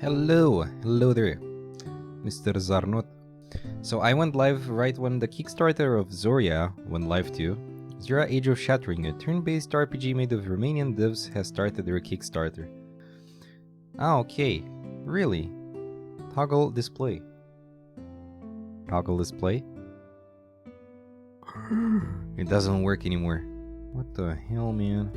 Hello there, Mr. Zarnot. So I went live right when the Kickstarter of Zoria went live too. Zora Age of Shattering, a turn-based RPG made of Romanian devs, has started their Kickstarter. Ah, okay. Really? Toggle display. Toggle display? It doesn't work anymore. What the hell, man?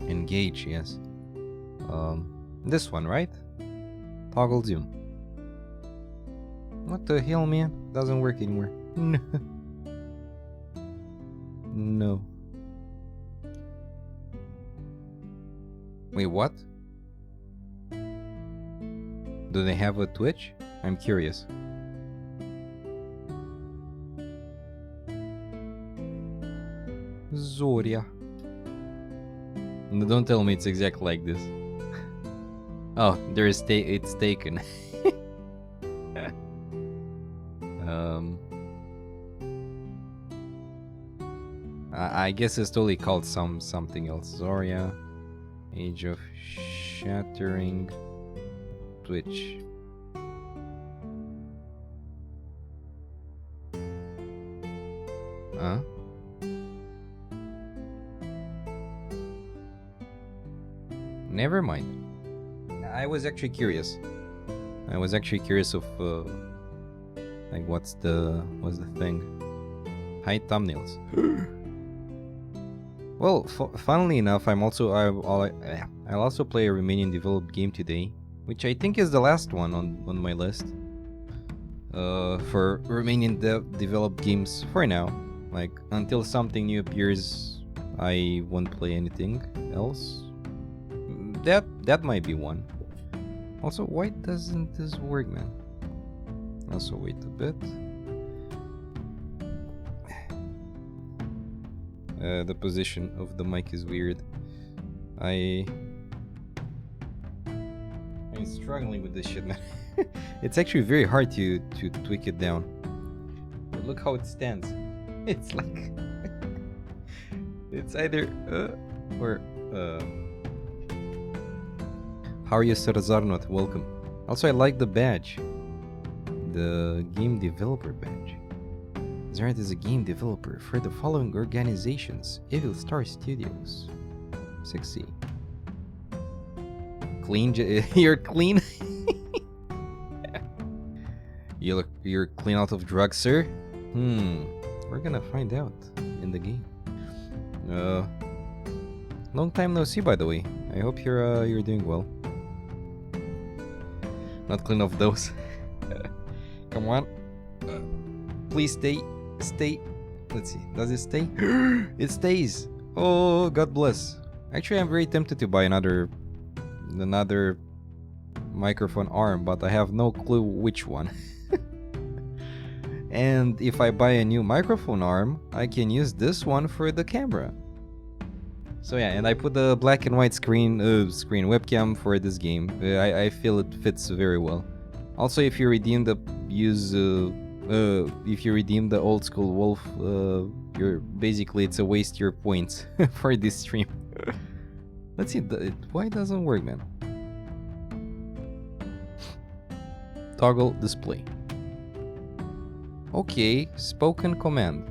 Engage, yes. This one, right? Toggle zoom. What the hell, man? Doesn't work anymore. No. Wait, what? Do they have a Twitch? I'm curious. Zoria. Don't tell me it's exactly like this. Oh, it's taken. I guess it's totally called something else. Zoria, Age of Shattering, Twitch. Huh? Never mind. I was actually curious. I was actually curious of like what's the thing? Hide thumbnails. Well, funnily enough, I'll also play a Romanian developed game today, which I think is the last one on my list. For Romanian developed games for now. Like until something new appears, I won't play anything else. That might be one. Also, why doesn't this work, man? Also, wait a bit. The position of the mic is weird. I'm struggling with this shit, man. It's actually very hard to tweak it down. But look how it stands. It's like it's either or How are you, Sir Zarnot? Welcome. Also, I like the badge. The game developer badge. Zarnot is a game developer for the following organizations: Evil Star Studios. Sexy. Clean. You're clean. You're clean out of drugs, sir. We're gonna find out in the game. Long time no see, by the way. I hope you're doing well. Not clean off those. Come on. Please stay. Let's see. Does it stay? It stays. Oh, God bless. Actually, I'm very tempted to buy another microphone arm, but I have no clue which one. And if I buy a new microphone arm, I can use this one for the camera. So yeah, and I put the black and white screen webcam for this game. I feel it fits very well. Also, if you redeem the old school wolf, it's a waste your points for this stream. Let's see, why it doesn't work, man? Toggle display. Okay, spoken command.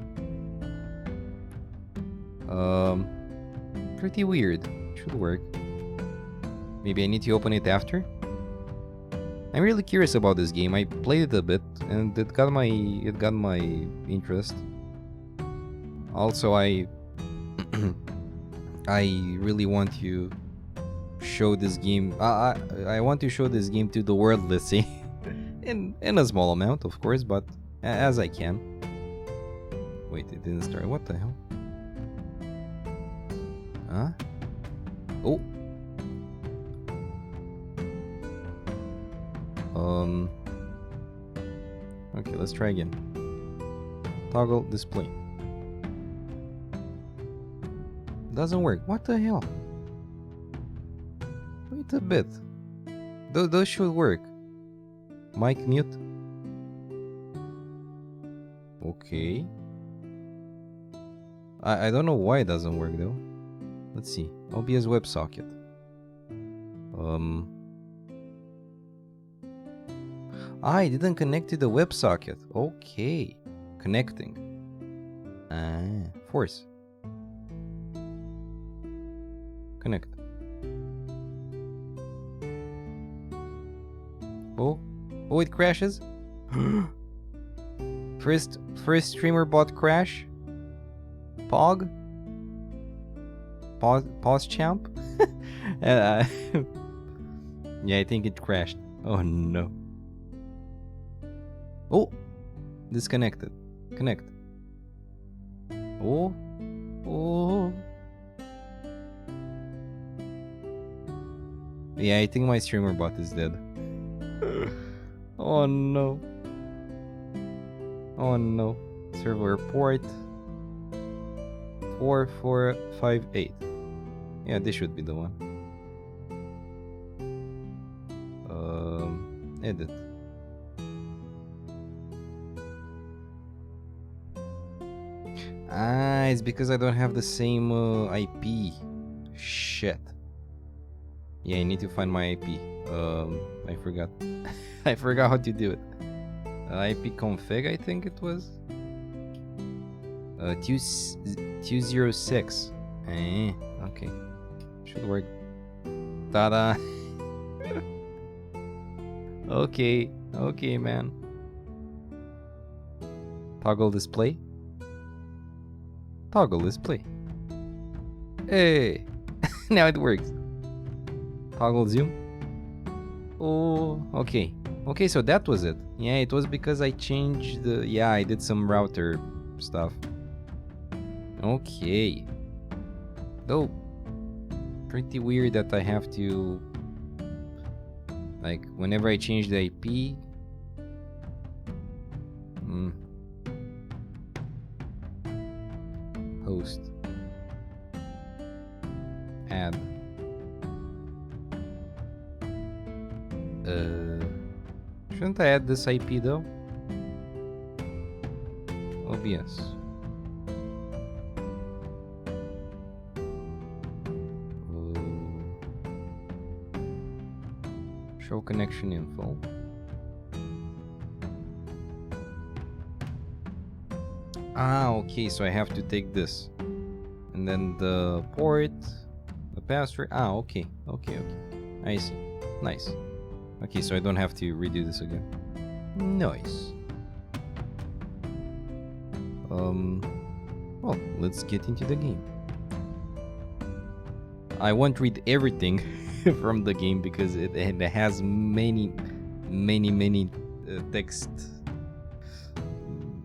Pretty weird. Should work. Maybe I need to open it after? I'm really curious about this game. I played it a bit and it got my interest. Also, I really want to show this game. I want to show this game to the world, let's say. in a small amount, of course, but as I can. Wait, it didn't start. What the hell? Huh? Oh. Okay, let's try again. Toggle display. Doesn't work. What the hell? Wait a bit. Those should work. Mic mute. Okay. I don't know why it doesn't work though. Let's see. OBS WebSocket. I didn't connect to the WebSocket. Okay. Connecting. Force. Connect. Oh, it crashes. First streamer bot crash. Pause champ. Yeah, I think it crashed. Oh no. Oh, disconnected. Connect. Oh. Yeah, I think my streamer bot is dead. Oh no. Server port 4458. Yeah, this should be the one. Edit. It's because I don't have the same IP. Shit. Yeah, I need to find my IP. I forgot. I forgot how to do it. IP config, I think it was. 206. Okay. Should work. Ta-da. Okay, man. Toggle display. Hey. Now it works. Toggle zoom. Oh, okay. Okay, so that was it. Yeah, it was because I changed the... Yeah, I did some router stuff. Okay. Though, pretty weird that I have to... Like, whenever I change the IP... Host. Add. Shouldn't I add this IP though? OBS. Show connection info. Okay, so I have to take this. And then the port, the password. Okay. I see. Nice. Okay, so I don't have to redo this again. Nice. Well, let's get into the game. I won't read everything from the game because it has many text,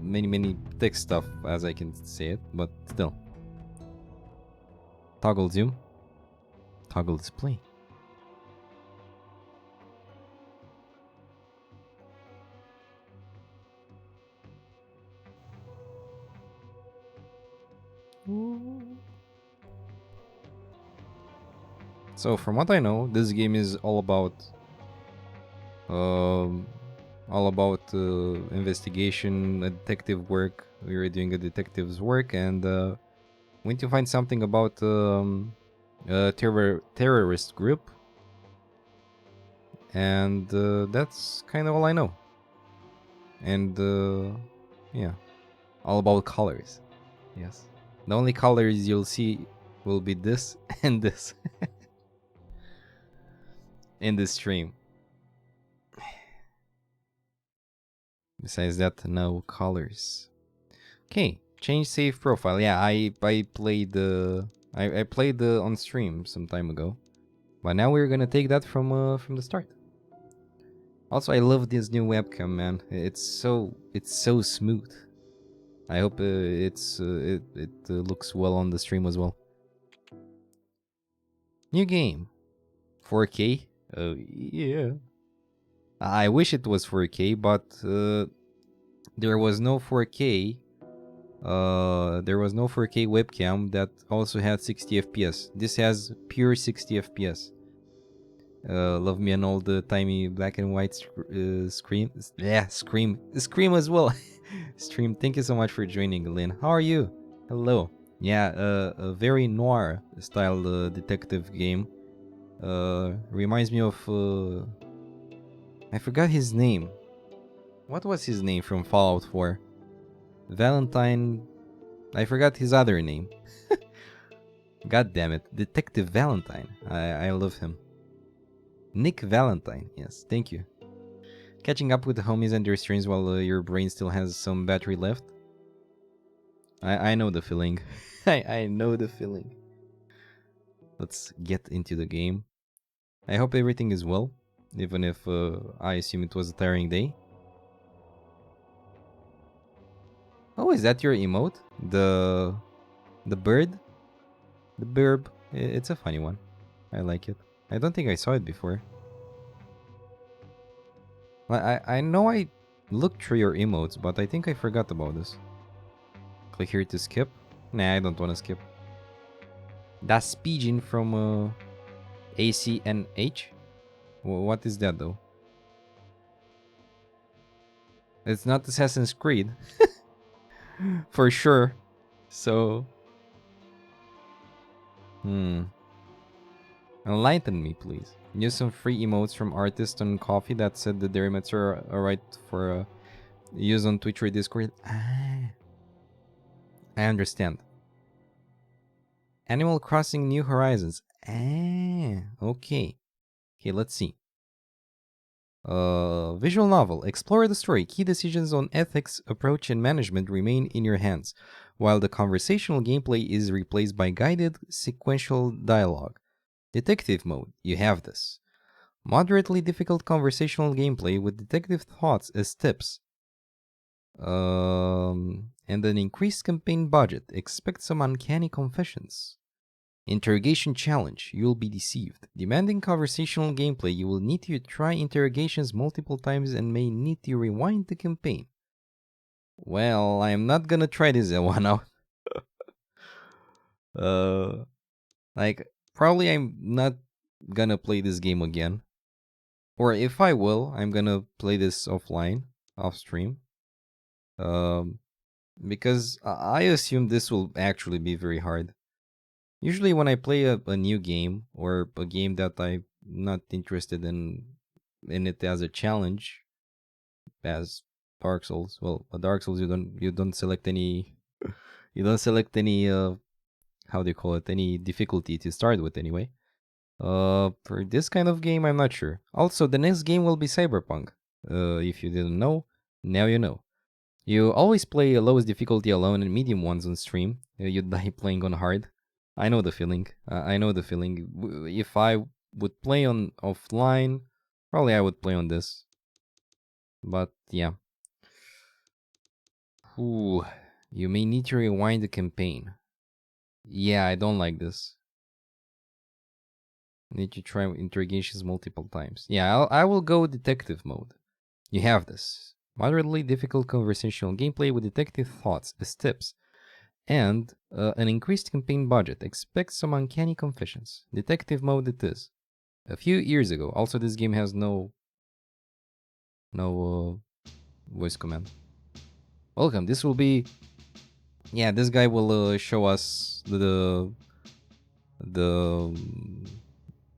many text stuff, as I can say it, but still. Toggle zoom. Toggle display. So from what I know, this game is all about investigation, detective work. We were doing a detective's work, and we need to find something about a terrorist group, and that's kind of all I know. And yeah, all about colors. Yes, the only colors you'll see will be this and this in this stream. Besides that, no colors. Okay, change save profile. Yeah, I played the I played the on stream some time ago, but now we're gonna take that from the start. Also, I love this new webcam, man. It's so smooth. I hope it looks well on the stream as well. New game, 4K. Oh yeah. I wish it was 4K, but there was no 4K. There was no 4K webcam that also had 60 FPS. This has pure 60 FPS. Love me an old timey black and white scream. Yeah, scream as well. Stream. Thank you so much for joining, Lynn. How are you? Hello. Yeah, a very noir style detective game. Reminds me of I forgot his name. What was his name from Fallout 4? Valentine. I forgot his other name. God damn it, Detective Valentine. I love him. Nick Valentine. Yes, thank you. Catching up with the homies and their streams while your brain still has some battery left. I know the feeling. I know the feeling. Let's get into the game. I hope everything is well, even if I assume it was a tiring day. Oh, is that your emote? The bird? The burb? It's a funny one. I like it. I don't think I saw it before. I know I looked through your emotes, but I think I forgot about this. Click here to skip. Nah, I don't want to skip. That's Pigeon from ACNH? What is that though? It's not Assassin's Creed. For sure. So... Enlighten me, please. Use some free emotes from artists on Coffee that said that their emotes are alright for use on Twitch or Discord. Ah, I understand. Animal Crossing New Horizons. Ah, okay. Okay, let's see. Visual novel. Explore the story. Key decisions on ethics, approach, and management remain in your hands, while the conversational gameplay is replaced by guided sequential dialogue. Detective mode. You have this. Moderately difficult conversational gameplay with detective thoughts as tips. And an increased campaign budget. Expect some uncanny confessions. Interrogation challenge. You will be deceived. Demanding conversational gameplay. You will need to try interrogations multiple times and may need to rewind the campaign. Well, I am not gonna try this one out. Like, probably I'm not gonna play this game again. Or if I will, I'm gonna play this offline, off stream. Um, because I assume this will actually be very hard. Usually, when I play a new game or a game that I'm not interested in it as a challenge, as Dark Souls. Well, a Dark Souls you don't select any you don't select any how do you call it, any difficulty to start with anyway. For this kind of game, I'm not sure. Also, the next game will be Cyberpunk. If you didn't know, now you know. You always play lowest difficulty alone and medium ones on stream. You die playing on hard. I know the feeling. I know the feeling. If I would play on offline, probably I would play on this. But yeah. Ooh, you may need to rewind the campaign. Yeah, I don't like this. Need to try interrogations multiple times. Yeah, I will go detective mode. You have this. Moderately difficult conversational gameplay with detective thoughts as tips. And an increased campaign budget. Expect some uncanny confessions. Detective mode it is. A few years ago. Also, this game has no voice command. Welcome. This will be... Yeah, this guy will show us the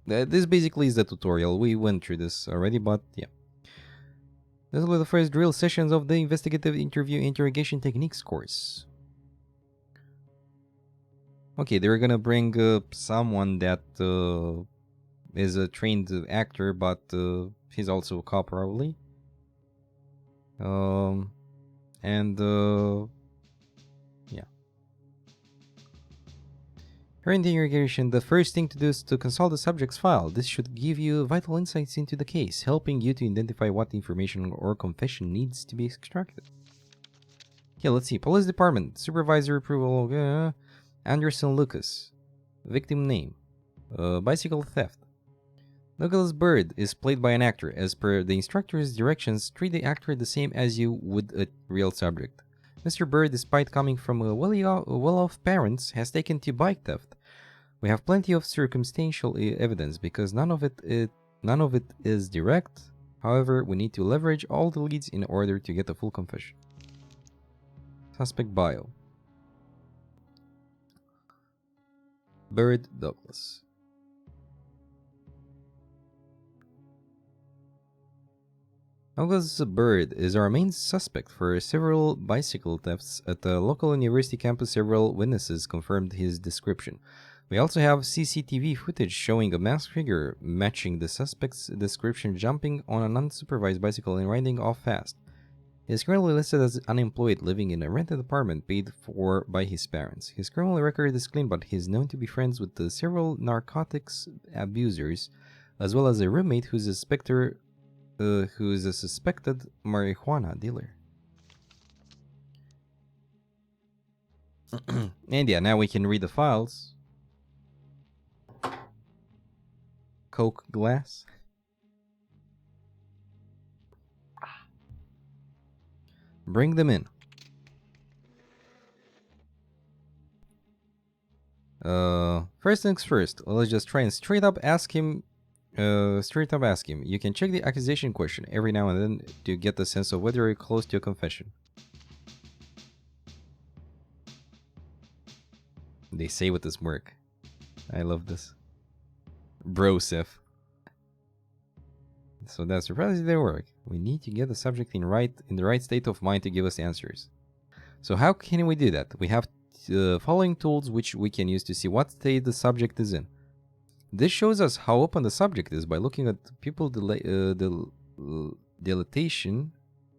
this basically is the tutorial. We went through this already, but yeah. This will be the first drill sessions of the investigative interview interrogation techniques course. Okay, they're gonna bring someone that is a trained actor, but he's also a cop probably. And yeah. During the interrogation, the first thing to do is to consult the subject's file. This should give you vital insights into the case, helping you to identify what information or confession needs to be extracted. Okay, let's see. Police Department, Supervisor Approval, Anderson Lucas. Victim name, bicycle theft. Douglas Bird is played by an actor. As per the instructor's directions, treat the actor the same as you would a real subject. Mr. Bird, despite coming from a well-off parents, has taken to bike theft. We have plenty of circumstantial evidence because none of it is direct. However, we need to leverage all the leads in order to get a full confession. Suspect bio. Bird Douglas. Douglas Bird is our main suspect for several bicycle thefts at the local university campus. Several witnesses confirmed his description. We also have CCTV footage showing a masked figure matching the suspect's description, jumping on an unsupervised bicycle and riding off fast. He is currently listed as unemployed, living in a rented apartment paid for by his parents. His criminal record is clean, but he is known to be friends with several narcotics abusers, as well as a roommate who is a suspected marijuana dealer. And yeah, now we can read the files. Coke glass. Bring them in. First things first, let's just try and straight up ask him. You can check the accusation question every now and then to get a sense of whether you're close to a confession. They say with this work. I love this. Brosif. So that's surprisingly their work. We need to get the subject in the right state of mind to give us answers. So how can we do that? We have the following tools which we can use to see what state the subject is in. This shows us how open the subject is by looking at pupil dilatation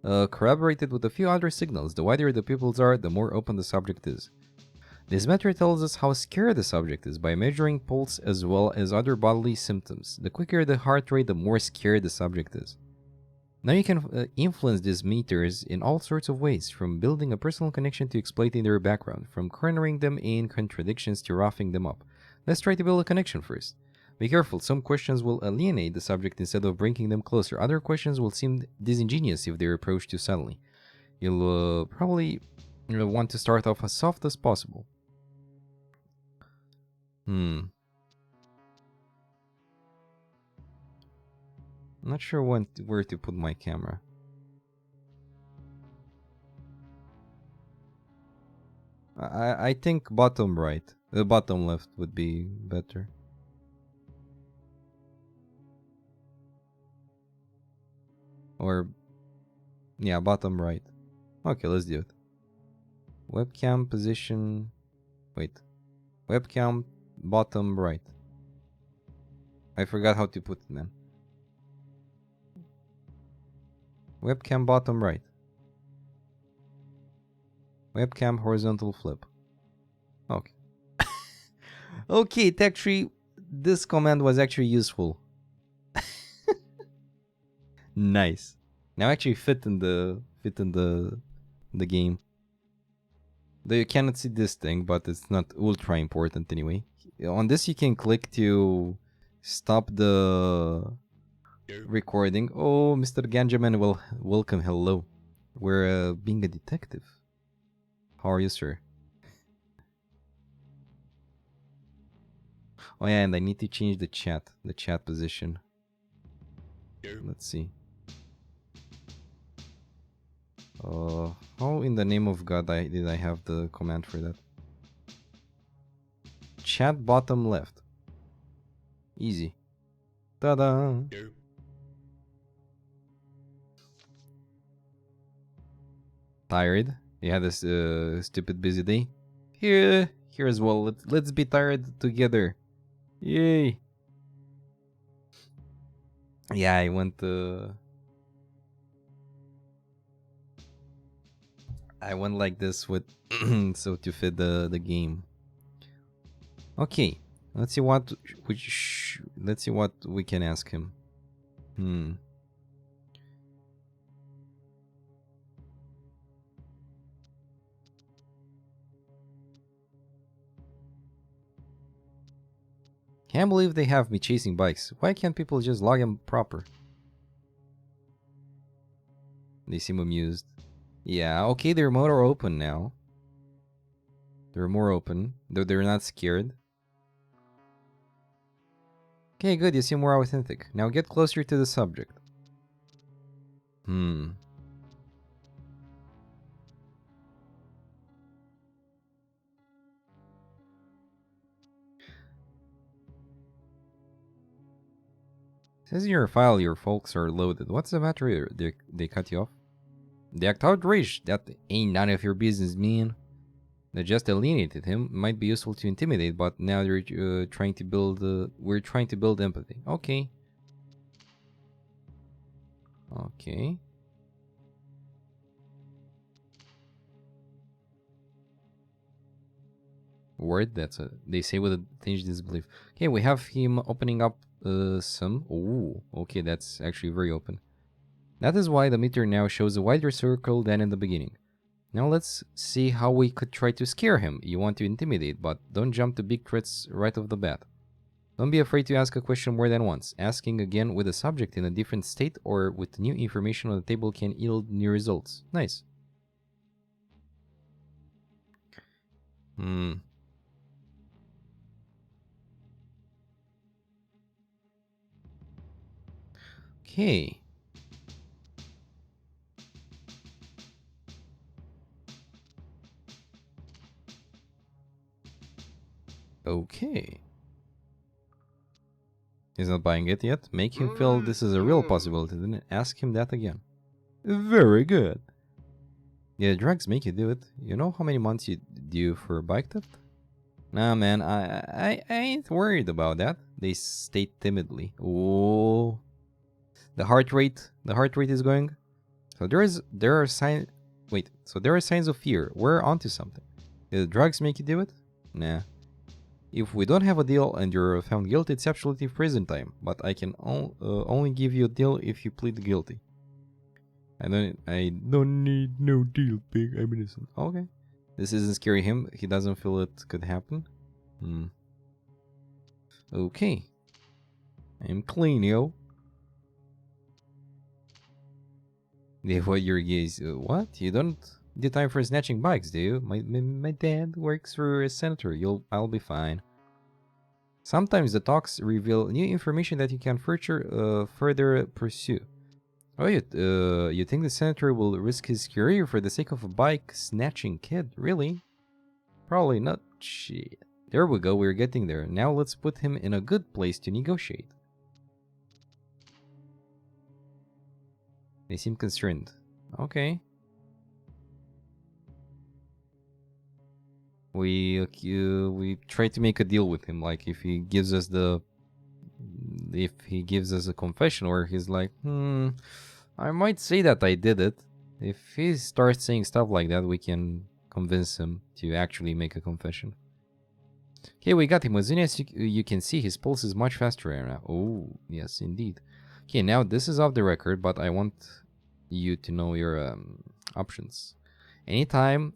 corroborated with a few other signals. The wider the pupils are, the more open the subject is. This method tells us how scared the subject is by measuring pulse as well as other bodily symptoms. The quicker the heart rate, the more scared the subject is. Now you can influence these meters in all sorts of ways, from building a personal connection to exploiting their background, from cornering them in contradictions to roughing them up. Let's try to build a connection first. Be careful, some questions will alienate the subject instead of bringing them closer. Other questions will seem disingenuous if they're approached too subtly. You'll probably want to start off as soft as possible. I'm not sure where to put my camera. I think bottom right. The bottom left would be better. Or, yeah, bottom right. Okay, let's do it. Webcam position. Wait. Webcam bottom right. I forgot how to put it, man. Webcam bottom right. Webcam horizontal flip. Okay. Okay, tech tree. This command was actually useful. Nice. Now actually fit in the game. Though you cannot see this thing, but it's not ultra important anyway. On this you can click to stop the recording. Oh, Mr. Ganjaman, welcome, hello. We're being a detective. How are you, sir? Oh yeah, and I need to change the chat position. Let's see. How in the name of God did I have the command for that? Chat bottom left. Easy. Ta-da! Tired? You had this stupid busy day? Here as well. Let's be tired together. Yay! Yeah, I went like this with so to fit the game. Okay, let's see what we can ask him. Can't believe they have me chasing bikes. Why can't people just log them proper? They seem amused. Yeah, okay, they're more open now. They're more open, though they're not scared. Okay, good, you seem more authentic. Now get closer to the subject. Says in your file your folks are loaded. What's the matter? They cut you off? They act outraged. That ain't none of your business, man. They just alienated him. Might be useful to intimidate, but now they're trying to build. We're trying to build empathy. Okay. Okay. Word. That's a. They say with a tinge of disbelief. Okay, we have him opening up some. Ooh. Okay, that's actually very open. That is why the meter now shows a wider circle than in the beginning. Now let's see how we could try to scare him. You want to intimidate, but don't jump to big threats right off the bat. Don't be afraid to ask a question more than once. Asking again with a subject in a different state or with new information on the table can yield new results. Nice. Okay. Okay. He's not buying it yet. Make him feel this is a real possibility, then ask him that again. Very good. Yeah, drugs make you do it. You know how many months you due for a bike theft? Nah, man, I ain't worried about that. They state timidly. Oh, the heart rate is going. So there are signs. Wait, so there are signs of fear. We're onto something. Did the drugs make you do it? Nah. If we don't have a deal and you're found guilty, it's absolutely prison time. But I can only give you a deal if you plead guilty. I don't need no deal, pig. I'm innocent. Okay. This isn't scaring him. He doesn't feel it could happen. Okay. I'm clean, yo. They avoid your gaze. What? You don't do time for snatching bikes, do you? My dad works for a senator. I'll be fine. Sometimes the talks reveal new information that you can further pursue. Oh, you think the senator will risk his career for the sake of a bike snatching kid? Really? Probably not. Shit. There we go, we're getting there. Now let's put him in a good place to negotiate. They seem concerned. Okay. We try to make a deal with him, like if he gives us a confession where he's like, I might say that I did it. If he starts saying stuff like that, we can convince him to actually make a confession. Okay, we got him. As soon as you can see, his pulse is much faster right now. Oh, yes, indeed. Okay, now this is off the record, but I want you to know your options. At any time,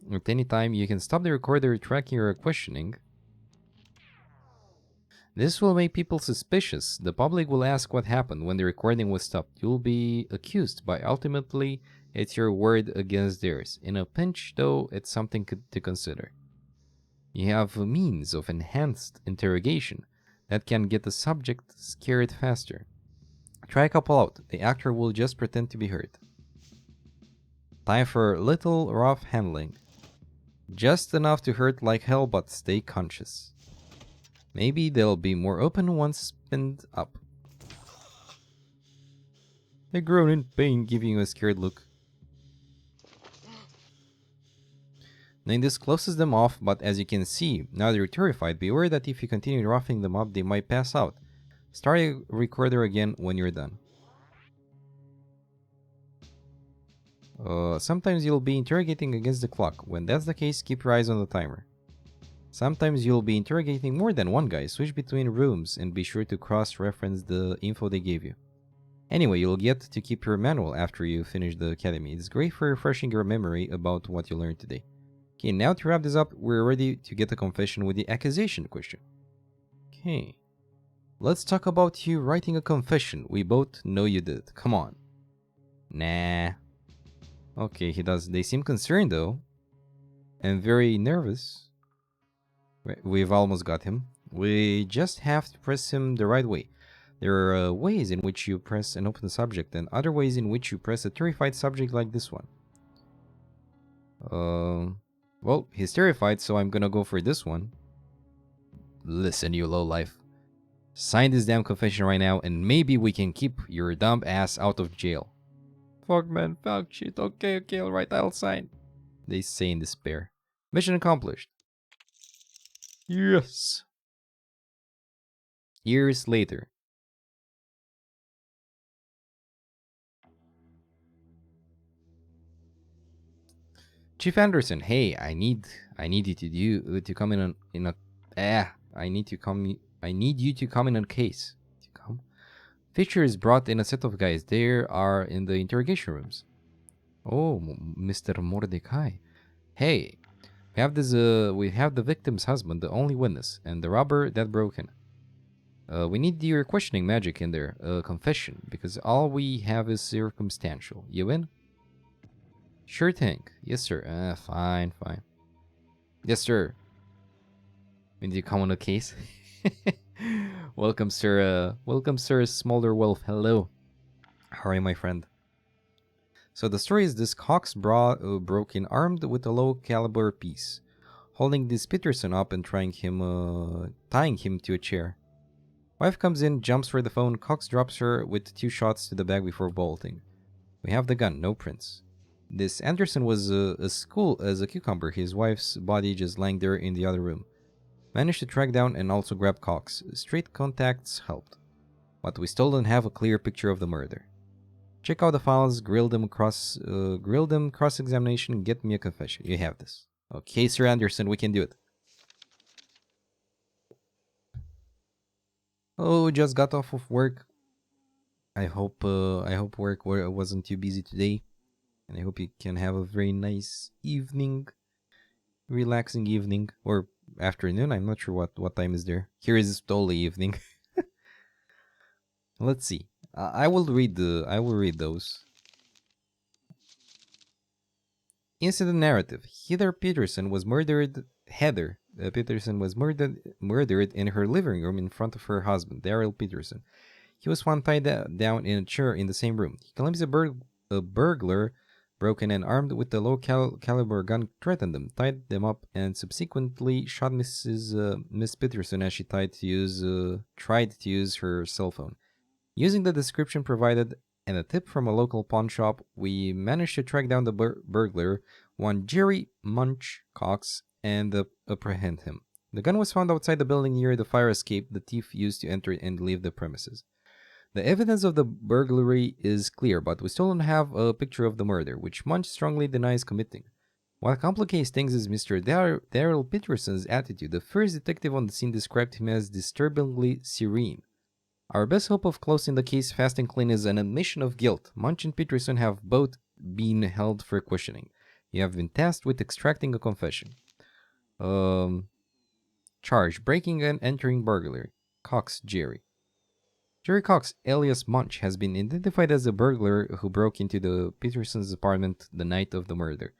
you can stop the recorder tracking your questioning. This will make people suspicious. The public will ask what happened when the recording was stopped. You'll be accused, but ultimately, it's your word against theirs. In a pinch, though, it's something to consider. You have a means of enhanced interrogation that can get the subject scared faster. Try a couple out. The actor will just pretend to be hurt. Time for little rough handling. Just enough to hurt like hell, but stay conscious. Maybe they'll be more open once pinned up. They groan in pain, giving you a scared look. Then this closes them off, but as you can see, now they're terrified. Beware that if you continue roughing them up, they might pass out. Start a recorder again when you're done. Sometimes you'll be interrogating against the clock. When that's the case, keep your eyes on the timer. Sometimes you'll be interrogating more than one guy. Switch between rooms and be sure to cross-reference the info they gave you. Anyway, you'll get to keep your manual after you finish the academy. It's great for refreshing your memory about what you learned today. Okay, now to wrap this up, we're ready to get a confession with the accusation question. Okay. Let's talk about you writing a confession. We both know you did. Come on. Nah. Okay, he does. They seem concerned though. And very nervous. We've almost got him. We just have to press him the right way. There are ways in which you press an open subject and other ways in which you press a terrified subject like this one. Well, he's terrified, so I'm gonna go for this one. Listen, you lowlife. Sign this damn confession right now, and maybe we can keep your dumb ass out of jail. Fuck, man, fuck shit. Okay, okay, alright, I'll sign. They say in despair. Mission accomplished. Yes. Years later. Chief Anderson, hey, I need you to come in a I need you to come in on case. To come. Fisher is brought in a set of guys. They are in the interrogation rooms. Oh, Mr. Mordecai. Hey, we have the victim's husband, the only witness, and the robber that broke in. We need your questioning magic in there, confession, because all we have is circumstantial. You in? Sure thing. Yes, sir. Fine, fine. Yes, sir. When do you come on a case? Welcome, sir. Welcome, sir. Smolder Wolf. Hello. How are you, my friend? So the story is this: Cox broke in armed with a low caliber piece, holding this Peterson up and tying him to a chair. Wife comes in, jumps for the phone. Cox drops her with 2 shots to the back before bolting. We have the gun, no prints. This Anderson was as cool as a cucumber, his wife's body just lying there in the other room. Managed to track down and also grab Cox. Street contacts helped. But we still don't have a clear picture of the murder. Check out the files, grill them cross-examination, get me a confession. You have this. Okay, Sir Anderson, we can do it. Oh, just got off of work. I hope work wasn't too busy today. And I hope you can have a very nice evening. Relaxing evening. Or afternoon. I'm not sure what time is there. Here is totally evening. Let's see. I will read those. Incident narrative. Heather Peterson was murdered in her living room in front of her husband, Daryl Peterson. He was found tied down in a chair in the same room. He claims a burglar broke in and armed with a low-caliber gun threatened them, tied them up, and subsequently shot Miss Peterson as she tried to use her cell phone. Using the description provided and a tip from a local pawn shop, we managed to track down the burglar, one Jerry Munch Cox, and apprehend him. The gun was found outside the building near the fire escape the thief used to enter and leave the premises. The evidence of the burglary is clear, but we still don't have a picture of the murder, which Munch strongly denies committing. What complicates things is Mr. Daryl Peterson's attitude. The first detective on the scene described him as disturbingly serene. Our best hope of closing the case fast and clean is an admission of guilt. Munch and Peterson have both been held for questioning. You have been tasked with extracting a confession. Charge: breaking and entering burglary. Cox, Jerry. Jerry Cox, alias Munch, has been identified as the burglar who broke into the Petersons' apartment the night of the murder.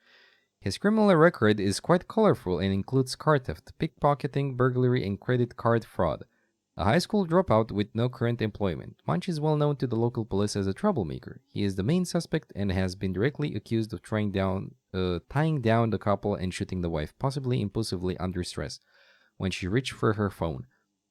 His criminal record is quite colorful and includes car theft, pickpocketing, burglary, and credit card fraud. A high school dropout with no current employment, Munch is well known to the local police as a troublemaker. He is the main suspect and has been directly accused of tying down the couple and shooting the wife, possibly impulsively under stress, when she reached for her phone.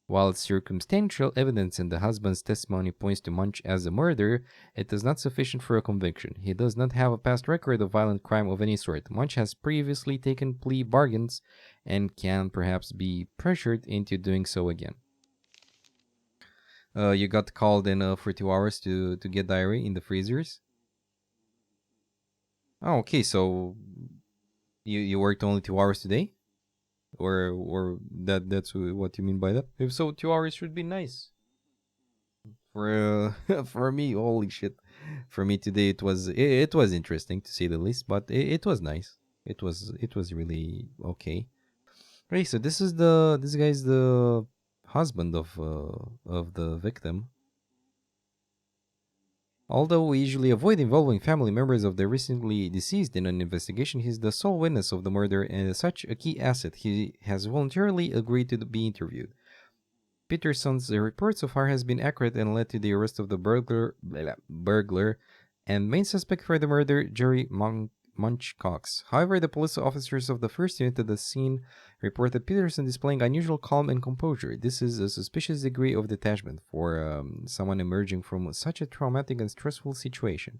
While circumstantial evidence in the husband's testimony points to Munch as the murderer, it is not sufficient for a conviction. He does not have a past record of violent crime of any sort. Munch has previously taken plea bargains and can perhaps be pressured into doing so again. You got called in for 2 hours to get diary in the freezers? Oh, okay, so you worked only 2 hours today? Or that's what you mean by that? If so, 2 hours should be nice. For for me, holy shit. For me today it was interesting to say the least, but it was nice. It was really okay. Okay, so this guy's the husband of the victim. Although we usually avoid involving family members of the recently deceased in an investigation, he is the sole witness of the murder and as such a key asset. He has voluntarily agreed to be interviewed. Peterson's report so far has been accurate and led to the arrest of the burglar and main suspect for the murder, Jerry Munchcox. However, the police officers of the first unit at the scene reported Peterson displaying unusual calm and composure. This is a suspicious degree of detachment for someone emerging from such a traumatic and stressful situation.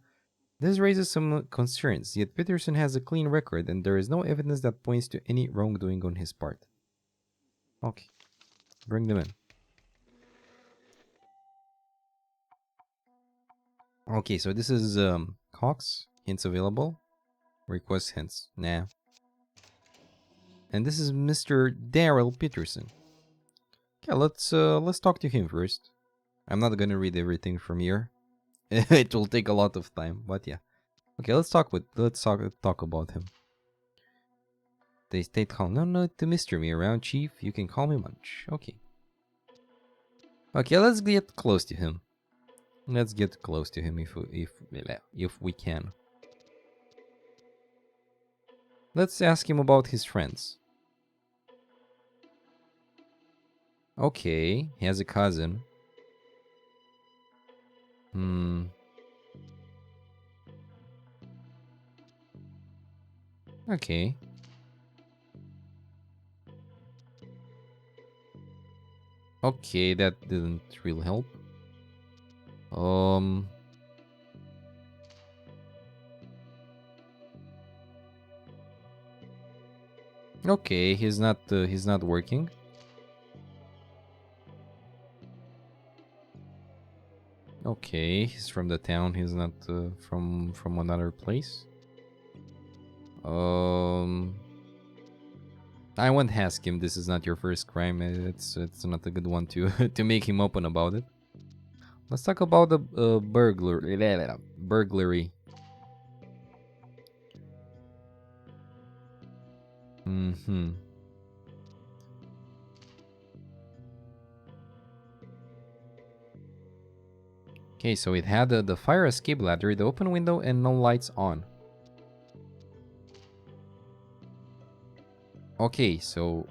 This raises some concerns, yet Peterson has a clean record and there is no evidence that points to any wrongdoing on his part. Okay, bring them in. Okay, so this is Cox. Hints available. Request hints. Nah. And this is Mr. Daryl Peterson. Okay, let's talk to him first. I'm not gonna read everything from here. It will take a lot of time, but yeah. Okay, let's talk about him. They stayed calm. No to Mr. Me around, Chief. You can call me Munch. Okay. Okay, let's get close to him. Let's get close to him if we can. Let's ask him about his friends. Okay, he has a cousin. Okay. Okay, that didn't really help. Okay, he's not working. Okay, he's from the town. He's not from another place. I won't ask him. This is not your first crime. It's not a good one to to make him open about it. Let's talk about the burglary. Okay, so it had the fire escape ladder, the open window, and no lights on. Okay, so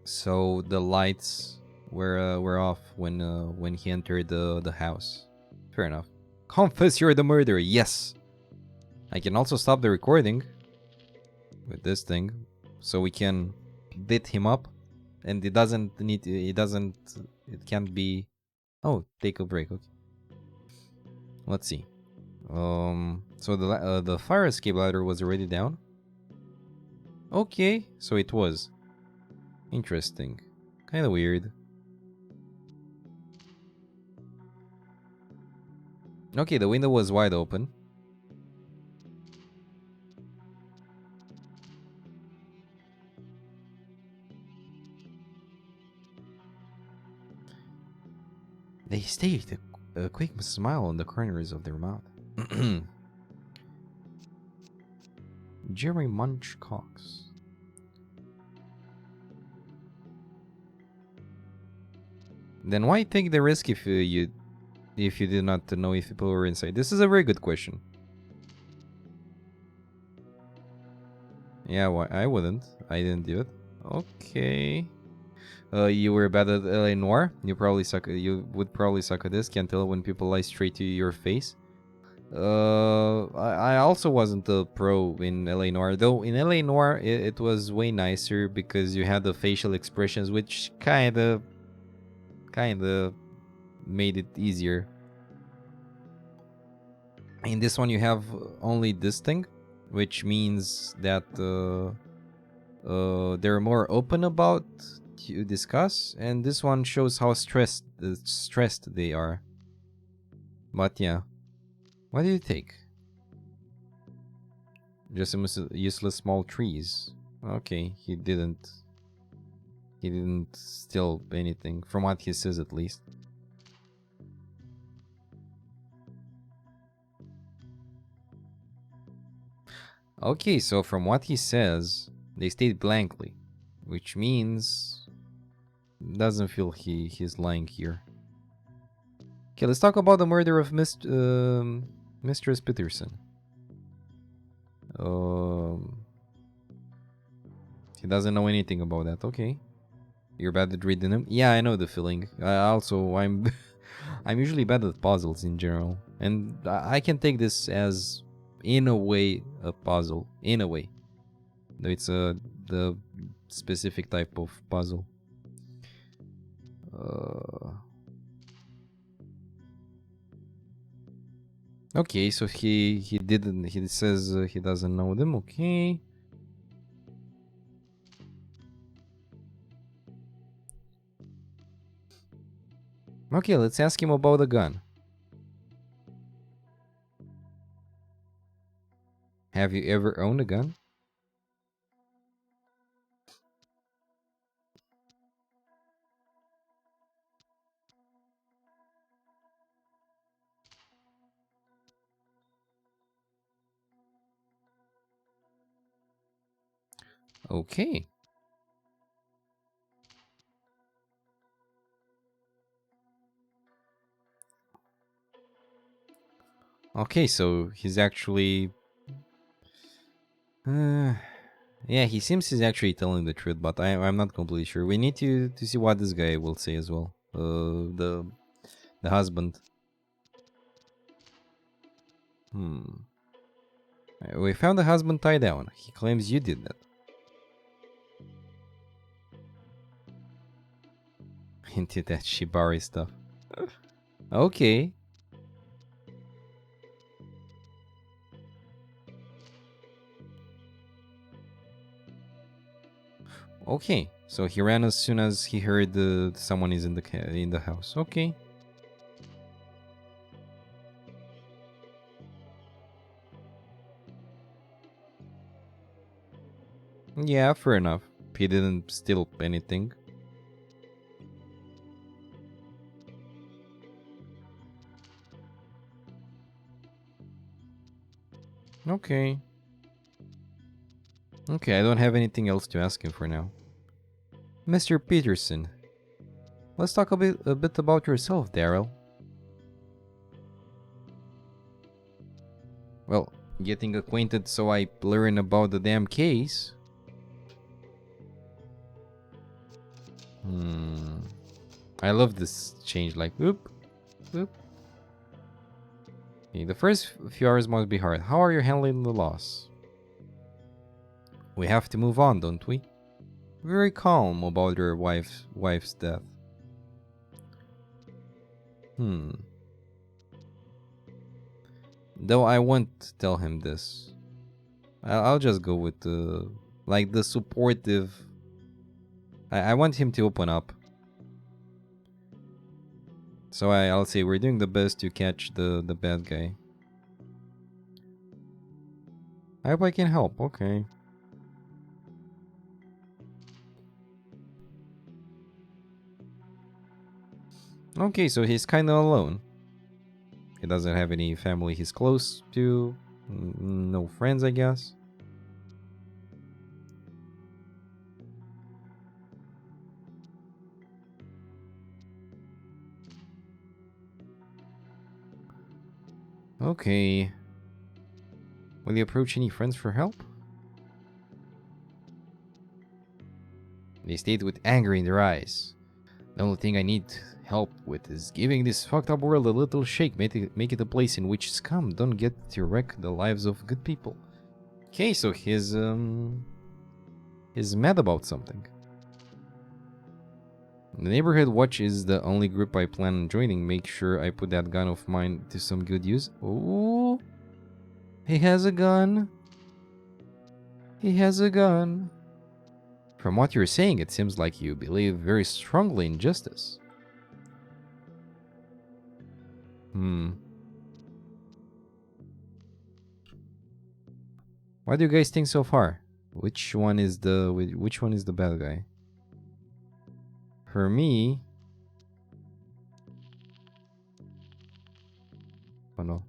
the lights were off when he entered the house. Fair enough. Confess you're the murderer. Yes. I can also stop the recording with this thing, so we can beat him up, and it can't be. Oh, take a break. Okay. Let's see. So the fire escape ladder was already down. Okay, so it was. Interesting. Kind of weird. Okay, the window was wide open. They stayed a quick smile on the corners of their mouth. Jerry Munch Cox. Then why take the risk if you did not know if people were inside? This is a very good question. Yeah, why I wouldn't. I didn't do it. Okay. You were bad at LA Noire. You would probably suck at this. Can't tell when people lie straight to your face. I also wasn't a pro in LA Noire, though. In LA Noire, it was way nicer because you had the facial expressions, which kind of made it easier. In this one, you have only this thing, which means that they're more open about to discuss, and this one shows how stressed they are. But yeah, what do you take? Just useless small trees. Okay, he didn't steal anything, from what he says at least. Okay, so from what he says, they stayed blankly, which means doesn't feel he's lying here. Okay, let's talk about the murder of Mistress Peterson. He doesn't know anything about that. Okay, you're bad at reading them. Yeah, I know the feeling. I'm I'm usually bad at puzzles in general, and I can take this as in a way a puzzle. In a way, though it's the specific type of puzzle. Okay, so he didn't. He says he doesn't know them. Okay. Okay, let's ask him about the gun. Have you ever owned a gun? Okay. Okay, so he's actually... yeah, he seems he's actually telling the truth, but I'm not completely sure. We need to see what this guy will say as well. The husband. We found the husband tied down. He claims you did that. Into that shibari stuff. Okay. Okay, so he ran as soon as he heard someone is in the house. Okay. Yeah, fair enough. He didn't steal anything. Okay. Okay, I don't have anything else to ask him for now. Mr. Peterson, let's talk a bit about yourself, Daryl. Well, getting acquainted so I learn about the damn case. I love this change, like, whoop, whoop. Okay, the first few hours must be hard. How are you handling the loss? We have to move on, don't we? Very calm about your wife's death. Though I won't tell him this. I'll just go with the supportive. I want him to open up. So I'll say we're doing the best to catch the bad guy. I hope I can help. Okay. Okay, so he's kind of alone. He doesn't have any family he's close to. No friends, I guess. Okay. Will you approach any friends for help? They stayed with anger in their eyes. The only thing I need help with is giving this fucked up world a little shake. Make it a place in which scum don't get to wreck the lives of good people. Okay, so he's mad about something. The Neighborhood Watch is the only group I plan on joining. Make sure I put that gun of mine to some good use. Oh, he has a gun. He has a gun. From what you're saying, it seems like you believe very strongly in justice. What do you guys think so far? Which one is the bad guy? For me... Oh no.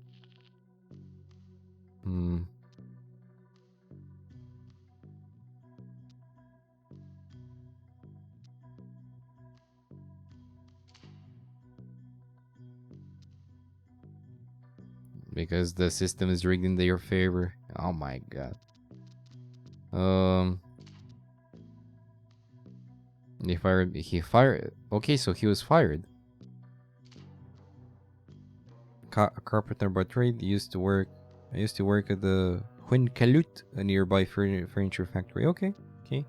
Because the system is rigged in their favor. Oh my god. He fired. Okay, so he was fired. Carpenter by trade, used to work I used to work at the Huinkalut, a nearby furniture factory. Okay, okay.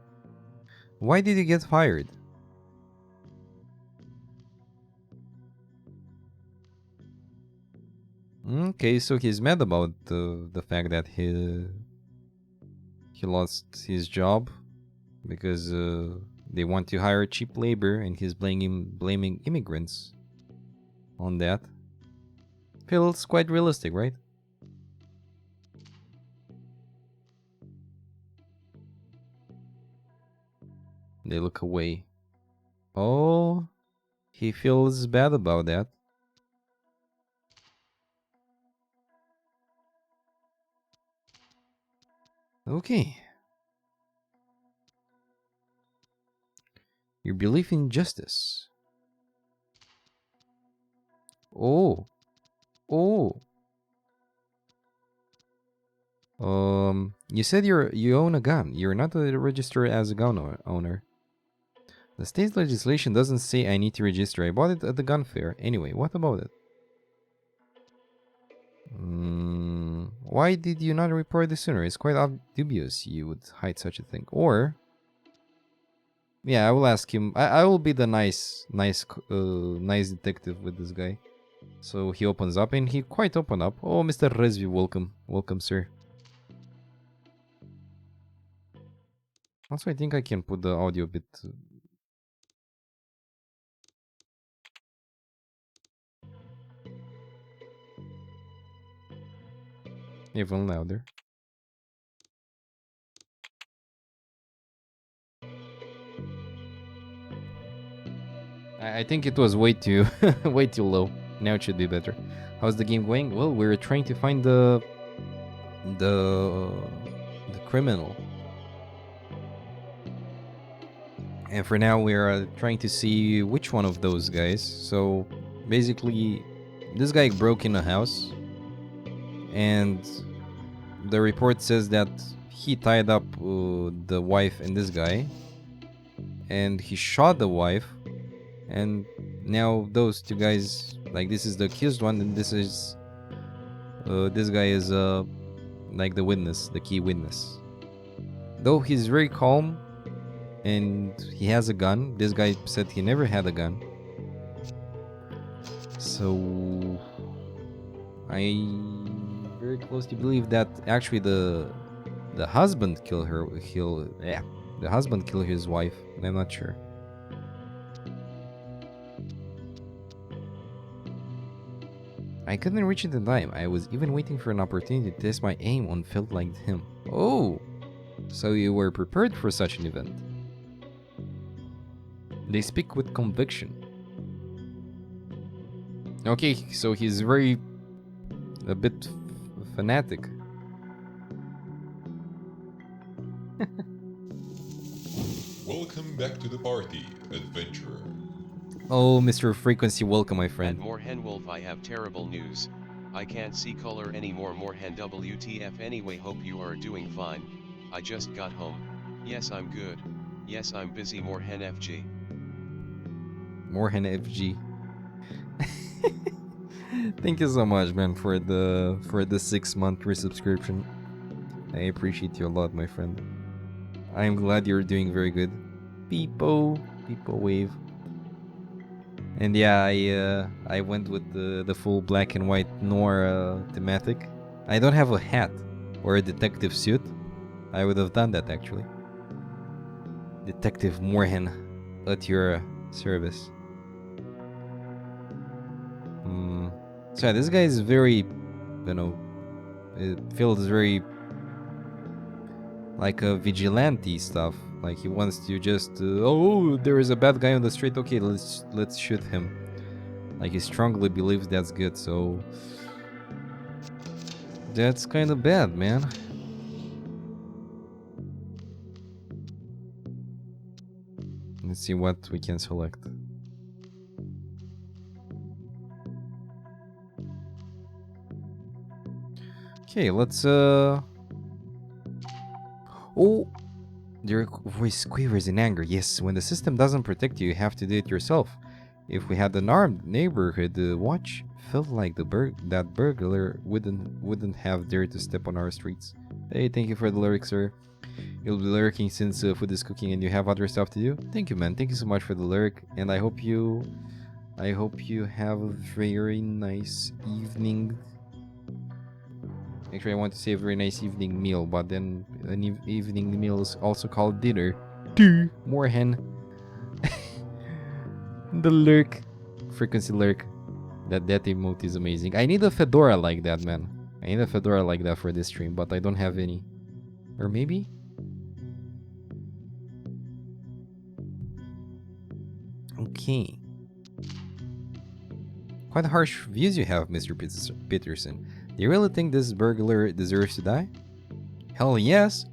Why did you get fired? Okay, so he's mad about the fact that he lost his job because they want to hire cheap labor, and he's blaming immigrants on that. Feels quite realistic, right? They look away. Oh, he feels bad about that. Okay. Your belief in justice. Oh. Oh. You said you own a gun. You're not registered as a gun owner. The state's legislation doesn't say I need to register. I bought it at the gun fair. Anyway, what about it? Why did you not report this sooner? It's quite dubious you would hide such a thing. Or, yeah, I will ask him. I will be the nice detective with this guy. So he opens up, and he quite opened up. Oh, Mr. Rezvi, welcome, sir. Also, I think I can put the audio a bit. Even louder. I think it was way too way too low. Now it should be better. How's the game going? Well, we're trying to find the criminal, and for now we're trying to see which one of those guys. So basically, this guy broke in a house, and the report says that he tied up the wife and this guy, and he shot the wife. And now those two guys, like, this is the accused one, and this is this guy is like the witness, the key witness. Though he's very calm and he has a gun, this guy said he never had a gun. So I very closely believe that actually the husband killed the husband killed his wife, and I'm not sure. I couldn't reach it in time. I was even waiting for an opportunity to test my aim on felt like him. Oh, so you were prepared for such an event. They speak with conviction. Okay, so he's a bit fanatic. Welcome back to the party, adventurer. Oh, Mr. Frequency, welcome, my friend. And Morhen Wolf, I have terrible news. I can't see color anymore. Morhen WTF. Anyway, hope you are doing fine. I just got home. Yes, I'm good. Yes, I'm busy. Morhen FG. Morhen FG. Thank you so much, man, for the 6-month resubscription. I appreciate you a lot, my friend. I'm glad you're doing very good. People wave. And yeah, I went with the full black and white noir thematic. I don't have a hat or a detective suit. I would have done that, actually. Detective Morhen at your service. So yeah, this guy is very, it feels very like a vigilante stuff. Like he wants to just, oh, there is a bad guy on the street. Okay, let's shoot him. Like he strongly believes that's good. So that's kind of bad, man. Let's see what we can select. Okay, let's Oh, their voice quavers in anger. Yes, when the system doesn't protect you, you have to do it yourself. If we had an armed neighborhood watch, Felt like that burglar wouldn't have dared to step on our streets. Hey, thank you for the lyrics, sir. You'll be lurking since food is cooking and you have other stuff to do. Thank you, man. Thank you so much for the lyric, and I hope you have a very nice evening. Actually, I want to say a very nice evening meal, but then an evening meal is also called dinner. More hen. The lurk. Frequency lurk. That emote is amazing. I need a fedora like that, man. I need a fedora like that for this stream, but I don't have any. Or maybe? Okay. Quite harsh views you have, Mr. Peterson. Do you really think this burglar deserves to die? Hell yes.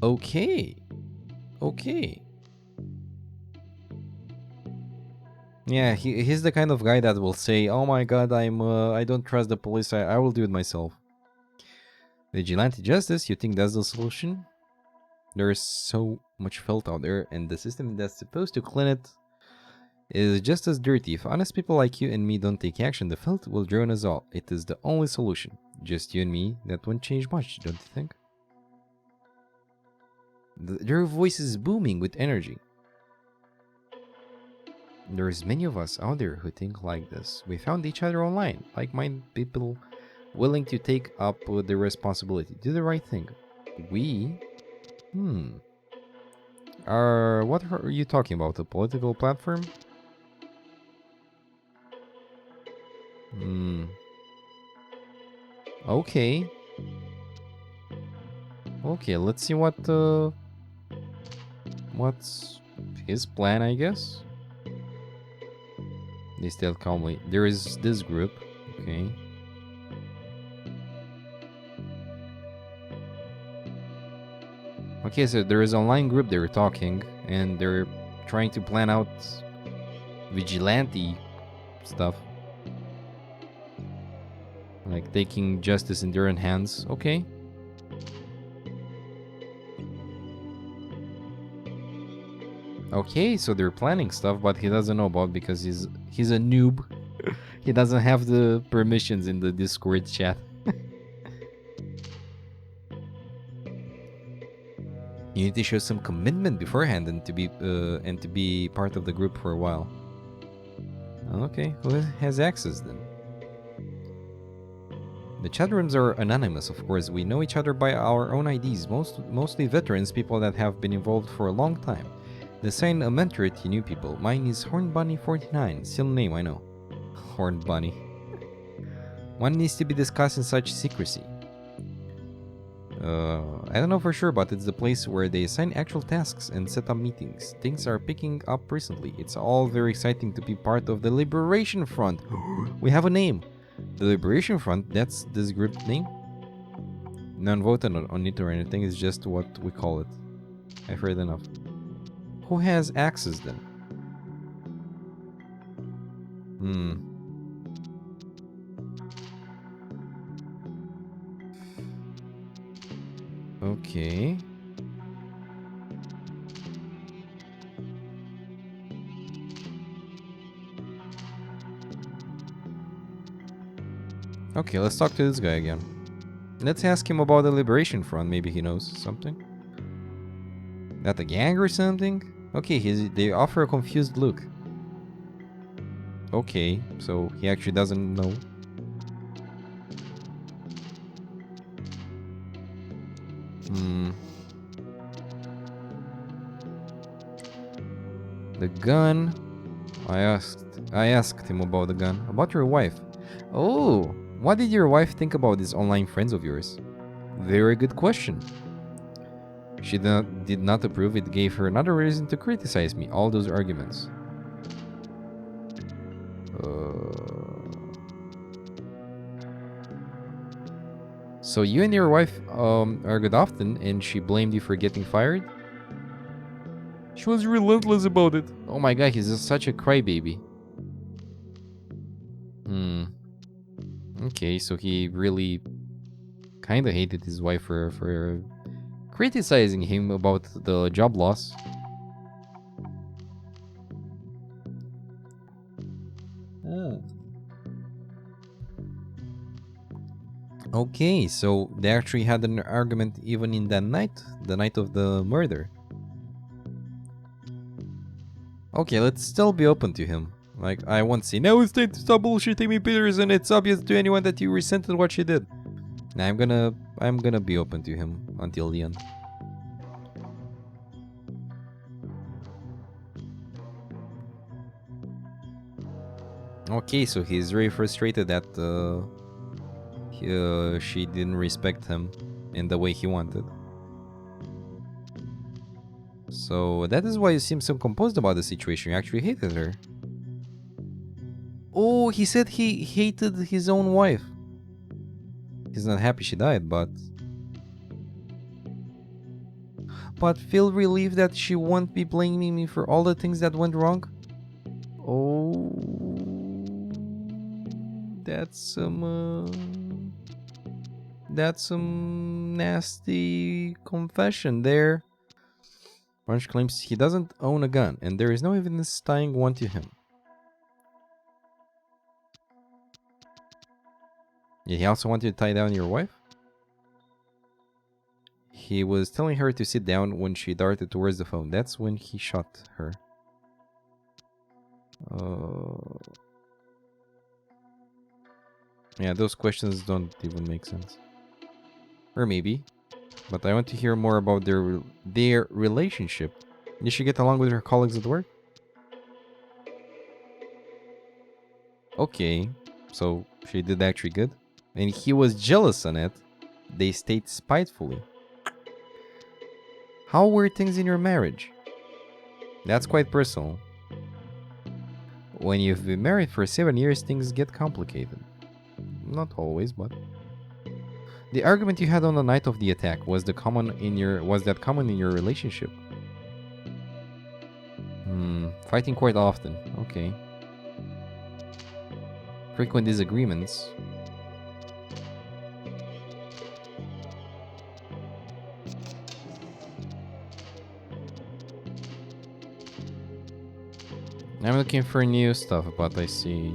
Okay. Okay. Yeah, he's the kind of guy that will say, "Oh my God, I don't trust the police. I will do it myself." Vigilante justice. You think that's the solution? There is so much filth out there, and the system that's supposed to clean it is just as dirty. If honest people like you and me don't take action, the filth will drown us all. It is the only solution. Just you and me, that won't change much, don't you think? Their voice is booming with energy. There's many of us out there who think like this. We found each other online, like-minded people willing to take up the responsibility, do the right thing. We? What are you talking about? A political platform? Okay. Okay, let's see what's his plan, I guess. They still calmly. There is this group. Okay. Okay, so there is an online group they're talking, and they're trying to plan out vigilante stuff. Like taking justice in their own hands. Okay. Okay, so they're planning stuff, but he doesn't know about because he's a noob. He doesn't have the permissions in the Discord chat. You need to show some commitment beforehand and to be part of the group for a while. Okay, who has access then? The chat rooms are anonymous, of course. We know each other by our own IDs, mostly veterans, people that have been involved for a long time. They assign a mentor to new people. Mine is Hornbunny49. Still name, I know. Hornbunny. One needs to be discussed in such secrecy. I don't know for sure, but it's the place where they assign actual tasks and set up meetings. Things are picking up recently. It's all very exciting to be part of the Liberation Front. We have a name. The Liberation Front, that's this group name? None voted on it or anything, it's just what we call it. I've heard enough. Who has access then? Okay. Okay, let's talk to this guy again. Let's ask him about the Liberation Front. Maybe he knows something. That the gang or something? Okay, they offer a confused look. Okay, so he actually doesn't know. The gun. I asked him about the gun. About your wife. Oh, what did your wife think about these online friends of yours? Very good question. She did not approve. It gave her another reason to criticize me. All those arguments. So you and your wife argued often, and she blamed you for getting fired? She was relentless about it. Oh my god, he's just such a crybaby. Okay, so he really kind of hated his wife for criticizing him about the job loss. Okay, so they actually had an argument even in that night, the night of the murder. Okay, let's still be open to him. Like, I won't say, now it's time to stop bullshitting me, Peterson. It's obvious to anyone that you resented what she did. Nah, I'm gonna be open to him until the end. Okay, so he's very frustrated that she didn't respect him in the way he wanted. So that is why you seem so composed about the situation. You actually hated her. Oh, he said he hated his own wife. He's not happy she died, but feel relieved that she won't be blaming me for all the things that went wrong. Oh, that's some nasty confession there. Orange claims he doesn't own a gun, and there is no evidence tying one to him. Yeah, he also wanted to tie down your wife? He was telling her to sit down when she darted towards the phone. That's when he shot her. Yeah, those questions don't even make sense. Or maybe. But I want to hear more about their relationship. Did she get along with her colleagues at work? Okay, so she did actually good. And he was jealous on it. They stayed spitefully. How were things in your marriage? That's quite personal. When you've been married for 7 years, things get complicated. Not always, but the argument you had on the night of the attack was that common in your relationship? Fighting quite often. Okay. Frequent disagreements. I'm looking for new stuff, but I see.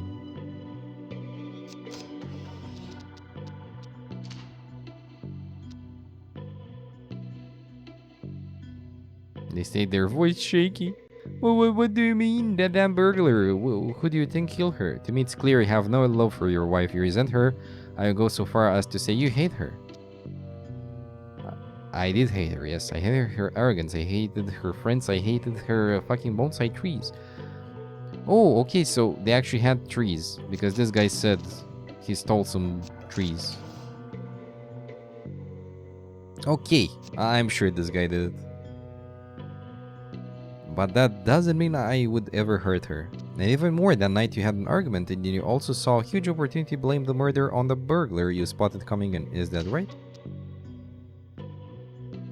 They say their voice shaky. What do you mean? That damn burglar. Who do you think killed her? To me, it's clear you have no love for your wife. You resent her. I go so far as to say you hate her. I did hate her, yes. I hated her arrogance. I hated her friends. I hated her fucking bonsai trees. Oh, okay, so they actually had trees. Because this guy said he stole some trees. Okay, I'm sure this guy did it. But that doesn't mean I would ever hurt her. And even more, that night you had an argument and you also saw a huge opportunity to blame the murder on the burglar you spotted coming in. Is that right?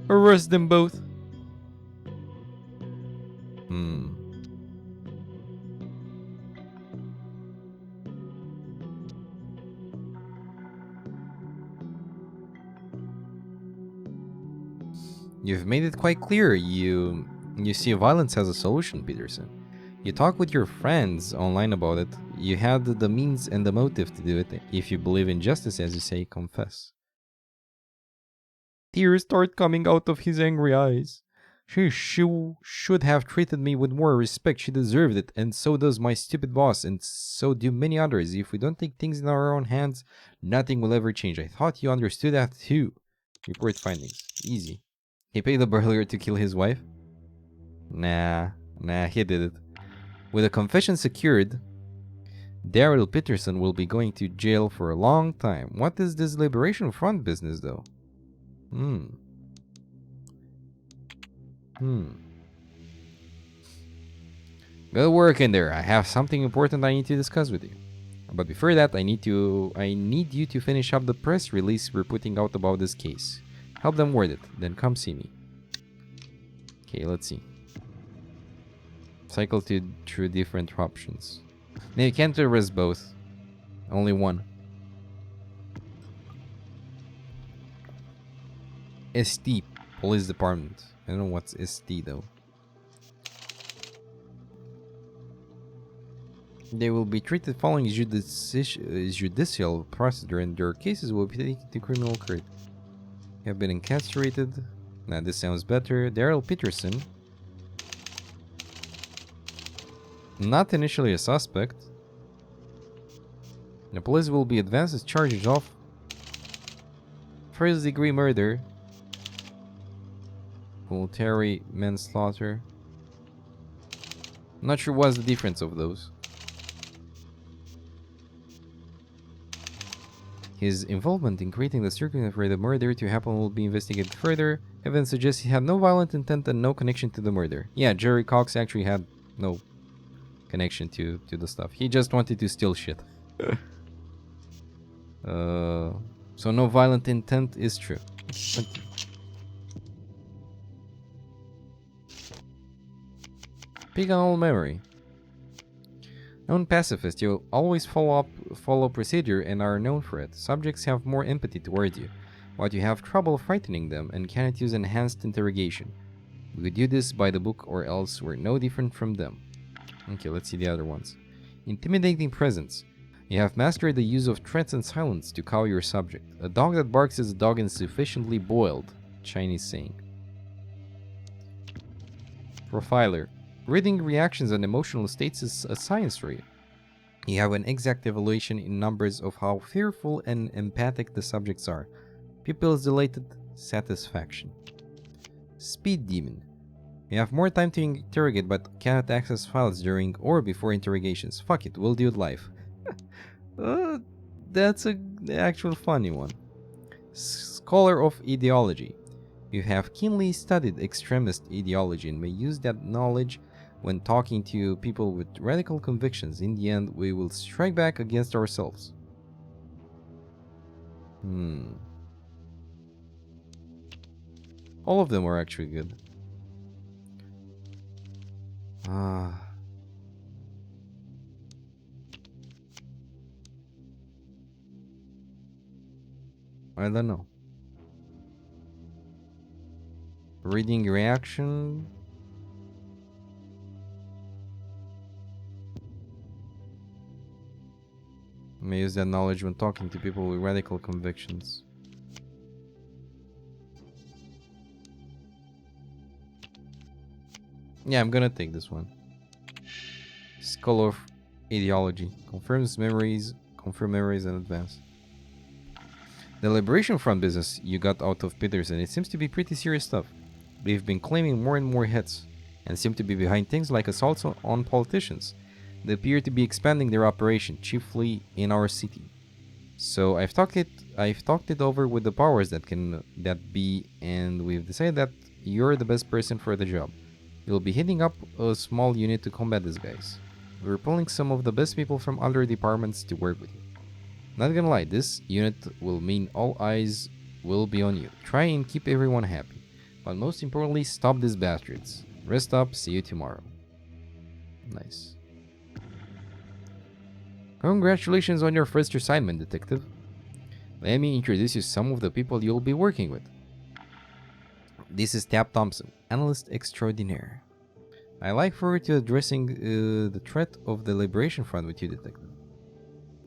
Arrest them both. You've made it quite clear you see violence as a solution, Peterson. You talk with your friends online about it. You had the means and the motive to do it. If you believe in justice, as you say, confess. Tears start coming out of his angry eyes. She should have treated me with more respect. She deserved it, and so does my stupid boss, and so do many others. If we don't take things in our own hands, nothing will ever change. I thought you understood that too. Report findings. Easy. He paid the burglar to kill his wife? Nah, he did it. With a confession secured, Daryl Peterson will be going to jail for a long time. What is this Liberation Front business, though? Good work in there. I have something important I need to discuss with you. But before that, I need you to finish up the press release we're putting out about this case. Help them word it, then come see me. Okay, let's see. Cycle through different options. Now you can't arrest both. Only one. ST, Police Department. I don't know what's ST though. They will be treated following judicial procedure, and their cases will be taken to criminal court. Have been incarcerated. Now this sounds better. Daryl Peterson. Not initially a suspect. The police will be advanced as charges of first-degree murder, voluntary manslaughter. Not sure what's the difference of those. His involvement in creating the circumstance for the murder to happen will be investigated further. Evidence suggests he had no violent intent and no connection to the murder. Yeah, Jerry Cox actually had no connection to the stuff. He just wanted to steal shit. So no violent intent is true. Pig on old memory. Known pacifist, you will always follow procedure and are known for it. Subjects have more empathy towards you, but you have trouble frightening them and cannot use enhanced interrogation. We could do this by the book or else we're no different from them. Okay, let's see the other ones. Intimidating presence. You have mastered the use of threats and silence to cow your subject. A dog that barks is a dog insufficiently boiled. Chinese saying. Profiler. Reading reactions and emotional states is a science for you. You have an exact evaluation in numbers of how fearful and empathic the subjects are. Pupils dilated, satisfaction. Speed demon. You have more time to interrogate but cannot access files during or before interrogations. Fuck it, we'll do it live. That's an actual funny one. Scholar of ideology. You have keenly studied extremist ideology and may use that knowledge when talking to people with radical convictions. In the end, we will strike back against ourselves. All of them are actually good. I don't know. Reading reaction. May use that knowledge when talking to people with radical convictions. Yeah, I'm gonna take this one. Scholar of ideology. Confirm memories in advance. The Liberation Front business you got out of Peterson, it seems to be pretty serious stuff. They've been claiming more and more hits, and seem to be behind things like assaults on politicians. They appear to be expanding their operation, chiefly in our city. So I've talked it over with the powers that be, and we've decided that you're the best person for the job. You'll be heading up a small unit to combat these guys. We're pulling some of the best people from other departments to work with you. Not gonna lie, this unit will mean all eyes will be on you. Try and keep everyone happy. But most importantly, stop these bastards. Rest up, see you tomorrow. Nice. Congratulations on your first assignment, Detective. Let me introduce you to some of the people you'll be working with. This is Tab Thompson, Analyst Extraordinaire. I look forward to addressing the threat of the Liberation Front with you, Detective.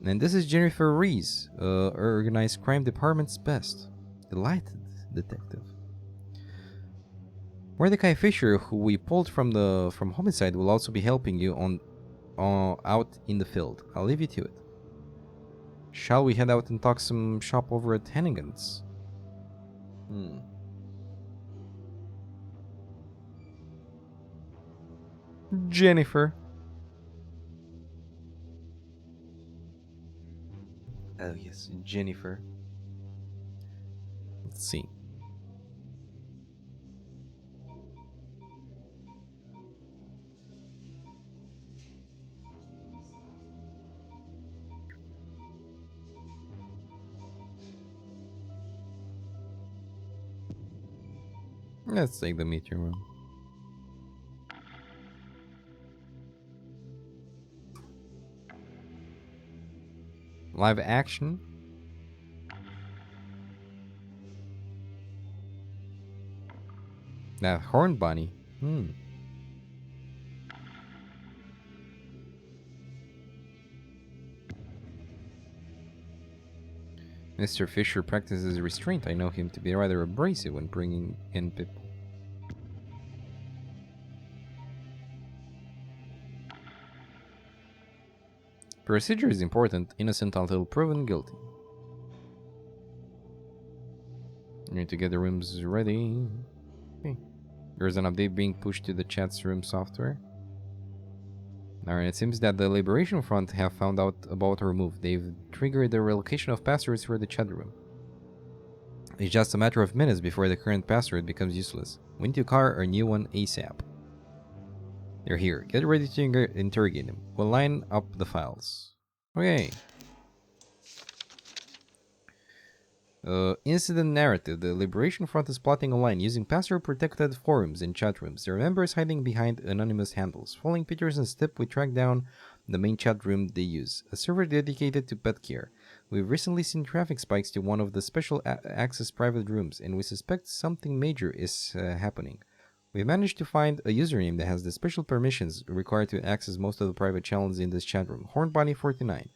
And this is Jennifer Rees, Organized Crime Department's best. Delighted, Detective. Mordecai Fisher, who we pulled from homicide, will also be helping you out in the field. I'll leave you to it. Shall we head out and talk some shop over at Hennigan's? Jennifer. Oh yes, Jennifer. Let's see. Let's take the meeting room. Live action. That horn bunny. Mr. Fisher practices restraint. I know him to be rather abrasive when bringing in people. Procedure is important. Innocent until proven guilty. You need to get the rooms ready. Okay. There's an update being pushed to the chat's room software. Alright, it seems that the Liberation Front have found out about our move. They've triggered the relocation of passwords for the chat room. It's just a matter of minutes before the current password becomes useless. We need to carve a new one ASAP. They're here. Get ready to interrogate them. We'll line up the files. Okay. Incident narrative. The Liberation Front is plotting online using password-protected forums and chat rooms. Their members hiding behind anonymous handles. Following Peterson's tip, we track down the main chat room they use, a server dedicated to pet care. We've recently seen traffic spikes to one of the special access private rooms, and we suspect something major is happening. We've managed to find a username that has the special permissions required to access most of the private channels in this chat room. Hornbunny49.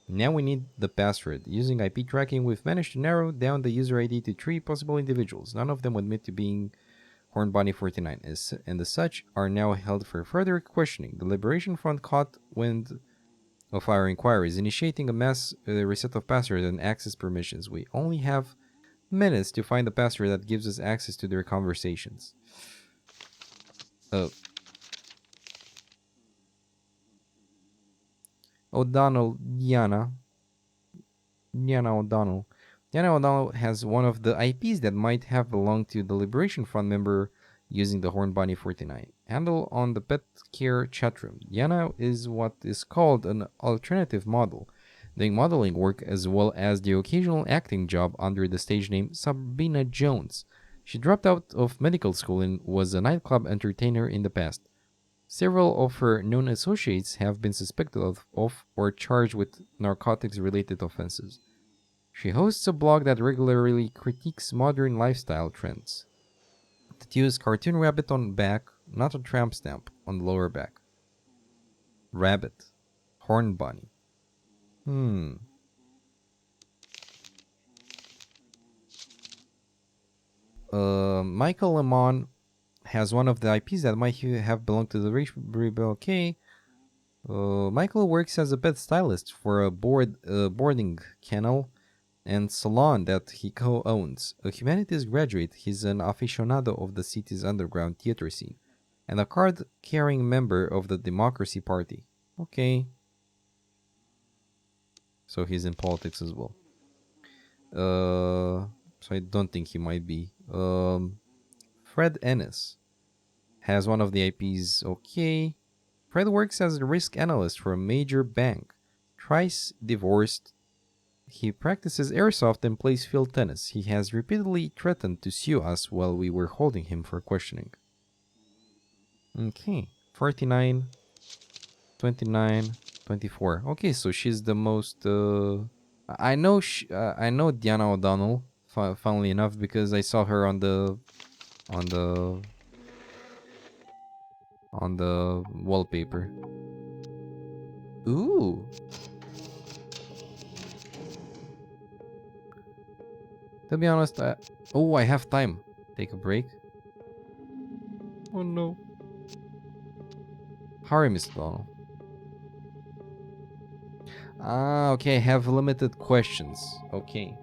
Now we need the password. Using IP tracking, we've managed to narrow down the user ID to 3 possible individuals. None of them admit to being Hornbunny49, and as such are now held for further questioning. The Liberation Front caught wind of our inquiries, initiating a mass reset of passwords and access permissions. We only have minutes to find the password that gives us access to their conversations. O'Donnell, Diana O'Donnell. Diana O'Donnell has one of the IPs that might have belonged to the Liberation Front member using the Hornbunny49 handle on the pet care chatroom. Diana is what is called an alternative model, doing modeling work as well as the occasional acting job under the stage name Sabina Jones. She dropped out of medical school and was a nightclub entertainer in the past. Several of her known associates have been suspected of or charged with narcotics-related offenses. She hosts a blog that regularly critiques modern lifestyle trends that use cartoon rabbit on back, not a tramp stamp on the lower back. Rabbit. Horn bunny. Michael Lemon has one of the IPs that might have belonged to the Rebel. Okay. Michael works as a pet stylist for a boarding kennel and salon that he co-owns. A humanities graduate, he's an aficionado of the city's underground theater scene, and a card-carrying member of the Democracy Party. Okay. So he's in politics as well. So I don't think he might be. Fred Ennis has one of the IPs. Okay. Fred works as a risk analyst for a major bank. Thrice divorced. He practices airsoft and plays field tennis. He has repeatedly threatened to sue us while we were holding him for questioning. Okay. 49, 29, 24. Okay, so she's the most... I know Diana O'Donnell, funnily enough, because I saw her on the wallpaper. Ooh. To be honest, I have time. Take a break. Oh no. Hurry, Miss O'Donnell. Ah, okay, have limited questions. Okay.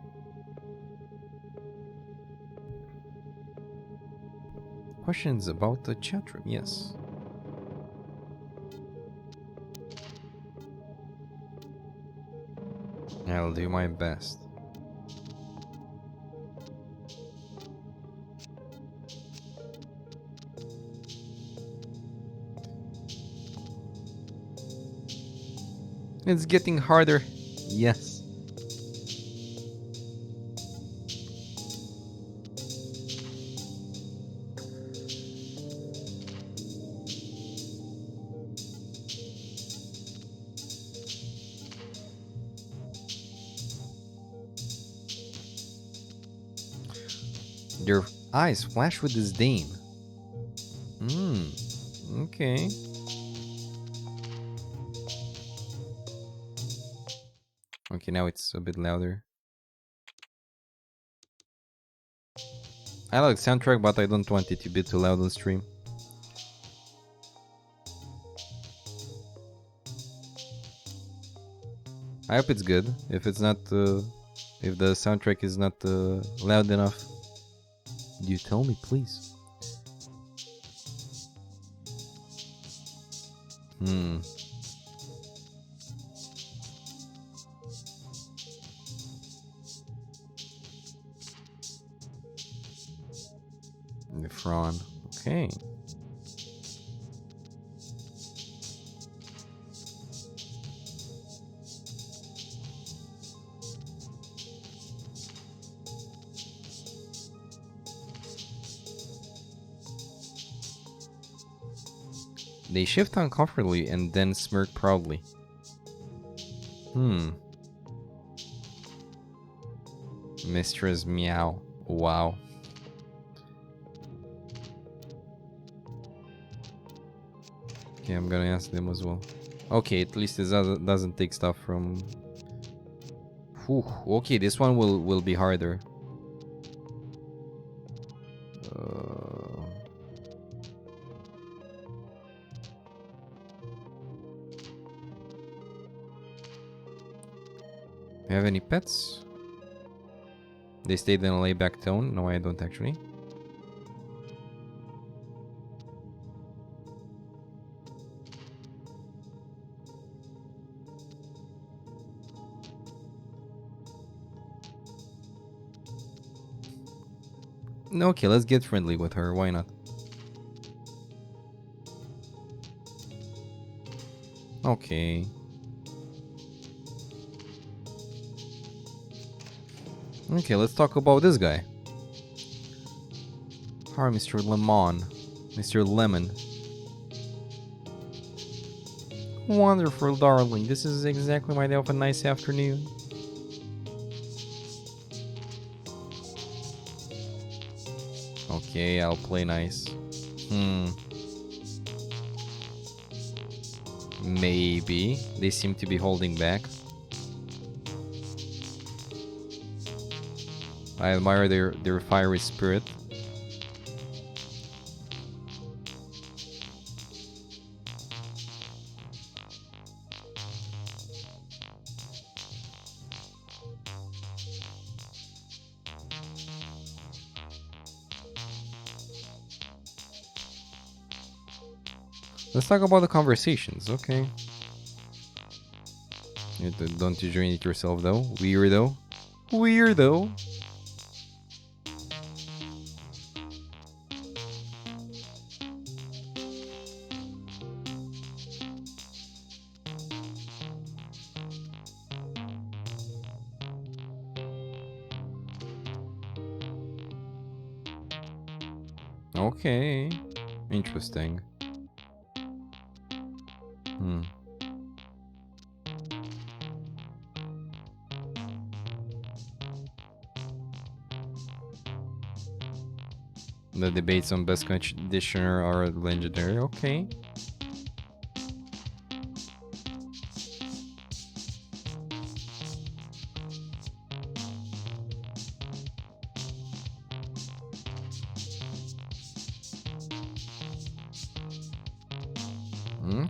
Questions about the chat room, yes. I'll do my best. It's getting harder. Yes. Their eyes flash with disdain. Okay. Okay, now it's a bit louder. I like soundtrack, but I don't want it to be too loud on stream. I hope it's good. If it's not, if the soundtrack is not loud enough, you tell me, please. The Fron. Okay. They shift uncomfortably and then smirk proudly. Mistress Meow. Wow. Okay, I'm gonna ask them as well. Okay, at least it doesn't take stuff from... Whew. Okay, this one will be harder. You have any pets? They stayed in a layback tone? No, I don't actually. Okay, let's get friendly with her. Why not? Okay. Okay, let's talk about this guy. Hi, Mr. Lemon. Mr. Lemon. Wonderful, darling. This is exactly my day of a nice afternoon. Okay, I'll play nice. Maybe. They seem to be holding back. I admire their fiery spirit. Let's talk about the conversations, okay. Don't you join it yourself though? Weirdo. Weirdo. Okay. Interesting. The debates on best conditioner are legendary. Okay.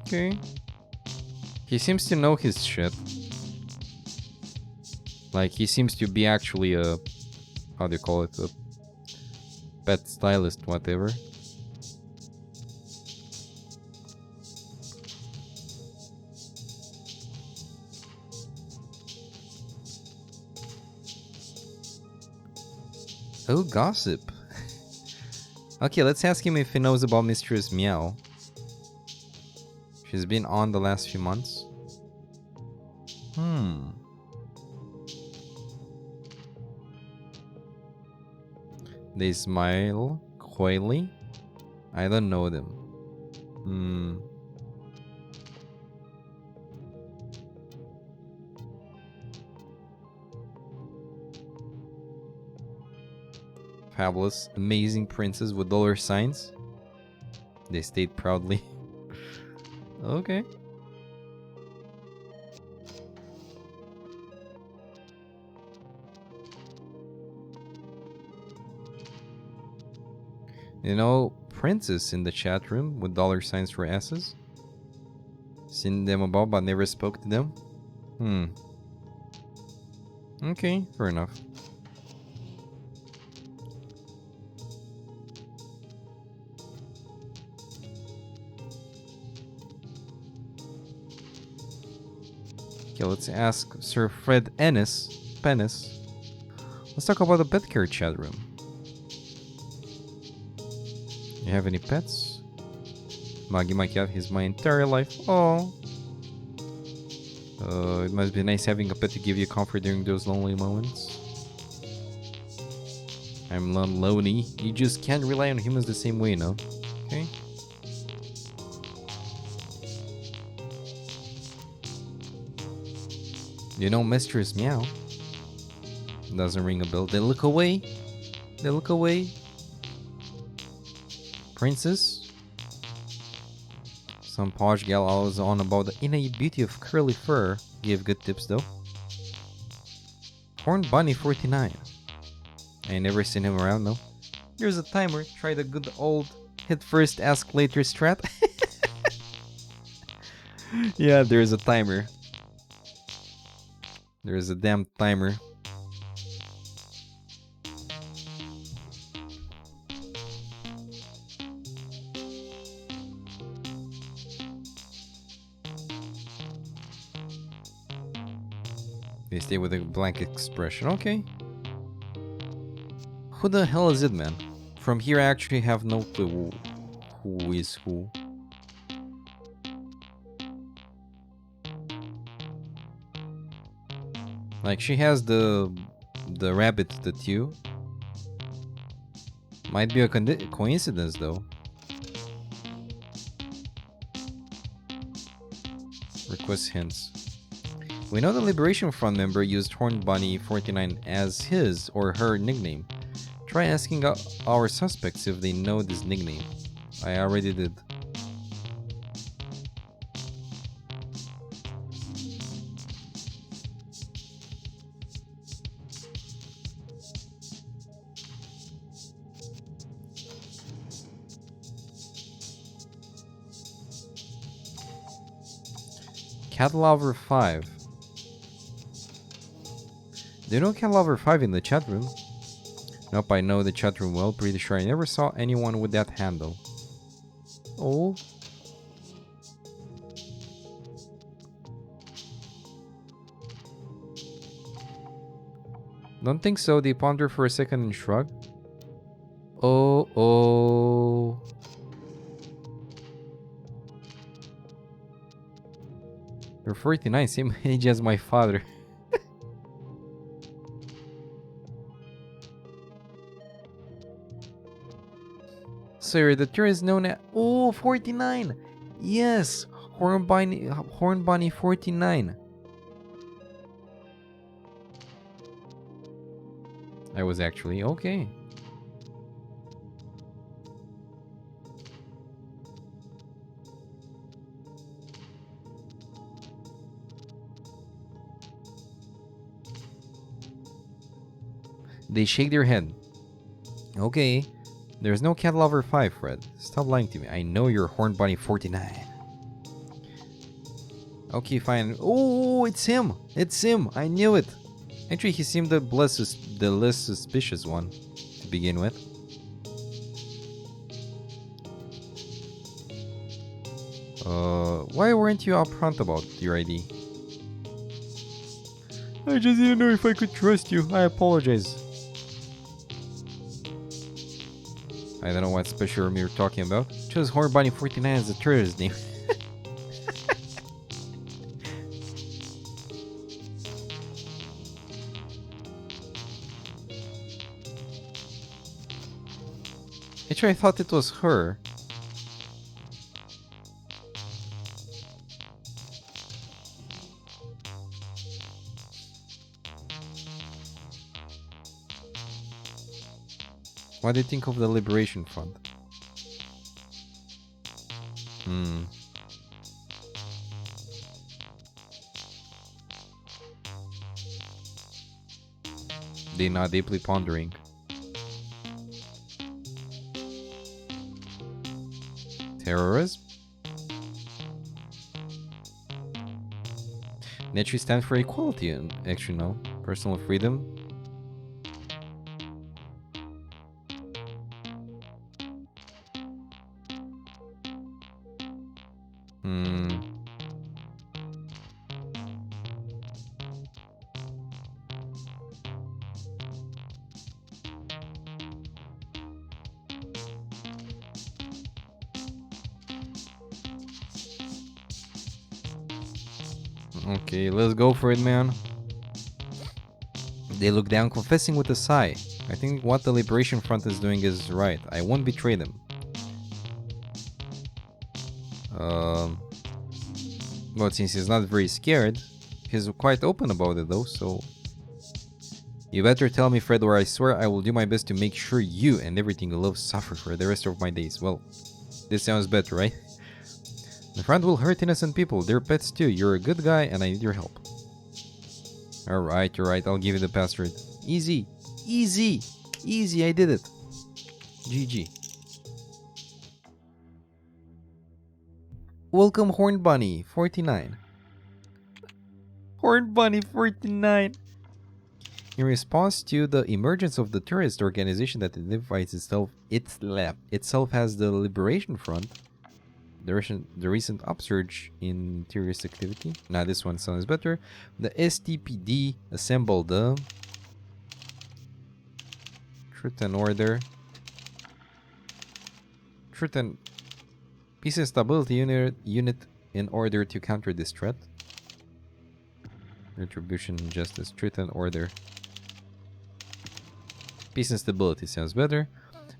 Okay. He seems to know his shit. Like, he seems to be actually a... How do you call it? A pet stylist, whatever. Oh, gossip. Okay, let's ask him if he knows about Mistress Meow. She's been on the last few months. They smile coyly. I don't know them. Fabulous, amazing princess with dollar signs. They state proudly. Okay. You know, Princess in the chat room with dollar signs for S's. Seen them above but never spoke to them. Okay, fair enough. Okay, let's ask Sir Fred Penis. Let's talk about the pet care chat room. You have any pets? Maggie, my cat, he's my entire life. Oh. It must be nice having a pet to give you comfort during those lonely moments. I'm not lonely. You just can't rely on humans the same way, no? Okay. You know Mistress Meow? Doesn't ring a bell. They look away. They look away. Princess? Some posh gal always on about the innate beauty of curly fur. Give good tips though. Horn Bunny 49. I ain't never seen him around, no. Here's a timer. Try the good old hit first, ask later strat. Yeah, there's a timer. There's a damn timer. They stay with a blank expression. Okay. Who the hell is it, man? From here, I actually have no clue who is who. Like, she has the rabbit tattoo. Might be a coincidence, though. Request hints. We know the Liberation Front member used Horn Bunny 49 as his or her nickname. Try asking our suspects if they know this nickname. I already did. Cat Lover 5. Do you know Cat Lover 5 in the chat room? Nope, I know the chat room well. Pretty sure I never saw anyone with that handle. Oh. Don't think so. They ponder for a second and shrug. Oh. You're 49, same age as my father. Sir, the tour is known as... Oh, 49! Yes! Horn Bunny 49. I was actually... Okay. They shake their head. Okay. There's no Cat Lover 5, Fred. Stop lying to me. I know you're Horn Bunny 49. Okay, fine. Oh, it's him! It's him! I knew it! Actually, he seemed the less suspicious one to begin with. Why weren't you upfront about your ID? I just didn't know if I could trust you. I apologize. I don't know what special room you're talking about. Chose Horn Bunny 49 as the tourist name. Actually, I thought it was her. What do you think of the Liberation Front? They're not deeply pondering. Terrorism? Naturally stands for equality and actually no. Personal freedom. Okay, let's go for it, man. They look down, confessing with a sigh. I think what the Liberation Front is doing is right. I won't betray them. Well, since he's not very scared, he's quite open about it though, so... You better tell me, Fred, or I swear I will do my best to make sure you and everything you love suffer for the rest of my days. Well, this sounds better, right? The front will hurt innocent people, they're pets too. You're a good guy and I need your help. Alright, you're right, I'll give you the password. Easy, easy, easy, I did it. GG. Welcome, Horn Bunny, 49. Horn Bunny, 49. In response to the emergence of the terrorist organization that identifies itself as the Liberation Front, the recent upsurge in terrorist activity. Now this one sounds better. The STPD assembled the Truth and Order, Truth and Peace and Stability unit in order to counter this threat. Retribution, Justice, Truth and Order. Peace and Stability sounds better.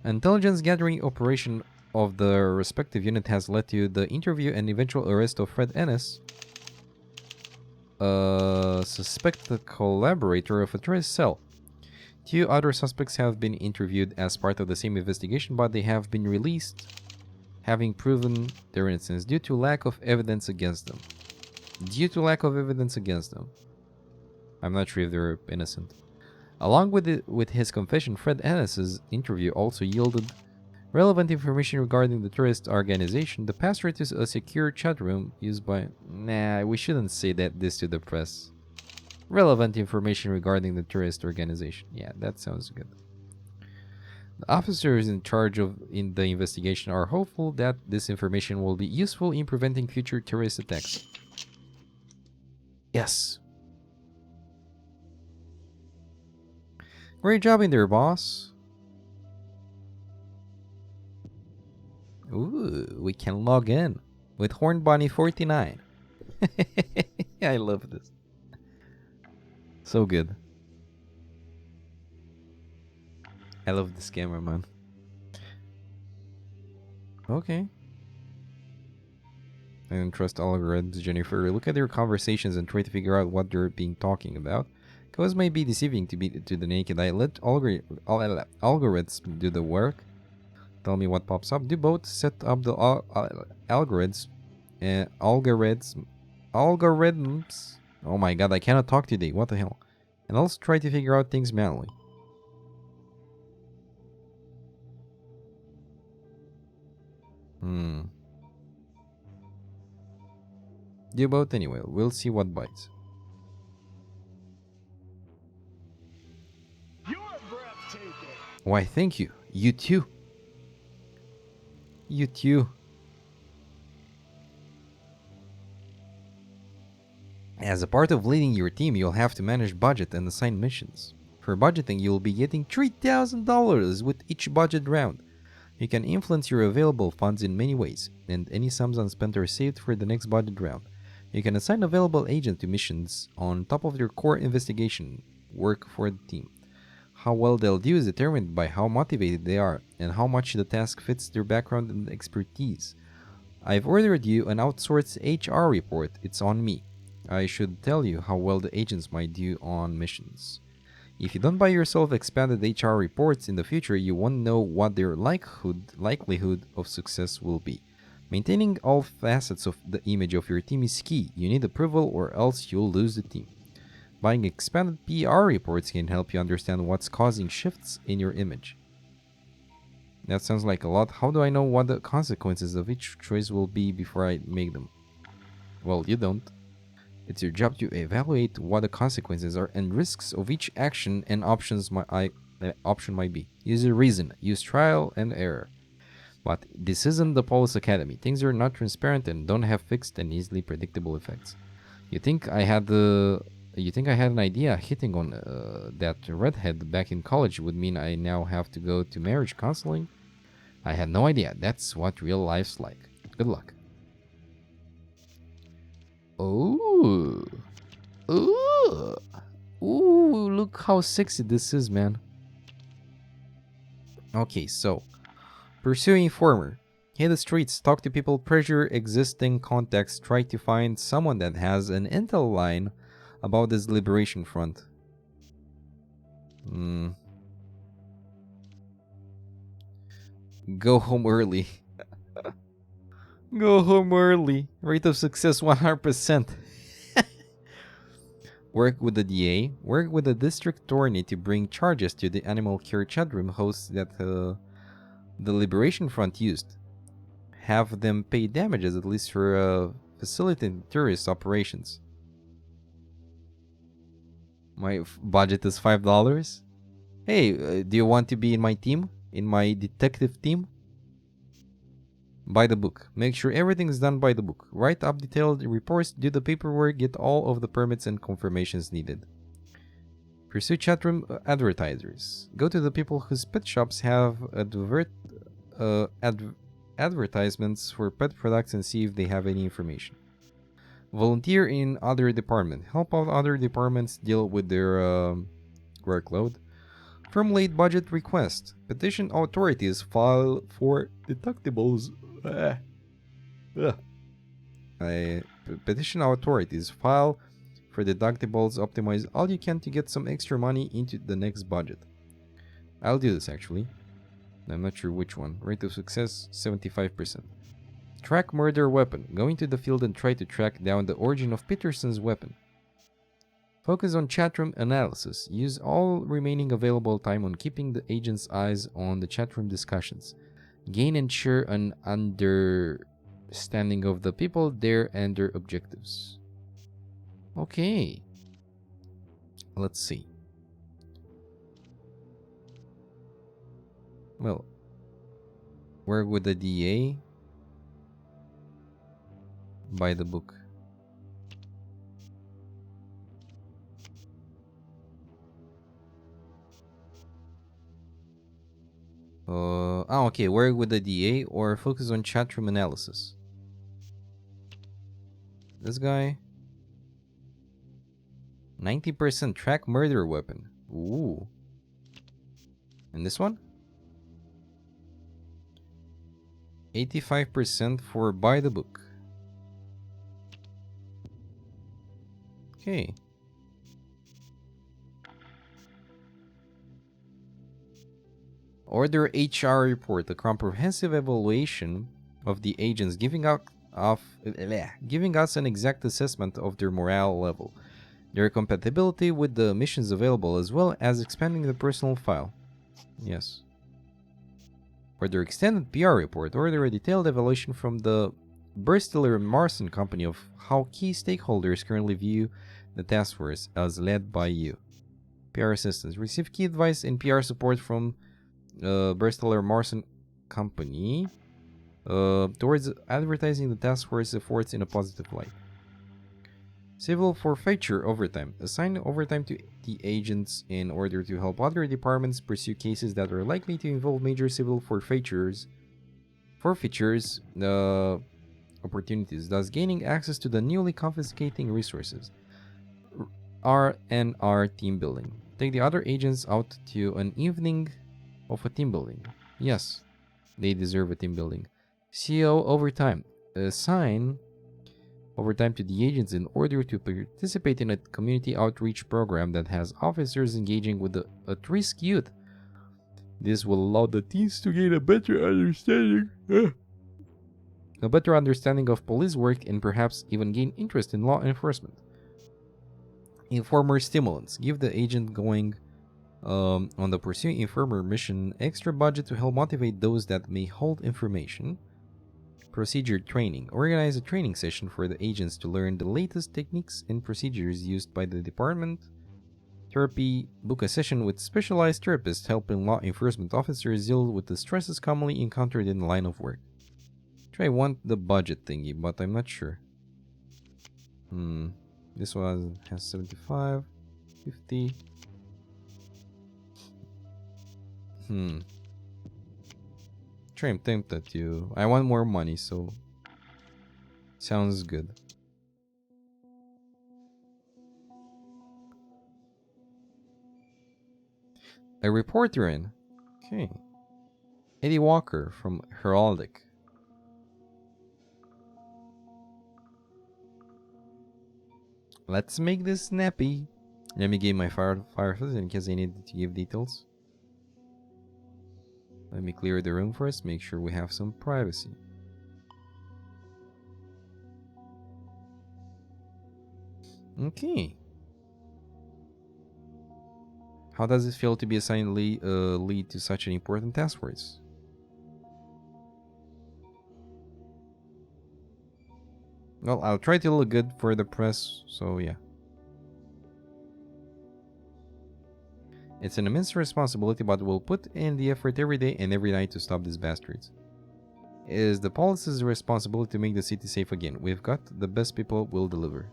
Intelligence gathering operation of the respective unit has led to the interview and eventual arrest of Fred Ennis, a suspected collaborator of a terrorist cell. 2 other suspects have been interviewed as part of the same investigation, but they have been released, having proven their innocence due to lack of evidence against them. I'm not sure if they're innocent. Along with his confession, Fred Ennis's interview also yielded relevant information regarding the terrorist organization. The password to a secure chat room used by... Nah, we shouldn't say this to the press. Relevant information regarding the terrorist organization. Yeah, that sounds good. The officers in charge in the investigation are hopeful that this information will be useful in preventing future terrorist attacks. Yes. Great job in there, boss. Ooh, we can log in with Horn Bunny 49. I love this. So good. I love this camera, man. Okay. I don't trust algorithms, Jennifer. Look at their conversations and try to figure out what they're being talking about. Cause may be deceiving to the naked eye. Let algorithms do the work. Tell me what pops up. Do both. Set up the algorithms. Algorithms. Oh my god, I cannot talk today. What the hell? And also try to figure out things manually. Do both anyway. We'll see what bites. Why, thank you. You too. You too. As a part of leading your team, you'll have to manage budget and assign missions. For budgeting, you'll be getting $3,000 with each budget round. You can influence your available funds in many ways, and any sums unspent are saved for the next budget round. You can assign available agents to missions on top of your core investigation work for the team. How well they'll do is determined by how motivated they are and how much the task fits their background and expertise. I've ordered you an outsourced HR report. It's on me. I should tell you how well the agents might do on missions. If you don't buy yourself expanded HR reports in the future, you won't know what their likelihood of success will be. Maintaining all facets of the image of your team is key. You need approval or else you'll lose the team. Buying expanded PR reports can help you understand what's causing shifts in your image. That sounds like a lot. How do I know what the consequences of each choice will be before I make them? Well, you don't. It's your job to evaluate what the consequences are and risks of each action and option might be. Use your reason. Use trial and error. But this isn't the Police Academy. Things are not transparent and don't have fixed and easily predictable effects. You think I had an idea hitting on that redhead back in college would mean I now have to go to marriage counseling? I had no idea. That's what real life's like. Good luck. Oh. Ooh. Ooh, look how sexy this is, man. Okay, so pursue informer. Hit the streets, talk to people, pressure existing contacts, try to find someone that has an intel line about this liberation front. Go home early. Go home early. Rate of success 100%. Work with the DA. Work with the district attorney to bring charges to the animal care chat room hosts that the Liberation Front used. Have them pay damages at least for facilitating terrorist operations. My budget is $5. Hey, do you want to be in my team? In my detective team? By the book. Make sure everything is done by the book. Write up detailed reports, do the paperwork, get all of the permits and confirmations needed. Pursue chatroom advertisers. Go to the people whose pet shops have advertisements for pet products and see if they have any information. Volunteer in other departments. Help out other departments deal with their workload. Formulate budget request. Petition authorities. File for deductibles. Petition authorities. File for deductibles. Optimize all you can to get some extra money into the next budget. I'll do this actually. I'm not sure which one. Rate of success 75%. Track murder weapon. Go into the field and try to track down the origin of Peterson's weapon. Focus on chatroom analysis. Use all remaining available time on keeping the agent's eyes on the chatroom discussions. Gain and share an understanding of the people there and their objectives. Okay. Let's see. Well, work with the DA. Buy the book. Okay. Work with the DA or focus on chatroom analysis. This guy. 90% track murder weapon. Ooh. And this one? 85% for buy the book. Okay. Order HR report, a comprehensive evaluation of the agents, giving us an exact assessment of their morale level, their compatibility with the missions available, as well as expanding the personal file. Yes. Order extended PR report. Order a detailed evaluation from the Burstiller Marson Company of how key stakeholders currently view the task force as led by you. PR assistance. Receive key advice and PR support from Burstiller Marson Company towards advertising the task force efforts in a positive light. Civil forfeiture overtime. Assign overtime to the agents in order to help other departments pursue cases that are likely to involve major civil forfeitures opportunities, thus gaining access to the newly confiscating resources. R&R team building. Take the other agents out to an evening of a team building. Yes, they deserve a team building. CO overtime. Assign overtime to the agents in order to participate in a community outreach program that has officers engaging with the at-risk youth. This will allow the teens to gain a better understanding of police work and perhaps even gain interest in law enforcement. Informer stimulants. Give the agent going On the Pursuing Informer mission, extra budget to help motivate those that may hold information. Procedure training. Organize a training session for the agents to learn the latest techniques and procedures used by the department. Therapy. Book a session with specialized therapists helping law enforcement officers deal with the stresses commonly encountered in the line of work. I want the budget thingy, but I'm not sure. This one has 75, 50. I'm tempted to. I want more money, so sounds good. A reporter in. Okay. Eddie Walker from Heraldic. Let's make this snappy. Let me give my fireflies in case I need to give details. Let me clear the room first, make sure we have some privacy. Okay. How does it feel to be assigned lead to such an important task force? Well, I'll try to look good for the press, so yeah. It's an immense responsibility, but we'll put in the effort every day and every night to stop these bastards. It is the police's responsibility to make the city safe again. We've got the best people, will deliver.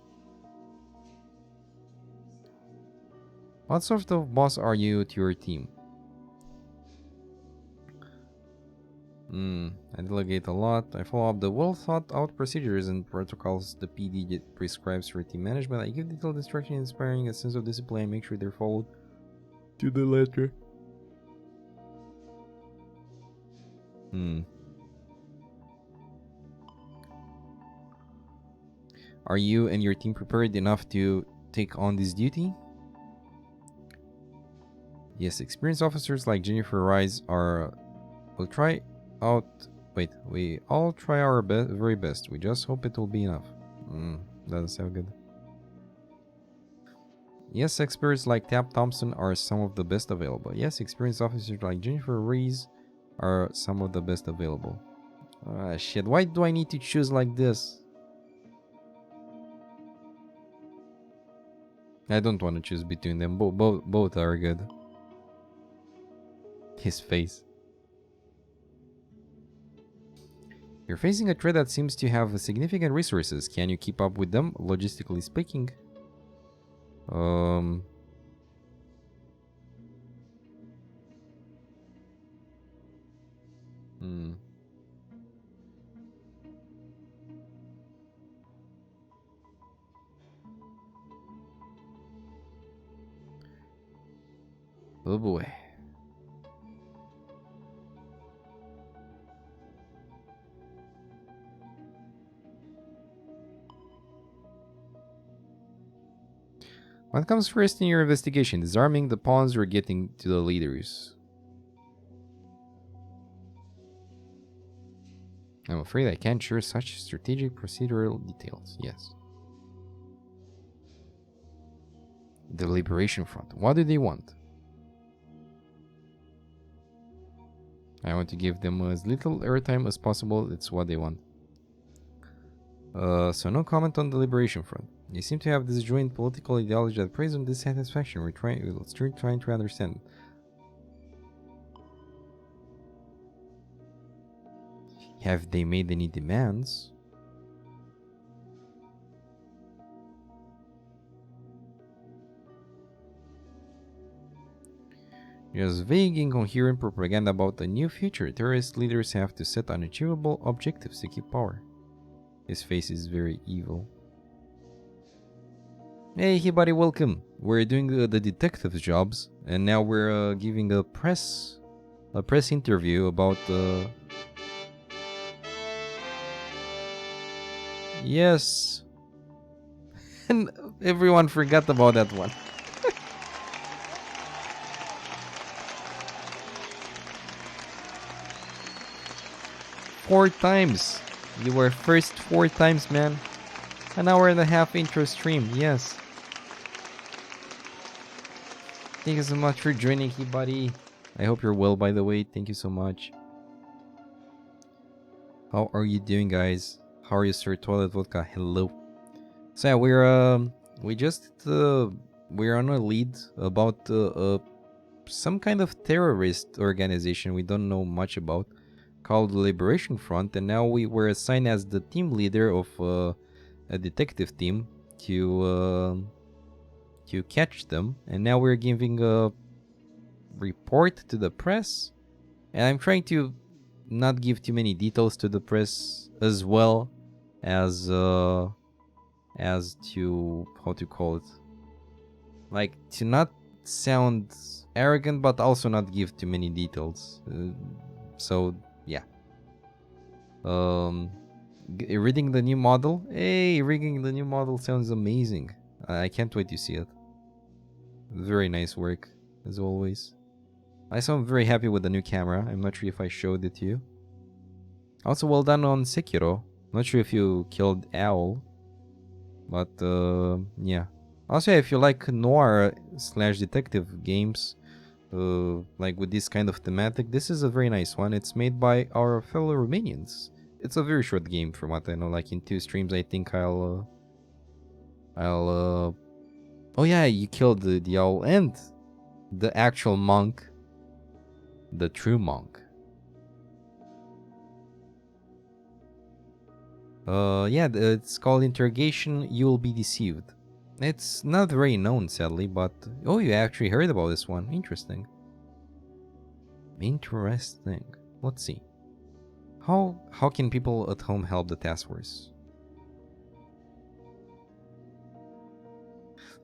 What sort of boss are you to your team? I delegate a lot. I follow up the well-thought-out procedures and protocols the PD prescribes for team management. I give detailed instruction inspiring a sense of discipline and make sure they're followed to the letter. Are you and your team prepared enough to take on this duty? Yes, experienced officers like Jennifer Rise are... We'll try out... Wait, we all try our very best. We just hope it will be enough. Doesn't sound good. Yes, experts like Tab Thompson are some of the best available. Yes, experienced officers like Jennifer Reese are some of the best available. Shit, why do I need to choose like this? I don't want to choose between them. Both are good. His face. You're facing a threat that seems to have significant resources. Can you keep up with them, logistically speaking? Oh boy. What comes first in your investigation? Disarming the pawns or getting to the leaders? I'm afraid I can't share such strategic procedural details. Yes. The Liberation Front. What do they want? I want to give them as little airtime as possible. It's what they want. So no comment on the Liberation Front. They seem to have this joint political ideology that preys on dissatisfaction. We're trying to understand. Have they made any demands? Just vague, incoherent propaganda about the new future. Terrorist leaders have to set unachievable objectives to keep power. His face is very evil. Hey everybody, welcome. We're doing the detective jobs, and now we're giving a press interview about Yes. And everyone forgot about that one. 4 times. You were first 4 times, man. An hour and a half intro stream, yes. thank you so much for joining, buddy. I hope you're well, by the way. Thank you so much. How are you doing, guys? How are you, Sir Toilet Vodka? Hello. So yeah, we're on a lead about some kind of terrorist organization we don't know much about, called the Liberation Front, and now we were assigned as the team leader of a detective team to catch them, and now we're giving a report to the press, and I'm trying to not give too many details to the press, as well as to, how to call it, like, to not sound arrogant but also not give too many details. So yeah, reading the new model. Hey, reading the new model sounds amazing. I can't wait to see it. Very nice work, as always. I'm very happy with the new camera. I'm not sure if I showed it to you. Also, well done on Sekiro. Not sure if you killed Owl, but yeah. Also, if you like noir / detective games, like with this kind of thematic, this is a very nice one. It's made by our fellow Romanians. It's a very short game from what I know. Like in 2 streams, I think I'll oh yeah, you killed the owl and the actual monk, the true monk. Yeah, it's called Interrogation. You will be deceived. It's not very known, sadly, but oh, you actually heard about this one. Interesting. Interesting. Let's see. How can people at home help the task force?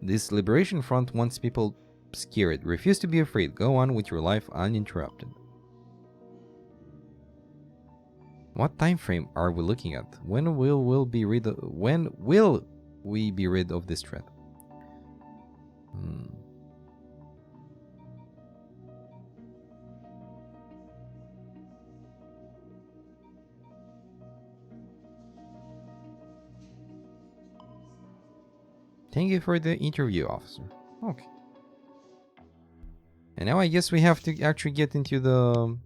This Liberation Front wants people scared. Refuse to be afraid. Go on with your life uninterrupted. What time frame are we looking at? When will we be rid of this threat? Thank you for the interview, officer. Okay. And now I guess we have to actually get into the...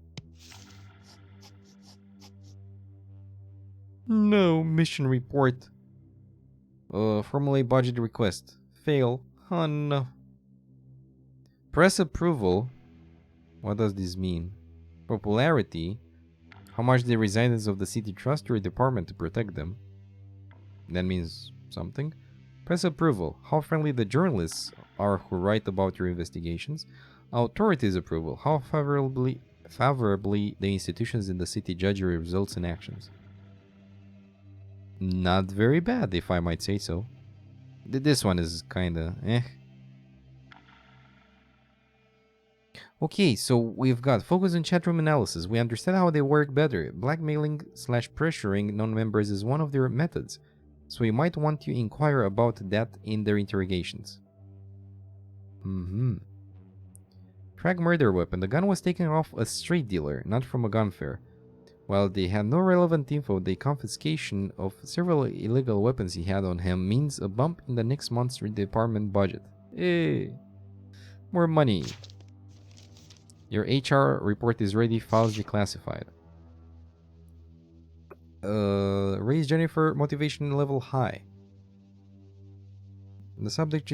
No, mission report. Formulate budget request. Fail. Oh no. Press approval. What does this mean? Popularity. How much the residents of the city trust your department to protect them. That means something. Press approval. How friendly the journalists are who write about your investigations. Authorities approval. How favorably the institutions in the city judge your results and actions. Not very bad, if I might say so. This one is kinda eh. Okay, so we've got focus on chatroom analysis. We understand how they work better. Blackmailing / pressuring non-members is one of their methods, so you might want to inquire about that in their interrogations. Track murder weapon. The gun was taken off a street dealer, not from a gun fair. While they had no relevant info, the confiscation of several illegal weapons he had on him means a bump in the next month's department budget. Hey, more money. Your HR report is ready, files declassified. Raise Jennifer motivation level high. The subject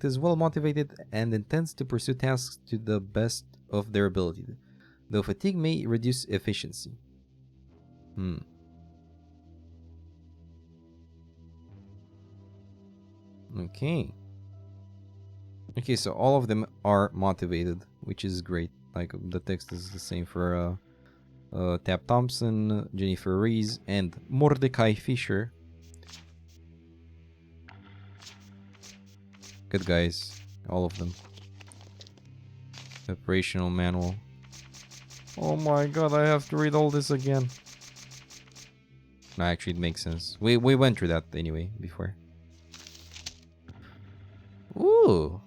is well motivated and intends to pursue tasks to the best of their ability, though fatigue may reduce efficiency. Okay, so all of them are motivated, which is great. Like, the text is the same for Tab Thompson, Jennifer Rees, and Mordecai Fisher. Good guys, all of them. Operational manual. Oh my god, I have to read all this again. No, actually, it makes sense. We went through that anyway before. Ooh,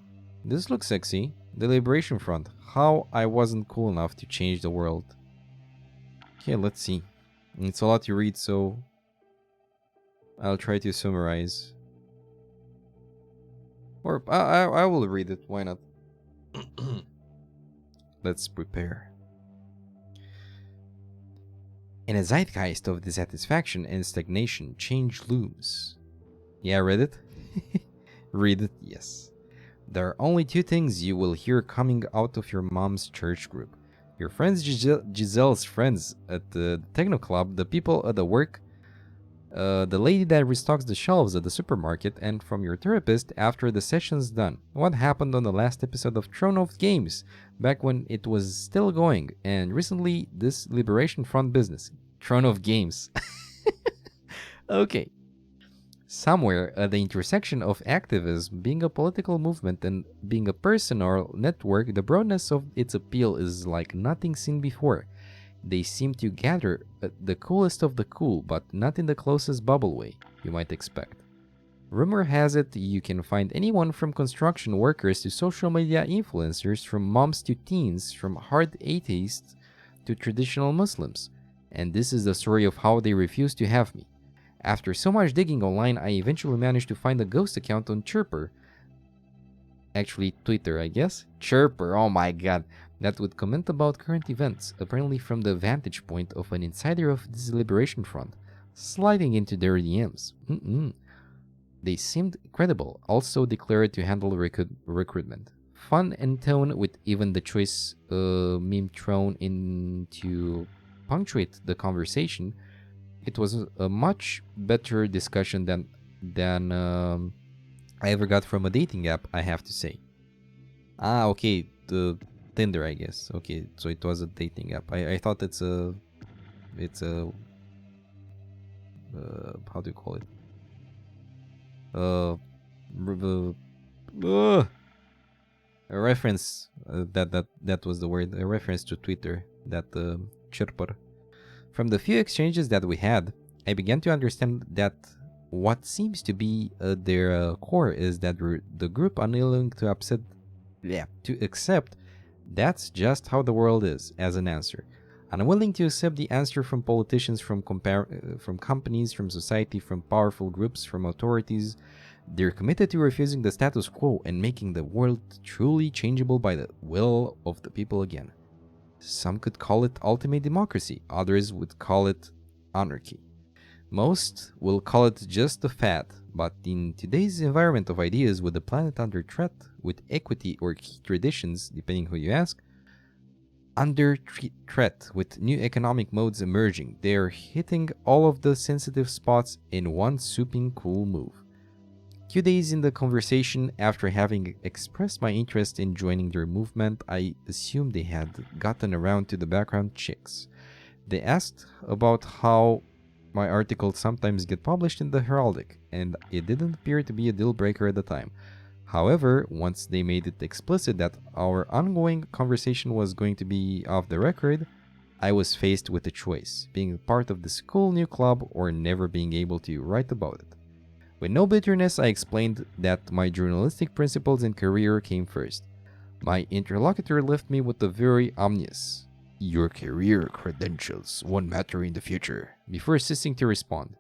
this looks sexy. The Liberation Front. How I wasn't cool enough to change the world. Okay, let's see. It's a lot to read, so I'll try to summarize. Or I will read it. Why not? Let's prepare. In a zeitgeist of dissatisfaction and stagnation, change looms. Yeah, read it? Read it, yes. There are only two things you will hear coming out of your mom's church group. Your friends Giselle's friends at the techno club, the people at the work, the lady that restocks the shelves at the supermarket, and from your therapist after the session's done. What happened on the last episode of Throne of Games, back when it was still going, and recently this Liberation Front business. Throne of Games. Okay. Somewhere at the intersection of activism, being a political movement, and being a person or network, the broadness of its appeal is like nothing seen before. They seem to gather the coolest of the cool, but not in the closest bubble way you might expect. Rumor has it you can find anyone from construction workers to social media influencers, from moms to teens, from hard atheists to traditional Muslims. And this is the story of how they refused to have me. After so much digging online, I eventually managed to find a ghost account on Chirper. Actually, Twitter, I guess. Chirper, oh my god. That would comment about current events, apparently from the vantage point of an insider of this Liberation Front, sliding into their DMs. They seemed credible, also declared to handle recruitment. Fun and tone, with even the choice meme thrown in to punctuate the conversation. It was a much better discussion than I ever got from a dating app, I have to say. Okay, the Tinder, I guess. Okay, so it was a dating app. I thought it's a how do you call it? A reference. That was the word. A reference to Twitter. That chirper. From the few exchanges that we had, I began to understand that what seems to be their core is that the group unwilling to accept that's just how the world is as an answer. Unwilling to accept the answer from politicians, from companies, from society, from powerful groups, from authorities. They're committed to refusing the status quo and making the world truly changeable by the will of the people again. Some could call it ultimate democracy, others would call it anarchy. Most will call it just a fad, but in today's environment of ideas, with the planet under threat, with equity or key traditions, depending who you ask, under threat, with new economic modes emerging, they are hitting all of the sensitive spots in one swooping cool move. 2 days in the conversation, after having expressed my interest in joining their movement, I assumed they had gotten around to the background checks. They asked about how my articles sometimes get published in the Heraldic, and it didn't appear to be a deal breaker at the time. However, once they made it explicit that our ongoing conversation was going to be off the record, I was faced with a choice: being part of this cool new club or never being able to write about it. With no bitterness, I explained that my journalistic principles and career came first. My interlocutor left me with the very ominous, "Your career credentials won't matter in the future," before ceasing to respond.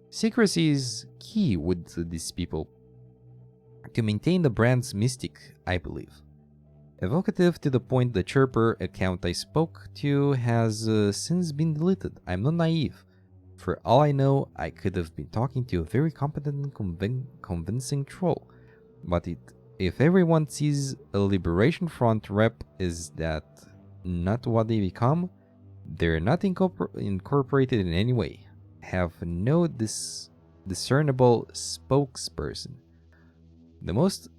Secrecy is key with these people to maintain the brand's mystique, I believe. Evocative to the point, the Chirper account I spoke to has since been deleted. I'm not naive. For all I know, I could have been talking to a very competent and convincing troll. But if everyone sees a Liberation Front rep is that not what they become, they're not incorporated in any way, have no discernible spokesperson. The most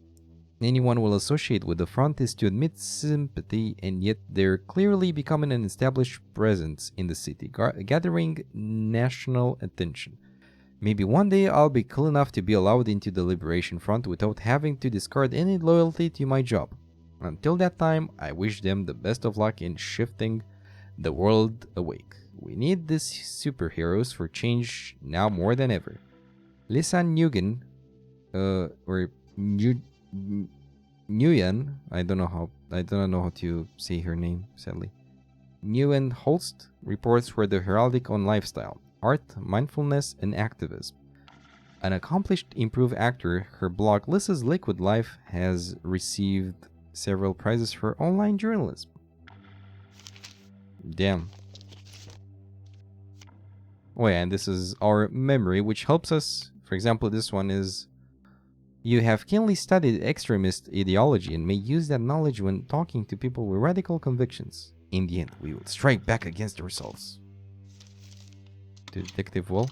anyone will associate with the front is to admit sympathy, and yet they're clearly becoming an established presence in the city, gathering national attention. Maybe one day I'll be cool enough to be allowed into the Liberation Front without having to discard any loyalty to my job. Until that time, I wish them the best of luck in shifting the world awake. We need these superheroes for change now more than ever. Lisa Nguyen, or Nguyen, I don't know how to say her name, sadly. Nguyen Holst reports for the Heraldic on lifestyle, art, mindfulness, and activism. An accomplished improv actor, her blog Lisa's Liquid Life has received several prizes for online journalism. Damn. Oh yeah, and this is our memory, which helps us. For example, this one is: you have keenly studied extremist ideology and may use that knowledge when talking to people with radical convictions. In the end, we will strike back against ourselves. Detective Will.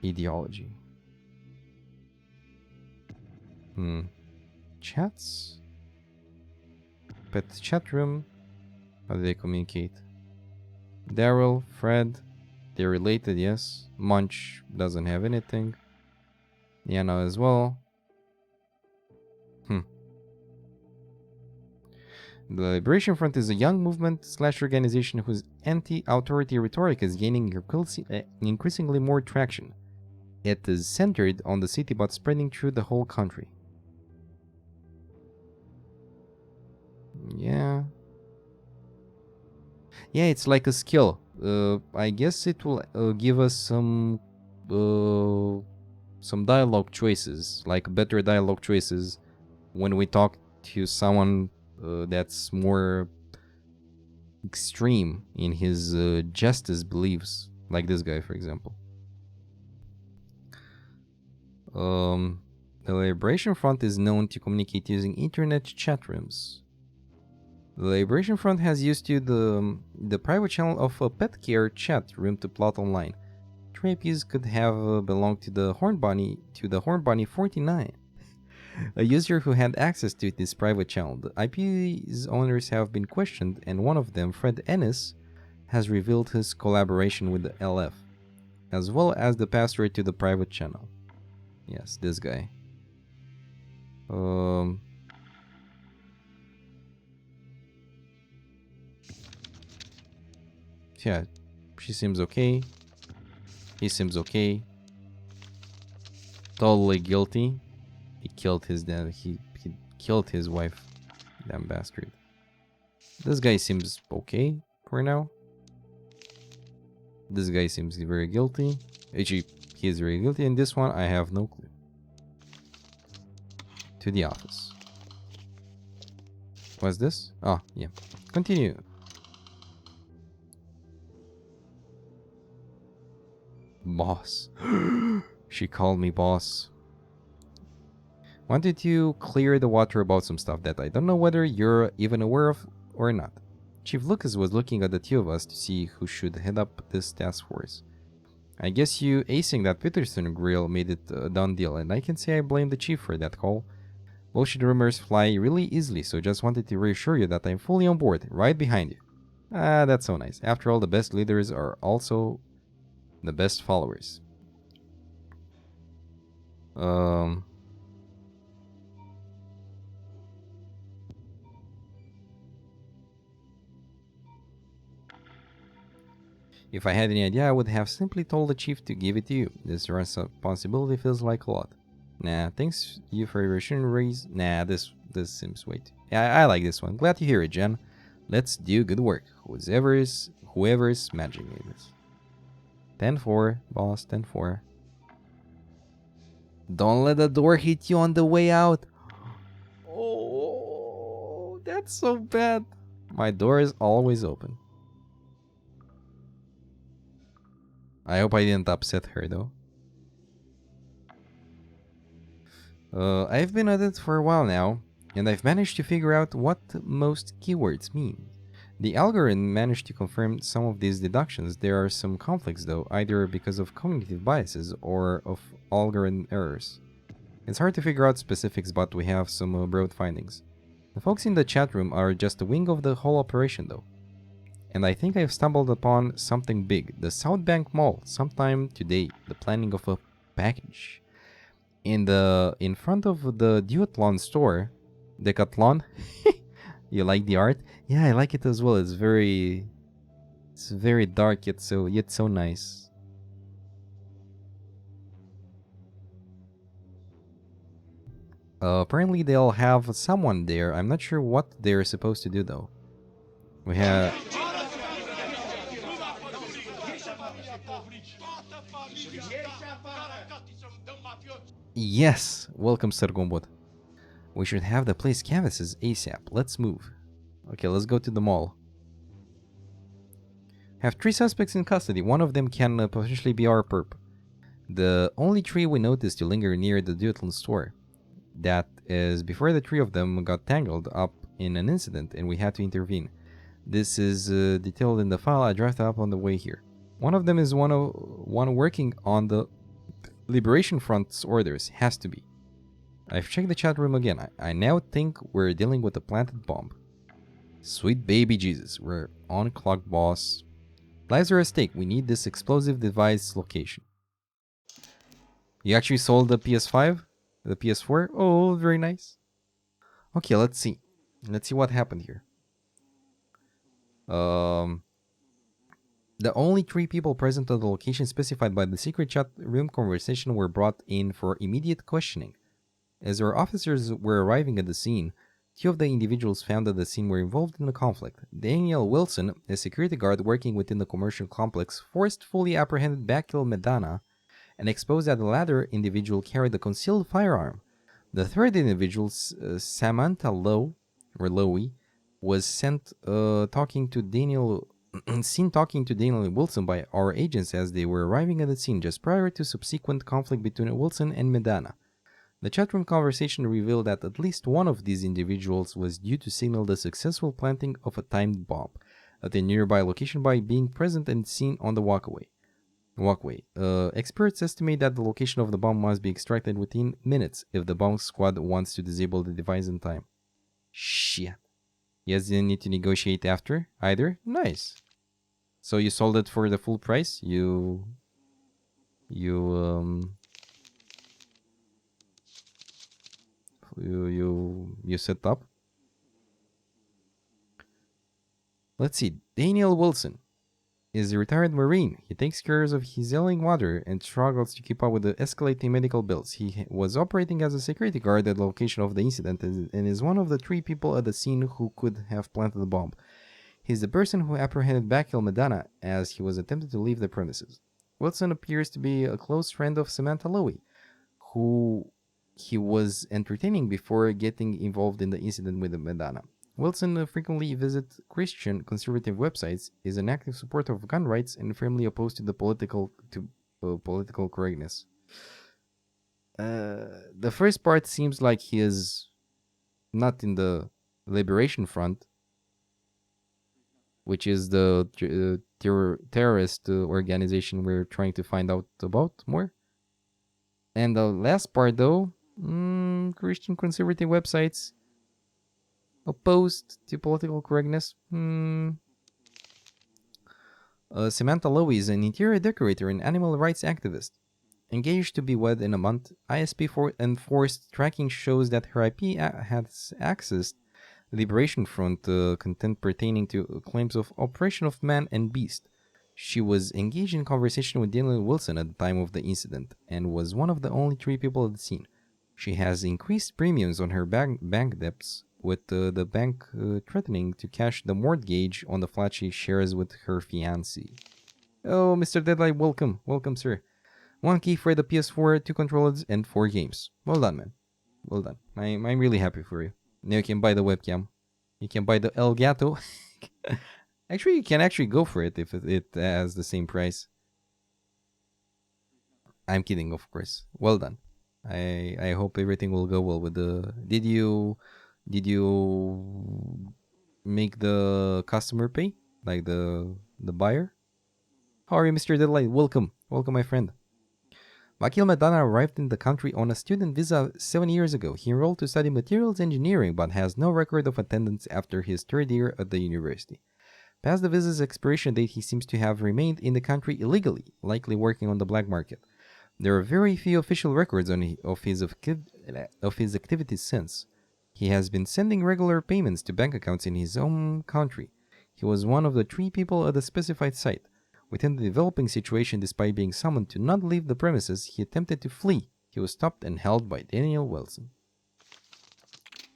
Ideology. Chats? Pet chat room. How do they communicate? Daryl, Fred. They're related, yes. Munch doesn't have anything. Yana as well. The Liberation Front is a young movement/organization whose anti-authority rhetoric is gaining increasingly more traction. It is centered on the city but spreading through the whole country. Yeah. Yeah, it's like a skill. I guess it will give us some dialogue choices, like better dialogue choices when we talk to someone that's more extreme in his justice beliefs, like this guy, for example. The Liberation Front is known to communicate using internet chat rooms. The Liberation Front has used to the private channel of a pet care chat room to plot online. True IPs could have belonged to the Horn Bunny 49. A user who had access to this private channel. The IP's owners have been questioned, and one of them, Fred Ennis, has revealed his collaboration with the LF, as well as the password to the private channel. Yes, this guy. Yeah, she seems okay. He seems okay. Totally guilty. He killed his dad. He killed his wife. Damn bastard. This guy seems okay for now. This guy seems very guilty. Actually, he is very guilty. And this one, I have no clue. To the office. What's this? Oh, yeah. Continue. Boss. She called me boss. Wanted to clear the water about some stuff that I don't know whether you're even aware of or not. Chief Lucas was looking at the two of us to see who should head up this task force. I guess you acing that Peterson grill made it a done deal, and I can say I blame the chief for that call. Bullshit rumors fly really easily, so just wanted to reassure you that I'm fully on board, right behind you. Ah, that's so nice. After all, the best leaders are also the best followers. If I had any idea, I would have simply told the chief to give it to you. This responsibility feels like a lot. Nah, thanks you for your shouldn't raise. Nah, this seems way too. Yeah, I like this one. Glad to hear it, Jen. Let's do good work. Whoever's managing this. 10-4, boss, 10-4. Don't let the door hit you on the way out. Oh, that's so bad. My door is always open. I hope I didn't upset her, though. I've been at it for a while now, and I've managed to figure out what most keywords mean. The algorithm managed to confirm some of these deductions. There are some conflicts, though, either because of cognitive biases or of algorithm errors. It's hard to figure out specifics, but we have some broad findings. The folks in the chat room are just a wing of the whole operation, though. And I think I've stumbled upon something big. The South Bank Mall, sometime today, the planning of a package. In front of the Duathlon store, Decathlon. You like the art? Yeah, I like it as well. It's very dark yet so nice. Apparently they'll have someone there. I'm not sure what they're supposed to do though. We have Yes, welcome, Sergombot. We should have the place canvases ASAP. Let's move. Okay, let's go to the mall. Have 3 suspects in custody. One of them can potentially be our perp. The only 3 we noticed to linger near the Duathlon store. That is before the 3 of them got tangled up in an incident and we had to intervene. This is detailed in the file I drafted up on the way here. One of them is one working on the Liberation Front's orders. Has to be. I've checked the chat room again. I now think we're dealing with a planted bomb. Sweet baby Jesus. We're on clock, boss. Lives are at stake. We need this explosive device location. You actually sold the PS5? The PS4? Oh, very nice. Okay, let's see. Let's see what happened here. The only 3 people present at the location specified by the secret chat room conversation were brought in for immediate questioning. As our officers were arriving at the scene, 2 of the individuals found at the scene were involved in a conflict. Daniel Wilson, a security guard working within the commercial complex, forcefully apprehended Bakil Medana and exposed that the latter individual carried a concealed firearm. The third individual, Samantha Lowy, was seen talking to Daniel Wilson by our agents as they were arriving at the scene just prior to subsequent conflict between Wilson and Medana. The chatroom conversation revealed that at least one of these individuals was due to signal the successful planting of a timed bomb at a nearby location by being present and seen on the walkway. Experts estimate that the location of the bomb must be extracted within minutes if the bomb squad wants to disable the device in time. Shit. You guys didn't need to negotiate after either? Nice. So you sold it for the full price? You set up? Let's see. Daniel Wilson is a retired Marine. He takes care of his ailing mother and struggles to keep up with the escalating medical bills. He was operating as a security guard at the location of the incident and is one of the 3 people at the scene who could have planted the bomb. He's the person who apprehended Bakil Medana as he was attempting to leave the premises. Wilson appears to be a close friend of Samantha Lowy, who he was entertaining before getting involved in the incident with Medana. Wilson frequently visits Christian conservative websites, is an active supporter of gun rights, and firmly opposed to the political correctness. The first part seems like he is not in the Liberation Front, which is the terrorist organization we're trying to find out about more. And the last part, though, Christian conservative websites opposed to political correctness. Samantha Lowy is an interior decorator and animal rights activist. Engaged to be wed in a month, ISP enforced tracking shows that her IP has accessed Liberation Front content pertaining to claims of oppression of man and beast. She was engaged in conversation with Daniel Wilson at the time of the incident and was one of the only 3 people at the scene. She has increased premiums on her bank debts, with the bank threatening to cash the mortgage on the flat she shares with her fiancé. Oh, Mr. Deadlight, welcome. Welcome, sir. 1 key for the PS4, 2 controllers, and 4 games. Well done, man. Well done. I'm really happy for you. Now you can buy the webcam. You can buy the Elgato. Actually, you can actually go for it if it has the same price. I'm kidding, of course. Well done. I hope everything will go well with the... Did you make the customer pay? Like the buyer? How are you, Mr. Delight? Welcome. Welcome, my friend. Vakil Medana arrived in the country on a student visa 7 years ago. He enrolled to study materials engineering but has no record of attendance after his 3rd year at the university. Past the visa's expiration date, he seems to have remained in the country illegally, likely working on the black market. There are very few official records of his activities since. He has been sending regular payments to bank accounts in his home country. He was one of the 3 people at the specified site. Within the developing situation, despite being summoned to not leave the premises, he attempted to flee. He was stopped and held by Daniel Wilson.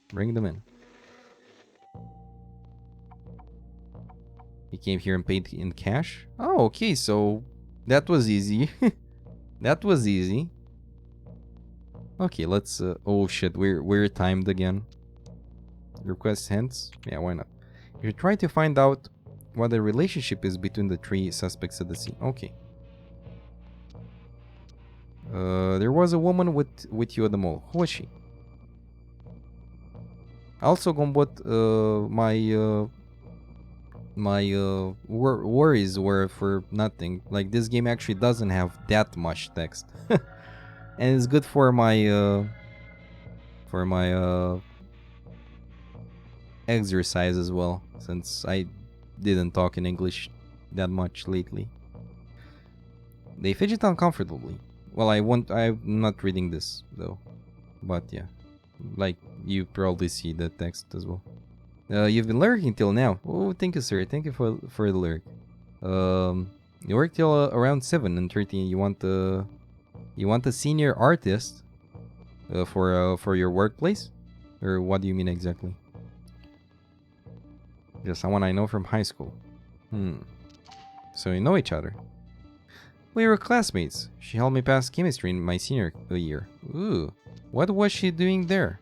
Bring them in. He came here and paid in cash? Oh, okay, so That was easy. That was easy. Okay, let's oh shit, we're timed again. Request hints? Yeah, why not? You try to find out what the relationship is between the three suspects at the scene. Okay. There was a woman with you at the mall. Who was she? Also, Gombot, my worries were for nothing. Like, this game actually doesn't have that much text. And it's good for my exercise as well, since I didn't talk in English that much lately. They fidget uncomfortably. Well, I'm not reading this though, but yeah, like you probably see the text as well. You've been lurking till now. Oh, thank you, sir. Thank you for the lurk. You work till around 7:30. You want a senior artist for your workplace, or what do you mean exactly? Just someone I know from high school. So you know each other. We were classmates. She helped me pass chemistry in my senior year. Ooh, what was she doing there?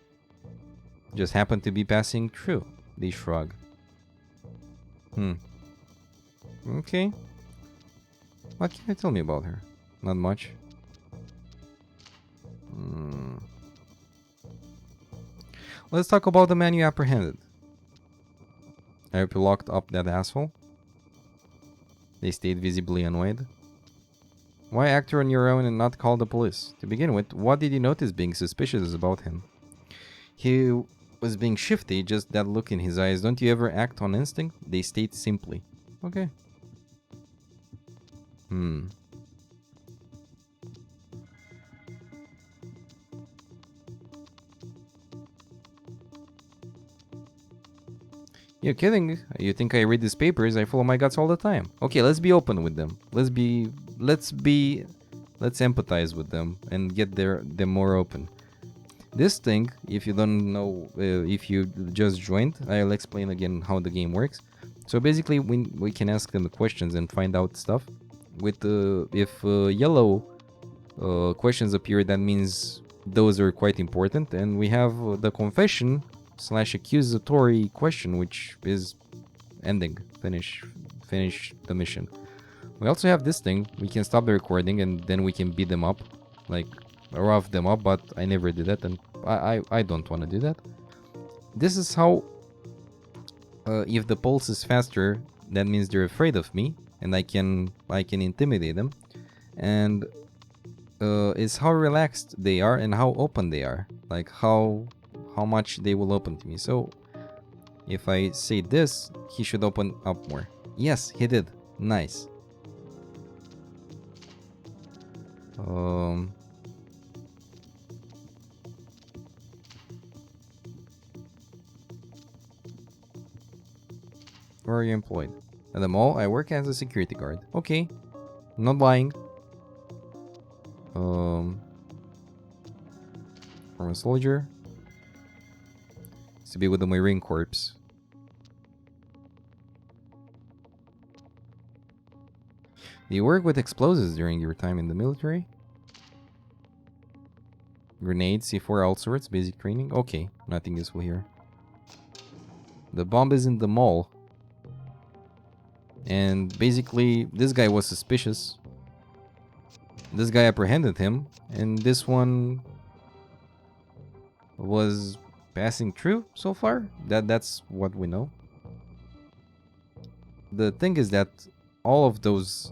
Just happened to be passing through. They shrug. Okay. What can you tell me about her? Not much. Let's talk about the man you apprehended. I hope you locked up that asshole. They stayed visibly annoyed. Why act on your own and not call the police? To begin with, what did you notice being suspicious about him? He was being shifty, just that look in his eyes. Don't you ever act on instinct? They state simply. Okay. You're kidding? You think I read these papers? I follow my guts all the time. Okay, let's be open with them. Let's empathize with them and get them more open. This thing, if you don't know, if you just joined, I'll explain again how the game works. So basically, we can ask them questions and find out stuff. With if yellow questions appear, that means those are quite important. And we have the confession / accusatory question, which is ending, finish the mission. We also have this thing. We can stop the recording and then we can beat them up, like rough them up, but I never did that, and I don't want to do that. This is how if the pulse is faster, that means they're afraid of me and I can intimidate them, and it's how relaxed they are and how open they are, like how much they will open to me. So if I say this, he should open up more. Yes, he did. Nice. Where are you employed? At the mall, I work as a security guard. Okay, not lying. From a soldier. To be with the Marine Corps. Do you work with explosives during your time in the military? Grenades, C4, all sorts, basic training. Okay, nothing useful here. The bomb is in the mall. And basically, this guy was suspicious. This guy apprehended him, and this one was passing through so far. That's what we know. The thing is that all of those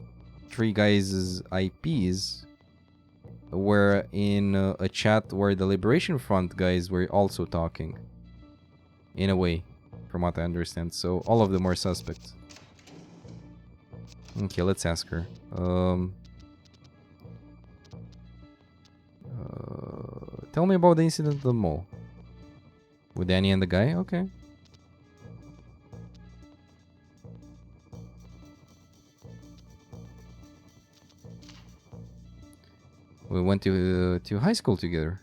three guys' IPs were in a chat where the Liberation Front guys were also talking. In a way, from what I understand. So all of them are suspects. Okay, let's ask her. Tell me about the incident at the mall. With Danny and the guy? Okay. We went to high school together.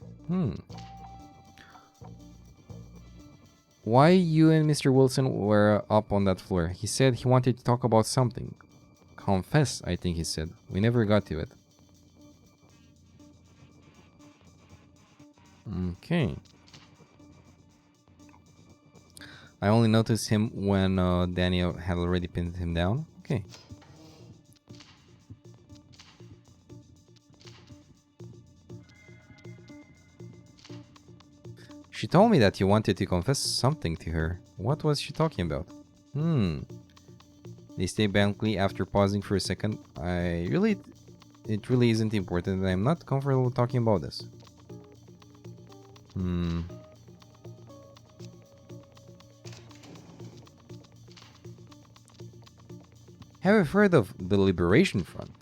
Why you and Mr. Wilson were up on that floor? He said he wanted to talk about something. Confess, I think he said. We never got to it. Okay. I only noticed him when Daniel had already pinned him down. Okay. She told me that you wanted to confess something to her. What was she talking about? They stay blankly after pausing for a second. It really isn't important, and I'm not comfortable talking about this. Have you heard of the Liberation Front?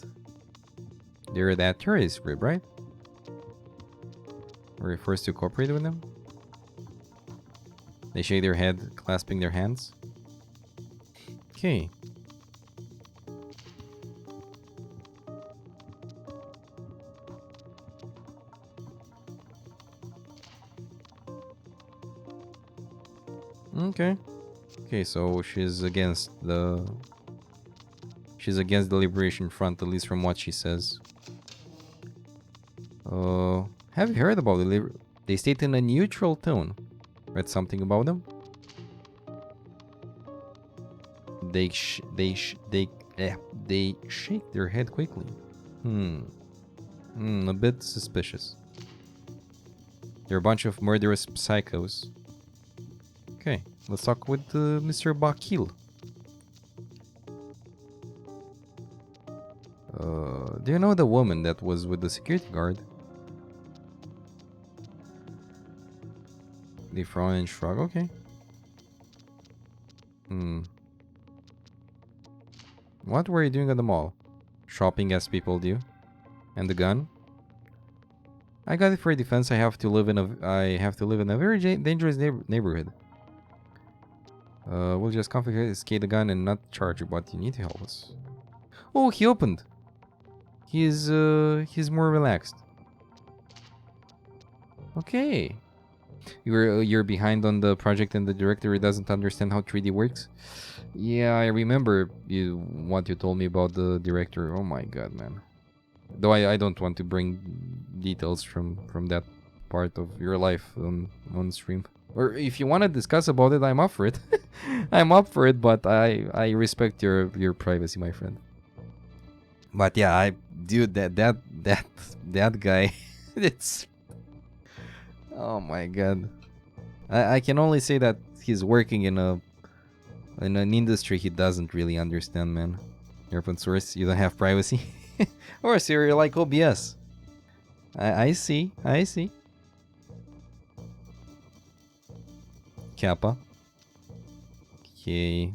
They're that terrorist group, right? We're forced to cooperate with them? They shake their head, clasping their hands. Okay. Okay, so she's against the Liberation Front, at least from what she says. Have you heard about they state in a neutral tone. Read something about them? They shake their head quickly. A bit suspicious. They're a bunch of murderous psychos. Okay, let's talk with Mr. Bakil. Do you know the woman that was with the security guard? They frown and shrug. Okay. What were you doing at the mall? Shopping as people do. And the gun? I got it for defense. I have to live in a very dangerous neighborhood. We'll just confiscate the gun and not charge you, but you need to help us. Oh, he opened. He's more relaxed. Okay. You're behind on the project and the director doesn't understand how 3D works. Yeah, I remember what you told me about the director. Oh my god, man. Though I don't want to bring details from that part of your life on stream. Or if you want to discuss about it, I'm up for it. I'm up for it, but I respect your privacy, my friend. But yeah, dude, that guy, it's, oh my god. I can only say that he's working in an industry he doesn't really understand, man. You're open source, you don't have privacy. Or so you're like OBS. I see. Kappa. Okay.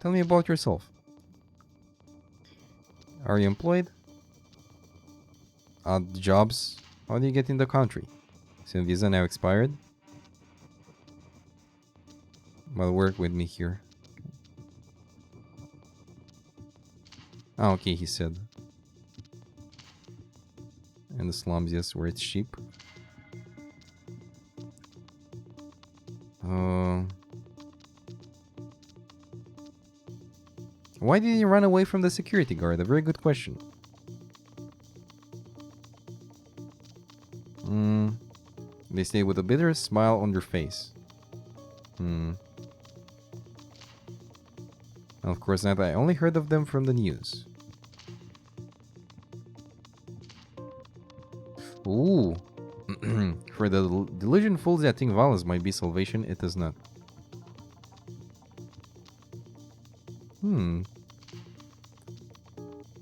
Tell me about yourself. Are you employed? Odd jobs? How do you get in the country? Since visa now expired? Well, work with me here. Ah, okay, he said. In the slums, yes, where it's cheap. Why did you run away from the security guard? A very good question. They stay with a bitter smile on their face. Of course not. I only heard of them from the news. Ooh. For the delusion fools that think violence might be salvation, it is not.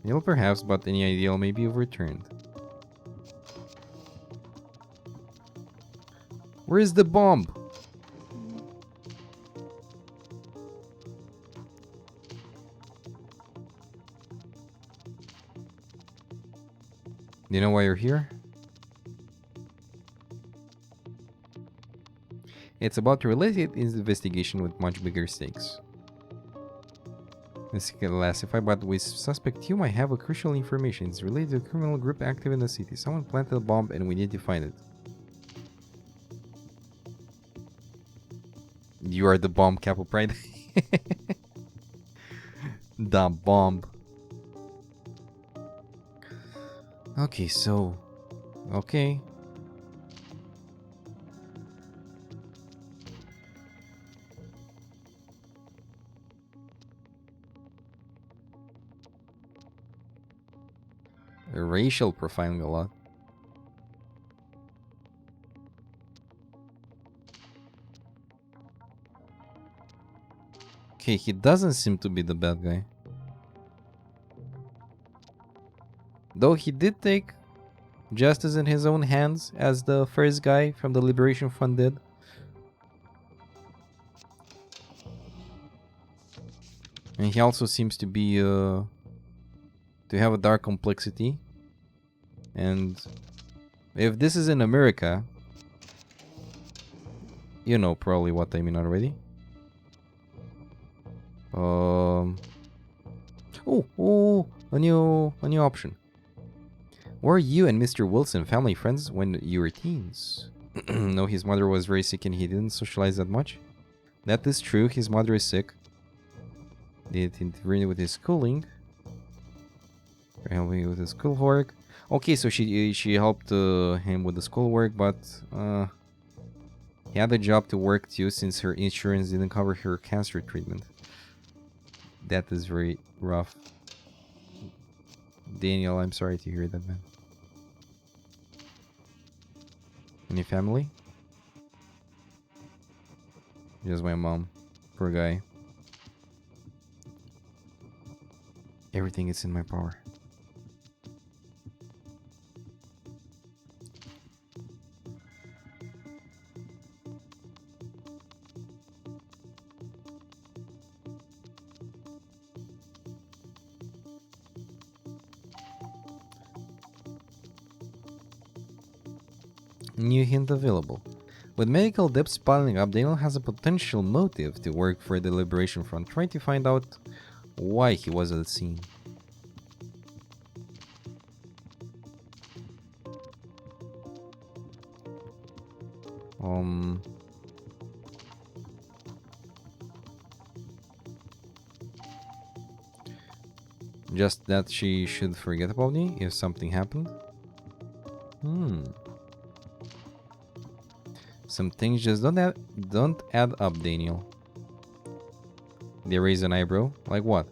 Ill perhaps, but any ideal may be overturned. Where is the bomb? Do you know why you're here? It's about a related investigation with much bigger stakes. This is classified, but we suspect you might have a crucial information. It's related to a criminal group active in the city. Someone planted a bomb and we need to find it. You are the bomb, Capo Pride. The bomb. Okay, so... Okay. Racial profiling a lot. Okay, he doesn't seem to be the bad guy. Though he did take justice in his own hands, as the first guy from the Liberation Front did. And he also seems to be, to have a dark complexity. And if this is in America, you know probably what I mean already. Oh, a new option. Were you and Mr. Wilson family friends when you were teens? No, his mother was very sick and he didn't socialize that much. That is true, his mother is sick. Did intervene with his schooling. Helping with his schoolwork. Okay, so she helped him with the schoolwork, but he had a job to work too since her insurance didn't cover her cancer treatment. That is very rough. Daniel, I'm sorry to hear that, man. Any family? Just my mom. Poor guy. Everything is in my power. New hint available. With medical debts piling up, Daniel has a potential motive to work for the Liberation Front. Try to find out why he was at the scene. Just that she should forget about me if something happened? Some things just don't add up, Daniel. They raise an eyebrow? Like what?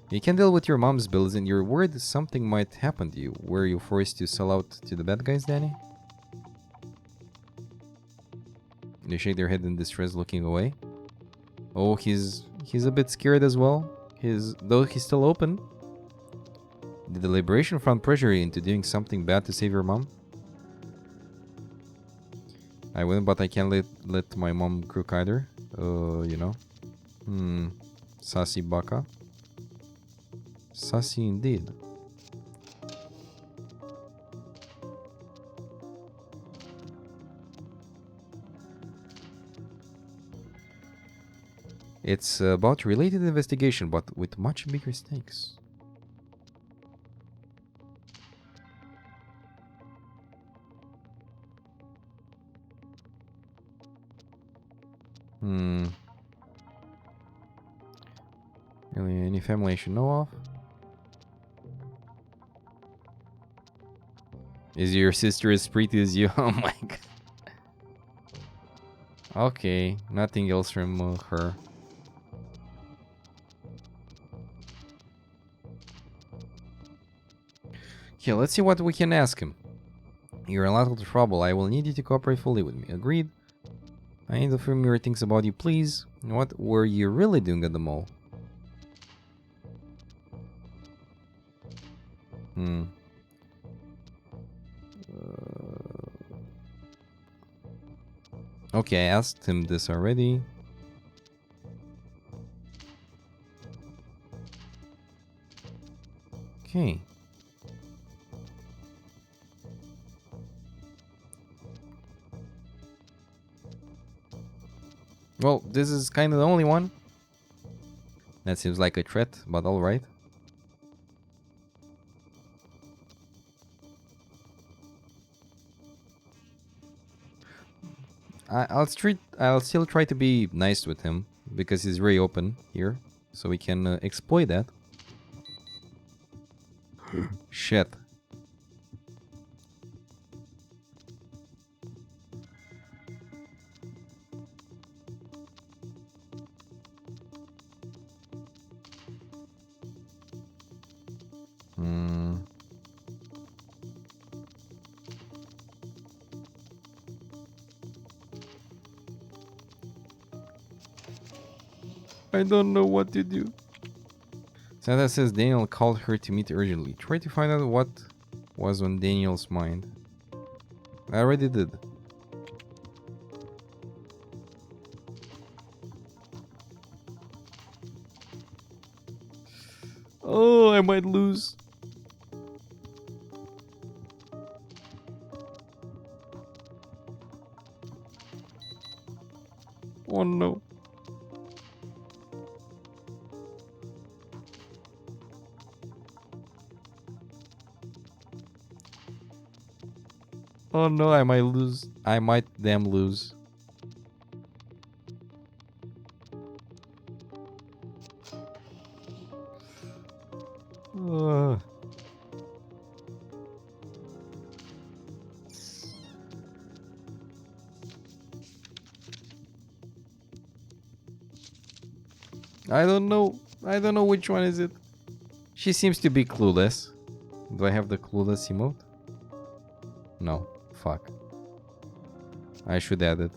You can deal with your mom's bills and you're worried something might happen to you. Were you forced to sell out to the bad guys, Danny? They shake their head in distress, looking away. Oh, he's a bit scared as well. Though he's still open. Did the Liberation Front pressure you into doing something bad to save your mom? I wouldn't, but I can't let my mom crook either. You know. Sassy baka. Sassy indeed. It's about related investigation, but with much bigger stakes. Really, any family I should know of? Is your sister as pretty as you? Oh my god. Okay, nothing else from her. Okay, let's see what we can ask him. You're in a lot of trouble. I will need you to cooperate fully with me. Agreed? I need a few more things about you, please. What were you really doing at the mall? Okay, I asked him this already. Okay. Well, this is kind of the only one. That seems like a threat, but alright. I'll still try to be nice with him because he's very open here, so we can exploit that. Shit. I don't know what to do. Santa says Daniel called her to meet urgently. Try to find out what was on Daniel's mind. I already did. Oh, I might lose. Oh no. Oh no, I might lose. I might damn lose. Ugh. I don't know. I don't know which one is it. She seems to be clueless. Do I have the clueless emote? No. Fuck. I should add it.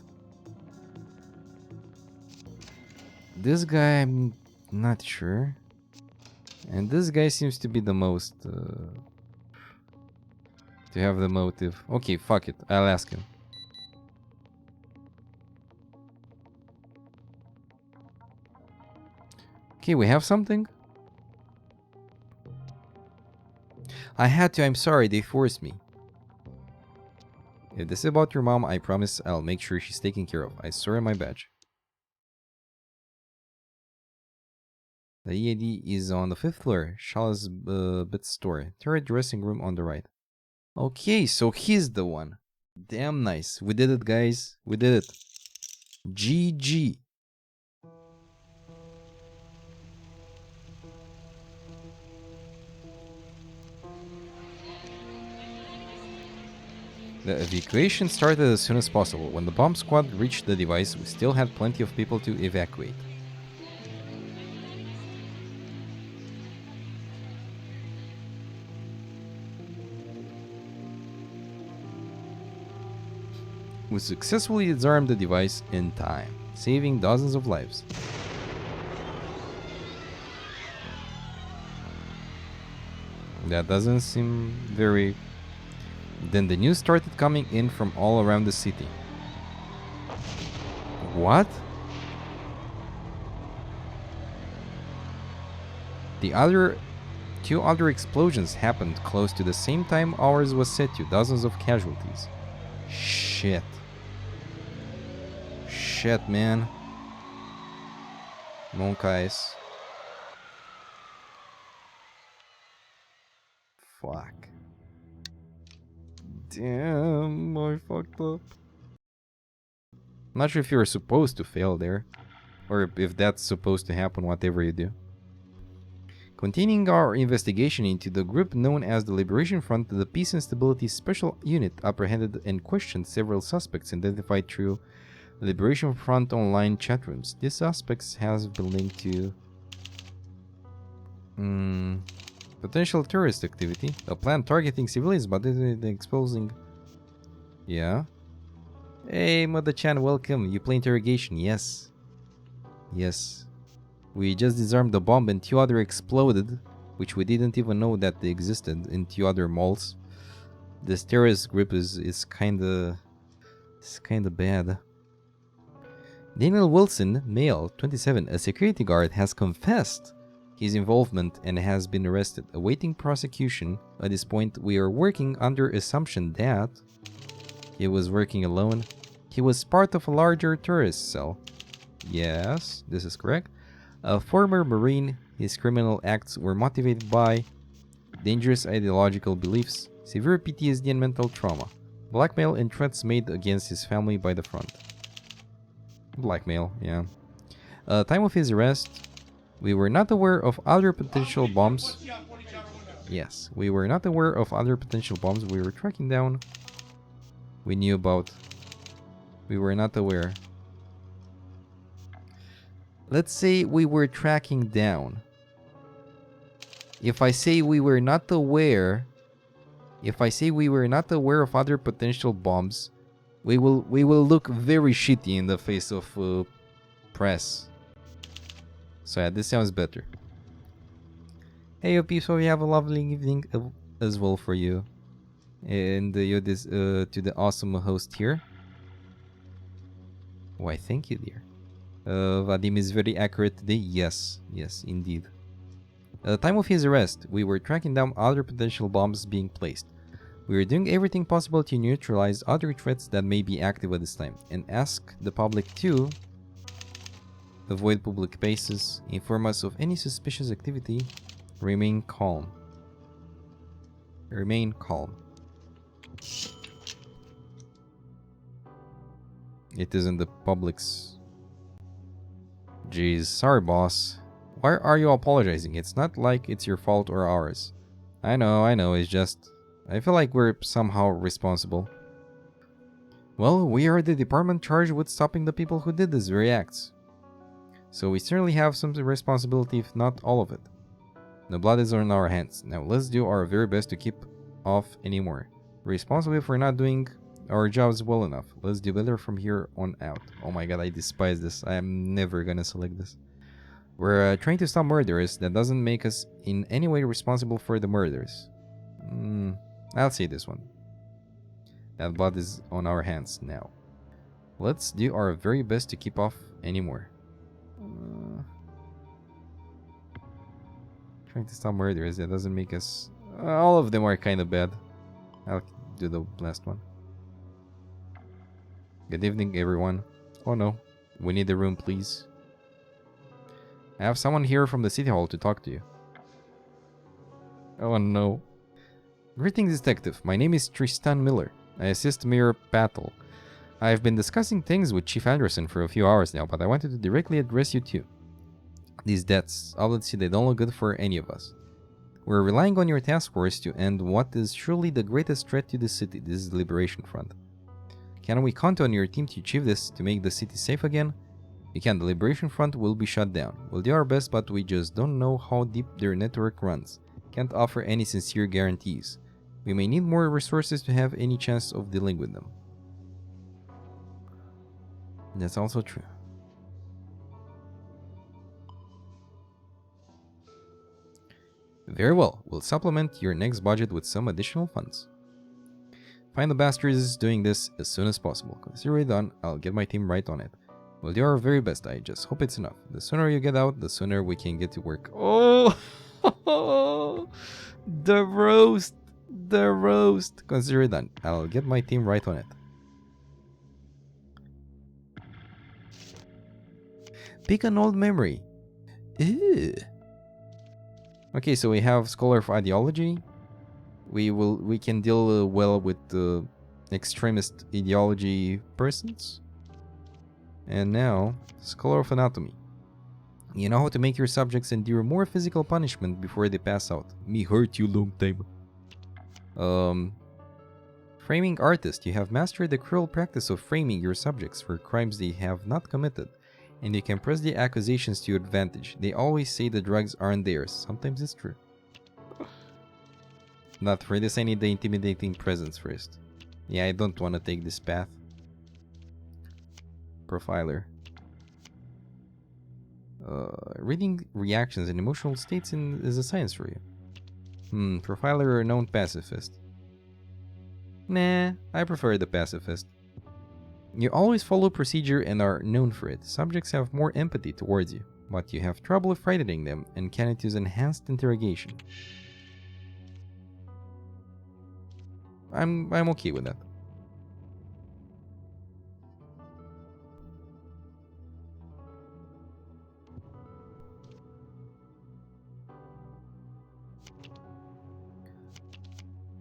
This guy, I'm not sure. And this guy seems to be the most... to have the motive. Okay, fuck it. I'll ask him. Okay, we have something? I had to, I'm sorry, they forced me. If this is about your mom, I promise I'll make sure she's taken care of. I swear my badge. The EAD is on the 5th floor, Shala's bit store. Turret dressing room on the right. Okay, so he's the one. Damn nice. We did it, guys. We did it. GG. The evacuation started as soon as possible. When the bomb squad reached the device, we still had plenty of people to evacuate. We successfully disarmed the device in time, saving dozens of lives. That doesn't seem very... Then the news started coming in from all around the city. What? Two other explosions happened close to the same time ours was set to, dozens of casualties. Shit. Shit, man. Monkey's. Fuck. Damn, I fucked up. Not sure if you're supposed to fail there, or if that's supposed to happen whatever you do. Continuing our investigation into the group known as the Liberation Front, the Peace and Stability Special Unit apprehended and questioned several suspects identified through Liberation Front online chat rooms. These suspects have been linked to potential terrorist activity, a plan targeting civilians but exposing... Yeah. Hey, Mother-chan, welcome. You play Interrogation, yes. Yes. We just disarmed the bomb and two other exploded, which we didn't even know that they existed in two other malls. This terrorist group is kinda bad. Daniel Wilson, male, 27, a security guard, has confessed his involvement and has been arrested, awaiting prosecution. At this point, we are working under assumption that he was working alone. He was part of a larger terrorist cell. Yes, this is correct. A former Marine, his criminal acts were motivated by dangerous ideological beliefs, severe PTSD and mental trauma, blackmail and threats made against his family by the front. Blackmail, yeah. Time of his arrest, we were not aware of other potential bombs. Yes, we were not aware of other potential bombs we were tracking down. We knew about. We were not aware. Let's say we were tracking down. If I say we were not aware, of other potential bombs, we will look very shitty in the face of press. So yeah, this sounds better. Hey, OP, so we have a lovely evening as well for you. And you this to the awesome host here. Why, thank you, dear. Vadim is very accurate today. Yes, yes, indeed. At the time of his arrest, we were tracking down other potential bombs being placed. We were doing everything possible to neutralize other threats that may be active at this time, and ask the public to avoid public places, inform us of any suspicious activity, remain calm. Remain calm. It isn't the public's. Jeez, sorry boss. Why are you apologizing? It's not like it's your fault or ours. I know, it's just... I feel like we're somehow responsible. Well, we are the department charged with stopping the people who did these very acts. So we certainly have some responsibility, if not all of it. The blood is on our hands. Now let's do our very best to keep off anymore. We're responsible for not doing our jobs well enough. Let's do better from here on out. Oh my god, I despise this. I am never gonna select this. We're trying to stop murderers. That doesn't make us in any way responsible for the murders. I'll say this one. That blood is on our hands now. Let's do our very best to keep off anymore. Trying to stop murderers. That doesn't make us... all of them are kind of bad. I'll do the last one. Good evening, everyone. Oh no. We need a room, please. I have someone here from the city hall to talk to you. Oh no. Greetings, detective. My name is Tristan Miller. I assist Mayor Patel. I have been discussing things with Chief Anderson for a few hours now, but I wanted to directly address you too. These deaths, obviously they don't look good for any of us. We're relying on your task force to end what is surely the greatest threat to the city. This is the Liberation Front. Can we count on your team to achieve this, to make the city safe again? We can. The Liberation Front will be shut down. We'll do our best, but we just don't know how deep their network runs. Can't offer any sincere guarantees. We may need more resources to have any chance of dealing with them. That's also true. Very well. We'll supplement your next budget with some additional funds. Find the bastards doing this as soon as possible. Consider it done. I'll get my team right on it. We'll do our very best. I just hope it's enough. The sooner you get out, the sooner we can get to work. Oh! The roast! The roast! Consider it done. I'll get my team right on it. Pick an old memory. Ew. Okay, so we have Scholar of Ideology. We can deal well with extremist ideology persons. And now, Scholar of Anatomy. You know how to make your subjects endure more physical punishment before they pass out. Me hurt you long time. Framing Artist. You have mastered the cruel practice of framing your subjects for crimes they have not committed. And you can press the accusations to your advantage. They always say the drugs aren't theirs. Sometimes it's true. Not for this, I need the intimidating presence first. Yeah, I don't want to take this path. Profiler. Reading reactions and emotional states is a science for you. Profiler or known pacifist? Nah, I prefer the pacifist. You always follow procedure and are known for it. Subjects have more empathy towards you, but you have trouble frightening them and cannot use enhanced interrogation. I'm okay with that.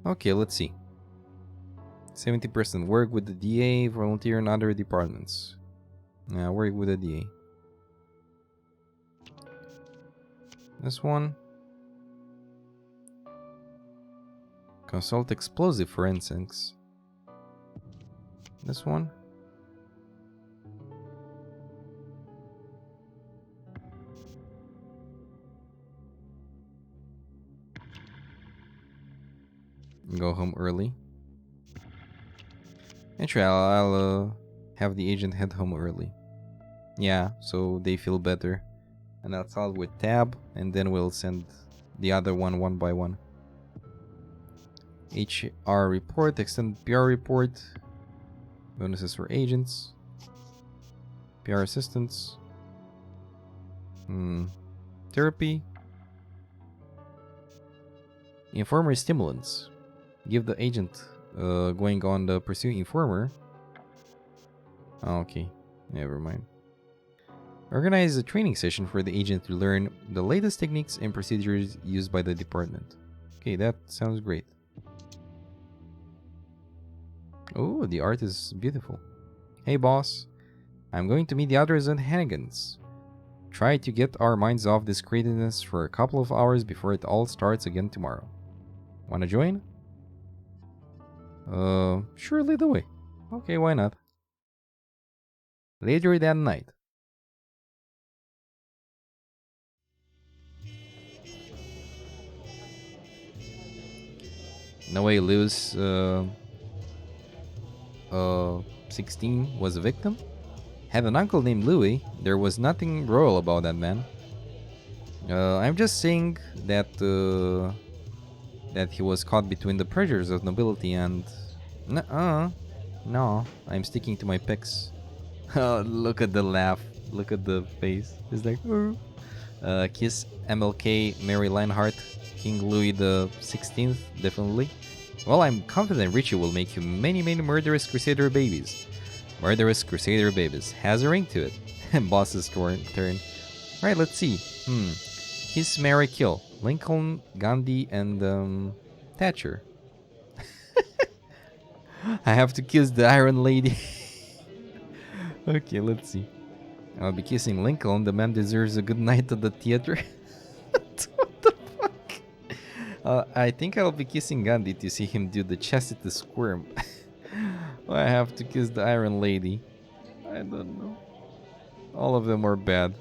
Okay, let's see. 70% work with the DA, volunteer in other departments. Work with the DA. This one. Consult explosive forensics. This one. Go home early. Actually, I'll have the agent head home early. Yeah, so they feel better. And I'll start with tab, and then we'll send the other one by one. HR report, extended PR report, bonuses for agents, PR assistants, therapy, informer stimulants. Give the agent going on the pursue informer. Okay, never mind. Organize a training session for the agent to learn the latest techniques and procedures used by the department. Okay, that sounds great. Oh, the art is beautiful. Hey boss, I'm going to meet the others at Hannigan's. Try to get our minds off this craziness for a couple of hours before it all starts again tomorrow. Wanna join? Sure, lead the way. Okay, why not? Later that night. No way Lewis, 16 was a victim? Had an uncle named Louis. There was nothing royal about that man. I'm just saying that that he was caught between the pressures of nobility and... No, I'm sticking to my picks. Look at the laugh. Look at the face. It's like... Kiss MLK, Mary Lionheart, King Louis the 16th, definitely. Well, I'm confident Richie will make you many murderous crusader babies. Murderous crusader babies. Has a ring to it. Boss's turn. Right, let's see. Kiss, marry, kill. Lincoln, Gandhi, and Thatcher. I have to kiss the Iron Lady. Okay, let's see. I'll be kissing Lincoln. The man deserves a good night at the theater. What the fuck? I think I'll be kissing Gandhi to see him do the chastity squirm. I have to kiss the Iron Lady. I don't know. All of them are bad.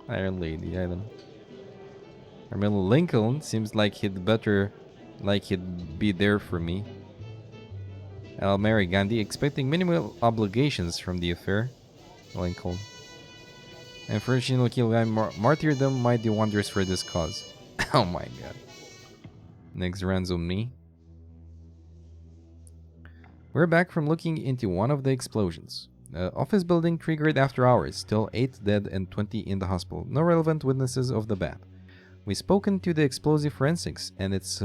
Iron Lady, I don't know. I mean, Lincoln seems like he'd be there for me. I'll marry Gandhi, expecting minimal obligations from the affair. Lincoln. And Unfortunately, kill guy martyrdom might do wonders for this cause. Oh my god. Next round's on me. We're back from looking into one of the explosions. Office building triggered after hours. Still 8 dead and 20 in the hospital. No relevant witnesses of the bat. We've spoken to the explosive forensics, and it's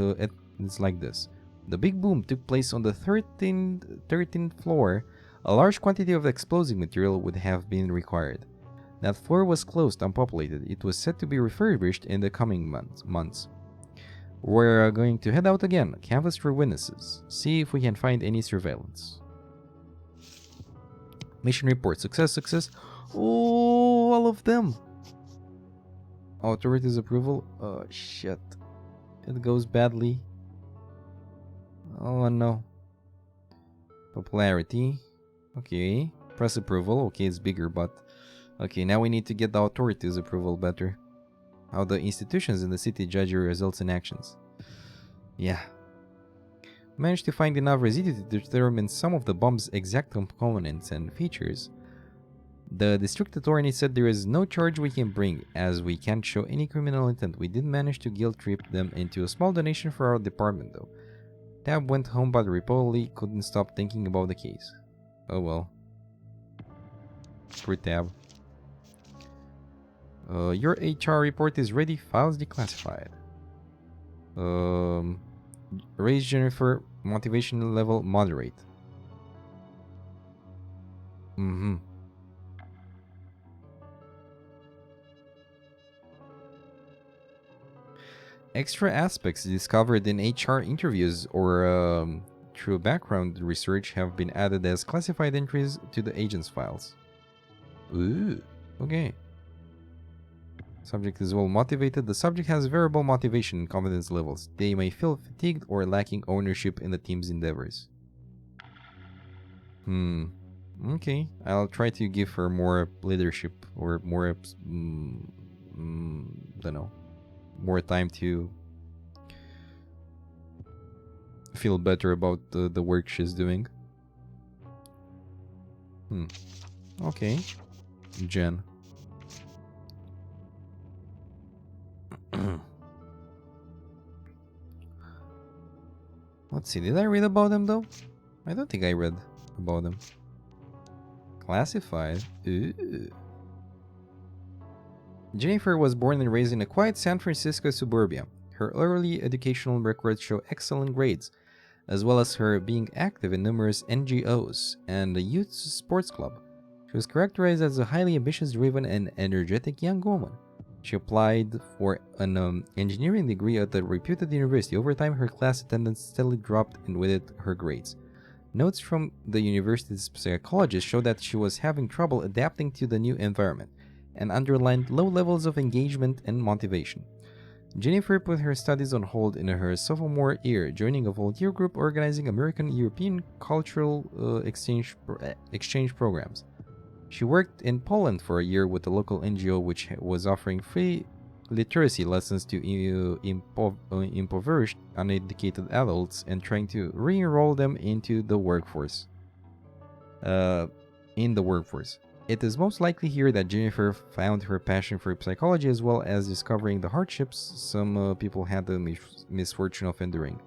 like this. The big boom took place on the 13th floor. A large quantity of explosive material would have been required. That floor was closed, unpopulated. It was set to be refurbished in the coming months. We're going to head out again, canvass for witnesses, see if we can find any surveillance. Mission report, success. Oh, all of them. Authorities approval. Oh shit. It goes badly. Oh no. Popularity. Okay. Press approval. Okay, it's bigger, but... Okay, now we need to get the authorities' approval better. How the institutions in the city judge your results and actions. Yeah. Managed to find enough residue to determine some of the bomb's exact components and features. The district attorney said there is no charge we can bring, as we can't show any criminal intent. We did manage to guilt trip them into a small donation for our department, though. Tab went home but reportedly couldn't stop thinking about the case. Oh well. Poor Tab. Your HR report is ready. Files declassified. Raise Jennifer motivation level moderate. Extra aspects discovered in HR interviews or through background research have been added as classified entries to the agent's files. Ooh, okay. Subject is well motivated. The subject has variable motivation and confidence levels. They may feel fatigued or lacking ownership in the team's endeavors. Okay. I'll try to give her more leadership or more, don't know, more time to feel better about the work she's doing. Okay. Jen. Let's see, did I read about them though? I don't think I read about them. Classified. Ooh. Jennifer was born and raised in a quiet San Francisco suburbia. Her early educational records show excellent grades, as well as her being active in numerous NGOs and a youth sports club. She was characterized as a highly ambitious, driven, and energetic young woman. She applied for an engineering degree at a reputed university. Over time, her class attendance steadily dropped, and with it, her grades. Notes from the university's psychologist show that she was having trouble adapting to the new environment and underlined low levels of engagement and motivation. Jennifer put her studies on hold in her sophomore year, joining a volunteer group organizing American-European cultural exchange programs. She worked in Poland for a year with a local NGO which was offering free literacy lessons to impoverished, uneducated adults and trying to re-enroll them into the workforce. It is most likely here that Jennifer found her passion for psychology as well as discovering the hardships some people had the misfortune of enduring.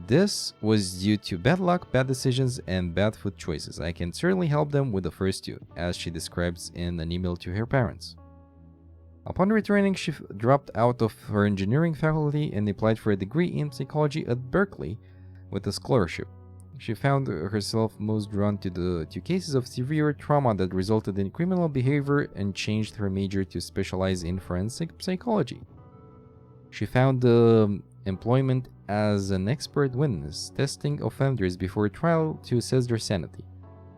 This was due to bad luck, bad decisions, and bad food choices. I can certainly help them with the first two, as she describes in an email to her parents. Upon returning, she dropped out of her engineering faculty and applied for a degree in psychology at Berkeley with a scholarship. She found herself most drawn to cases of severe trauma that resulted in criminal behavior and changed her major to specialize in forensic psychology. She found employment as an expert witness, testing offenders before trial to assess their sanity,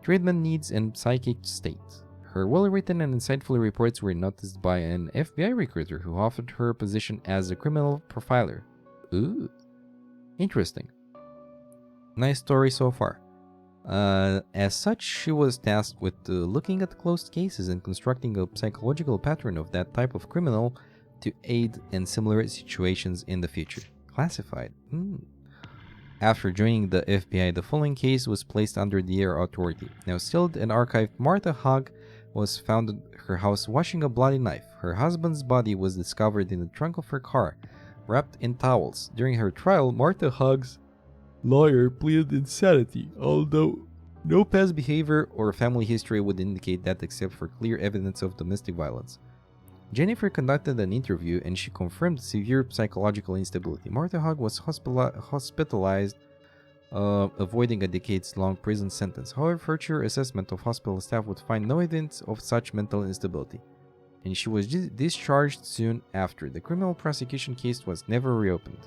treatment needs, and psychic state. Her well-written and insightful reports were noticed by an FBI recruiter who offered her a position as a criminal profiler. Ooh, interesting. Nice story so far. As such, she was tasked with looking at closed cases and constructing a psychological pattern of that type of criminal to aid in similar situations in the future. Classified. After joining the FBI, the following case was placed under their authority. Now sealed and archived, Martha Hogg was found at her house washing a bloody knife. Her husband's body was discovered in the trunk of her car, wrapped in towels. During her trial, Martha Hogg's lawyer pleaded insanity, although no past behavior or family history would indicate that except for clear evidence of domestic violence. Jennifer conducted an interview and she confirmed severe psychological instability. Martha Hogg was hospitalized, avoiding a decades-long prison sentence. However, further assessment of hospital staff would find no evidence of such mental instability, and she was discharged soon after. The criminal prosecution case was never reopened.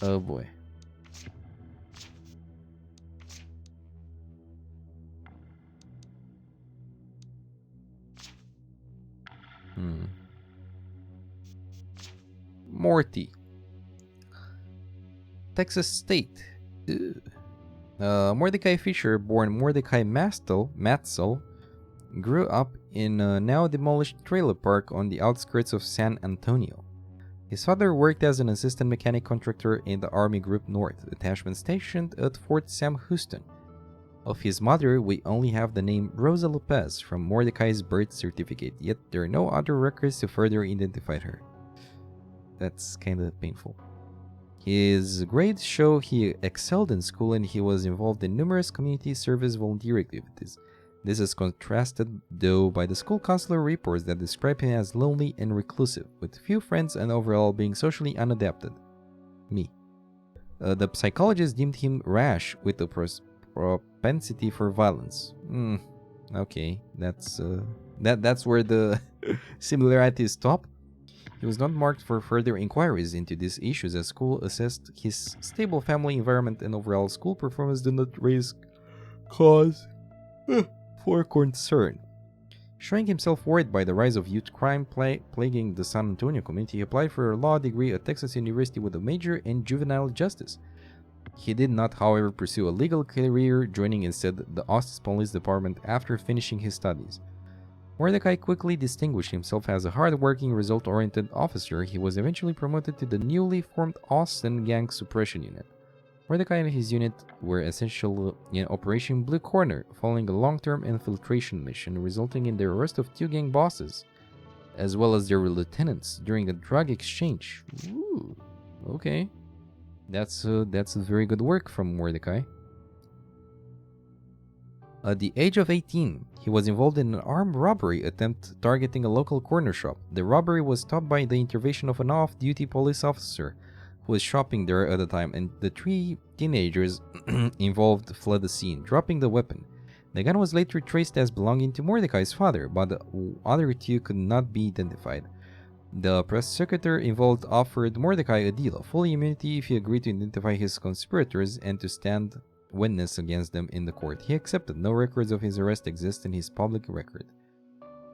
Oh boy. Morty. Texas State. Mordecai Fisher, born Mordecai Matzel, grew up in a now demolished trailer park on the outskirts of San Antonio. His father worked as an assistant mechanic contractor in the Army Group North, detachment stationed at Fort Sam Houston. Of his mother, we only have the name Rosa Lopez from Mordecai's birth certificate, yet there are no other records to further identify her. That's kinda painful. His grades show he excelled in school and he was involved in numerous community service volunteer activities. This is contrasted, though, by the school counselor reports that describe him as lonely and reclusive, with few friends and overall being socially unadapted. Me. The psychologist deemed him rash with a propensity for violence. Okay, that's where the similarities stop. He was not marked for further inquiries into these issues as school assessed his stable family environment and overall school performance did not raise cause for concern. Showing himself worried by the rise of youth crime plaguing the San Antonio community, he applied for a law degree at Texas University with a major in juvenile justice. He did not, however, pursue a legal career, joining instead the Austin Police Department after finishing his studies. Mordecai quickly distinguished himself as a hard-working, result-oriented officer. He was eventually promoted to the newly formed Austin Gang Suppression Unit. Mordecai and his unit were essential in Operation Blue Corner, following a long-term infiltration mission resulting in the arrest of 2 gang bosses, as well as their lieutenants, during a drug exchange. Ooh, okay. That's very good work from Mordecai. At the age of 18, he was involved in an armed robbery attempt targeting a local corner shop. The robbery was stopped by the intervention of an off-duty police officer who was shopping there at the time, and the 3 teenagers involved fled the scene, dropping the weapon. The gun was later traced as belonging to Mordecai's father, but the other 2 could not be identified. The press secretary involved offered Mordecai a deal, full immunity if he agreed to identify his conspirators and to stand witness against them in the court. He accepted. No records of his arrest exist in his public record.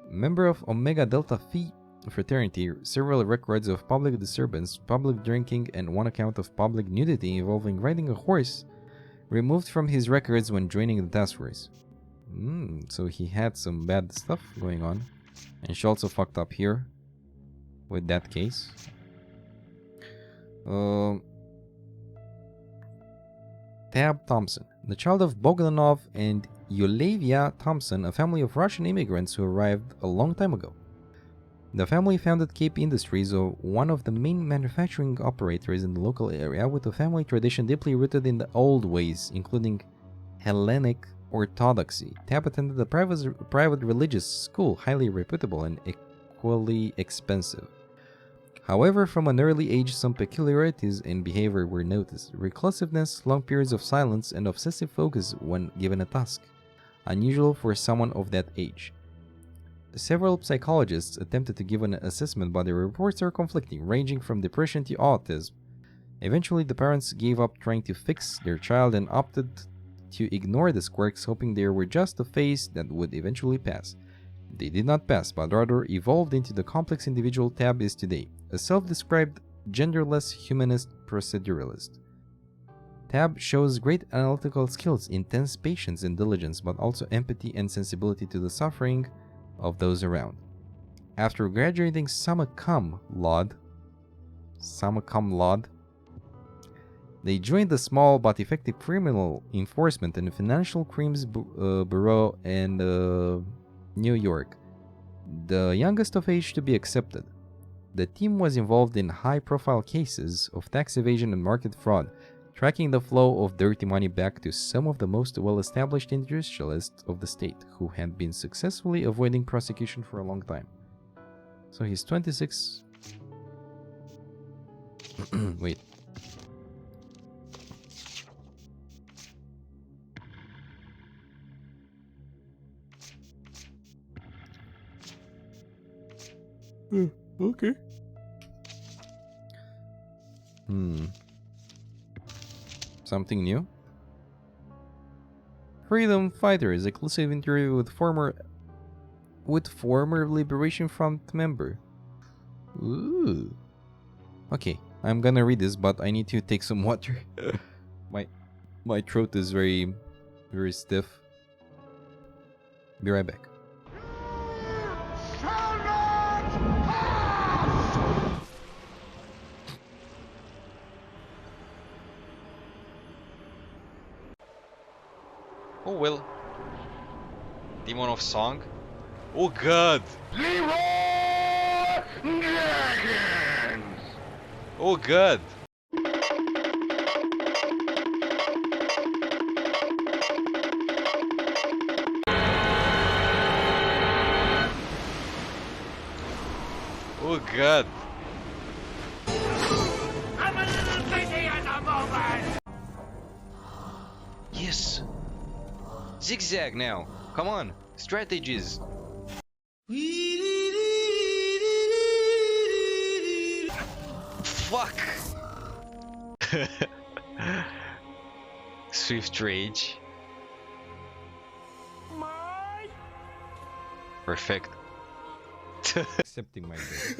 Member of Omega Delta Phi fraternity, several records of public disturbance, public drinking, and one account of public nudity involving riding a horse removed from his records when joining the task force. So he had some bad stuff going on. And she also fucked up here with that case. Tab Thompson, the child of Bogdanov and Yulavia Thompson, a family of Russian immigrants who arrived a long time ago. The family founded Cape Industries, one of the main manufacturing operators in the local area, with a family tradition deeply rooted in the old ways, including Hellenic orthodoxy. Tab attended a private religious school, highly reputable and equally expensive. However, from an early age, some peculiarities in behavior were noticed. Reclusiveness, long periods of silence, and obsessive focus when given a task, unusual for someone of that age. Several psychologists attempted to give an assessment, but the reports are conflicting, ranging from depression to autism. Eventually, the parents gave up trying to fix their child and opted to ignore the quirks, hoping they were just a phase that would eventually pass. They did not pass, but rather evolved into the complex individual Tab is today, a self-described genderless humanist proceduralist. Tab shows great analytical skills, intense patience and diligence, but also empathy and sensibility to the suffering of those around. After graduating summa cum laude, they joined the small but effective criminal enforcement and financial crimes bureau in New York, the youngest of age to be accepted. The team was involved in high-profile cases of tax evasion and market fraud, tracking the flow of dirty money back to some of the most well-established industrialists of the state, who had been successfully avoiding prosecution for a long time. So he's 26. Wait. Okay. Something new? Freedom Fighters, exclusive interview with former Liberation Front member. Ooh. Okay, I'm gonna read this, but I need to take some water. my throat is very stiff. Be right back. Oh well. Demon of Song? Oh god! Oh god! Oh god! I'm a little busy at the moment! Yes! Zigzag now! Come on! Strategies! Fuck! Swift Rage. Perfect. Accepting my death.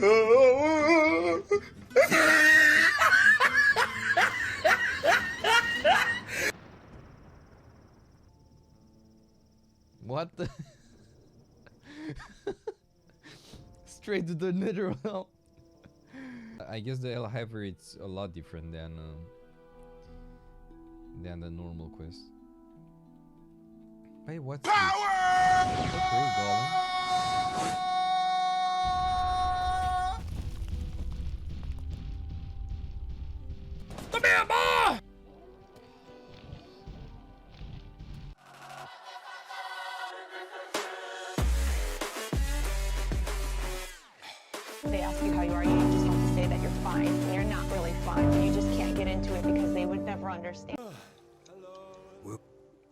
What the? Straight to the literal. I guess the El Hyper it's a lot different than the normal quest. Hey, what's power? This? Okay, Golem. Come here, boy! they ask you how you are, you just have to say that you're fine. And you're not really fine. You just can't get into it because they would never understand.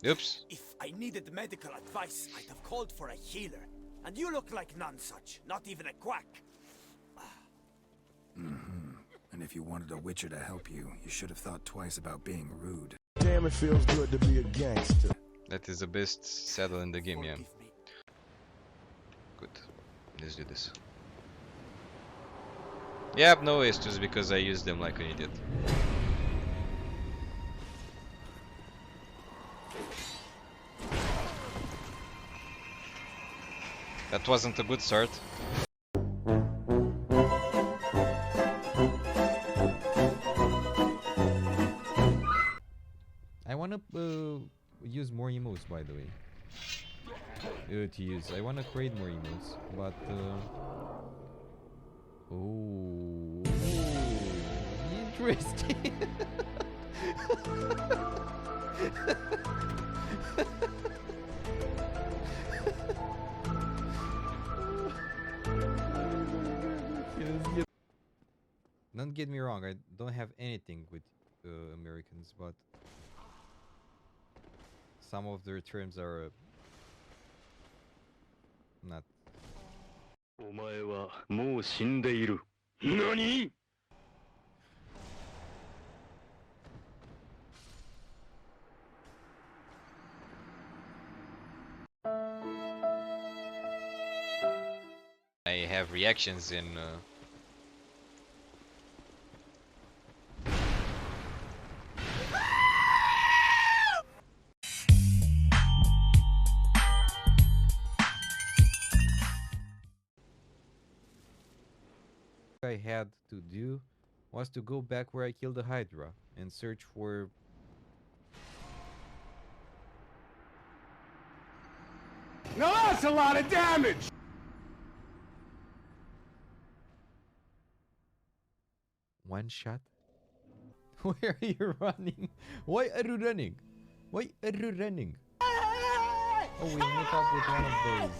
Oops. If I needed medical advice, I'd have called for a healer. And you look like none such, not even a quack. And if you wanted a witcher to help you, you should have thought twice about being rude. Damn, it feels good to be a gangster. That is the best saddle in the game, yeah. Forgive me. Good. Let's do this. Yep, no issues because I used them like an idiot. That wasn't a good start. I wanna use more emotes, by the way. I wanna create more emotes, but oh, interesting. Don't get me wrong, I don't have anything with Americans, but some of their terms are not. お前はもう死んでいる。何? I have reactions in I had to do was to go back where I killed the Hydra and search for Now that's a lot of damage! one shot. Where are you running? Why are you running? Why are you running? Oh, we meet up with one of those.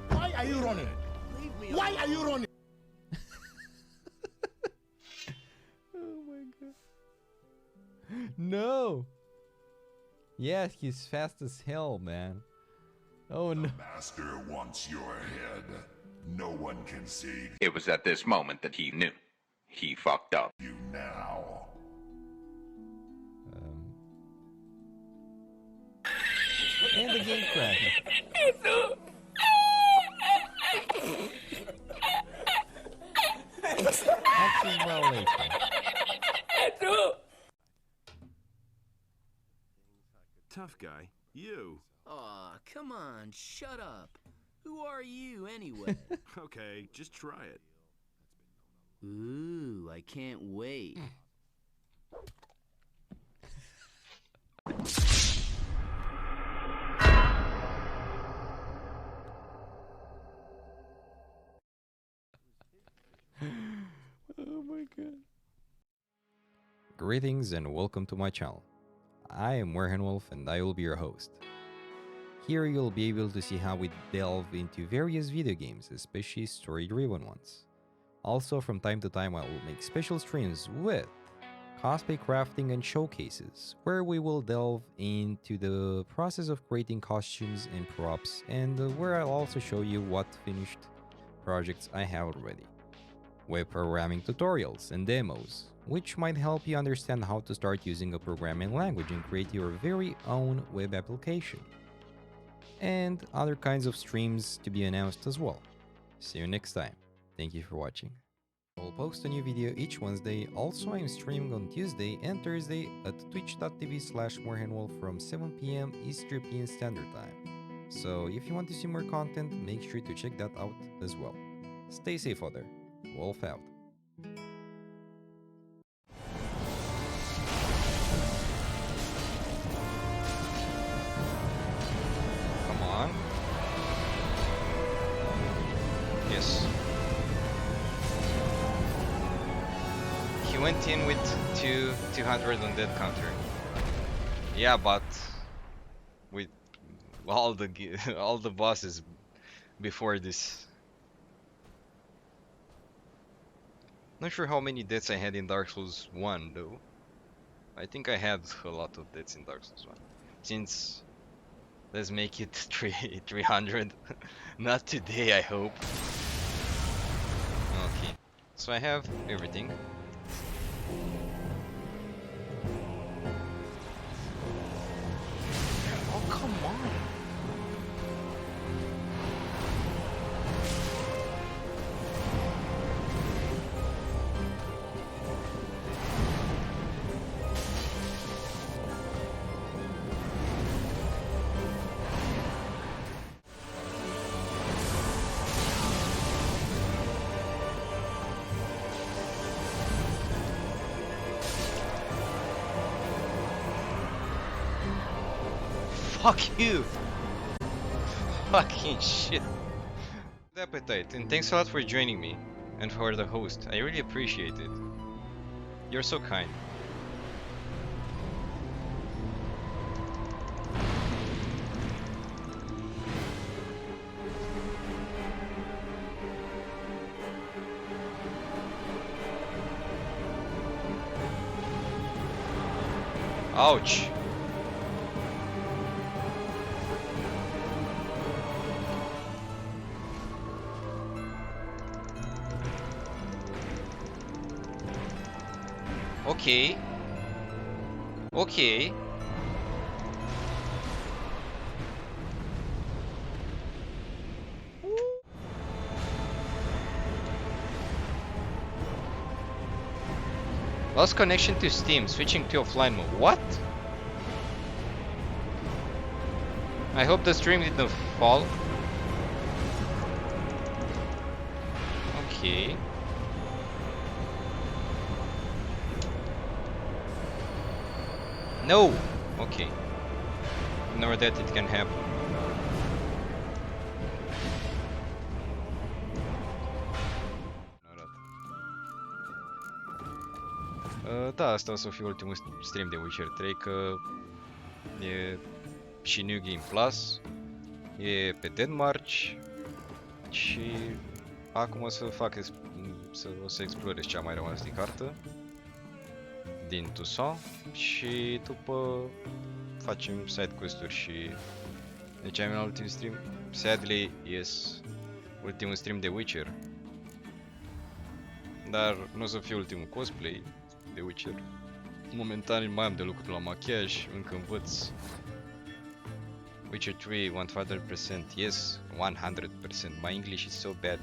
Why are you running? Why are you running? Oh my god. No! Yes, he's fast as hell, man. Oh no. Master wants your head. No one can save It was at this moment that he knew. He fucked up. you now. And the game crashed. Access violation. Tough guy. You. Aw, come on, shut up. Who are you, anyway? Okay, just try it. Ooh, I can't wait. Oh my god. Greetings and welcome to my channel. I am Werhenwolf and I will be your host. Here you'll be able to see how we delve into various video games, especially story-driven ones. Also, from time to time I will make special streams with cosplay crafting and showcases, where we will delve into the process of creating costumes and props, and where I'll also show you what finished projects I have already. Web programming tutorials and demos, which might help you understand how to start using a programming language and create your very own web application. And other kinds of streams to be announced as well. See you next time. Thank you for watching. I'll post a new video each Wednesday. Also, I'm streaming on Tuesday and Thursday at twitch.tv/morehandwolf from 7 PM East European Standard Time. So if you want to see more content, make sure to check that out as well. Stay safe out there. Wolf out. come on. Yes. He went in with 200 on dead counter. Yeah, but with all the all the bosses before this. Not sure how many deaths I had in Dark Souls 1 though. I think I had a lot of deaths in Dark Souls 1. Since let's make it 300. Not today, I hope. Okay. So I have everything. Oh, come on. Fuck you! Fucking shit. Good appetite, and thanks a lot for joining me, and for the host. I really appreciate it. You're so kind. Ouch! Okay. Okay. Lost connection to Steam, switching to offline mode. What? I hope the stream didn't fall. Okay. No! Okay. Ignore that, it can happen. Da, asta o să fie ultimul stream de Witcher 3, că e și New Game Plus, e pe Denmark și acum o să fac o să explorez ce a mai rămas din cartă din Tucson și după facem side quest-uri și deci am la ultimul stream. Sadly, yes, ultimul stream de Witcher. Dar nu o să fie ultimul cosplay de Witcher. Momentan mai am de lucru la machiaj, încă învăț. Witcher 3 100%, yes, 100%. My English is so bad.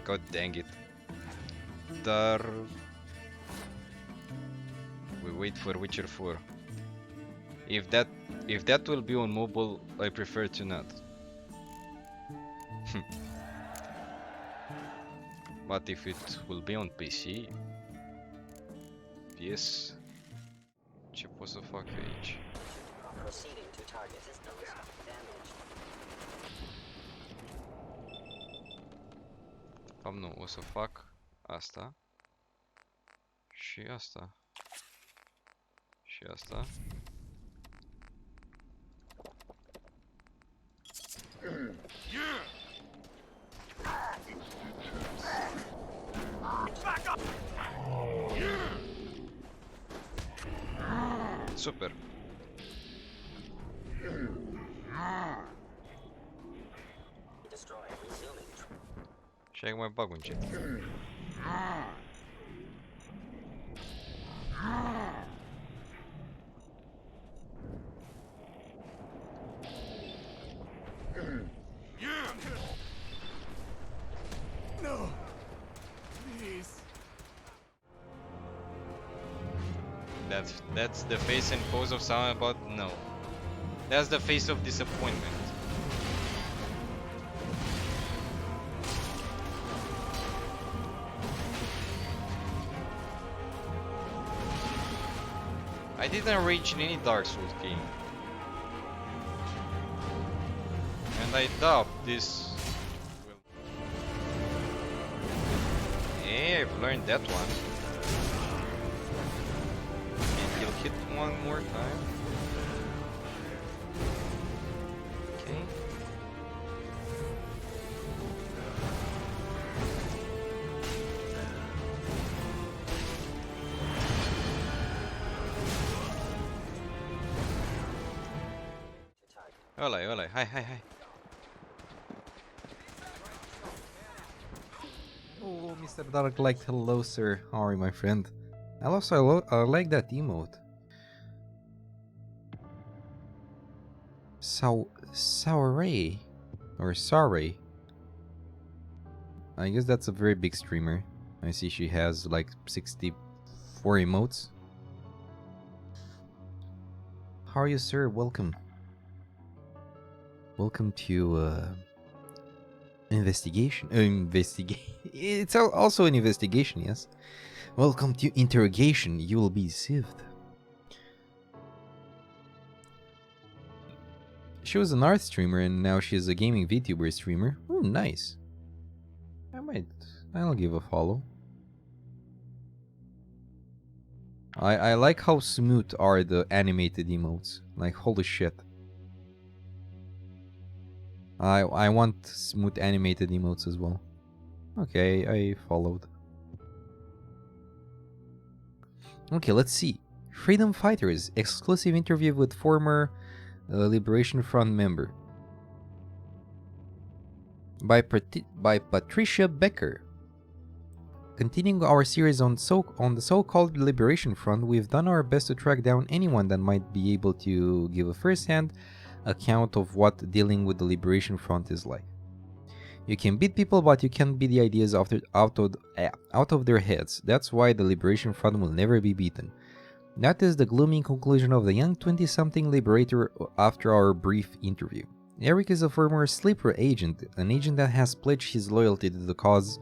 God dang it. Dar we wait for Witcher 4. If that will be on mobile, I prefer to not. But if it will be on PC, yes. Ce pot să fac aici? Nu, o să fac asta și asta și asta. Super. Și acum mai bag un jet. No. Please. That's the face and pose of someone about no. That's the face of disappointment. I didn't rage in any Dark Souls game. And I doubt this will... Hey, I've learned that one. And he'll hit one more time. Okay. Ăla-i, hai. Oh, Mr. Dark liked hello, sir. How are you, my friend? I like that emote. Sauray. Or Saray. I guess that's a very big streamer. I see she has like 64 emotes. How are you, sir? Welcome. Welcome to investigation. It's also an investigation, yes. Welcome to interrogation. You will be sieved. She was an art streamer and now she's a gaming VTuber streamer. Oh, nice. I'll give a follow. I like how smooth are the animated emotes. Like, holy shit. I want smooth animated emotes as well. Okay, I followed. Okay, let's see. Freedom Fighters, exclusive interview with former Liberation Front member. By Patricia Becker. Continuing our series on the so-called Liberation Front, we've done our best to track down anyone that might be able to give a first-hand account of what dealing with the Liberation Front is like. You can beat people, but you can't beat the ideas out of their heads. That's why the Liberation Front will never be beaten. That is the gloomy conclusion of the young 20-something liberator after our brief interview. Eric is a former sleeper agent, an agent that has pledged his loyalty to the cause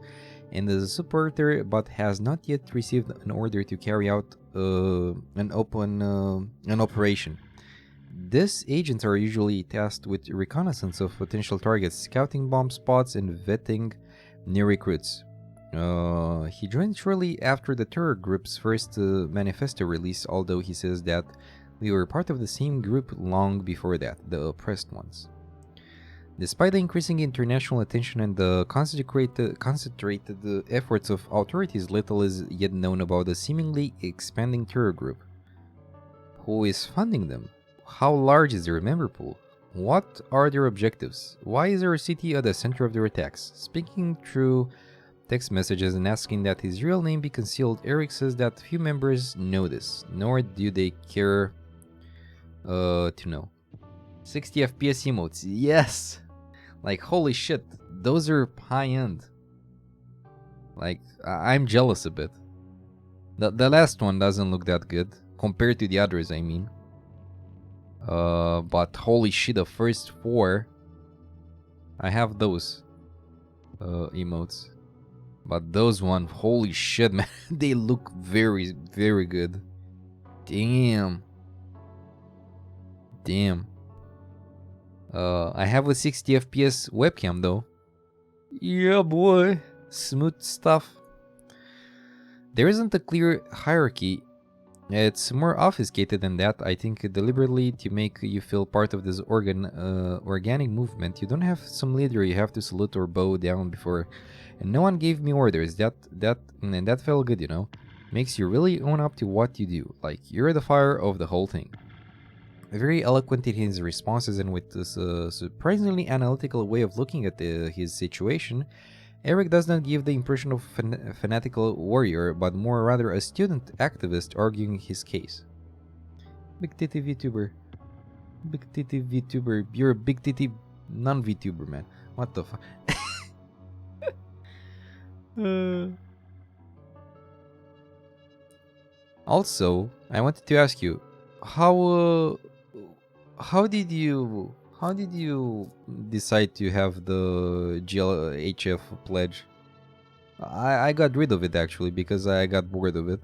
and is a supporter but has not yet received an order to carry out an operation. These agents are usually tasked with reconnaissance of potential targets, scouting bomb spots, and vetting new recruits. He joined shortly after the terror group's first manifesto release, although he says that we were part of the same group long before that, the oppressed ones. Despite the increasing international attention and the concentrated efforts of authorities, little is yet known about the seemingly expanding terror group. Who is funding them? How large is their member pool? What are their objectives? Why is our city at the center of their attacks? Speaking through text messages and asking that his real name be concealed, Eric says that few members know this, nor do they care to know. 60 FPS emotes, yes! Like, holy shit, those are high-end. Like, I'm jealous a bit. The last one doesn't look that good, compared to the others, I mean. But holy shit, the first 4, I have those emotes. But those one, holy shit, man, they look very, very good. Damn. I have a 60 FPS webcam though. Yeah, boy. Smooth stuff. There isn't a clear hierarchy. It's more obfuscated than that. I think deliberately to make you feel part of this organic movement. You don't have some leader you have to salute or bow down before. And no one gave me orders. That felt good, you know. Makes you really own up to what you do. Like, you're the fire of the whole thing. Very eloquent in his responses and with this surprisingly analytical way of looking at his situation, Eric does not give the impression of a fanatical warrior, but more rather a student activist arguing his case. Big titty VTuber. Big titty VTuber. You're a big titty non-VTuber, man. What the fuck? Also, I wanted to ask you, how did you decide to have the GLHF pledge? I got rid of it actually because I got bored of it.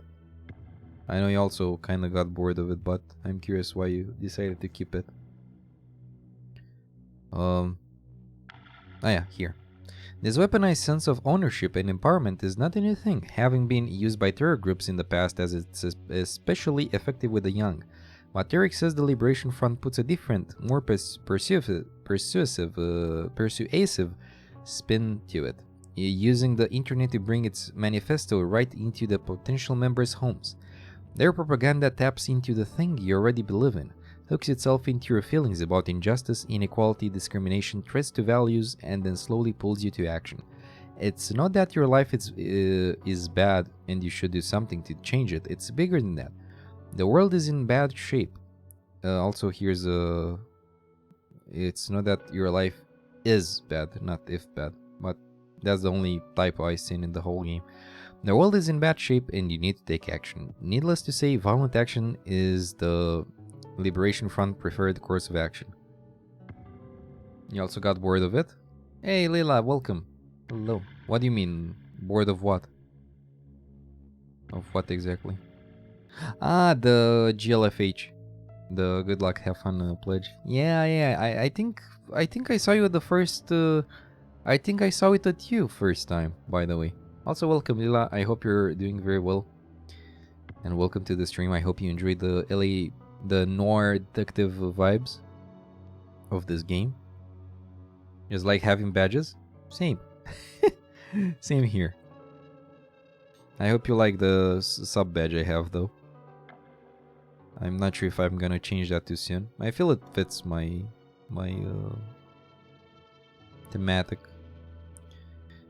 I know you also kind of got bored of it, but I'm curious why you decided to keep it. Yeah, here. This weaponized sense of ownership and empowerment is not a new thing, having been used by terror groups in the past, as it's especially effective with the young. But Eric says the Liberation Front puts a different, more persuasive spin to it, using the internet to bring its manifesto right into the potential members' homes. Their propaganda taps into the thing you already believe in, hooks itself into your feelings about injustice, inequality, discrimination, threats to values, and then slowly pulls you to action. It's not that your life is bad and you should do something to change it. It's bigger than that. The world is in bad shape. Also, here's a... It's not that your life is bad, not if bad, but that's the only typo I've seen in the whole game. The world is in bad shape and you need to take action. Needless to say, violent action is the Liberation Front preferred course of action. You also got bored of it? Hey Leila, welcome. Hello. What do you mean? Bored of what? Of what exactly? Ah, the GLFH. The good luck, have fun pledge. Yeah. I think I saw you at the first. I think I saw it at you first time. By the way. Also, welcome, Lila. I hope you're doing very well. And welcome to the stream. I hope you enjoyed the noir detective vibes of this game. It's like having badges. Same. Same here. I hope you like the sub badge I have though. I'm not sure if I'm gonna change that too soon. I feel it fits my thematic.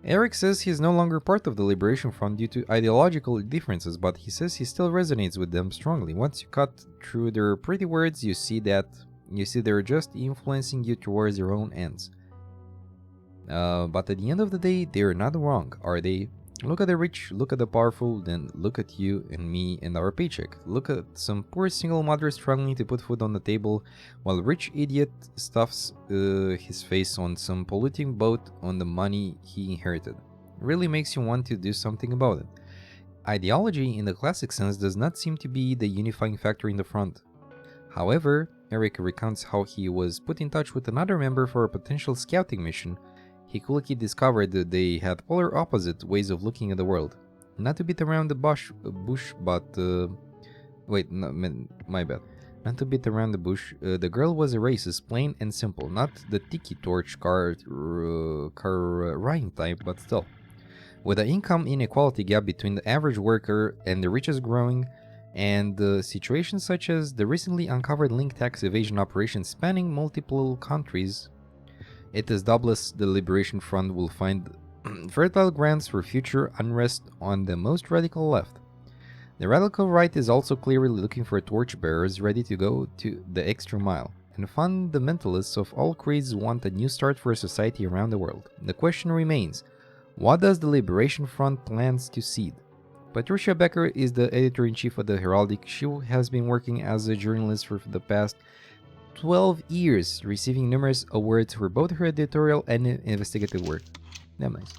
Eric says he's no longer part of the Liberation Front due to ideological differences, but he says he still resonates with them strongly. Once you cut through their pretty words, you see they're just influencing you towards their own ends. But at the end of the day, they're not wrong, are they? Look at the rich, look at the powerful, then look at you and me and our paycheck. Look at some poor single mother struggling to put food on the table, while a rich idiot stuffs his face on some polluting boat on the money he inherited. Really makes you want to do something about it. Ideology, in the classic sense, does not seem to be the unifying factor in the front. However, Eric recounts how he was put in touch with another member for a potential scouting mission. He quickly discovered that they had polar opposite ways of looking at the world. Not to beat around the bush, but... wait, no, my bad. Not to beat around the bush, the girl was a racist, plain and simple. Not the tiki torch car Ryan type, but still. With the income inequality gap between the average worker and the richest growing, and situations such as the recently uncovered link tax evasion operation spanning multiple countries, it is doubtless the Liberation Front will find fertile grounds for future unrest on the most radical left. The radical right is also clearly looking for torchbearers ready to go to the extra mile, and fundamentalists of all creeds want a new start for society around the world. The question remains, what does the Liberation Front plans to seed? Patricia Becker is the editor-in-chief of the Heraldic. She has been working as a journalist for the past 12 years, receiving numerous awards for both her editorial and investigative work. Damn nice.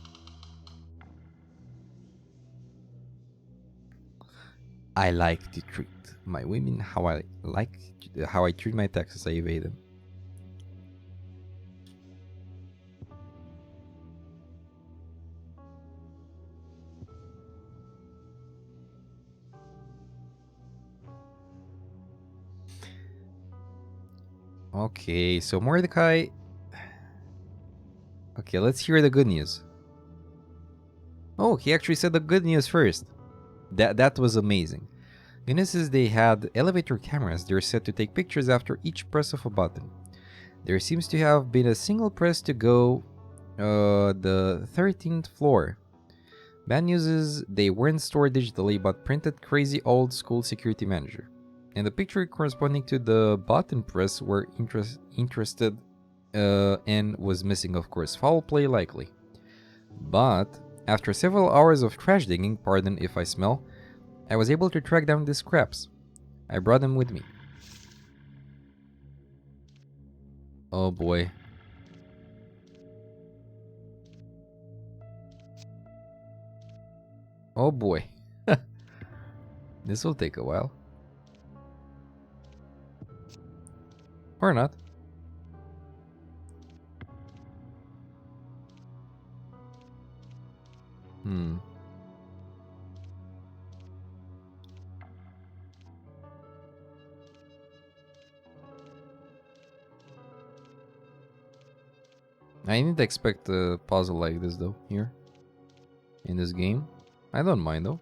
I like to treat my women how I treat my taxes. I evade them. Okay, so Mordecai. Okay, let's hear the good news. Oh, he actually said the good news first. That was amazing. Good news is they had elevator cameras. They're set to take pictures after each press of a button. There seems to have been a single press to go the 13th floor. Bad news is they weren't stored digitally but printed crazy old school security manager. And the picture corresponding to the button press were interested and was missing, of course. Foul play likely. But after several hours of trash digging, pardon if I smell, I was able to track down the scraps. I brought them with me. Oh boy. Oh boy. This will take a while. Or not. I didn't expect a puzzle like this though, here. In this game. I don't mind though.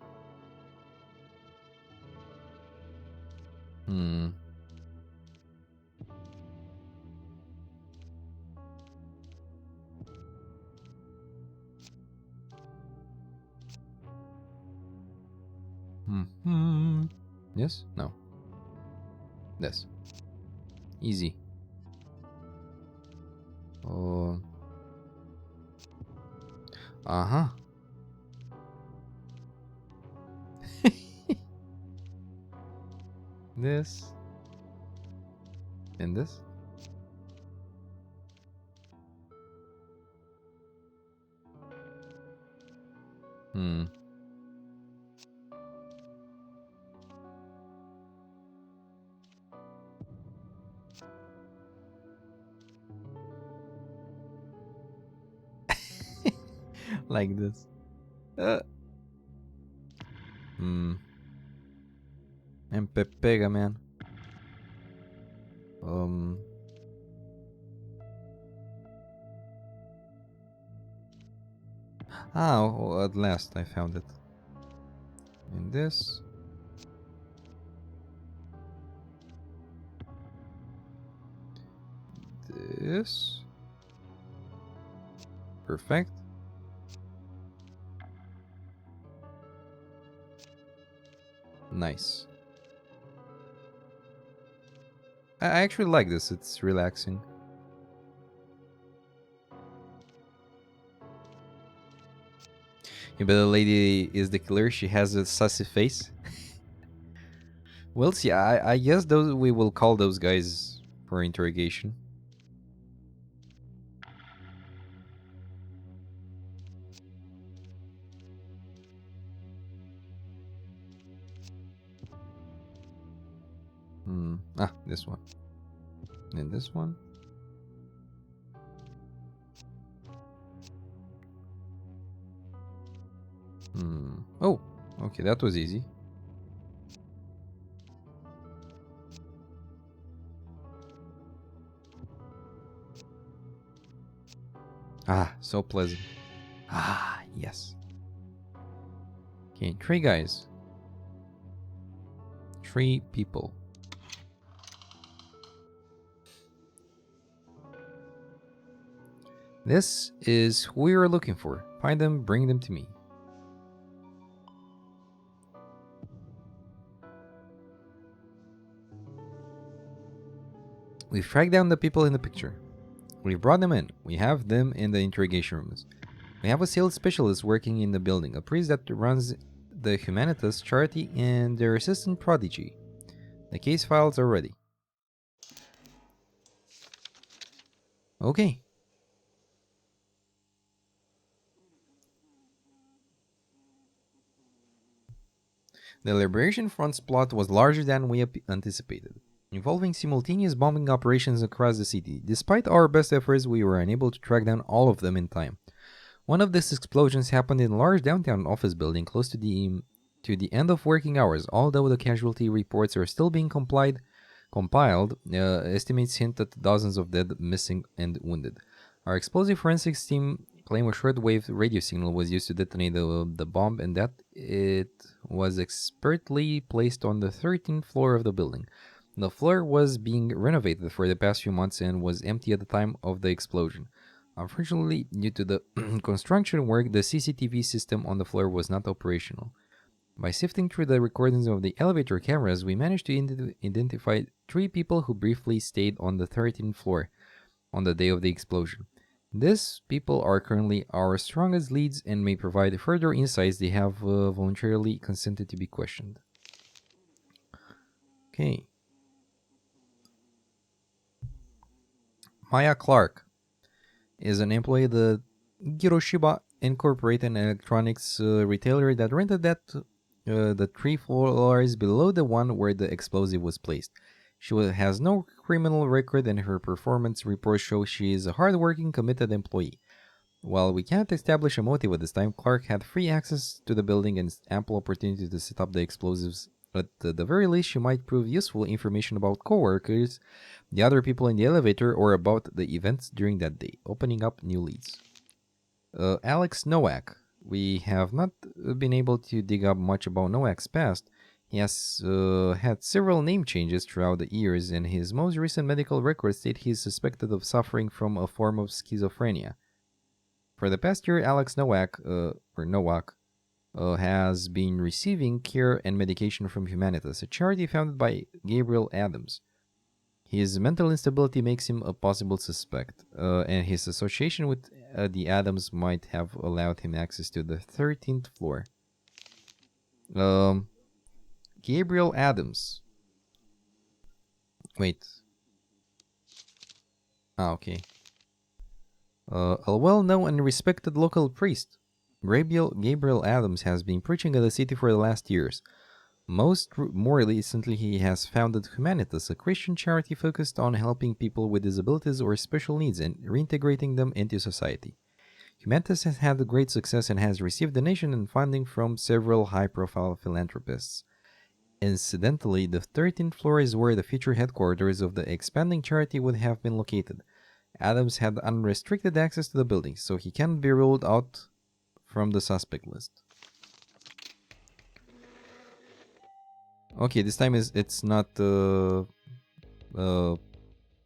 Yes? No. This. Easy. Oh. Uh-huh. This. And this. Hmm. Like this. Hmm. And pega, man. Oh, at last I found it. And this. This. Perfect. Nice. I actually like this. It's relaxing. Yeah, but the lady is the killer. She has a sassy face. We'll see. I guess those we will call those guys for interrogation. This one. And this one. Oh, okay, that was easy. So pleasant. Yes. Okay, 3 guys. 3 people. This is who we are looking for. Find them, bring them to me. We've tracked down the people in the picture. We've brought them in. We have them in the interrogation rooms. We have a sales specialist working in the building, a priest that runs the Humanitas charity, and their assistant prodigy. The case files are ready. Okay. The Liberation Front's plot was larger than we anticipated, involving simultaneous bombing operations across the city. Despite our best efforts, we were unable to track down all of them in time. One of these explosions happened in a large downtown office building close to the end of working hours. Although the casualty reports are still being compiled, estimates hint at dozens of dead, missing, and wounded. Our explosive forensics team claim a shortwave radio signal was used to detonate the bomb, and that it was expertly placed on the 13th floor of the building. The floor was being renovated for the past few months and was empty at the time of the explosion. Unfortunately, due to the construction work, the CCTV system on the floor was not operational. By sifting through the recordings of the elevator cameras, we managed to identify 3 people who briefly stayed on the 13th floor on the day of the explosion. These people are currently our strongest leads and may provide further insights. They have voluntarily consented to be questioned. Okay. Maya Clark is an employee of the Giroshiba Incorporated, an electronics retailer that rented the 3 floors below the one where the explosive was placed. She has no criminal record, and her performance reports show she is a hardworking, committed employee. While we can't establish a motive at this time, Clark had free access to the building and ample opportunity to set up the explosives. At the very least, she might prove useful information about coworkers, the other people in the elevator, or about the events during that day, opening up new leads. Alex Nowak. We have not been able to dig up much about Nowak's past. He has had several name changes throughout the years, and his most recent medical records state he is suspected of suffering from a form of schizophrenia. For the past year, Alex Nowak, has been receiving care and medication from Humanitas, a charity founded by Gabriel Adams. His mental instability makes him a possible suspect, and his association with the Adams might have allowed him access to the 13th floor. Gabriel Adams. Wait. Okay. A well-known and respected local priest, Gabriel Adams has been preaching in the city for the last years. More recently, he has founded Humanitas, a Christian charity focused on helping people with disabilities or special needs and reintegrating them into society. Humanitas has had great success and has received donation and funding from several high-profile philanthropists. Incidentally, the 13th floor is where the future headquarters of the expanding charity would have been located. Adams had unrestricted access to the building, so he can't be ruled out from the suspect list. Okay, this time it's not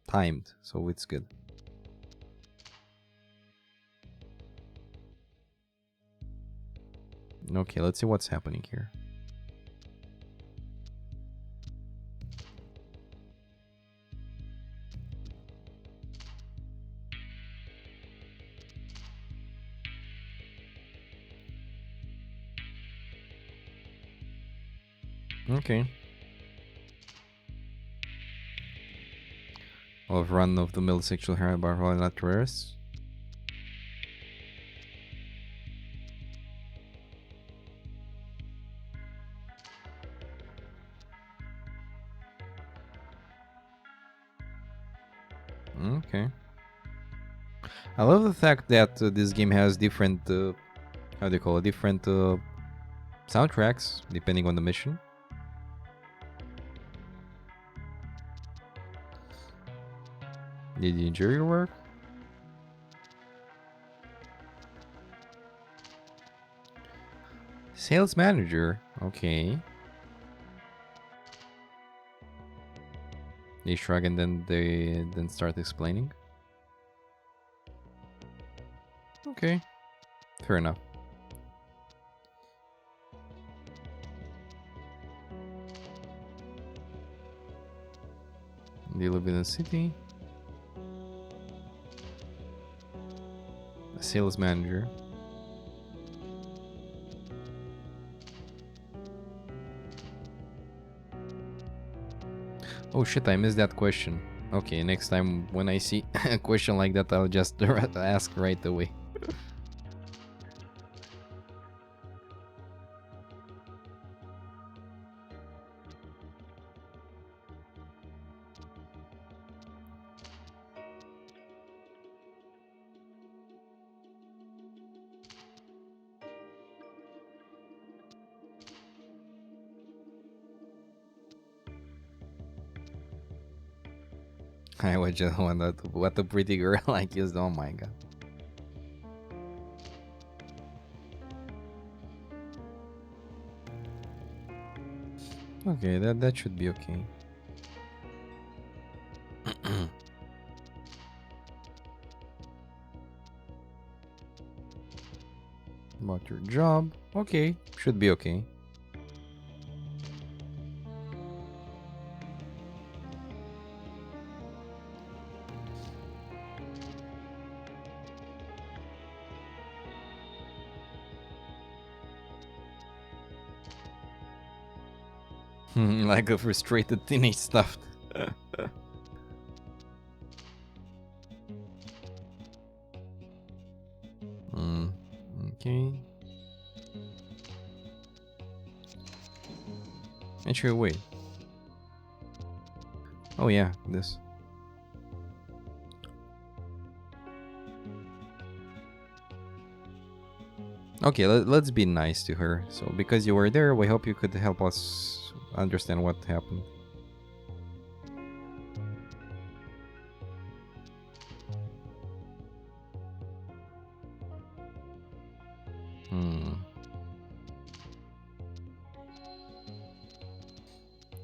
timed, so it's good. Okay, let's see what's happening here. Okay. Of run-of-the-mill sexual harassment by not terrorists. Okay. I love the fact that this game has different, how do you call it, different soundtracks depending on the mission. Did you enjoy your work? Sales manager, okay. They shrug and then they start explaining. Okay, fair enough. They live in a city. A sales manager. Oh shit, I missed that question. Okay, next time when I see a question like that, I'll just ask right away. I was just wondering what a pretty girl like is. Oh my god. Okay, that should be okay. About your job. Okay, should be okay. Like a frustrated teenage stuffed. Okay. Actually, wait. Oh yeah, this. Okay, let's be nice to her. So, because you were there, we hope you could help us understand what happened.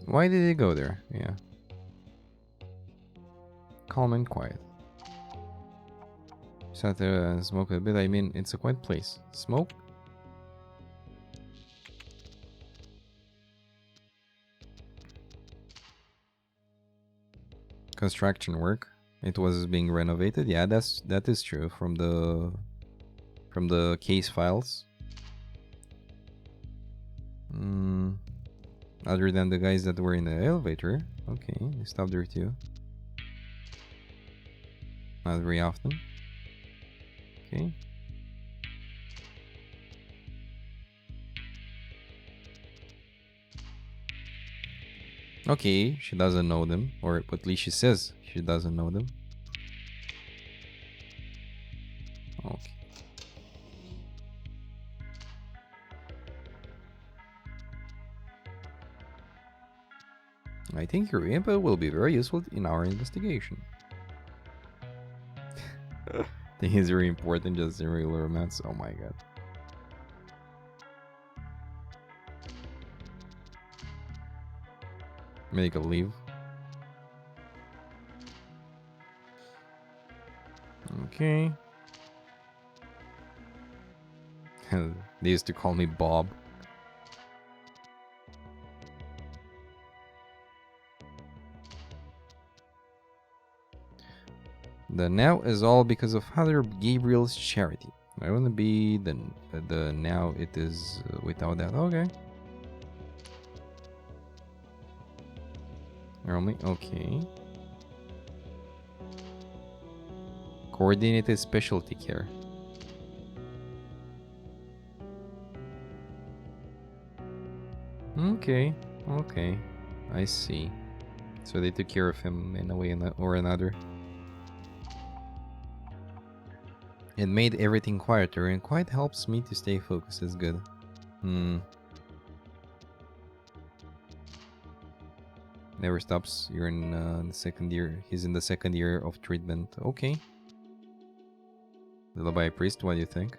Why did he go there? Yeah. Calm and quiet. Sat there and smoked a bit. I mean, it's a quiet place. Smoke? construction work. It was being renovated. Yeah, that is true from the case files. Other than the guys that were in the elevator. Okay, they stopped there too. Not very often. Okay. Okay, she doesn't know them, or at least she says she doesn't know them. Okay. I think your input will be very useful in our investigation. I think it's very important just in regular romance. Oh my god. Medical leave. Okay. They used to call me Bob. The now is all because of Father Gabriel's charity. I want to be the now it is without that. Okay. Normally, okay. Coordinated specialty care. Okay, okay. I see. So they took care of him in a way or another. It made everything quieter and quite helps me to stay focused. Is good. Never stops. You're in the second year. He's in the second year of treatment. Okay. Lullaby priest, what do you think?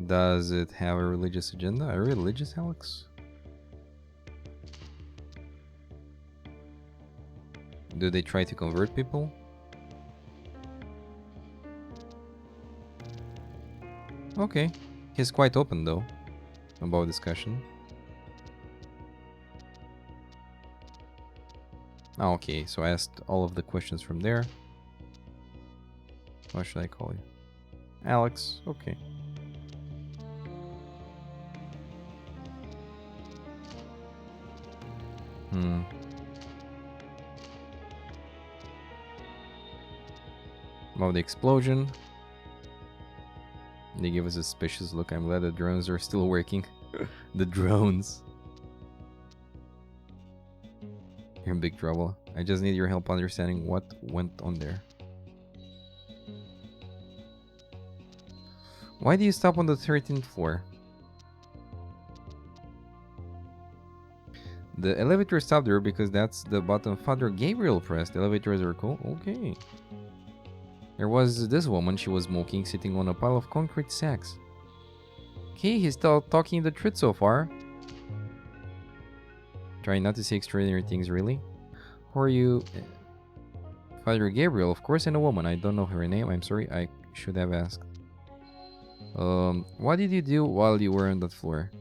Does it have a religious agenda? Are you religious, Alex? Do they try to convert people? Okay. He's quite open though about discussion. Oh, okay, so I asked all of the questions from there. What should I call you? Alex, okay. About the explosion. They give us a suspicious look. I'm glad the drones are still working. The drones. You're in big trouble. I just need your help understanding what went on there. Why do you stop on the 13th floor? The elevator stopped there because that's the button Father Gabriel pressed. The elevators are cool. Okay. There was this woman, she was smoking, sitting on a pile of concrete sacks. Okay, he's still talking the truth so far. Trying not to say extraordinary things, really. Who are you? Father Gabriel, of course, and a woman. I don't know her name. I'm sorry, I should have asked. What did you do while you were on that floor?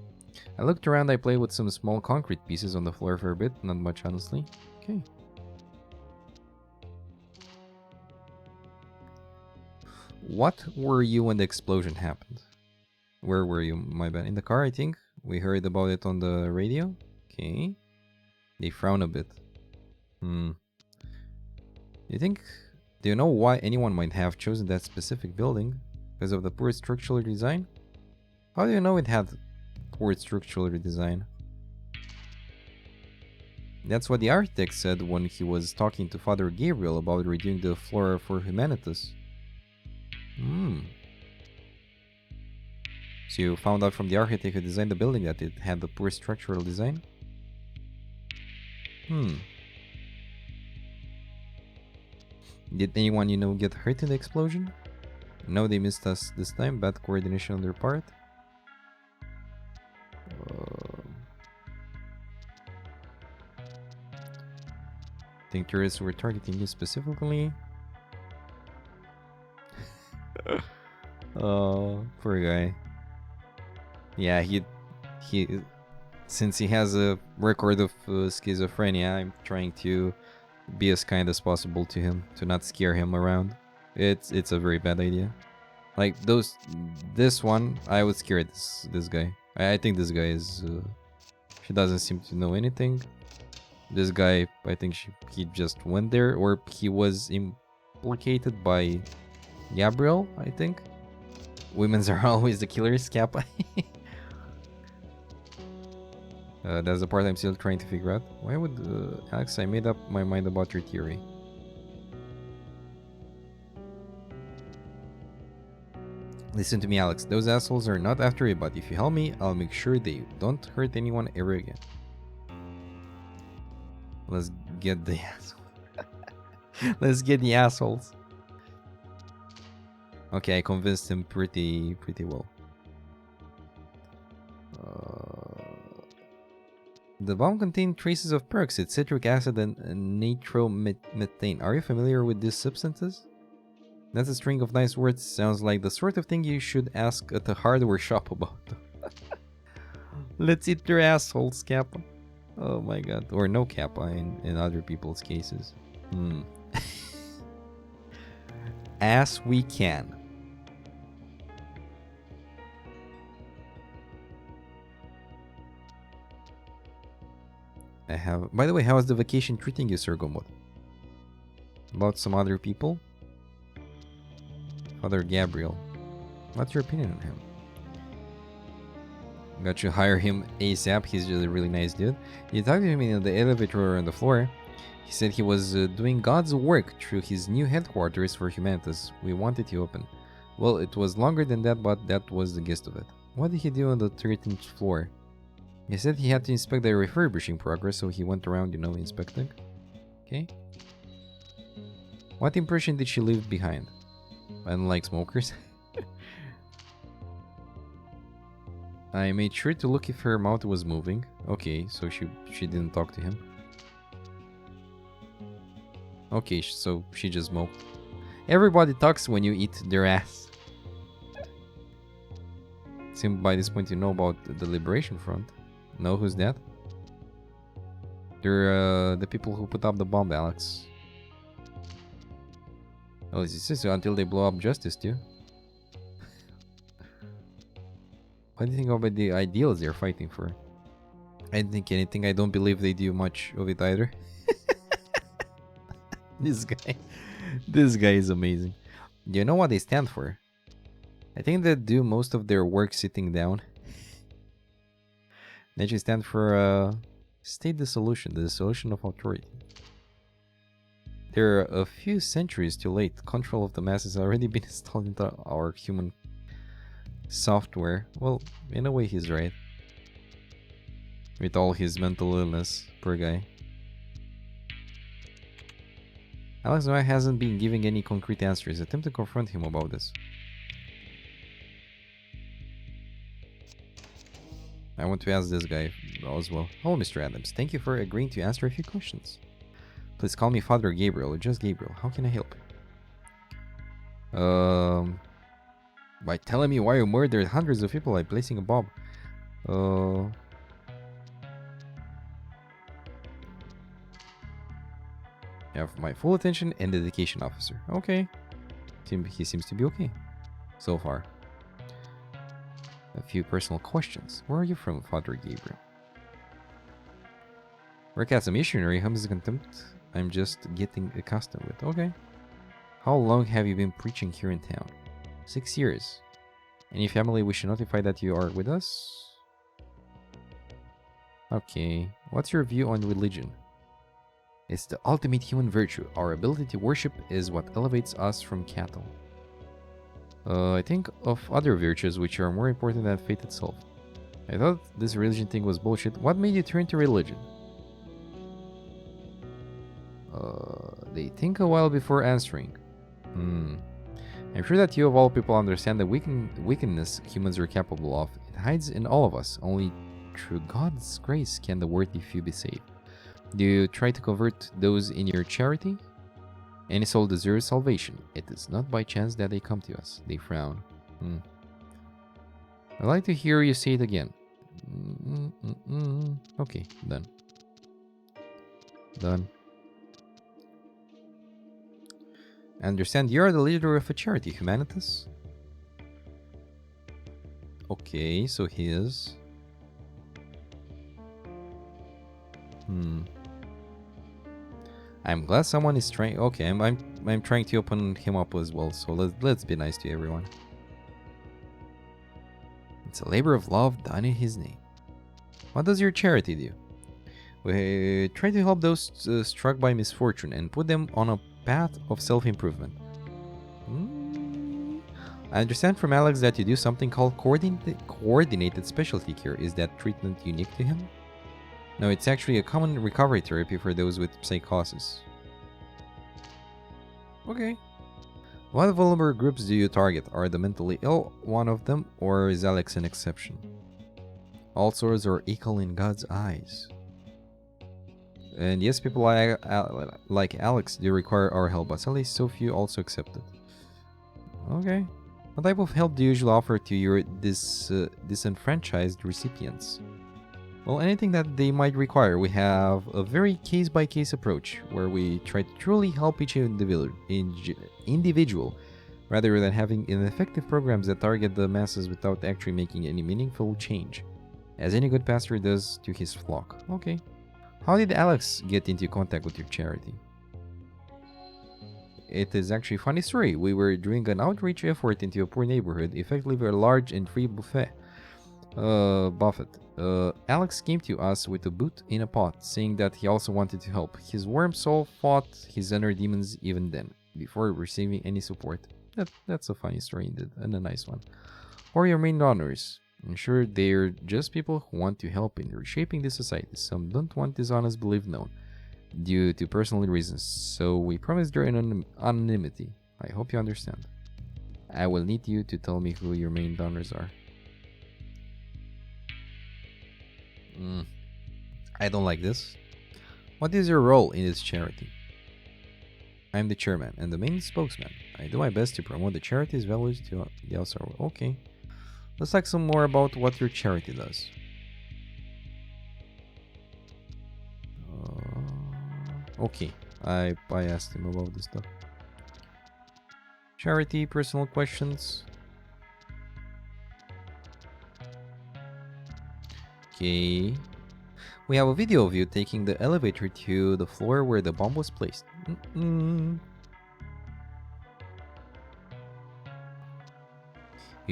I looked around, I played with some small concrete pieces on the floor for a bit. Not much, honestly. Okay. What were you when the explosion happened? Where were you, my bad? In the car, I think. We heard about it on the radio. Okay. They frown a bit. Do you know why anyone might have chosen that specific building? Because of the poor structural design? How do you know it had poor structural design? That's what the architect said when he was talking to Father Gabriel about redoing the floor for Humanitas. So you found out from the architect who designed the building that it had the poor structural design? Did anyone you know get hurt in the explosion? No, they missed us this time. Bad coordination on their part. Think tourists were targeting you specifically? Oh, poor guy. Yeah, he Since he has a record of schizophrenia, I'm trying to be as kind as possible to him, to not scare him around. It's a very bad idea. Like this one, I would scare this guy. I think this guy is. She doesn't seem to know anything. This guy, I think he just went there, or he was implicated by Gabriel. I think. Women's are always the killers, Kappa. That's the part I'm still trying to figure out. Why would Alex? I made up my mind about your theory. Listen to me, Alex. Those assholes are not after you, but if you help me, I'll make sure they don't hurt anyone ever again. Let's get the assholes. Let's get the assholes. Okay, I convinced him pretty well. The bomb contained traces of peroxide, citric acid, and nitromethane. Are you familiar with these substances? That's a string of nice words. Sounds like the sort of thing you should ask at a hardware shop about. Let's eat their assholes, Kappa. Oh my god. Or no Kappa in other people's cases. As we can. I have... By the way, how is the vacation treating you, Sir Gomod? About some other people? Father Gabriel. What's your opinion on him? Got you hire him ASAP. He's just a really nice dude. You talked to him in the elevator or on the floor. He said he was doing God's work through his new headquarters for Humanitas. We wanted to open. Well, it was longer than that, but that was the gist of it. What did he do on the 13th floor? He said he had to inspect the refurbishing progress, so he went around, you know, inspecting. Okay. What impression did she leave behind? Unlike smokers. I made sure to look if her mouth was moving. Okay, so she didn't talk to him. Okay, so she just smoked. Everybody talks when you eat their ass. Seems by this point you know about the Liberation Front. Know who's that? They're the people who put up the bomb, Alex. Oh, this is until they blow up Justice too. What do you think about the ideals they're fighting for? I don't think anything. I don't believe they do much of it either. This guy is amazing. Do you know what they stand for? I think they do most of their work sitting down. They just stand for state dissolution, the dissolution of authority. They're a few centuries too late. Control of the masses has already been installed into our human software. Well, in a way he's right. With all his mental illness, poor guy. Alex Noah hasn't been giving any concrete answers. Attempt to confront him about this. I want to ask this guy as well. Oh, Mr. Adams, thank you for agreeing to answer a few questions. Please call me Father Gabriel or just Gabriel. How can I help you? By telling me why you murdered hundreds of people by placing a bomb. You have my full attention and dedication, officer. Okay. He seems to be okay so far. A few personal questions. Where are you from, Father Gabriel? Work as a missionary. How is contempt? I'm just getting accustomed with. Okay. How long have you been preaching here in town? 6 years. Any family we should notify that you are with us? Okay. What's your view on religion? It's the ultimate human virtue. Our ability to worship is what elevates us from cattle. I think of other virtues which are more important than faith itself. I thought this religion thing was bullshit. What made you turn to religion? They think a while before answering. I'm sure that you of all people understand the wickedness humans are capable of. It hides in all of us. Only through God's grace can the worthy few be saved. Do you try to convert those in your charity? Any soul deserves salvation. It is not by chance that they come to us. They frown. I'd like to hear you say it again. Okay, done. Done. I understand you're the leader of a charity, Humanitas? Okay, so he is. I'm glad someone is trying. Okay, I'm trying to open him up as well. So let's be nice to everyone. It's a labor of love done in his name. What does your charity do? We try to help those struck by misfortune and put them on a path of self-improvement. I understand from Alex that you do something called coordinated specialty care. Is that treatment unique to him? No, it's actually a common recovery therapy for those with psychosis. Okay. What vulnerable groups do you target? Are the mentally ill one of them, or is Alex an exception? All souls are equal in God's eyes. And yes, people like Alex do require our help, but sadly so few also accept it. Okay. What type of help do you usually offer to your disenfranchised recipients? Well, anything that they might require. We have a very case-by-case approach where we try to truly help each individual rather than having ineffective programs that target the masses without actually making any meaningful change, as any good pastor does to his flock. Okay. How did Alex get into contact with your charity? It is actually a funny story. We were doing an outreach effort into a poor neighborhood, effectively a large and free buffet. Alex came to us with a boot in a pot, saying that he also wanted to help. His warm soul fought his inner demons even then, before receiving any support. That's a funny story indeed, and a nice one. Or your main donors. I'm sure they're just people who want to help in reshaping the society. Some don't want dishonest belief known, due to personal reasons, so we promise their anonymity. I hope you understand. I will need you to tell me who your main donors are. I don't like this. What is your role in this charity? I'm the chairman and the main spokesman. I do my best to promote the charity's values to the outside world. Okay. Let's talk some more about what your charity does. Okay. I asked him about this stuff. Charity, personal questions. Okay. We have a video of you taking the elevator to the floor where the bomb was placed. You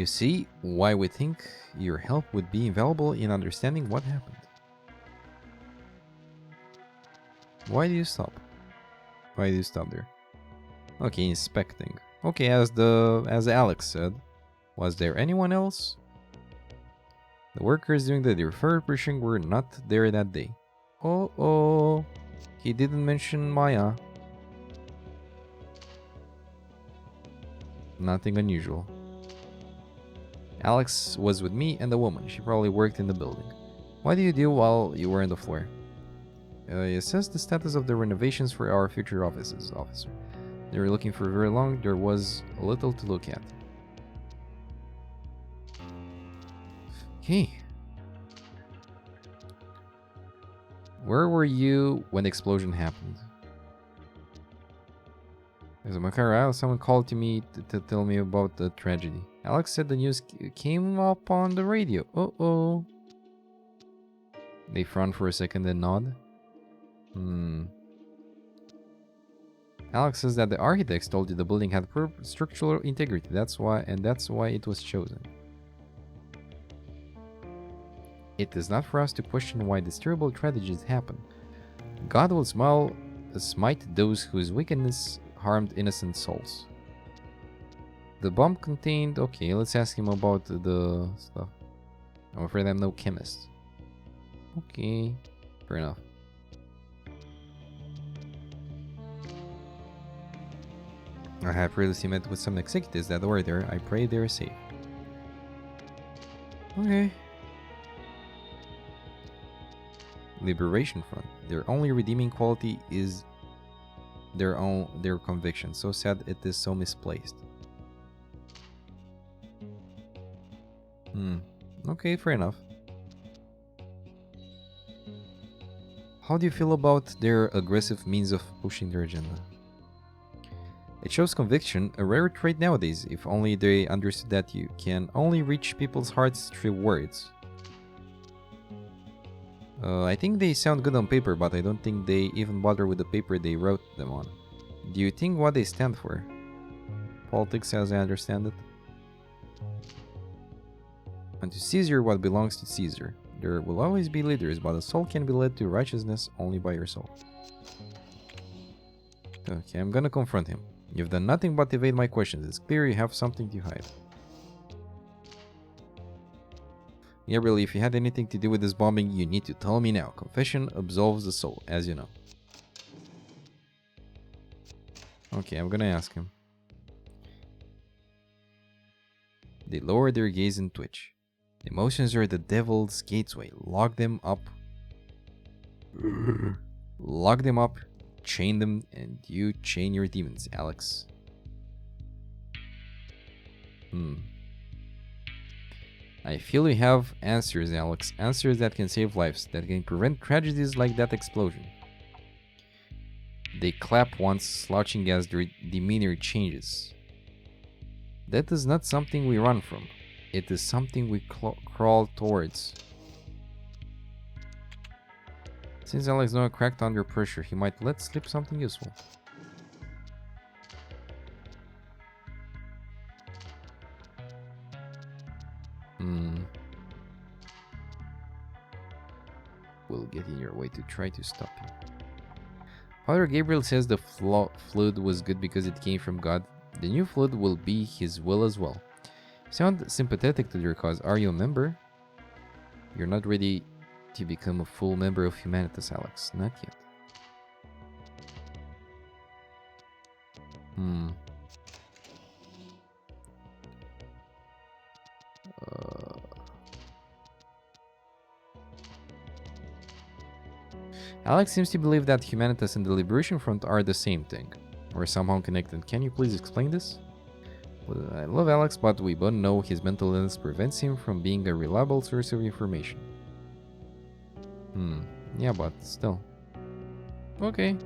see why we think your help would be invaluable in understanding what happened. Why do you stop? Why do you stop there? Okay, inspecting. Okay, as Alex said, was there anyone else? The workers doing the refurbishing were not there that day. Oh, he didn't mention Maya. Nothing unusual. Alex was with me and the woman. She probably worked in the building. What do you do while you were on the floor? Assess the status of the renovations for our future offices, officer. They were looking for very long. There was a little to look at. Okay. Where were you when the explosion happened? As a Makara, someone called to me to tell me about the tragedy. Alex said the news came up on the radio. Uh-oh. They frown for a second and nod. Alex says that the architects told you the building had poor structural integrity. That's why it was chosen. It is not for us to question why these terrible tragedies happen. God will smite those whose wickedness harmed innocent souls. The bomb contained... Okay, let's ask him about the stuff. I'm afraid I'm no chemist. Okay, fair enough. I have previously met with some executives that were there. I pray they're safe. Okay. Liberation Front. Their only redeeming quality is their conviction. So sad it is so misplaced. Okay, fair enough. How do you feel about their aggressive means of pushing their agenda? It shows conviction, a rare trait nowadays, if only they understood that you can only reach people's hearts through words. I think they sound good on paper, but I don't think they even bother with the paper they wrote them on. Do you think what they stand for? Politics as I understand it? And to Caesar what belongs to Caesar. There will always be leaders, but a soul can be led to righteousness only by your soul. Okay, I'm gonna confront him. You've done nothing but evade my questions. It's clear you have something to hide. Gabriel, if you had anything to do with this bombing, you need to tell me now. Confession absolves the soul, as you know. Okay, I'm gonna ask him. They lower their gaze and twitch. Emotions are the devil's gateway. Lock them up. Lock them up, chain them, and you chain your demons, Alex. I feel you have answers, Alex. Answers that can save lives, that can prevent tragedies like that explosion. They clap once, slouching as their demeanor changes. That is not something we run from. It is something we crawl towards. Since Alex Noah cracked under pressure, he might let slip something useful. Will get in your way to try to stop you. Father Gabriel says the flood was good because it came from God. The new flood will be his will as well. Sound sympathetic to your cause. Are you a member? You're not ready to become a full member of Humanitas, Alex. Not yet. Alex seems to believe that Humanitas and the Liberation Front are the same thing, or somehow connected. Can you please explain this? Well, I love Alex, but we both know his mental illness prevents him from being a reliable source of information. Yeah, but still. Okay.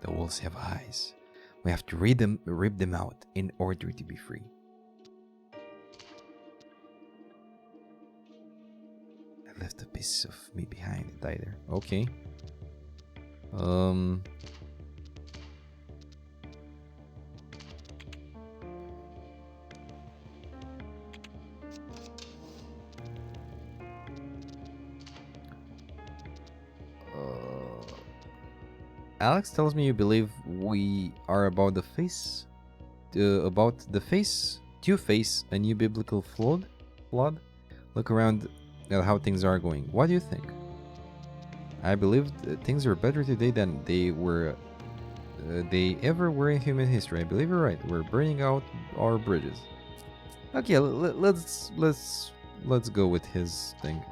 The wolves have eyes. We have to rip them out in order to be free. I left a piece of me behind and died there. Okay. Alex tells me you believe we are about to face a new biblical flood. Look around at how things are going. What do you think? I believe things are better today than they ever were in human history. I believe you're right. We're burning out our bridges. Okay, let's go with his thing.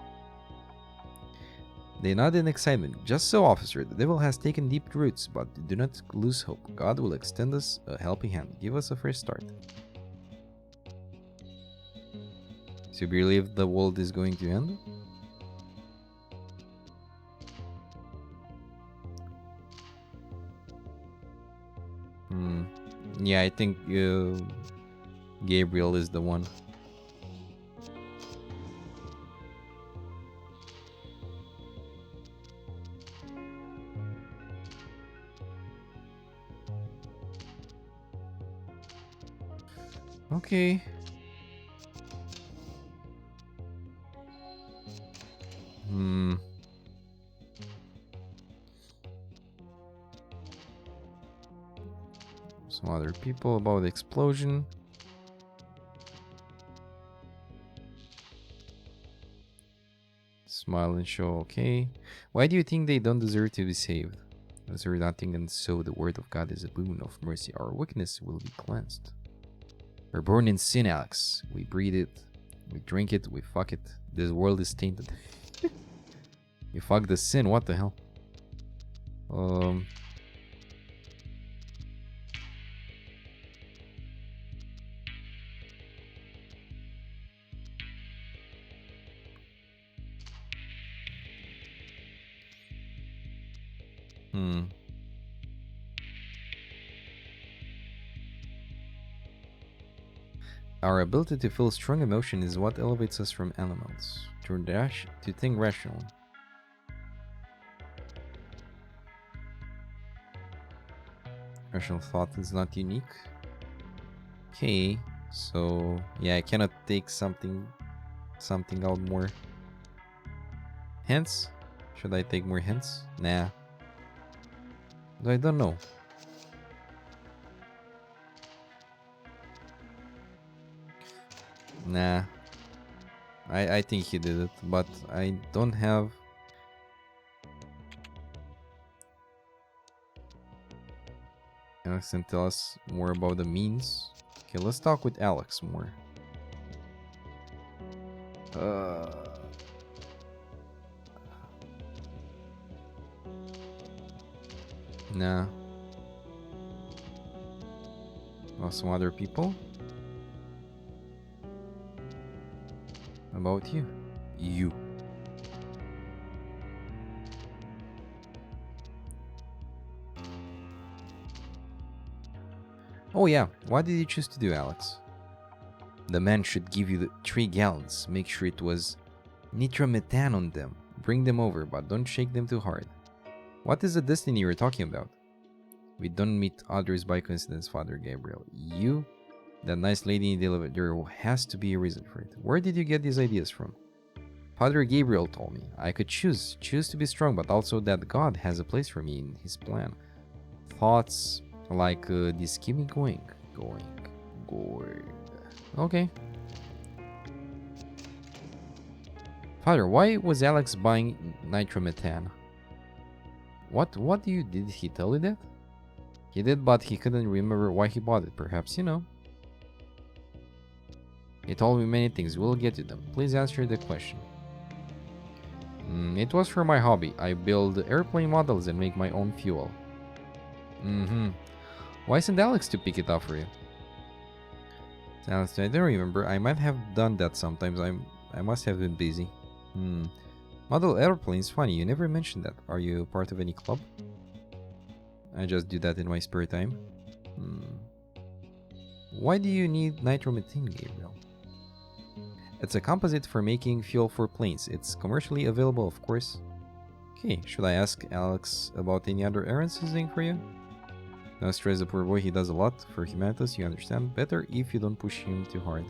They nod in excitement. Just so, officer, the devil has taken deep roots, but do not lose hope. God will extend us a helping hand. Give us a fresh start. So you believe the world is going to end? Yeah, I think Gabriel is the one. Okay. Some other people about the explosion. Smile and show okay. Why do you think they don't deserve to be saved? Deserve nothing, and so the word of God is a boon of mercy. Our weakness will be cleansed. We're born in sin, Alex. We breathe it, we drink it, we fuck it. This world is tainted. You fucked the sin, what the hell? Our ability to feel strong emotion is what elevates us from animals. To think rationally. Rational thought is not unique. Okay, so yeah, I cannot take something out more. Hints? Should I take more hints? Nah. I don't know. Nah. I think he did it, but I don't have... Alex can tell us more about the means. Okay, let's talk with Alex more. Nah. Well, some other people. About you. You. Oh yeah, what did you choose to do, Alex? The man should give you the 3 gallons. Make sure it was nitromethane on them. Bring them over, but don't shake them too hard. What is the destiny you were talking about? We don't meet others by coincidence, Father Gabriel. You? That nice lady in the elevator, there has to be a reason for it. Where did you get these ideas from? Father Gabriel told me I could choose to be strong, but also that God has a place for me in his plan. Thoughts like this keep me going. Okay. Father, why was Alex buying nitromethane? What did he tell you that? He did, but he couldn't remember why he bought it. Perhaps, you know. He told me many things. We'll get to them. Please answer the question. It was for my hobby. I build airplane models and make my own fuel. Why isn't Alex to pick it up for you? Alex, I don't remember. I might have done that sometimes. I must have been busy. Model airplanes, funny. You never mentioned that. Are you part of any club? I just do that in my spare time. Why do you need nitromethane, Gabriel? It's a composite for making fuel for planes. It's commercially available, of course. Okay, should I ask Alex about any other errands he's doing for you? Don't stress the poor boy, he does a lot for humanities, you understand? Better if you don't push him too hard.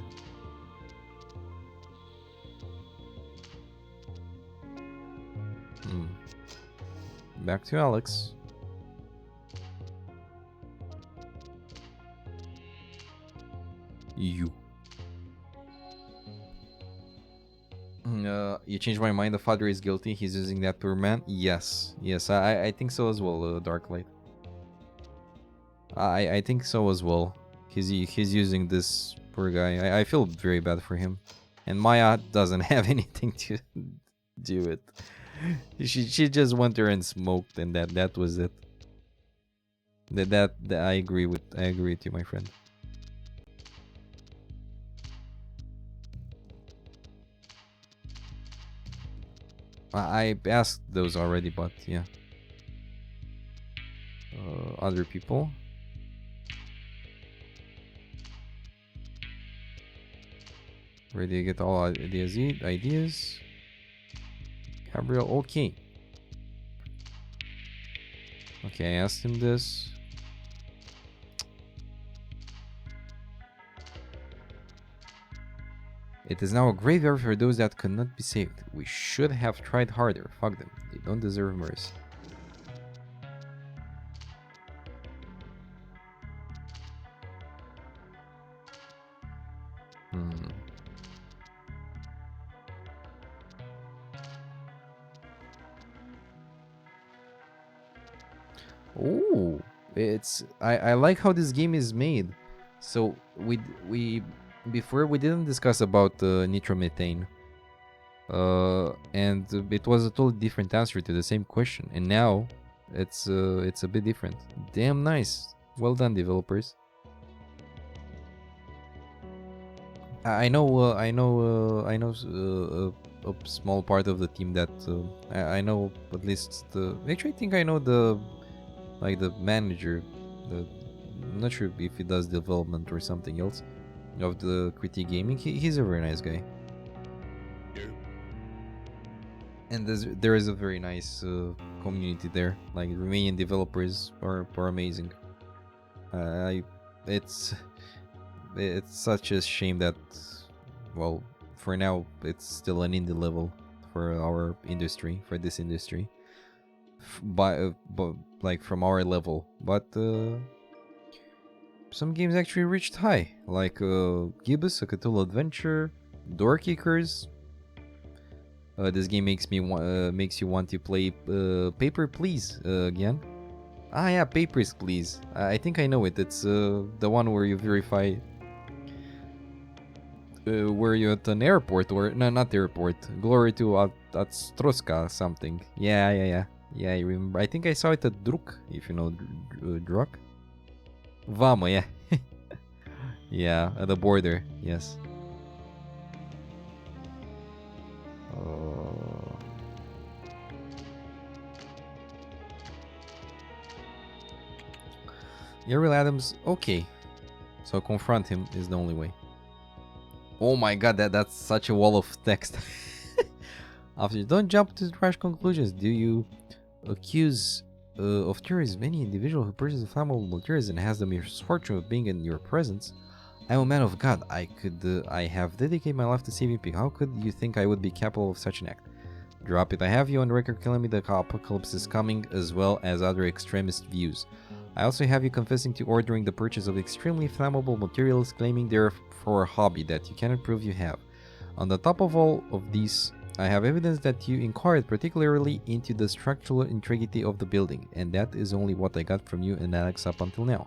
Back to Alex. You changed my mind. The father is guilty. He's using that poor man. Yes, I think so as well. Darklight. I think so as well. He's using this poor guy. I feel very bad for him. And Maya doesn't have anything to do with. She just went there and smoked, and that was it. That I agree with you, my friend. I asked those already, but yeah. Other people. Ready to get all ideas? Gabriel, okay. Okay, I asked him this. It is now a graveyard for those that could not be saved. We should have tried harder. Fuck them. They don't deserve mercy. Oh, I like how this game is made. So we before we didn't discuss about nitromethane. And it was a totally different answer to the same question, and now it's a bit different. Damn nice. Well done, developers. I know a small part of the team that I know at least the. Actually, I think I know the manager. I'm not sure if he does development or something else of the Critique Gaming. He's a very nice guy. And there is a very nice community there. Like Romanian developers are amazing. It's such a shame that, well, for now it's still an indie level for our industry, for this industry, but like from our level. But some games actually reached high, like Gibbous, a Cthulhu Adventure, Door Kickers. This game makes you want to play Paper Please again. Ah yeah, Papers Please. I think I know it. It's the one where you verify where you're at an airport, or no, not airport. Glory to at Stroska something. Yeah. I remember. I think I saw it at Druk, if you know Druk. Vamo, yeah. Yeah, at the border, yes. Gabriel Adams, okay. So confront him is the only way. Oh my god, that's such a wall of text. After, don't jump to rash conclusions. Do you accuse of terrorism any individual who purchases flammable materials and has the misfortune of being in your presence? I am a man of God. I have dedicated my life to saving people. How could you think I would be capable of such an act? Drop it. I have you on record telling me the apocalypse is coming, as well as other extremist views. I also have you confessing to ordering the purchase of extremely flammable materials, claiming they're for a hobby that you cannot prove you have. On the top of all of these, I have evidence that you inquired particularly into the structural integrity of the building, and that is only what I got from you and Alex up until now.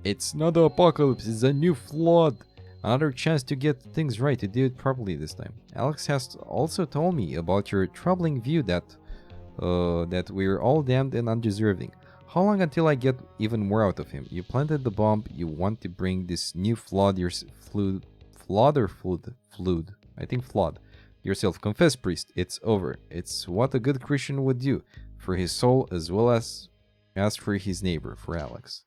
It's not the apocalypse, it's a new flood. Another chance to get things right, to do it properly this time. Alex has also told me about your troubling view that we're all damned and undeserving. How long until I get even more out of him? You planted the bomb, you want to bring this new flood I think flood. Yourself, confess, priest, it's over. It's what a good Christian would do, for his soul as well as for his neighbor, for Alex.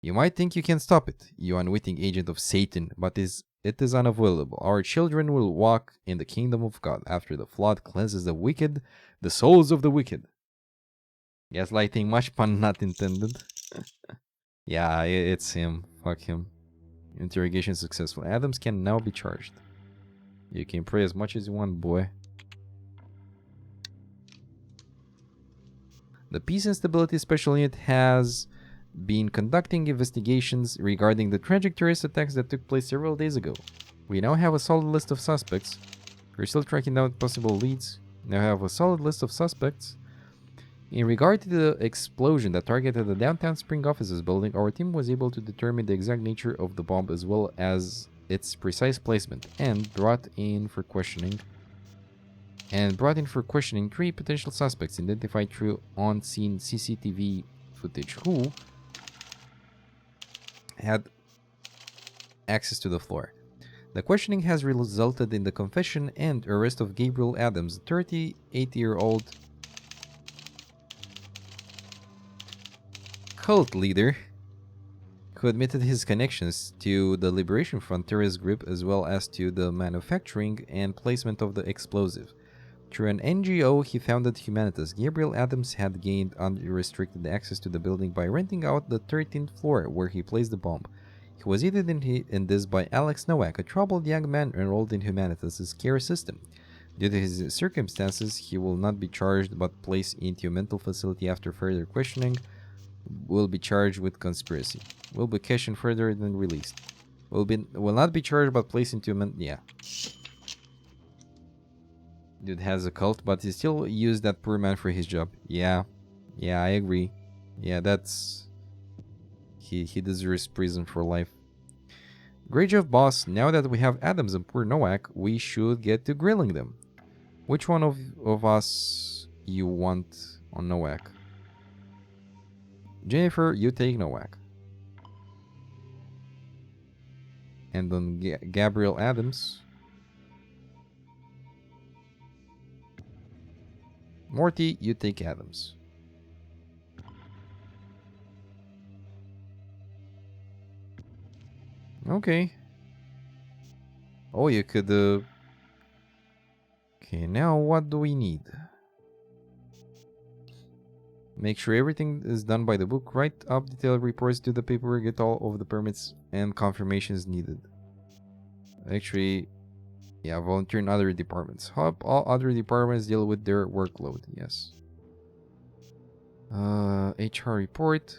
You might think you can stop it, you unwitting agent of Satan, but it is unavoidable. Our children will walk in the kingdom of God after the flood cleanses the wicked, the souls of the wicked. Gaslighting, much pun not intended. Yeah, it's him. Fuck him. Interrogation successful. Adams can now be charged. You can pray as much as you want, boy. The Peace and Stability Special Unit has been conducting investigations regarding the tragic terrorist attacks that took place several days ago. We now have a solid list of suspects. We're still tracking down possible leads. Now have a solid list of suspects. In regard to the explosion that targeted the downtown Spring Offices building, our team was able to determine the exact nature of the bomb as well as its precise placement, and brought in for questioning 3 potential suspects identified through on-scene CCTV footage who had access to the floor. The questioning has resulted in the confession and arrest of Gabriel Adams, a 38-year-old cult leader who admitted his connections to the Liberation Front terrorist group as well as to the manufacturing and placement of the explosive. Through an NGO he founded Humanitas, Gabriel Adams had gained unrestricted access to the building by renting out the 13th floor where he placed the bomb. He was aided in this by Alex Nowak, a troubled young man enrolled in Humanitas' care system. Due to his circumstances, he will not be charged but placed into a mental facility after further questioning. Will be charged with conspiracy. Will be questioned further and then released. Will not be charged but placed into a yeah. Dude has a cult, but he still used that poor man for his job. Yeah, I agree. Yeah, that's he deserves prison for life. Great job, boss. Now that we have Adams and poor Nowak, we should get to grilling them. Which one of us you want on Nowak? Jennifer, you take Nowak. And on Gabriel Adams. Morty, you take Adams. Okay. Oh, you could... Okay, now what do we need? Make sure everything is done by the book. Write up detailed reports to the paperwork. Get all of the permits and confirmations needed. Actually, yeah, volunteer in other departments. Help all other departments deal with their workload. Yes. HR report.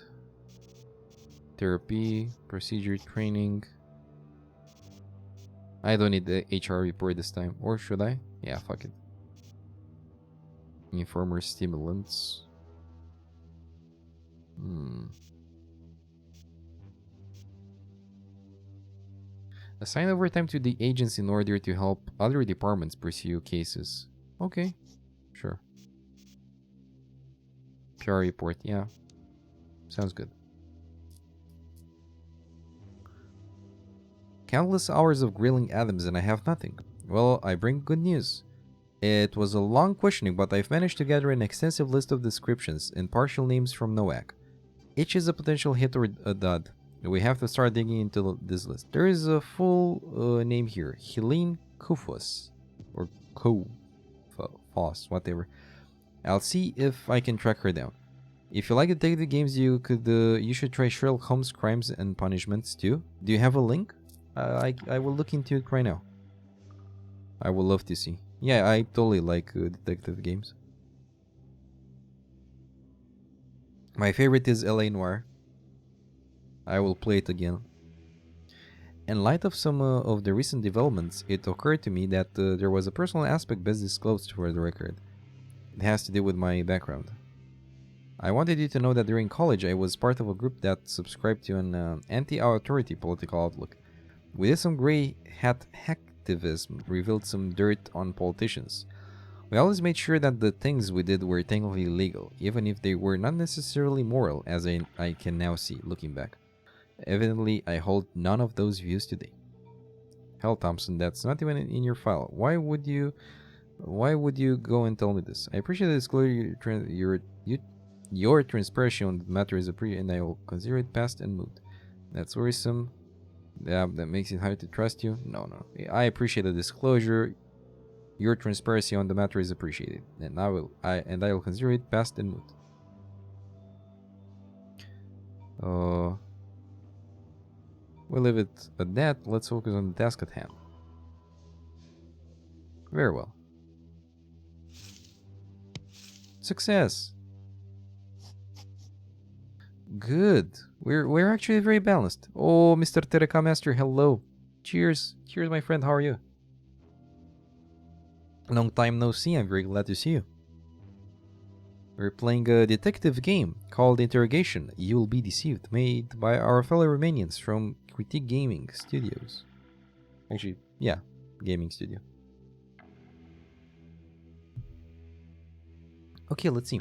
Therapy. Procedure training. I don't need the HR report this time. Or should I? Yeah, fuck it. Informer stimulants. Assign overtime to the agents in order to help other departments pursue cases. Okay, sure. PR report, yeah. Sounds good. Countless hours of grilling Adams and I have nothing. Well, I bring good news. It was a long questioning, but I've managed to gather an extensive list of descriptions and partial names from Nowak. Each is a potential hit or a dud. We have to start digging into this list. There is a full name here. Helene Kufos. Or Foss, whatever. I'll see if I can track her down. If you like detective games, you should try Sherlock Holmes Crimes and Punishments too. Do you have a link? I will look into it right now. I would love to see. Yeah, I totally like detective games. My favorite is LA Noire. I will play it again. In light of some of the recent developments, it occurred to me that there was a personal aspect best disclosed for the record. It has to do with my background. I wanted you to know that during college I was part of a group that subscribed to an anti-authority political outlook. We did some grey hat hacktivism, revealed some dirt on politicians. We always made sure that the things we did were technically legal, even if they were not necessarily moral, as I can now see, looking back. Evidently, I hold none of those views today. Hell, Thompson, that's not even in your file. Why would you go and tell me this? I appreciate the disclosure. Your transparency on the matter is appreciated, and I will consider it passed and moved. That's worrisome. Yeah, that makes it hard to trust you. No. I appreciate the disclosure. Your transparency on the matter is appreciated, and I will consider it passed and moved. We'll leave it at that. Let's focus on the task at hand. Very well. Success. Good. We're actually very balanced. Oh, Mr. Tereka Master, hello. Cheers. Cheers, my friend. How are you? Long time no see. I'm very glad to see you. We're playing a detective game called Interrogation. You'll be deceived, made by our fellow Romanians from Critique Gaming Studios. Actually, yeah, gaming studio. Okay, let's see.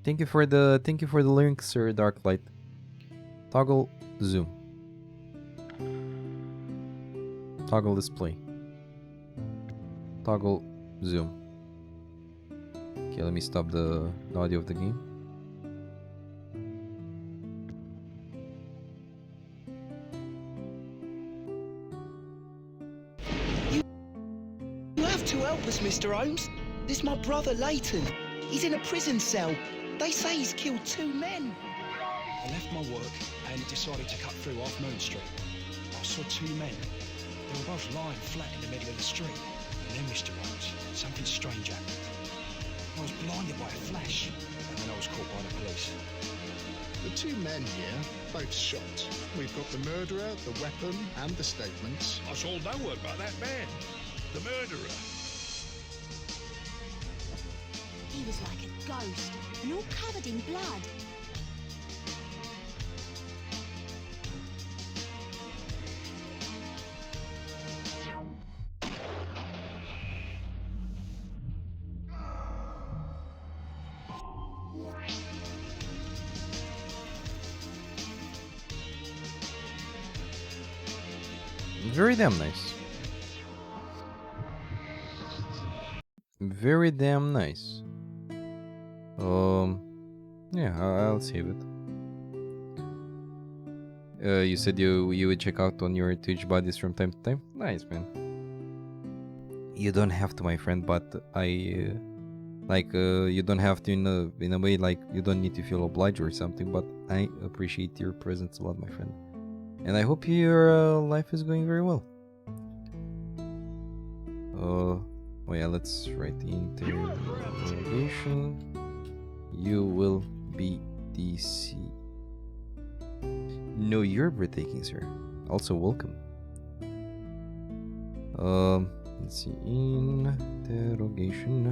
Thank you for the link, Sir Darklight. Toggle zoom. Toggle display. Toggle zoom. Okay, let me stop the audio of the game. You have to help us, Mr. Holmes. This is my brother Leighton. He's in a prison cell. They say he's killed 2 men. I left my work and decided to cut through off Moon Street. I saw 2 men. They were both lying flat in the middle of the street. And then, Mr. Holmes, something strange happened. I was blinded by a flash, and then I was caught by the police. The 2 men here, both shot. We've got the murderer, the weapon, and the statements. I saw no word about that man, the murderer. He was like a ghost, and all covered in blood. Very damn nice. Very damn nice. Yeah, I'll save it. You said you would check out on your Twitch buddies from time to time. Nice, man. You don't have to, my friend, but I you don't have to in a way, like you don't need to feel obliged or something. But I appreciate your presence a lot, my friend, and I hope your life is going very well. Oh yeah, let's write the interrogation. You will be DC. No, you're breathtaking, sir. Also, welcome. Let's see. Interrogation.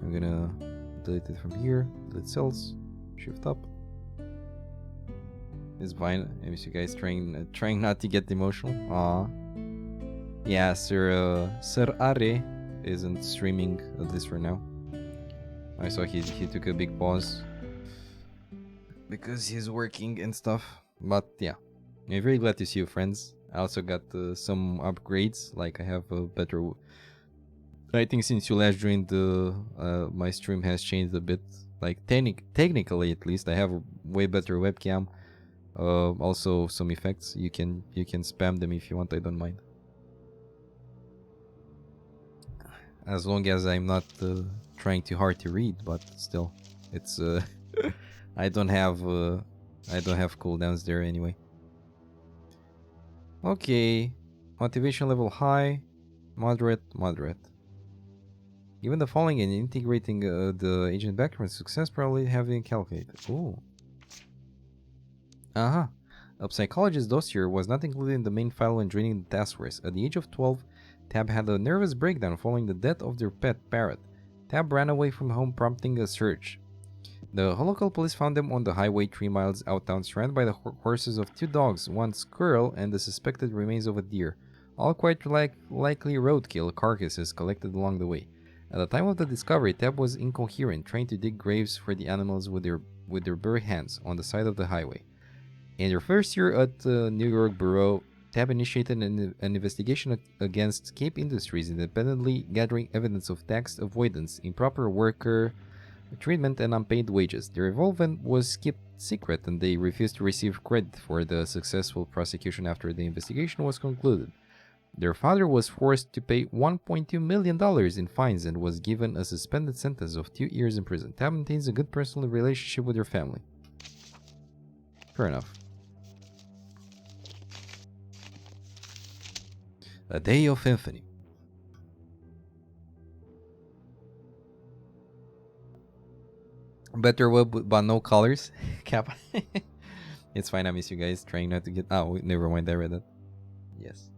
I'm gonna delete it from here. Delete cells. Shift up. It's fine. I miss you guys trying not to get emotional. Yeah, Sir Are isn't streaming at least for now. I saw he took a big pause because he's working and stuff. But yeah, I'm very glad to see you, friends. I also got some upgrades. Like I have a better. I think since you last joined, my stream has changed a bit. Like technically, at least, I have a way better webcam. Also some effects. You can spam them if you want. I don't mind. As long as I'm not trying too hard to read, but still, it's I don't have cooldowns there anyway. Okay, motivation level high, moderate. Given the following and integrating the agent background success probably having calculated. Ooh. A psychologist's dossier was not included in the main file when joining the task force. At the age of 12, Tab had a nervous breakdown following the death of their pet parrot. Tab ran away from home, prompting a search. The local police found them on the highway 3 miles outtown, surrounded by the horses of 2 dogs, 1 squirrel, and the suspected remains of a deer. All quite likely roadkill carcasses collected along the way. At the time of the discovery, Tab was incoherent, trying to dig graves for the animals with their bare hands on the side of the highway. In their first year at New York Bureau, Tab initiated an investigation against Cape Industries, independently gathering evidence of tax avoidance, improper worker treatment, and unpaid wages. Their involvement was kept secret, and they refused to receive credit for the successful prosecution after the investigation was concluded. Their father was forced to pay $1.2 million in fines and was given a suspended sentence of 2 years in prison. Tab maintains a good personal relationship with her family. Fair enough. A Day of Infamy. Better web but no colors. Cap. It's fine, I miss you guys. Trying not to get. Oh, never mind, I read that. Yes.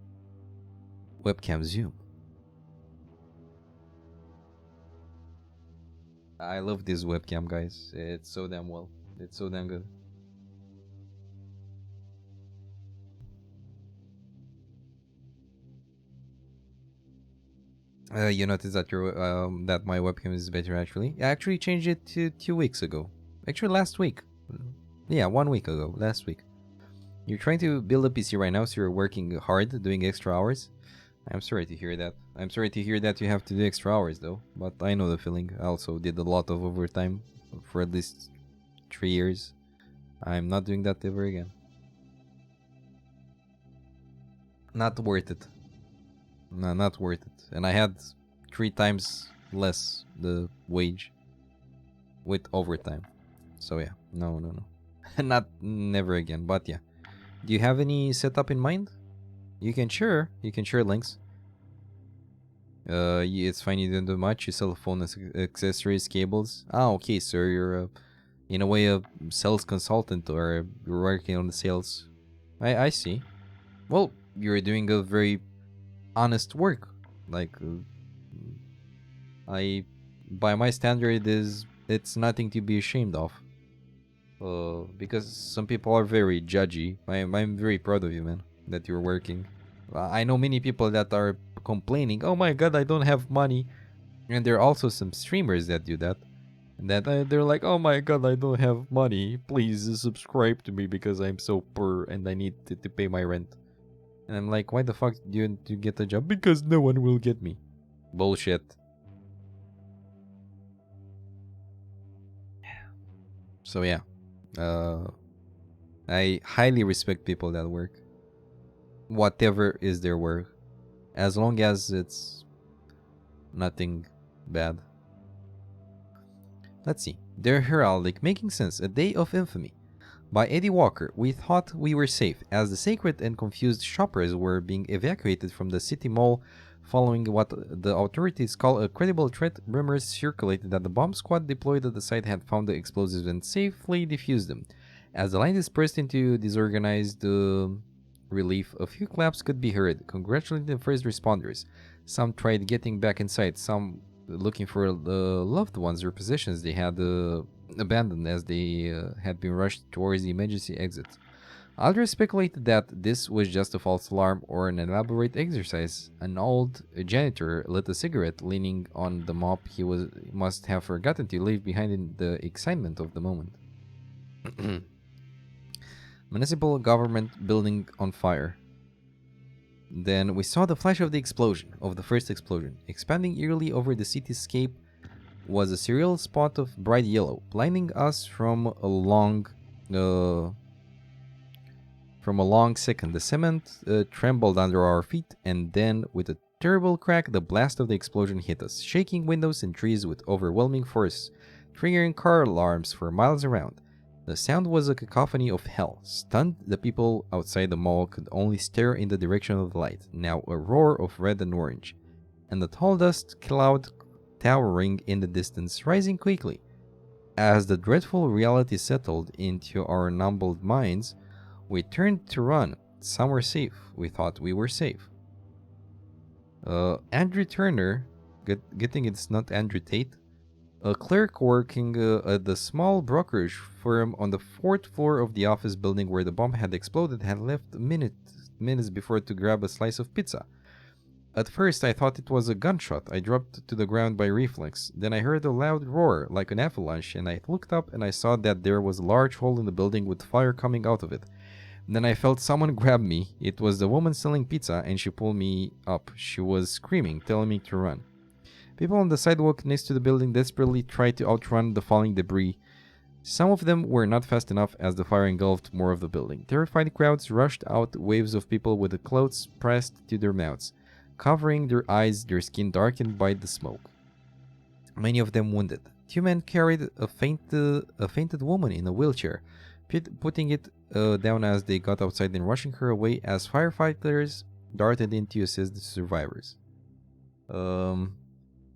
Webcam zoom. I love this webcam, guys. It's so damn well. It's so damn good. You notice that your that my webcam is better actually. I actually changed it to 2 weeks ago. Actually, last week. Yeah, 1 week ago. Last week. You're trying to build a PC right now, so you're working hard, doing extra hours. I'm sorry to hear that. I'm sorry to hear that you have to do extra hours though. But I know the feeling. I also did a lot of overtime for at least 3 years. I'm not doing that ever again. Not worth it. No, not worth it. And I had 3 times less the wage with overtime. So yeah, no. Not never again. But yeah, do you have any setup in mind? You can share links. It's fine, you don't do much. You sell phone accessories, cables. Okay, sir, you're in a way a sales consultant, or you're working on the sales. I see. Well, you're doing a very honest work. Like by my standard, it's nothing to be ashamed of. Because some people are very judgy. I'm very proud of you, man, that you're working. I know many people that are complaining, oh my god, I don't have money. And there are also some streamers that do that. And that they're like, oh my god, I don't have money. Please subscribe to me because I'm so poor and I need to pay my rent. And I'm like, why the fuck do you want to get a job? Because no one will get me. Bullshit. So yeah. I highly respect people that work. Whatever is their work. As long as it's nothing bad. Let's see. Their heraldic making sense. A Day of Infamy. By Eddie Walker. We thought we were safe as the sacred and confused shoppers were being evacuated from the city mall following what the authorities call a credible threat. Rumors circulated that the bomb squad deployed at the site had found the explosives and safely defused them. As the line dispersed into disorganized relief, a few claps could be heard, congratulating the first responders. Some tried getting back inside, some looking for the loved ones or possessions they had abandoned as they had been rushed towards the emergency exit. Others speculated that this was just a false alarm or an elaborate exercise. An old janitor lit a cigarette, leaning on the mop he must have forgotten to leave behind in the excitement of the moment. Municipal government building on fire. Then we saw the flash of the first explosion. Expanding eerily over the cityscape was a surreal spot of bright yellow, blinding us from a long second. The cement trembled under our feet, and then, with a terrible crack, the blast of the explosion hit us, shaking windows and trees with overwhelming force, triggering car alarms for miles around. The sound was a cacophony of hell. Stunned, the people outside the mall could only stare in the direction of the light, now a roar of red and orange, and the tall dust cloud towering in the distance, rising quickly. As the dreadful reality settled into our numbed minds, we turned to run. Some were safe. We thought we were safe. Andrew Turner, good thing it's not Andrew Tate, a clerk working at the small brokerage firm on the 4th floor of the office building where the bomb had exploded, had left minutes before to grab a slice of pizza. At first, I thought it was a gunshot. I dropped to the ground by reflex. Then I heard a loud roar, like an avalanche, and I looked up and I saw that there was a large hole in the building with fire coming out of it. Then I felt someone grab me. It was the woman selling pizza, and she pulled me up. She was screaming, telling me to run. People on the sidewalk next to the building desperately tried to outrun the falling debris. Some of them were not fast enough as the fire engulfed more of the building. Terrified crowds rushed out, waves of people with the clothes pressed to their mouths, covering their eyes, their skin darkened by the smoke. Many of them wounded. 2 men carried a fainted woman in a wheelchair, putting it down as they got outside and rushing her away as firefighters darted in to assist the survivors.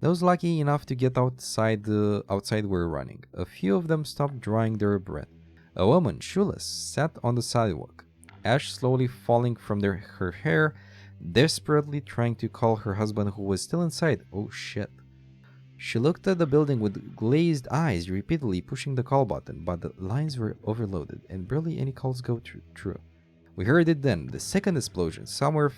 Those lucky enough to get outside were running. A few of them stopped drawing their breath. A woman, shoeless, sat on the sidewalk, ash slowly falling from her hair, desperately trying to call her husband who was still inside. Oh shit. She looked at the building with glazed eyes, repeatedly pushing the call button, but the lines were overloaded and barely any calls go through. We heard it then, the second explosion, somewhere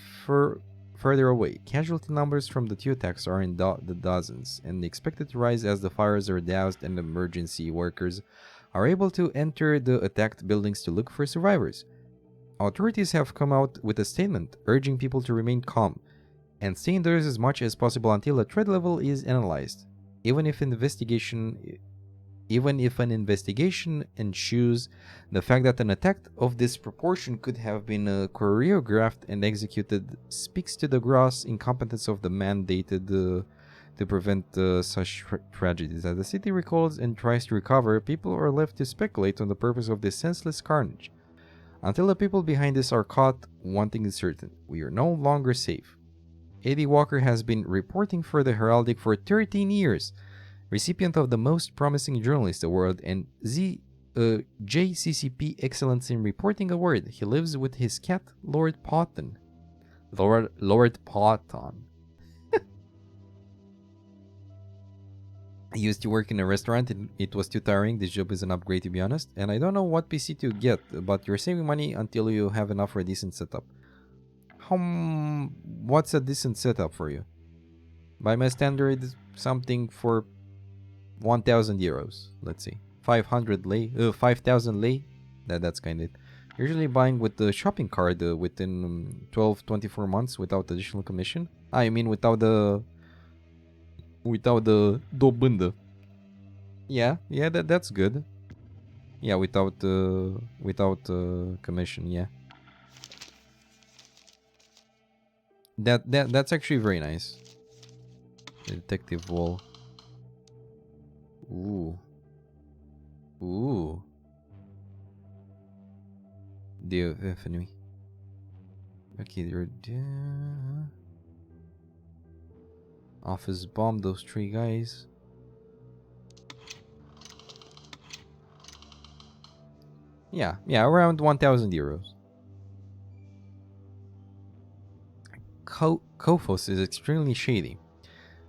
further away. Casualty numbers from the 2 attacks are in the dozens, and expected to rise as the fires are doused and emergency workers are able to enter the attacked buildings to look for survivors. Authorities have come out with a statement urging people to remain calm and stay indoors as much as possible until a threat level is analyzed. Even if an investigation ensues, the fact that an attack of this proportion could have been choreographed and executed speaks to the gross incompetence of the mandated to prevent such tragedies. As the city recalls and tries to recover, people are left to speculate on the purpose of this senseless carnage. Until the people behind this are caught, one thing is certain: we are no longer safe. Eddie Walker has been reporting for the Heraldic for 13 years, recipient of the Most Promising Journalist Award and JCCP Excellence in Reporting Award. He lives with his cat, Lord Potton. Lord Potton. I used to work in a restaurant and it was too tiring. This job is an upgrade, to be honest. And I don't know what PC to get, but you're saving money until you have enough for a decent setup. What's a decent setup for you? By my standard, something for 1,000 euros. Let's see. 500 lei. 5,000 lei. That's kind of it. Usually buying with the shopping card within 12-24 months without additional commission. I mean without the dobândă. Yeah, that's good. Yeah, without commission, yeah. That's actually very nice. Detective wall. Ooh. Definitely. Okay, they're office bomb those 3 guys. Yeah, around 1,000 euros. Kofos is extremely shady.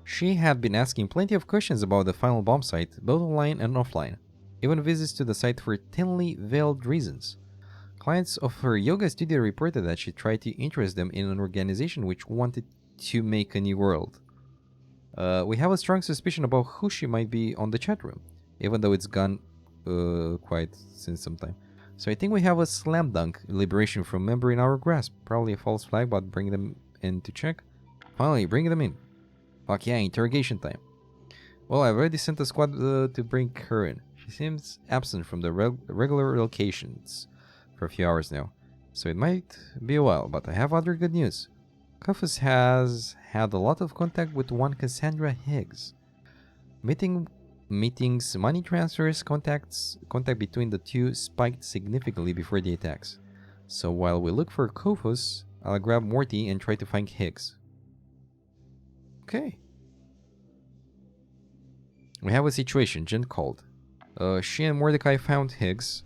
She had been asking plenty of questions about the final bomb site, both online and offline. Even visits to the site for thinly veiled reasons. Clients of her yoga studio reported that she tried to interest them in an organization which wanted to make a new world. We have a strong suspicion about who she might be on the chat room, even though it's gone quite since some time. So I think we have a slam dunk liberation from member in our grasp. Probably a false flag, but bring them in to check. Finally, bring them in. Fuck yeah, interrogation time. Well, I've already sent a squad to bring her in. She seems absent from the regular locations for a few hours now, so it might be a while, but I have other good news. Kofos has had a lot of contact with one Cassandra Higgs. Meetings, money transfers, contact between the two spiked significantly before the attacks. So while we look for Kofos, I'll grab Morty and try to find Higgs. Okay. We have a situation. Jen called. She and Mordecai found Higgs.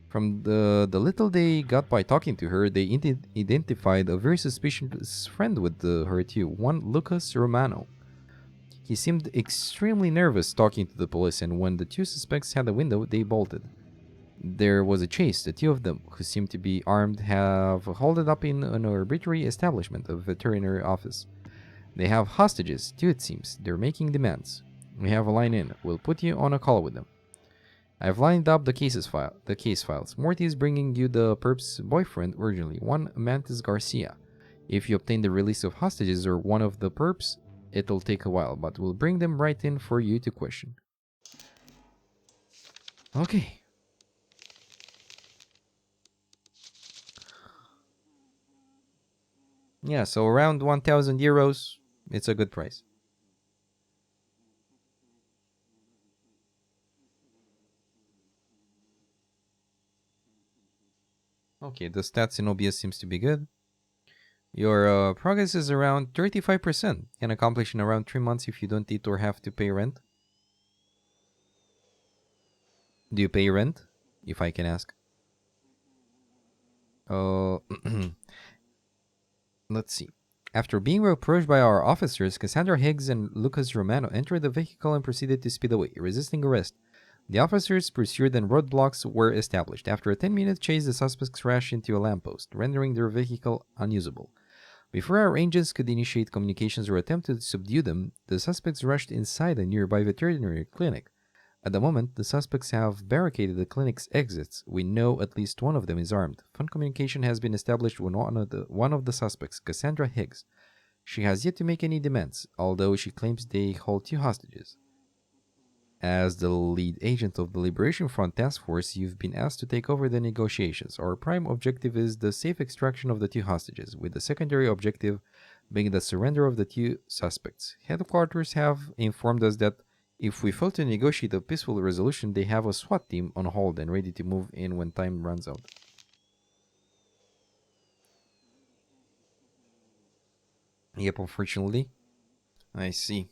From the little they got by talking to her, they identified a very suspicious friend with her too, one Lucas Romano. He seemed extremely nervous talking to the police, and when the two suspects had a window, they bolted. There was a chase. The two of them, who seemed to be armed, have halted up in an arbitrary establishment, a veterinary office. They have hostages, too, it seems. They're making demands. We have a line in. We'll put you on a call with them. I've lined up the case files. Morty is bringing you the perp's boyfriend urgently, one Mantis Garcia. If you obtain the release of hostages or one of the perps, it'll take a while, but we'll bring them right in for you to question. Okay. Yeah, so around 1,000 euros, it's a good price. Okay, the stats in OBS seems to be good. Your progress is around 35%. Can accomplish in around 3 months if you don't need or have to pay rent. Do you pay rent? If I can ask. Let's see. After being approached by our officers, Cassandra Higgs and Lucas Romano entered the vehicle and proceeded to speed away, resisting arrest. The officers pursued and roadblocks were established. After a 10-minute chase, the suspects crashed into a lamppost, rendering their vehicle unusable. Before our agents could initiate communications or attempt to subdue them, the suspects rushed inside a nearby veterinary clinic. At the moment, the suspects have barricaded the clinic's exits. We know at least one of them is armed. Phone communication has been established with one of the suspects, Cassandra Higgs. She has yet to make any demands, although she claims they hold 2 hostages. As the lead agent of the Liberation Front Task Force, you've been asked to take over the negotiations. Our prime objective is the safe extraction of the 2 hostages, with the secondary objective being the surrender of the 2 suspects. Headquarters have informed us that if we fail to negotiate a peaceful resolution, they have a SWAT team on hold and ready to move in when time runs out. Yep, unfortunately. I see.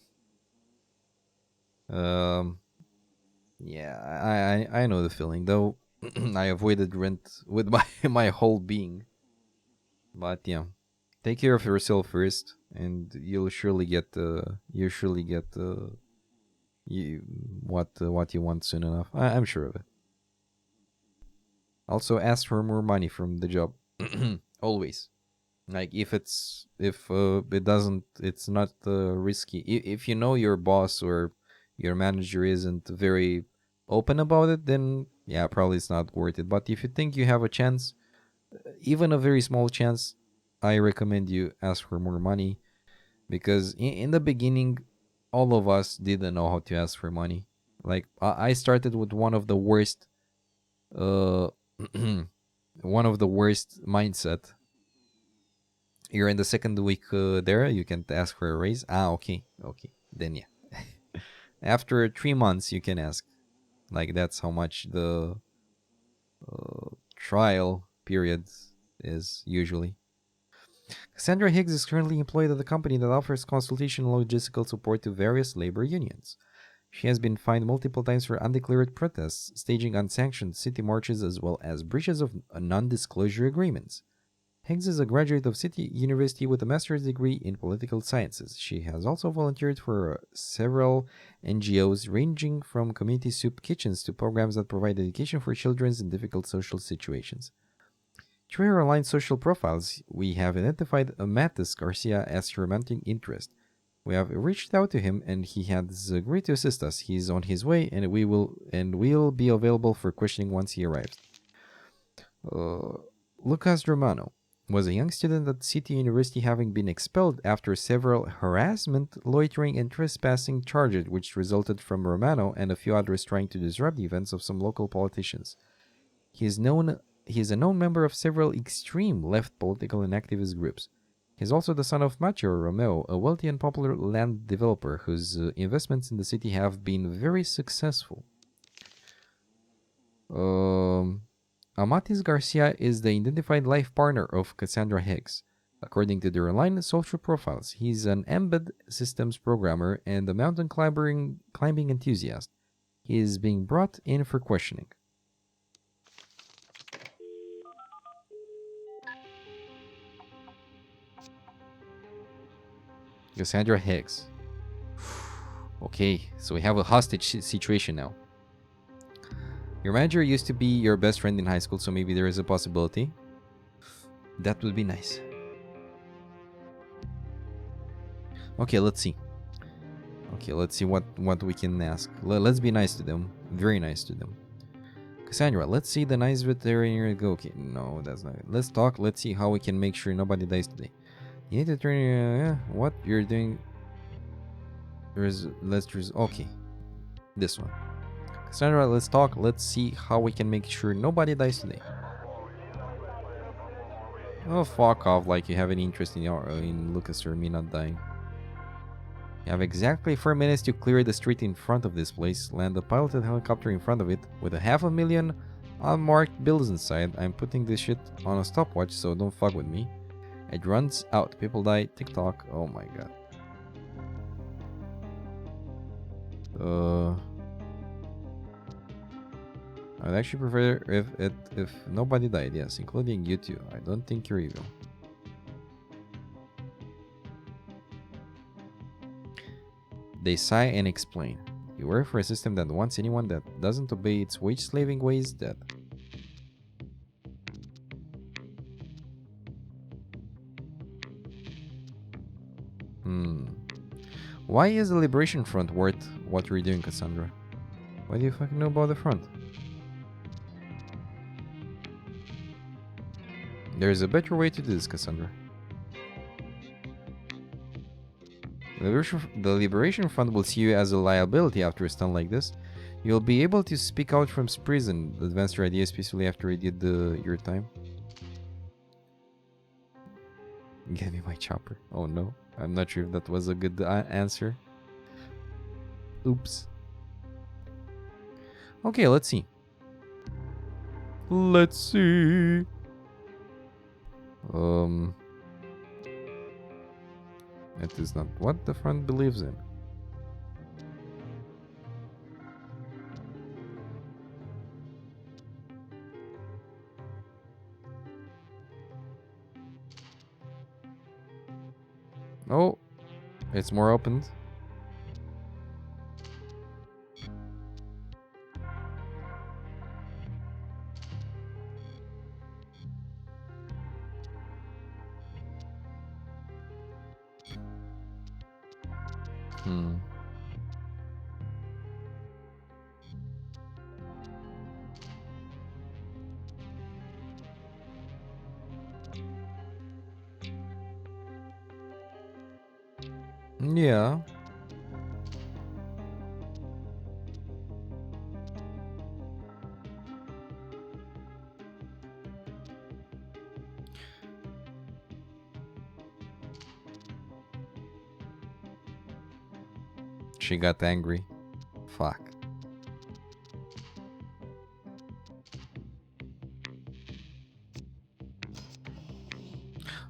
Yeah, I know the feeling, though. I avoided rent with my whole being. But yeah, take care of yourself first, and you'll surely get what you want soon enough. I'm sure of it. Also, ask for more money from the job. Always. Like if it doesn't, it's not risky. If you know your boss or your manager isn't very open about it, then yeah, probably it's not worth it. But if you think you have a chance, even a very small chance, I recommend you ask for more money, because in the beginning, all of us didn't know how to ask for money. Like I started with one of the worst, uh, one of the worst mindset. You're in the second week there, you can ask for a raise. Okay, okay, then yeah. After 3 months, you can ask. Like that's how much the trial period is usually. Cassandra Higgs is currently employed at a company that offers consultation and logistical support to various labor unions. She has been fined multiple times for undeclared protests, staging unsanctioned city marches, as well as breaches of non-disclosure agreements. Higgs is a graduate of City University with a master's degree in political sciences. She has also volunteered for several NGOs, ranging from community soup kitchens to programs that provide education for children in difficult social situations. Through her online social profiles, we have identified Matis Garcia as her romantic interest. We have reached out to him, and he has agreed to assist us. He's on his way, and we'll be available for questioning once he arrives. Lucas Romano was a young student at City University, having been expelled after several harassment, loitering, and trespassing charges, which resulted from Romano and a few others trying to disrupt the events of some local politicians. He is a known member of several extreme left political and activist groups. He is also the son of Matteo Romeo, a wealthy and popular land developer whose investments in the city have been very successful. Amatis Garcia is the identified life partner of Cassandra Higgs. According to their online social profiles, he's an embedded systems programmer and a mountain climbing enthusiast. He is being brought in for questioning. Cassandra Higgs. Okay, so we have a hostage situation now. Your manager used to be your best friend in high school, so maybe there is a possibility. That would be nice. Okay, let's see. Okay, let's see what we can ask. Let's be nice to them. Very nice to them. Cassandra, let's see the nice veterinarian go. Okay, no, that's not it. Let's talk. Let's see how we can make sure nobody dies today. You need to turn what you're doing. Okay. This one. Cassandra, let's talk. Let's see how we can make sure nobody dies today. Oh, fuck off, like you have any interest in Lucas or me not dying. You have exactly 4 minutes to clear the street in front of this place, land a piloted helicopter in front of it, with 500,000 unmarked bills inside. I'm putting this shit on a stopwatch, so don't fuck with me. It runs out. People die. TikTok. Oh my god. I'd actually prefer if nobody died, yes, including you two. I don't think you're evil. They sigh and explain. You work for a system that wants anyone that doesn't obey its wage slaving ways dead. Why is the Liberation Front worth what you're doing, Cassandra? What do you fucking know about the front? There's a better way to do this, Cassandra. The Liberation Front will see you as a liability after a stunt like this. You'll be able to speak out from prison, advance your ideas peacefully after you did your time. Give me my chopper. Oh no, I'm not sure if that was a good answer. Oops. Okay, let's see. Let's see. It is not what the front believes in. Oh, it's more opened. Yeah. She got angry. Fuck.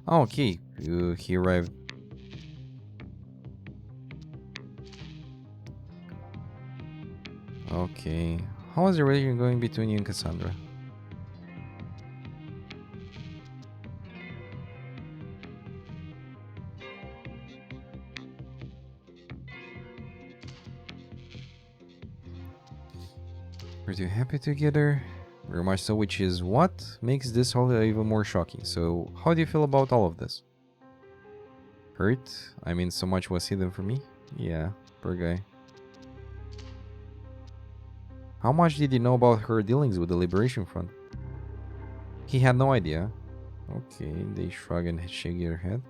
Oh, okay. He arrived. Okay. How is the relationship going between you and Cassandra? We're too happy together. Very much so, which is what makes this holiday even more shocking. So, how do you feel about all of this? Hurt? I mean, so much was hidden from me? Yeah, poor guy. How much did you know about her dealings with the Liberation Front? He had no idea. Okay, they shrug and shake their head.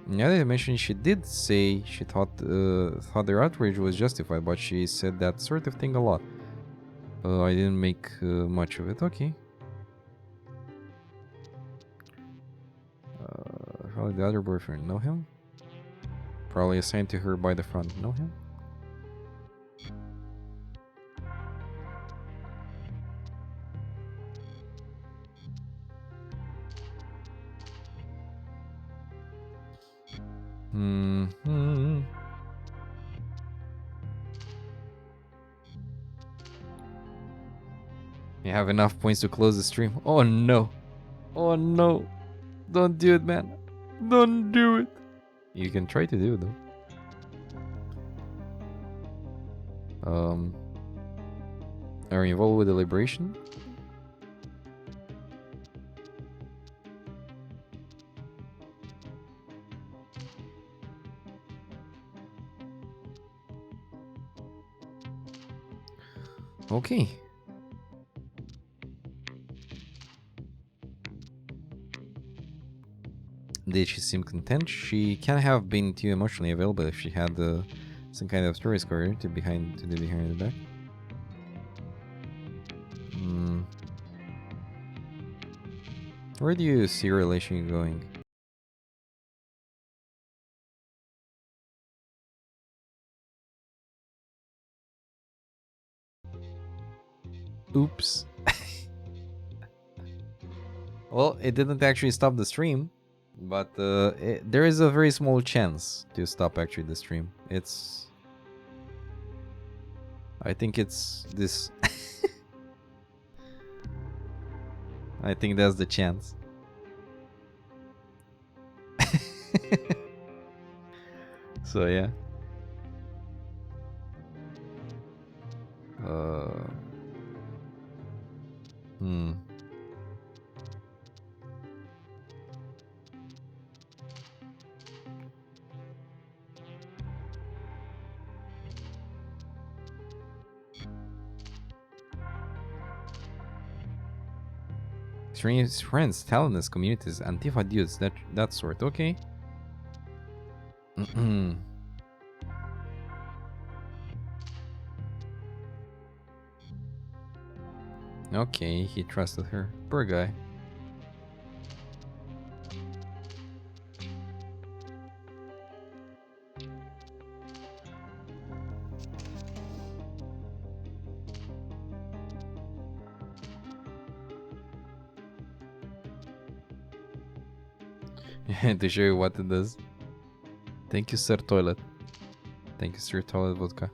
Now that I mentioned, she did say she thought their outrage was justified, but she said that sort of thing a lot. I didn't make much of it. Okay. Probably the other boyfriend. Know him? Probably assigned to her by the front. Know him? Hmm. You have enough points to close the stream. Oh no. Oh no. Don't do it, man. Don't do it. You can try to do it though. Are you involved with the Liberation? Okay. Did she seem content? She can't have been too emotionally available if she had some kind of story score to the behind the back. Where do you see your relation going? Oops. Well, it didn't actually stop the stream, but there is a very small chance to stop actually the stream. I think it's this. I think that's the chance. So yeah. Strange friends, talentless communities, Antifa dudes, that sort. Okay. Okay, he trusted her. Poor guy. To show you what it does. Thank you, Sir Toilet. Thank you, Sir Toilet Vodka.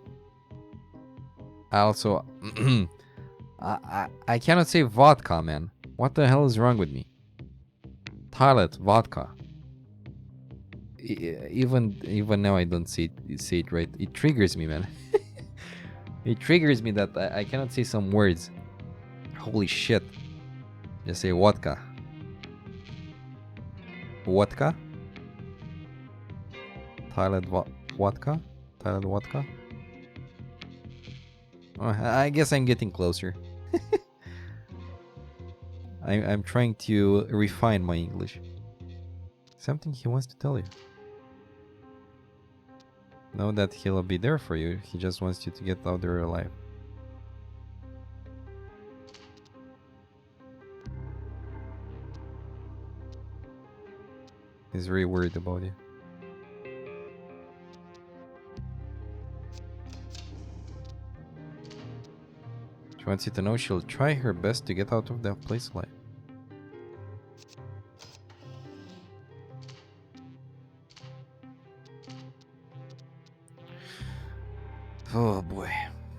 I also... I cannot say vodka, man. What the hell is wrong with me? Toilet Vodka. Even now I don't say it right. It triggers me, man. It triggers me that I cannot say some words. Holy shit. Just say vodka. Vodka? Thailand vodka? Thailand vodka? Oh, I guess I'm getting closer. I'm trying to refine my English. Something he wants to tell you. Know that he'll be there for you. He just wants you to get out there alive. He's very worried about you. She wants you to know she'll try her best to get out of that place alive. Oh boy.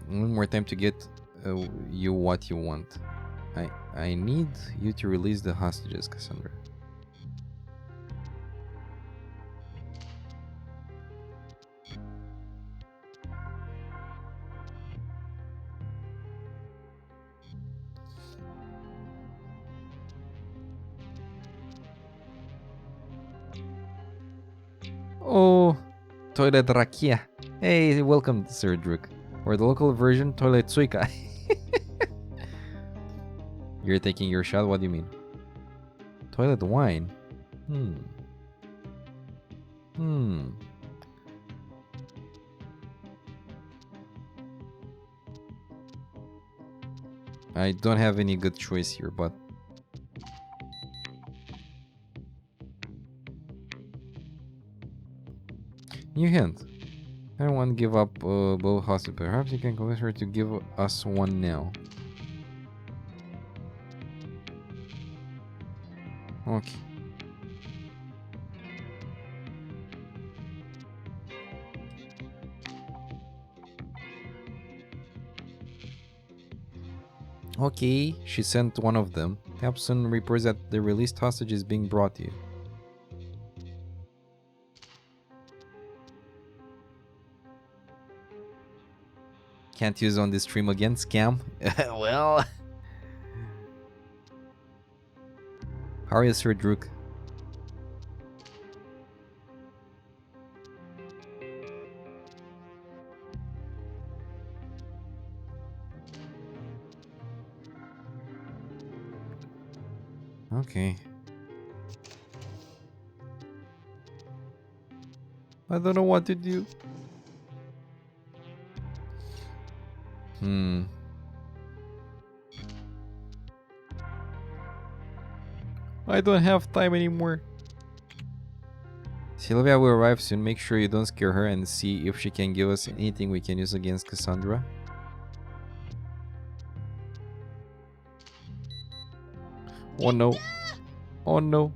One more time to get you what you want. I need you to release the hostages, Cassandra. Oh, Toilet Rakia. Hey, welcome, Sir Druk. Or the local version, Toilet Suika. You're taking your shot? What do you mean? Toilet wine? I don't have any good choice here, but... New hint. I don't want to give up both hostage. Perhaps you can convince her to give us one now. Okay. Okay, she sent one of them. Capson reports that the released hostage is being brought to you. Can't use on this stream again, scam. Well... How are you, Sir Druk? Okay. I don't know what to do. I don't have time anymore. Sylvia will arrive soon. Make sure you don't scare her and see if she can give us anything we can use against Cassandra. Oh no. Oh no.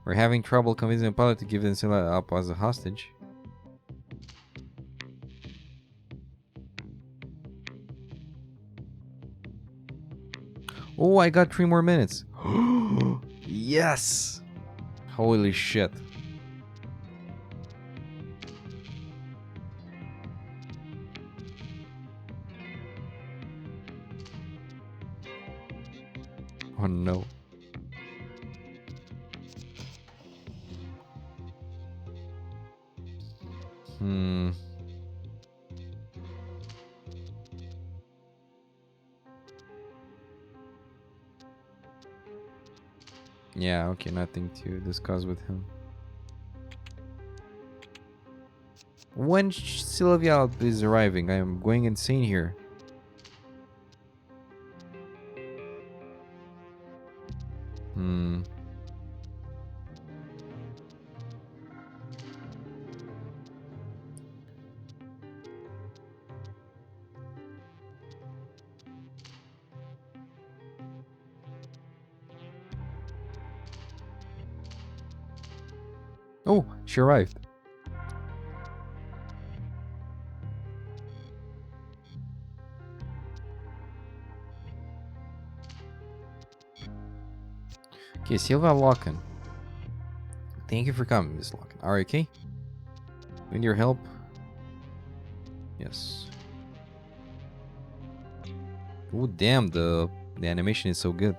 We're having trouble convincing the pilot to give Densela up as a hostage. Oh, I got 3 more minutes. Yes! Holy shit. Oh no. Yeah, okay, nothing to discuss with him. When Sylvia is arriving, I am going insane here. Oh, she arrived. Okay, Sylvia Locken. Thank you for coming, Miss Locken. Are you okay? We need your help? Yes. Oh damn, the animation is so good.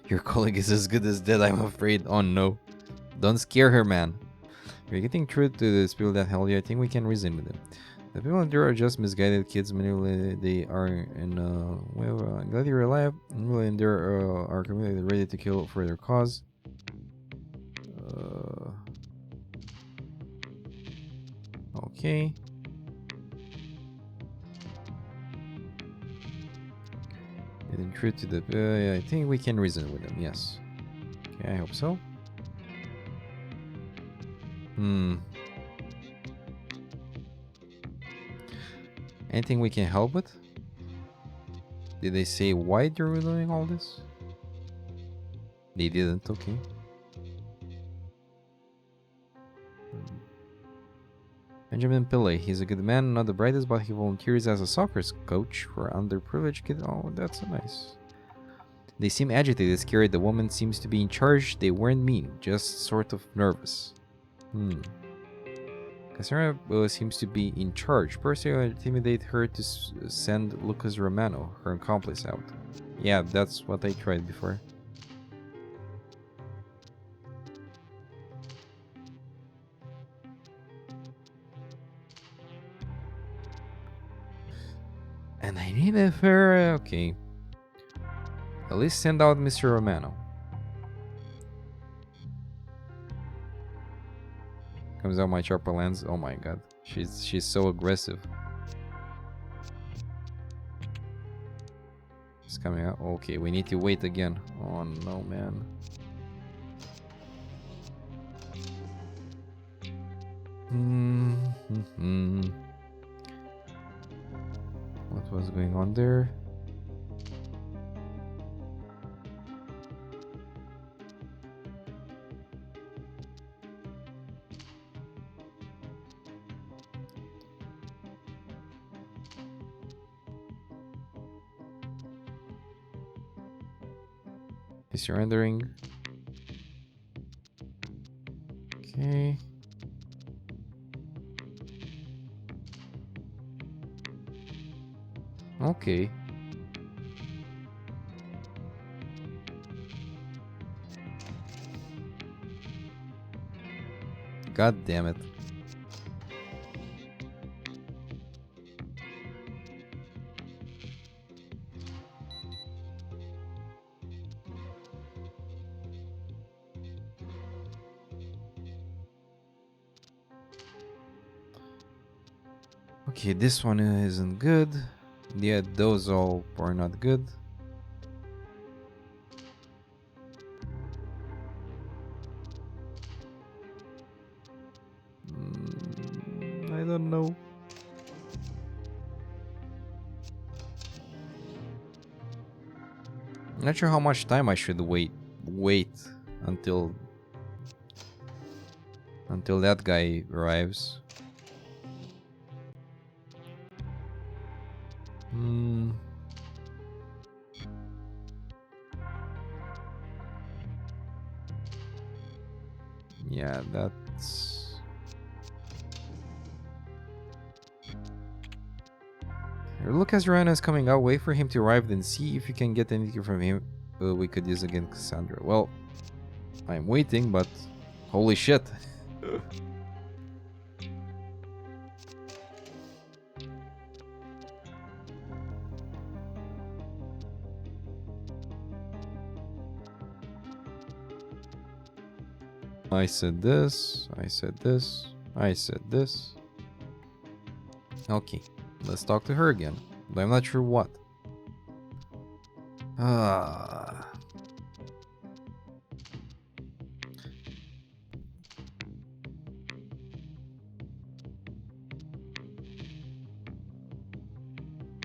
Your colleague is as good as dead, I'm afraid. Oh no. Don't scare her, man. We're getting through to the people that held you. I think we can reason with them. The people there are just misguided kids, manipulated. They are in, well, glad you're alive. And there are community ready to kill for their cause. Okay. Getting through to the, I think we can reason with them, yes. Okay, I hope so. Anything we can help with? Did they say why they're doing all this? They didn't, okay. Benjamin Pillay, he's a good man, not the brightest, but he volunteers as a soccer coach for underprivileged kids. Oh, that's nice. They seem agitated, scared. The woman seems to be in charge. They weren't mean, just sort of nervous. Cassandra seems to be in charge. Personally, I intimidate her to send Lucas Romano, her accomplice, out. Yeah, that's what I tried before. And I need a fair... Okay. At least send out Mr. Romano. Comes out my chopper lands. Oh my god. She's so aggressive. It's coming out. Okay, we need to wait again. Oh no, man. What was going on there? He's surrendering. Okay. Okay. God damn it. Okay, this one isn't good. Yeah, those all are not good. I don't know. I'm not sure how much time I should wait until that guy arrives. Yeah, that's... Lucas Rana is coming out. Wait for him to arrive, then see if you can get anything from him. We could use against Cassandra. Well, I'm waiting, but holy shit. I said this, I said this, I said this. Okay, let's talk to her again, but I'm not sure what.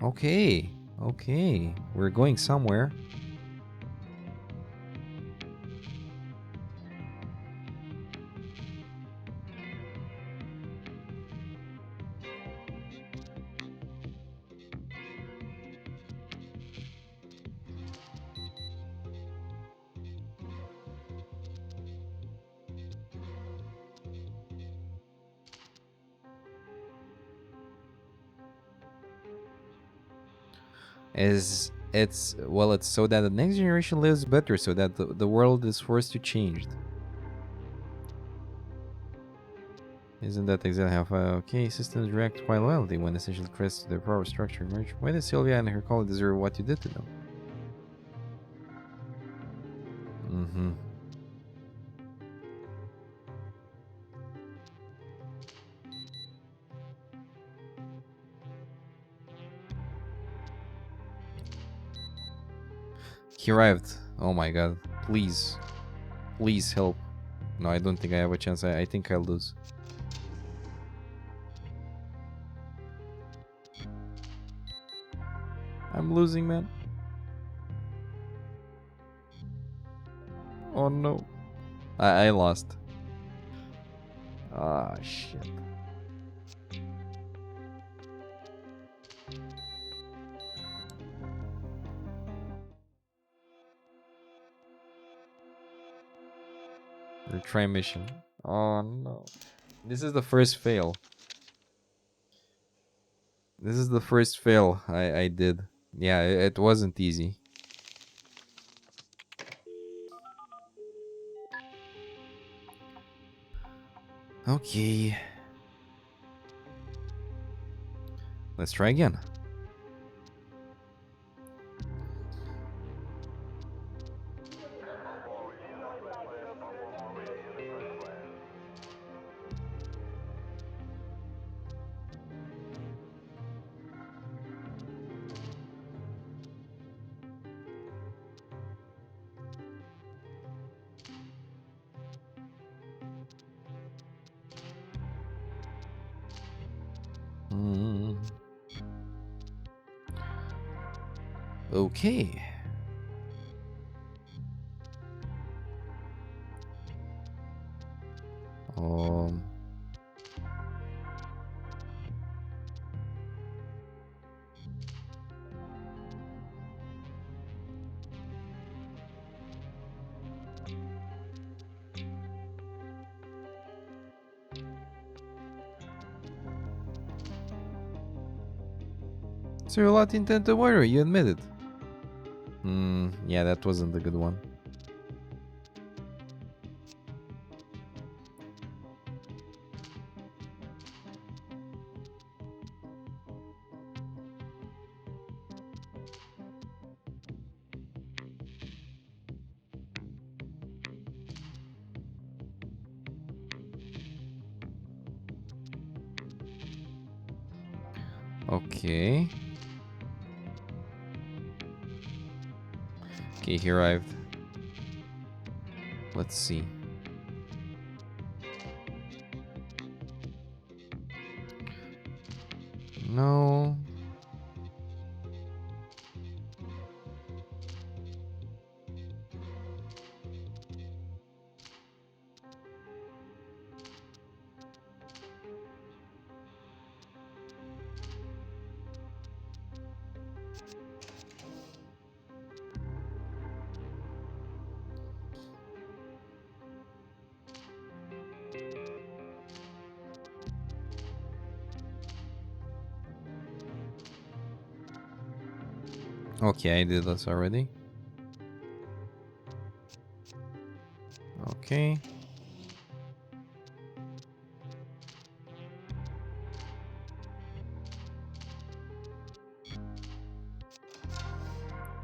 Okay, okay, we're going somewhere. is it's so that the next generation lives better, so that the world is forced to change. Isn't that exactly how okay systems react quite loyalty when essentially threats to their power structure emerge? Why did Sylvia and her colleague deserve what you did to them? Mm-hmm. He arrived. Oh my god. Please. Please help. No, I don't think I have a chance. I think I'll lose. I'm losing, man. Oh no. I lost. Ah, shit. Retry mission. Oh no. This is the first fail. This is the first fail I did. Yeah, it wasn't easy. Okay. Let's try again. Okay. So you're a lot intent to warrior, you admit it. Yeah, that wasn't the good one. Okay. Okay, he arrived. Let's see. No. Okay, I did this already. Okay.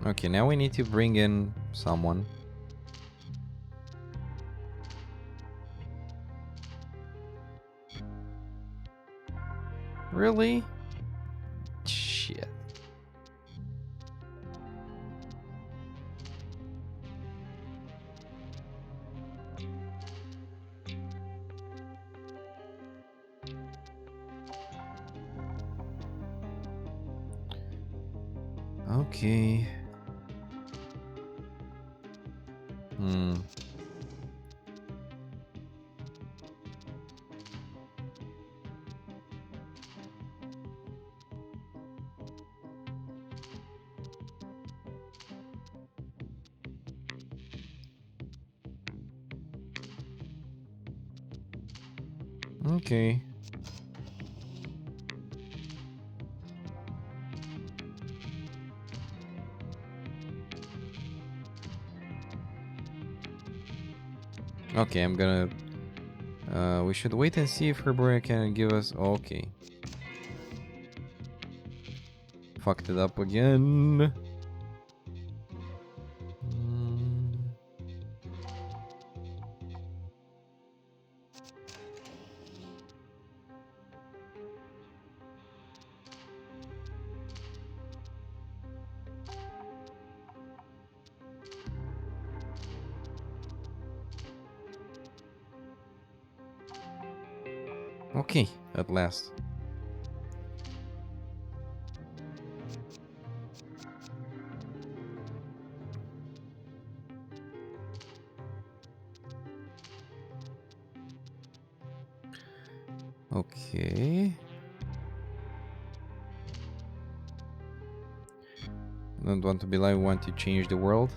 Okay, now we need to bring in someone. Really? Shit. Okay. Okay. Okay, I'm gonna... we should wait and see if Herboria can give us... Okay. Fucked it up again. Okay, at last. Okay. Don't want to be live, want to change the world.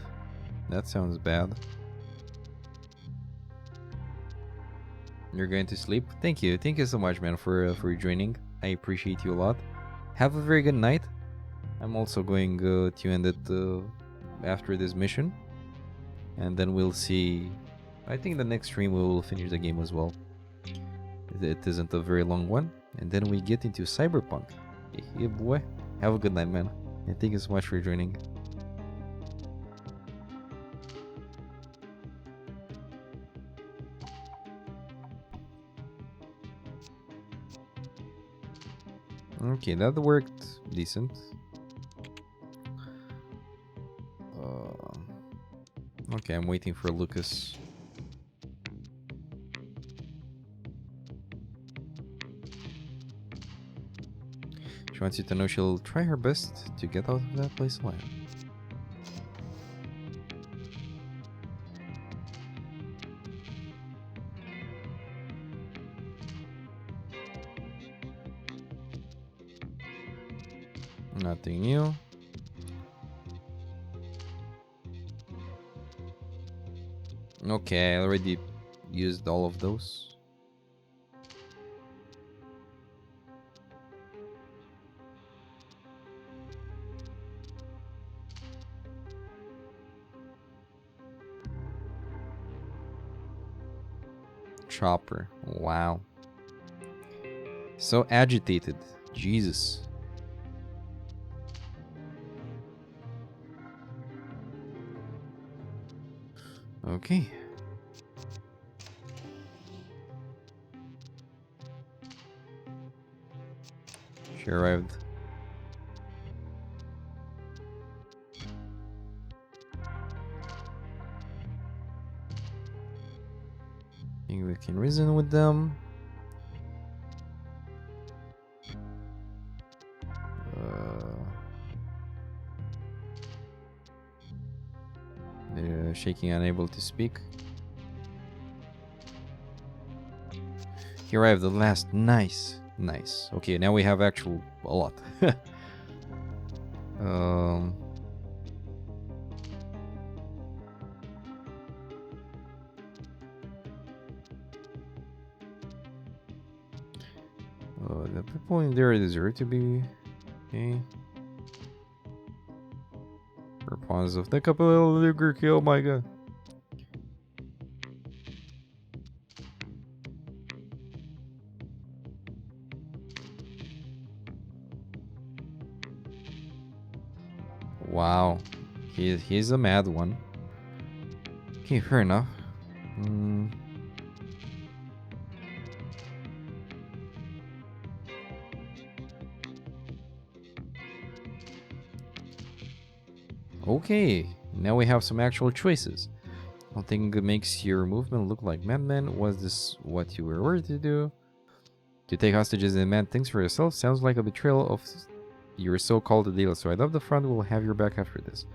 That sounds bad. You're going to sleep? Thank you so much, man, for joining. I appreciate you a lot. Have a very good night. I'm also going to end it after this mission, and then we'll see. I think the next stream we will finish the game as well. It isn't a very long one, and then we get into Cyberpunk. Yeah, boy. Have a good night, man, and thank you so much for joining. Okay, that worked decent. Okay, I'm waiting for Lucas. She wants you to know she'll try her best to get out of that place alive. Nothing new. Okay, I already used all of those. Chopper. Wow. So agitated. Jesus. Okay. She arrived. Think we can reason with them. They're shaking, unable to speak. He arrived at last. Nice. Nice. Okay, now we have actual a lot. The people in there deserve to be okay. Pawns of the couple of the oh my god. Wow, he's a mad one. Okay, fair enough. Okay, now we have some actual choices. One thing that makes your movement look like madman. Was this what you were ordered to do? To take hostages and demand things for yourself sounds like a betrayal of your so-called deal, so I love the front will have your back after this.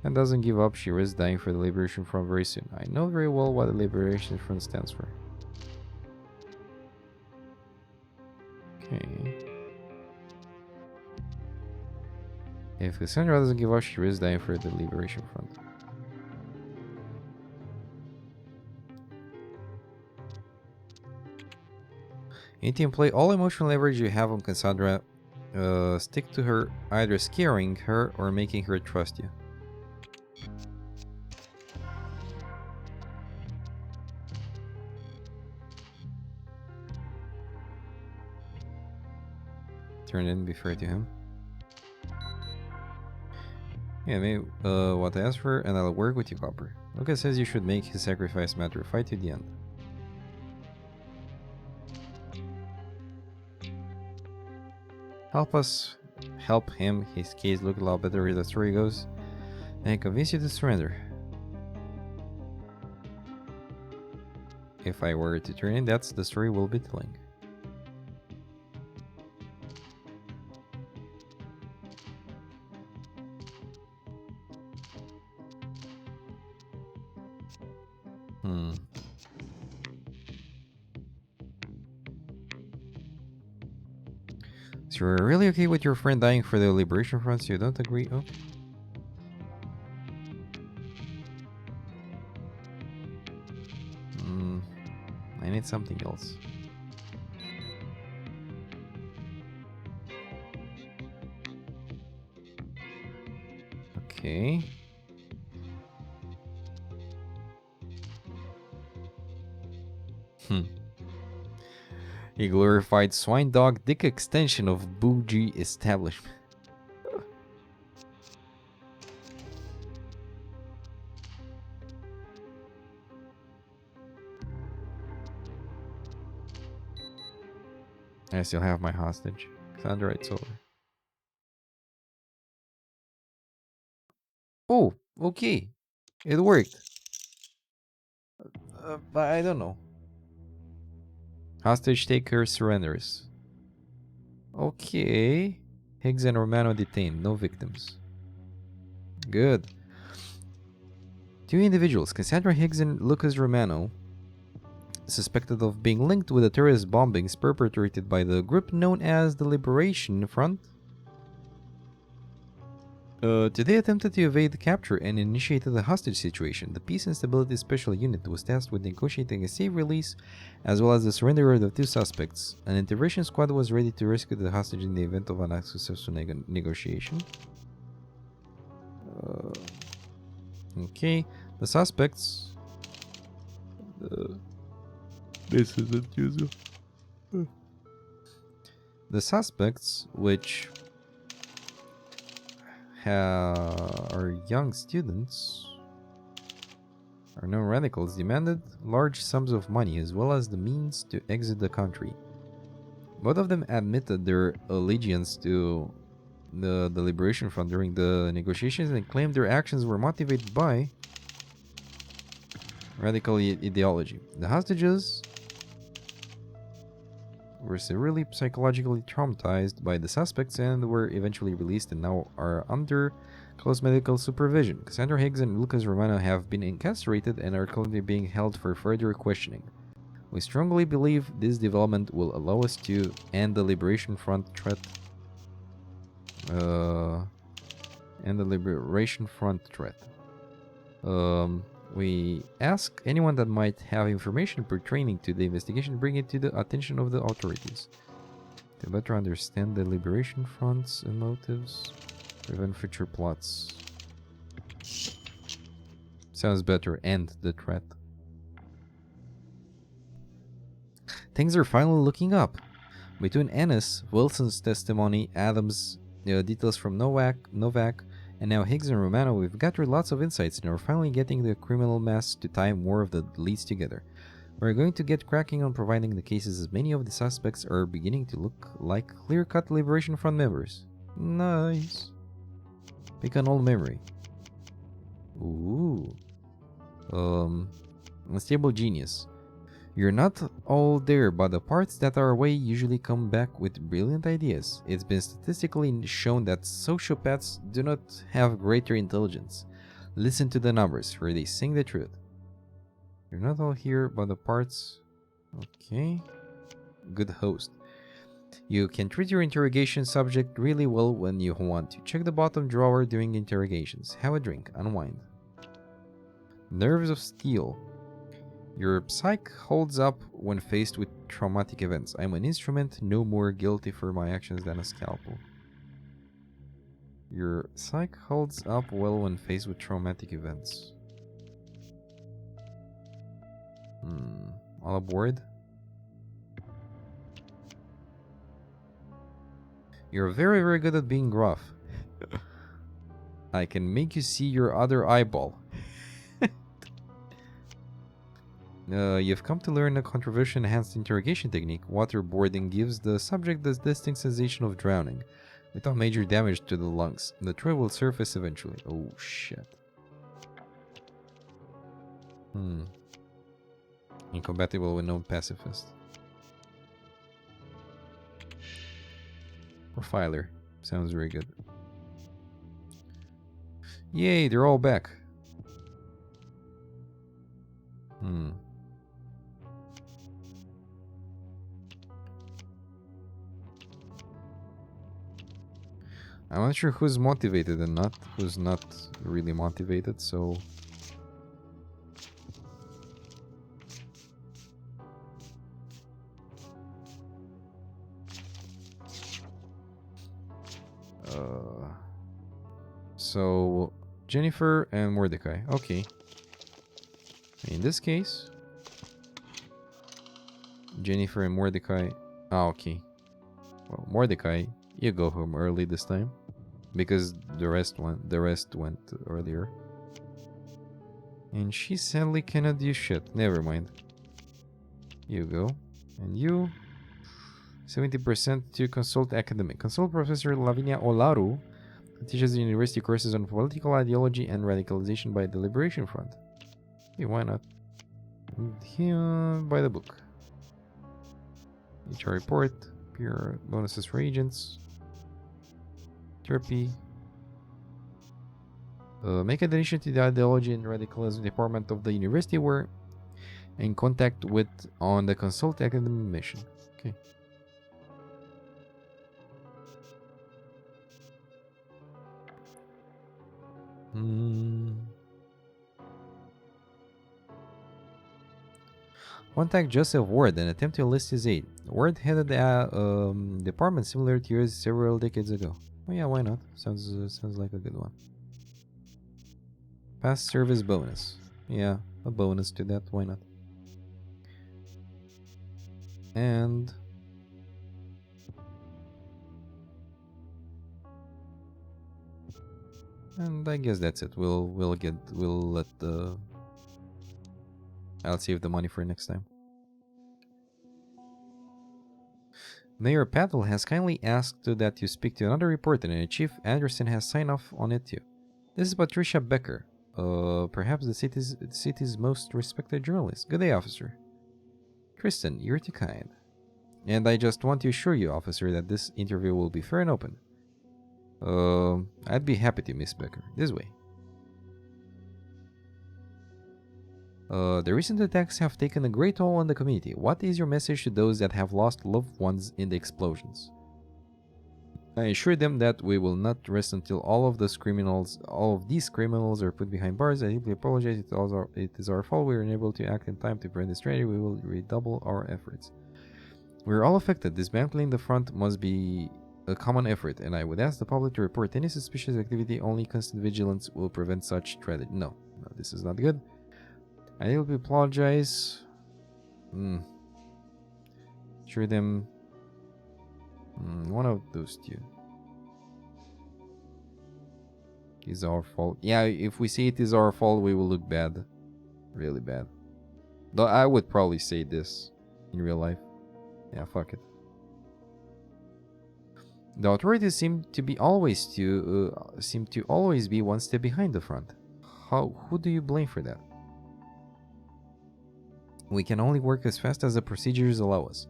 And doesn't give up, she risks dying for the Liberation Front very soon. I know very well what the Liberation Front stands for. Okay. If Cassandra doesn't give up, she risks dying for the Liberation Front. You need to employ all emotional leverage you have on Cassandra. Stick to her, either scaring her or making her trust you. Turn in, be fair to him. Yeah, maybe what I asked for, and I'll work with you, Copper. Lucas says you should make his sacrifice matter. Fight to the end. Help him. His case look a lot better where the story goes, and convince you to surrender. If I were to turn in, that's the story we'll be telling. So you're really okay with your friend dying for the Liberation Front, so you don't agree? Oh. I need something else. Okay. A glorified swine dog dick extension of bougie establishment. I still have my hostage. Sandra, it's over. Oh, okay. It worked. But I don't know. Hostage taker surrenders. Okay. Higgs and Romano detained. No victims. Good. Two individuals, Cassandra Higgs and Lucas Romano, suspected of being linked with the terrorist bombings perpetrated by the group known as the Liberation Front. Today attempted to evade the capture and initiated a hostage situation. The Peace and Stability Special Unit was tasked with negotiating a safe release as well as the surrender of the two suspects. An intervention squad was ready to rescue the hostage in the event of an unsuccessful negotiation. Okay, the suspects... this isn't usual. The suspects, which are young students, are known radicals, demanded large sums of money as well as the means to exit the country. Both of them admitted their allegiance to the Liberation Front during the negotiations and claimed their actions were motivated by radical ideology. The hostages were severely psychologically traumatized by the suspects and were eventually released and now are under close medical supervision. Cassandra Higgs and Lucas Romano have been incarcerated and are currently being held for further questioning. We strongly believe this development will allow us to end the Liberation Front threat. We ask anyone that might have information pertaining to the investigation bring it to the attention of the authorities. To better understand the Liberation Front's motives, prevent future plots. Sounds better, end the threat. Things are finally looking up. Between Ennis, Wilson's testimony, Adams, details from Novak, and now Higgs and Romano, we've gathered lots of insights and are finally getting the criminal mass to tie more of the leads together. We're going to get cracking on providing the cases as many of the suspects are beginning to look like clear-cut Liberation Front members. Nice. Pick an old memory. Ooh. Unstable genius. You're not all there, but the parts that are away usually come back with brilliant ideas. It's been statistically shown that sociopaths do not have greater intelligence. Listen to the numbers, for they sing the truth. You're not all here, but the parts... Okay. Good host. You can treat your interrogation subject really well when you want to. Check the bottom drawer during interrogations. Have a drink. Unwind. Nerves of steel. Your psyche holds up when faced with traumatic events. I'm an instrument, no more guilty for my actions than a scalpel. Your psyche holds up well when faced with traumatic events. All aboard? You're very, very good at being gruff. I can make you see your other eyeball. You've come to learn a controversial enhanced interrogation technique. Waterboarding gives the subject the distinct sensation of drowning, without major damage to the lungs. The truth will surface eventually. Oh, shit. Incompatible with no pacifist. Profiler. Sounds very good. Yay, they're all back. I'm not sure who's motivated and who's not really motivated, so... So, Jennifer and Mordecai. Okay. In this case, Jennifer and Mordecai. Ah, okay. Well, Mordecai, you go home early this time, because the rest went earlier. And she sadly cannot do shit. Never mind. You go, and you. 70% to consult academic. Consult Professor Lavinia Olaru, who teaches the university courses on political ideology and radicalization by the Liberation Front. Okay, why not? Here, by the book. HR report, peer bonuses for agents. Therapy. Make a donation to the ideology and radicalism department of the university we're in contact with on the consult academic mission. Okay. Contact Joseph Ward and attempt to enlist his aid. Ward headed the department similar to yours several decades ago. Oh yeah, why not? Sounds like a good one. Past service bonus. Yeah, a bonus to that. Why not? And I guess that's it. We'll let the. I'll save the money for next time. Mayor Patel has kindly asked that you speak to another reporter, and Chief Anderson has signed off on it too. This is Patricia Becker, perhaps the city's most respected journalist. Good day, officer. Kristen, you're too kind. And I just want to assure you, officer, that this interview will be fair and open. I'd be happy to, Miss Becker. This way. The recent attacks have taken a great toll on the community. What is your message to those that have lost loved ones in the explosions? I assure them that we will not rest until all of these criminals are put behind bars. I deeply apologize. It is our fault we were unable to act in time to prevent this tragedy. We will redouble our efforts. We are all affected. Dismantling the front must be a common effort, and I would ask the public to report any suspicious activity. Only constant vigilance will prevent such tragedy. No, this is not good. I deeply apologize. Assure them. One of those two. It's our fault. Yeah, if we say it is our fault, we will look bad. Really bad. Though I would probably say this in real life. Yeah, fuck it. The authorities seem to always be one step behind the front. Who do you blame for that? We can only work as fast as the procedures allow us.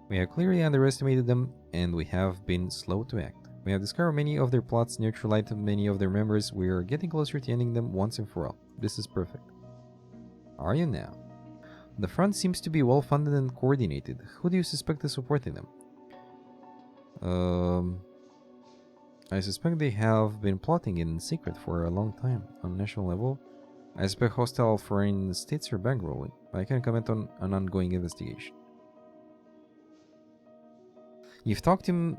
We have clearly underestimated them, and we have been slow to act. We have discovered many of their plots, neutralized many of their members. We are getting closer to ending them once and for all. This is perfect. Are you now? The front seems to be well funded and coordinated. Who do you suspect is supporting them? I suspect they have been plotting in secret for a long time. On a national level, I suspect hostile foreign states are bankrolling, but I can't comment on an ongoing investigation. You've talked to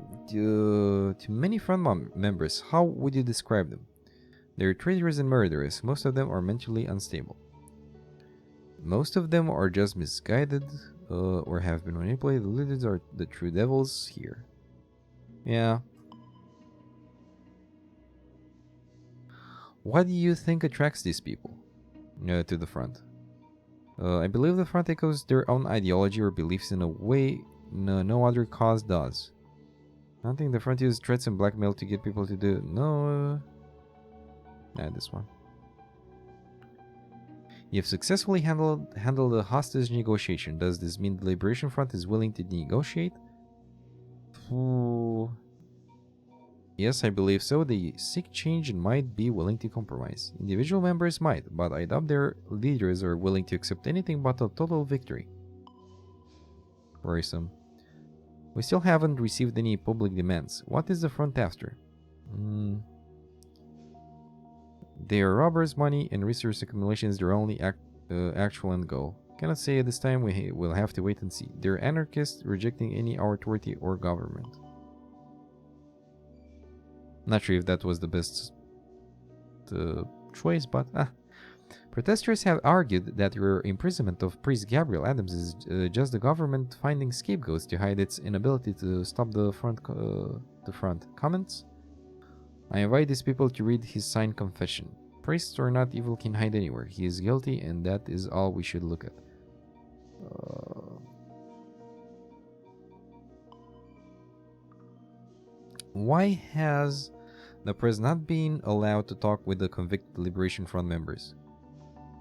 many front members. How would you describe them? They're traitors and murderers. Most of them are mentally unstable. Most of them are just misguided or have been manipulated. The leaders are the true devils here. Yeah, What do you think attracts these people to the front? I believe the front echoes their own ideology or beliefs in a way no other cause does. I don't think the front uses threats and blackmail to get people to do... No. This one. You have successfully handled the hostage negotiation. Does this mean the Liberation Front is willing to negotiate? Ooh. Yes, I believe so. They seek change and might be willing to compromise. Individual members might, but I doubt their leaders are willing to accept anything but a total victory. Worrisome. We still haven't received any public demands. What is the front after? Their robbers' money and resource accumulation is their only actual end goal. Cannot say at this time. We'll have to wait and see. They're anarchists, rejecting any authority or government. Not sure if that was the best choice, but protesters have argued that your imprisonment of Priest Gabriel Adams is just the government finding scapegoats to hide its inability to stop the front. Comments? I invite these people to read his signed confession. Priests or not, evil can hide anywhere. He is guilty, and that is all we should look at. Why has the press not been allowed to talk with the convicted Liberation Front members?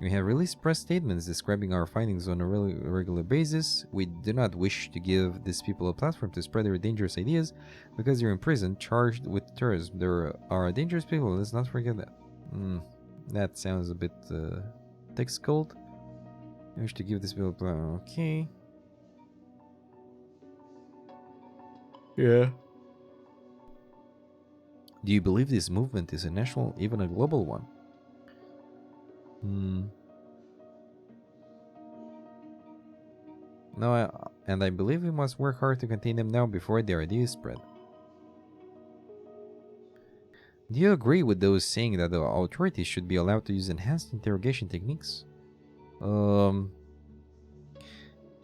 We have released press statements describing our findings on a regular basis. We do not wish to give these people a platform to spread their dangerous ideas because they're in prison charged with terrorism. There are dangerous people, let's not forget that. That sounds a bit difficult. I wish to give these people a platform. Okay. Yeah. Do you believe this movement is a national, even a global one? No, and I believe we must work hard to contain them now before their ideas spread. Do you agree with those saying that the authorities should be allowed to use enhanced interrogation techniques?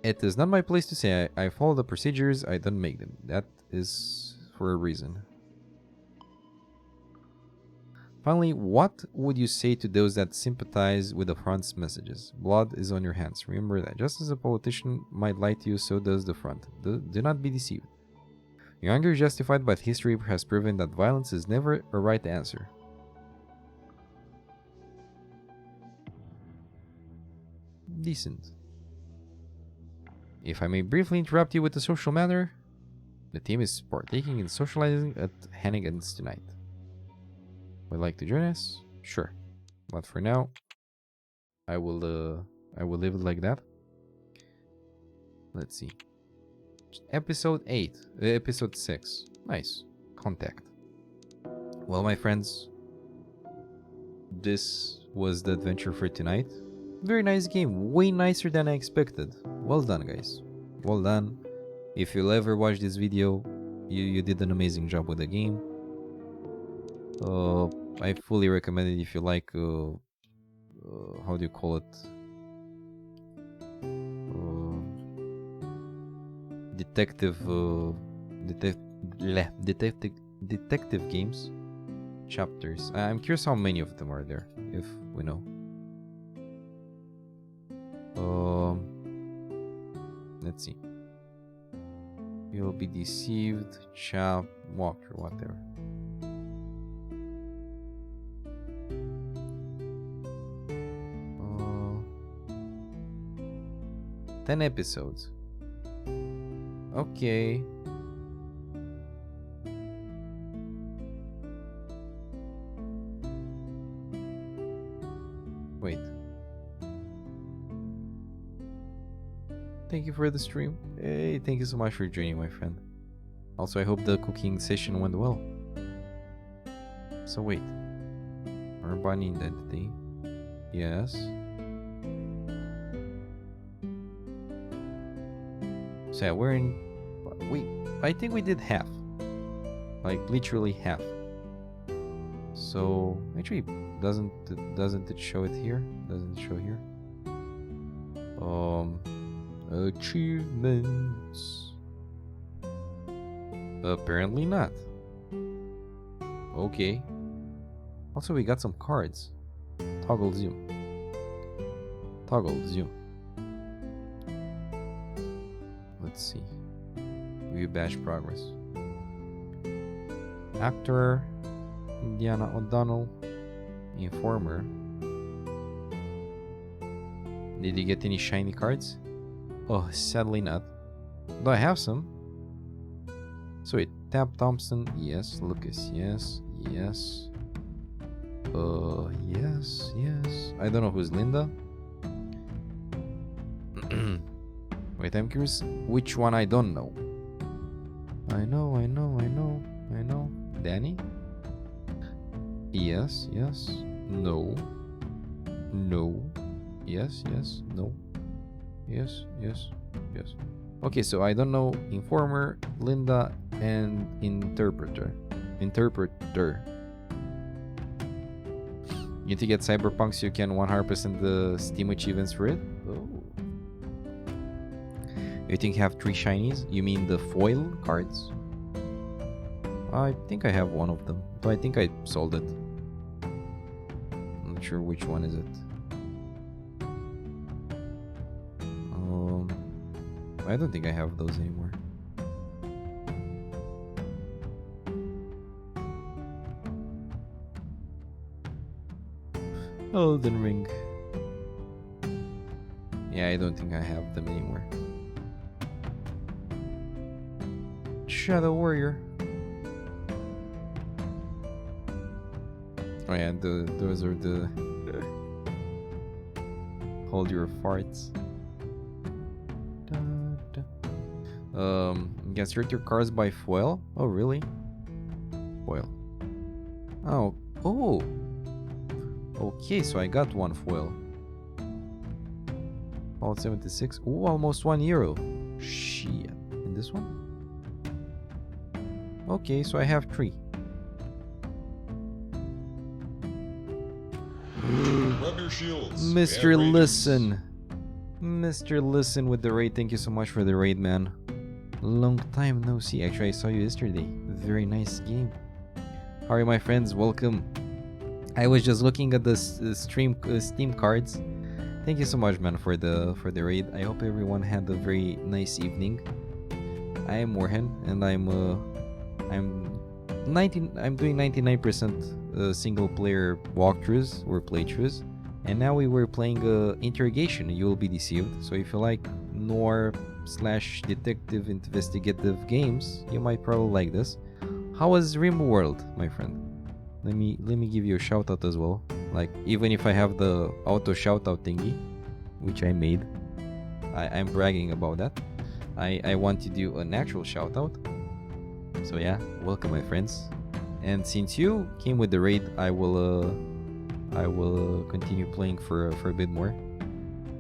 It is not my place to say. I follow the procedures, I don't make them. That is for a reason. Finally, what would you say to those that sympathize with the front's messages? Blood is on your hands. Remember that. Just as a politician might lie to you, so does the front. Do not be deceived. Your anger is justified, but history has proven that violence is never a right answer. Decent. If I may briefly interrupt you with a social matter, the team is partaking in socializing at Hannigan's tonight. Would like to join us? Sure. But for now, I will leave it like that. Let's see. Episode 8. Episode 6. Nice. Contact. Well, my friends, this was the adventure for tonight. Very nice game. Way nicer than I expected. Well done, guys. Well done. If you'll ever watch this video, you did an amazing job with the game. I fully recommend it if you like, how do you call it? Detective games. Chapters. I'm curious how many of them are there, if we know. Let's see. You'll be deceived, walked, or whatever. 10 episodes. Okay. Wait. Thank you for the stream. Hey, thank you so much for joining, my friend. Also, I hope the cooking session went well. So wait. Urban identity. Yes. So yeah, we're in... I think we did half. Like, literally half. So, actually, doesn't it show it here? Doesn't it show here? Achievements. Apparently not. Okay. Also, we got some cards. Toggle zoom. Toggle zoom. Let's see. View badge progress. Actor Indiana O'Donnell. Informer. Did you get any shiny cards? Oh, sadly not. Do I have some? Sweet. Tab Thompson, yes. Lucas, yes. Yes. Yes, yes. I don't know who's Linda. Wait, I'm curious which one I don't know. I know. Danny? Yes, yes. No. No. Yes, yes. No. Yes, yes, yes. Okay, so I don't know Informer, Linda, and Interpreter. You to get Cyberpunk so you can 100% the Steam achievements for it? Oh. You think you have 3 shinies? You mean the foil cards? I think I have one of them, but I think I sold it. I'm not sure which one is it. I don't think I have those anymore. Elden Ring. Yeah, I don't think I have them anymore. Shadow Warrior. Oh yeah, those are the hold your farts. Guess your cars by foil? Oh really? Foil. Oh. Okay, so I got one foil. All 76. Ooh, almost €1. Shit. And this one? Okay, so I have 3. Rub your shields. Mr. Listen. Mr. Listen with the raid. Thank you so much for the raid, man. Long time no see. Actually, I saw you yesterday. Very nice game. How are you, my friends? Welcome. I was just looking at the Steam cards. Thank you so much, man, for the raid. I hope everyone had a very nice evening. I am Warhen, and I'm doing 99% single player walkthroughs or playthroughs. And now we were playing Interrogation. You will be deceived. So if you like noir/detective investigative games, you might probably like this. How was RimWorld, my friend? Let me give you a shout out as well. Like, even if I have the auto shout out thingy, which I made, I'm bragging about that. I want to do a natural shout out. So yeah, welcome, my friends. And since you came with the raid, I will continue playing for a bit more.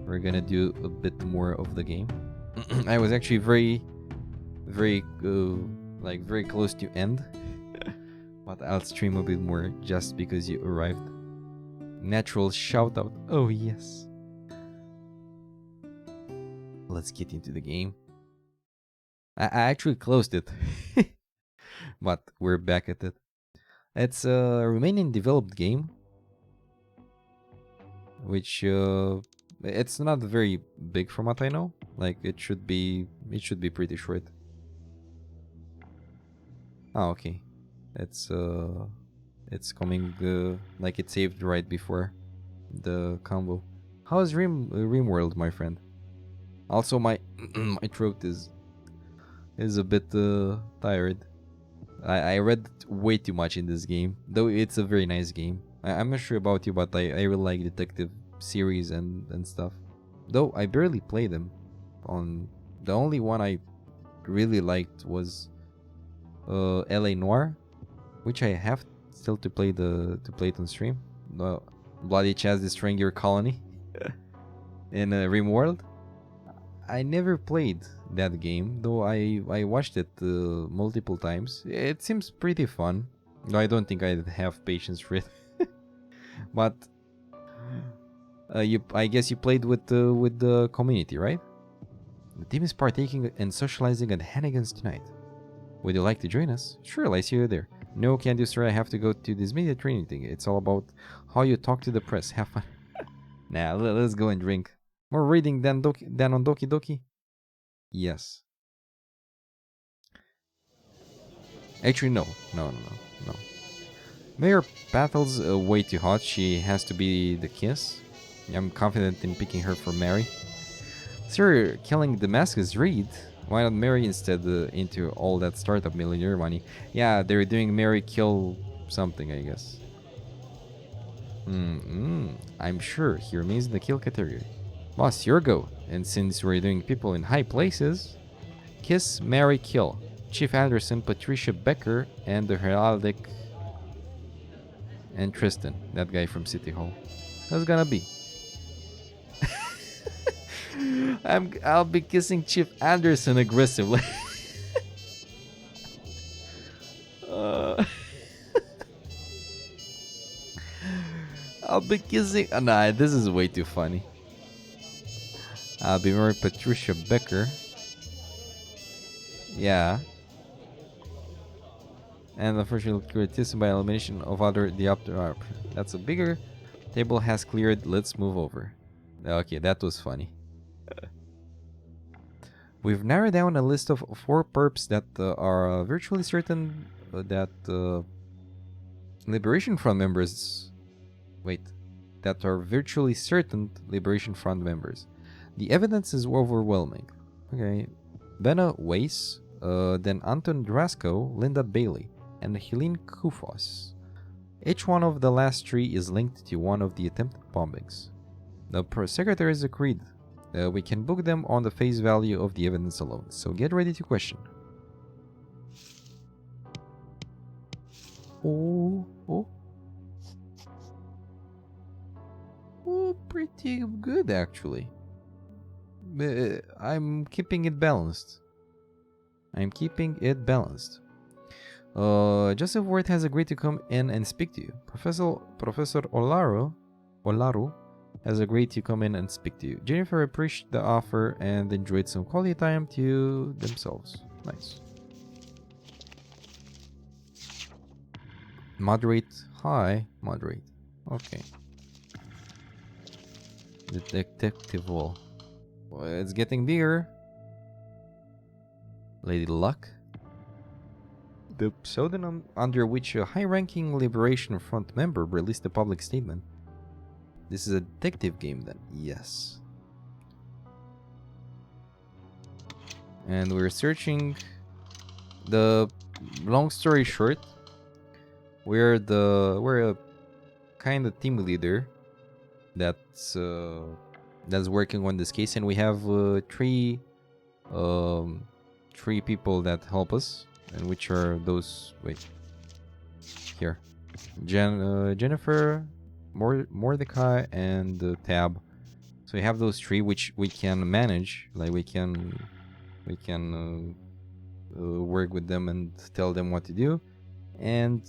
We're gonna do a bit more of the game. I was actually very close to end, but I'll stream a bit more just because you arrived. Natural shout out. Oh yes. Let's get into the game. I actually closed it, but we're back at it. It's a Romanian developed game, which it's not very big from what I know. Like it should be pretty short. Oh, okay. It's coming like it saved right before the combo. How's RimWorld, my friend? Also, my my throat is a bit tired. I read way too much in this game, though it's a very nice game. I'm not sure about you, but I really like detective series and stuff. Though I barely play them. On the only one I really liked was LA Noire, which I have still to play it on stream. Bloody Chaz destroying your colony in RimWorld. I never played that game, though I watched it multiple times. It seems pretty fun, though I don't think I'd have patience for it. But I guess you played with the community, right? The team is partaking and socializing at Hannigan's tonight. Would you like to join us? Sure, I see you there. No, can't do, sir. I have to go to this media training thing. It's all about how you talk to the press. Have fun. Nah, let's go and drink. More reading than on Doki Doki? Yes. Actually, no. No. Mayor Battle's way too hot. She has to be the kiss. I'm confident in picking her for Mary. Sir, killing Damascus Reed? Why not Mary instead into all that startup millionaire money? Yeah, they're doing Mary kill something, I guess. I'm sure he remains in the kill category. Boss, your go. And since we're doing people in high places, kiss, marry, kill. Chief Anderson, Patricia Becker, and the heraldic... and Tristan, that guy from City Hall. How's gonna be? I'll be kissing Chief Anderson aggressively. I'll be kissing... nah, this is way too funny. I'll be marrying Patricia Becker. Yeah. And unfortunately criticism by elimination of other diopter. That's a bigger table has cleared. Let's move over. Okay, that was funny. We've narrowed down a list of 4 perps that are virtually certain that Liberation Front members... Wait. That are virtually certain Liberation Front members. The evidence is overwhelming. Okay. Benna Weiss, then Anton Drasko, Linda Bailey, and Helene Kufos. Each one of the last 3 is linked to one of the attempted bombings. The secretaries agreed. We can book them on the face value of the evidence alone, so get ready to question. Oh, pretty good actually. I'm keeping it balanced. Joseph Ward has agreed to come in and speak to you. Professor Olaru has agreed to come in and speak to you. Jennifer appreciated the offer and enjoyed some quality time to themselves. Nice. Moderate. Hi. Moderate. Okay. The detective wall. Well, it's getting bigger. Lady Luck. The pseudonym under which a high-ranking Liberation Front member released a public statement. This is a detective game then? Yes. And we're searching. The long story short, we're a kind of team leader that's working on this case, and we have 3 people that help us, and which are those... wait, here, Jennifer, Mordecai, and Tab. So we have those 3 which we can manage. Like we can work with them and tell them what to do. And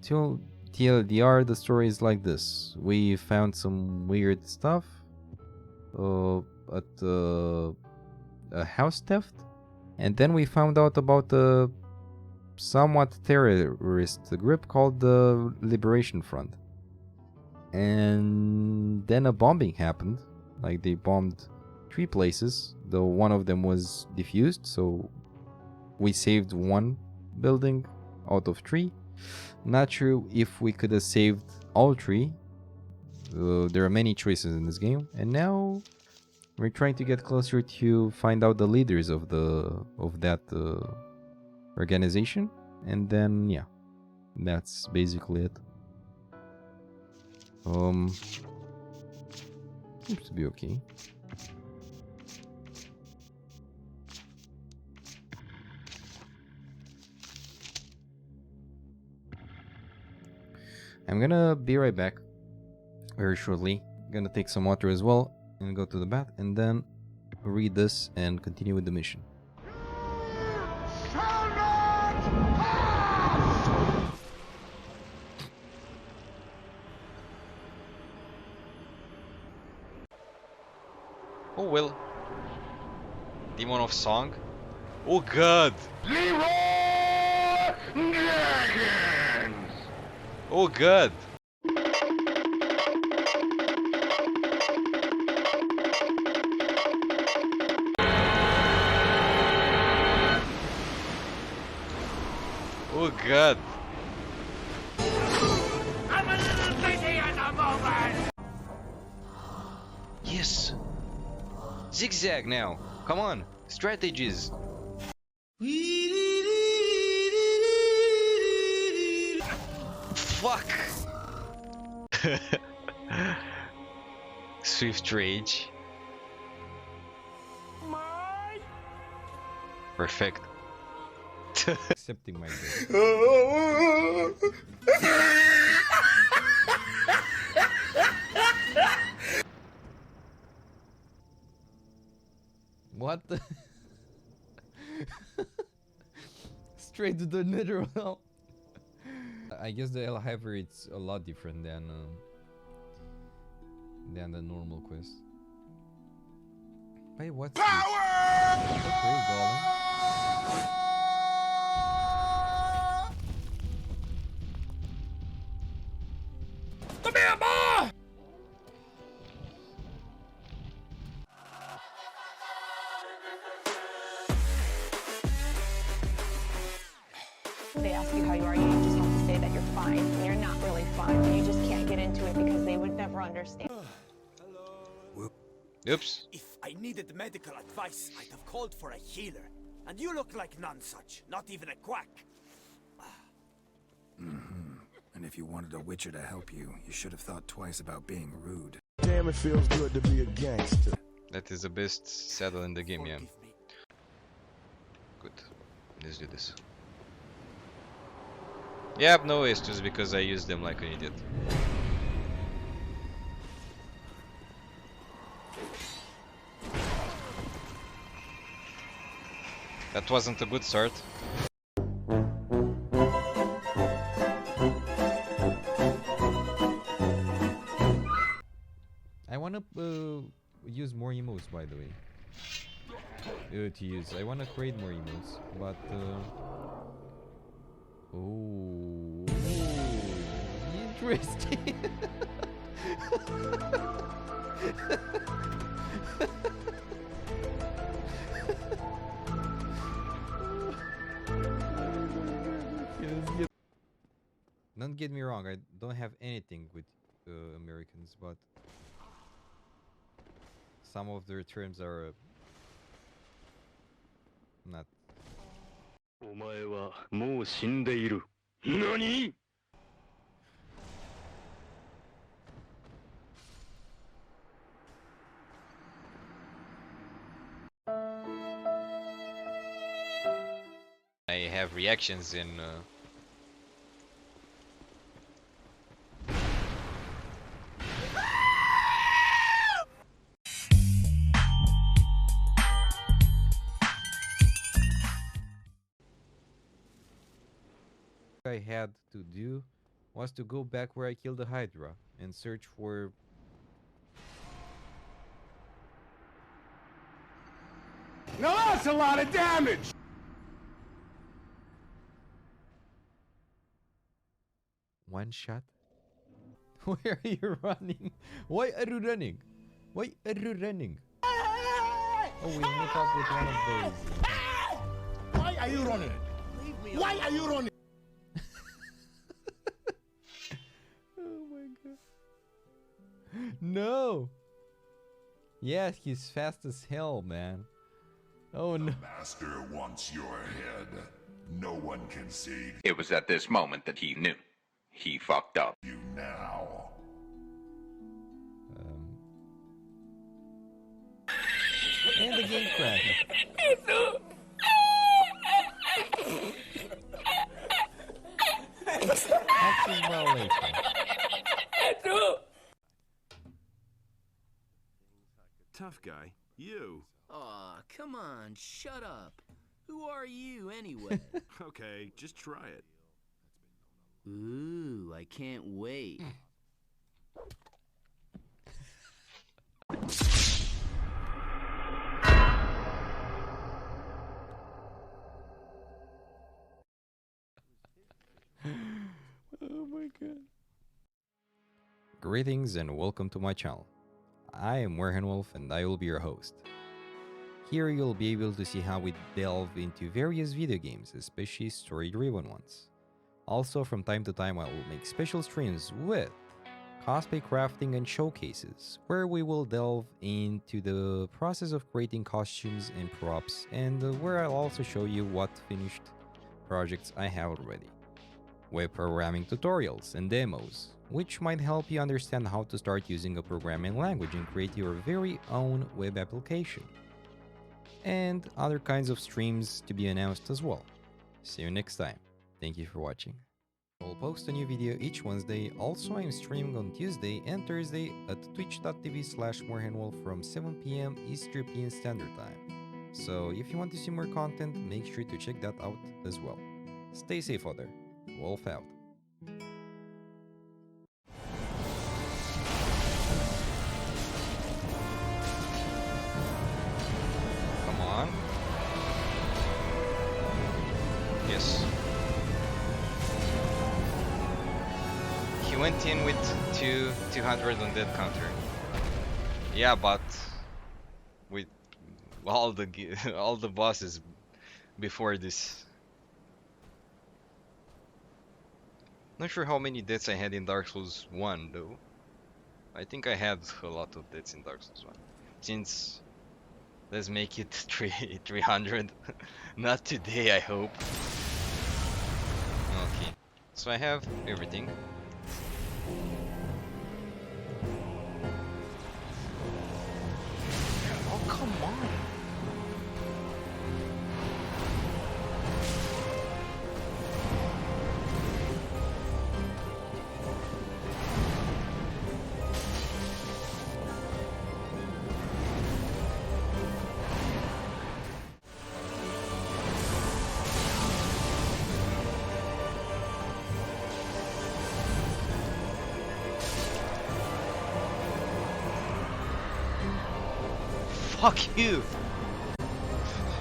till TLDR, the story is like this. We found some weird stuff at a house theft, and then we found out about a somewhat terrorist group called the Liberation Front. And then a bombing happened. Like they bombed 3 places, though one of them was defused, so we saved 1 building out of 3. Not sure if we could have saved all 3. There are many choices in this game, and now we're trying to get closer to find out the leaders of that organization, and then yeah, that's basically it. Seems to be okay. I'm gonna be right back very shortly. Gonna take some water as well and go to the bath, and then read this and continue with the mission. Oh well. Demon of Song. Oh god! Leroy Dragon! Oh god! Oh god! I'm a little busy at the moment. Yes! Zigzag now! Come on! Strategies! Fuck! Swift Rage. Perfect. Accepting my death. What the? Straight to the nether realm. I guess the Hellhaver it's a lot different than the normal quest. Wait, what's power? This? Okay, golem. Come here, boy! They ask you how you are, you just have to say that you're fine, and you're not really fine, and you just can't get into it because they would never understand. Oops. If I needed medical advice, I'd have called for a healer. And you look like none such, not even a quack. And if you wanted a witcher to help you, you should have thought twice about being rude. Damn, it feels good to be a gangster. That is the best saddle in the game, yeah. Good. Let's do this. Yep, no issues because I used them like an idiot. That wasn't a good start. I wanna use more emotes, by the way. I wanna create more emotes, but oh, interesting. Don't get me wrong, I don't have anything with Americans, but some of their terms are not. お前はもう死んでいる。何? I have reactions in I had to do was to go back where I killed the Hydra and search for Now that's a lot of damage! one shot. Where are you running? Why are you running? Why are you running? Oh, we meet up with one of those. Why are you running? Why are you running? Oh my god. No! Yeah, he's fast as hell, man. Oh no. The master wants your head. No one can save It was at this moment that he knew. He fucked up. you now. And the game crashed. Access violation. Tough guy. You. Aw, come on, shut up. Who are you, anyway? Okay, just try it. Ooh, I can't wait. Oh my god. Greetings and welcome to my channel. I am Werhenwolf and I will be your host. Here you'll be able to see how we delve into various video games, especially story-driven ones. Also, from time to time I will make special streams with cosplay crafting and showcases, where we will delve into the process of creating costumes and props, and where I'll also show you what finished projects I have already. Web programming tutorials and demos, which might help you understand how to start using a programming language and create your very own web application. And other kinds of streams to be announced as well. See you next time. Thank you for watching. I'll post a new video each Wednesday. Also, I'm streaming on Tuesday and Thursday at twitch.tv/morehandwolf from 7 p.m. East European Standard Time. So if you want to see more content, make sure to check that out as well. Stay safe out there. Wolf out. Come on. Yes. He went in with 200 on that counter. Yeah, but with all the all the bosses before this. Not sure how many deaths I had in Dark Souls 1 though. I think I had a lot of deaths in Dark Souls 1. Since let's make it 300. Not today, I hope. Okay. So I have everything. Oh, come on. Fuck you!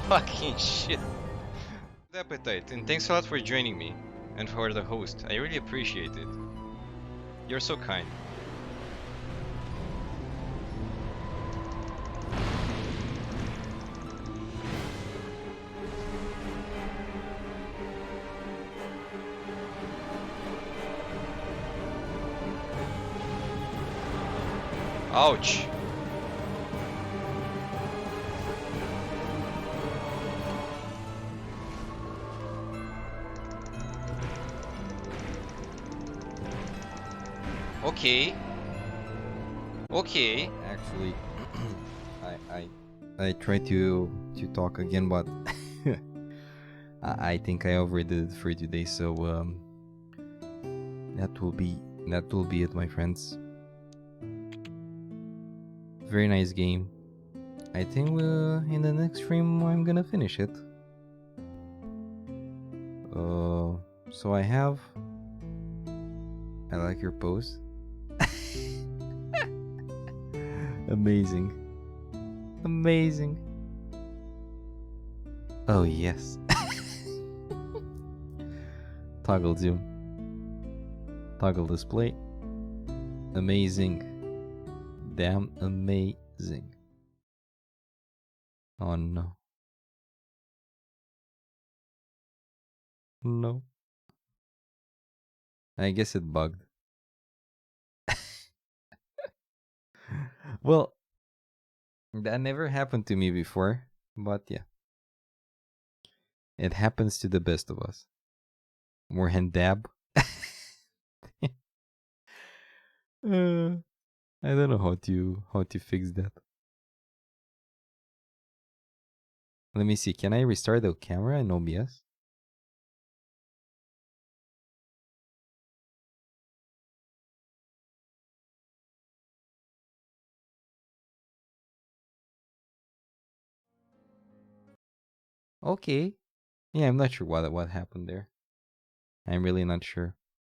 Fucking shit. Good appetite, and thanks a lot for joining me, and for the host. I really appreciate it. You're so kind. Ouch! Okay. Okay. Actually, I tried to talk again, but I think I overdid it for today. So that will be it, my friends. Very nice game. I think in the next stream I'm gonna finish it. So I like your post. Amazing. Amazing. Oh yes. Toggle zoom. Toggle display. Amazing. Damn amazing. Oh no. No. I guess it bugged. Well, that never happened to me before, but yeah. It happens to the best of us. More hand dab. I don't know how to fix that. Let me see. Can I restart the camera in OBS? Okay. Yeah, I'm not sure what happened there. I'm really not sure.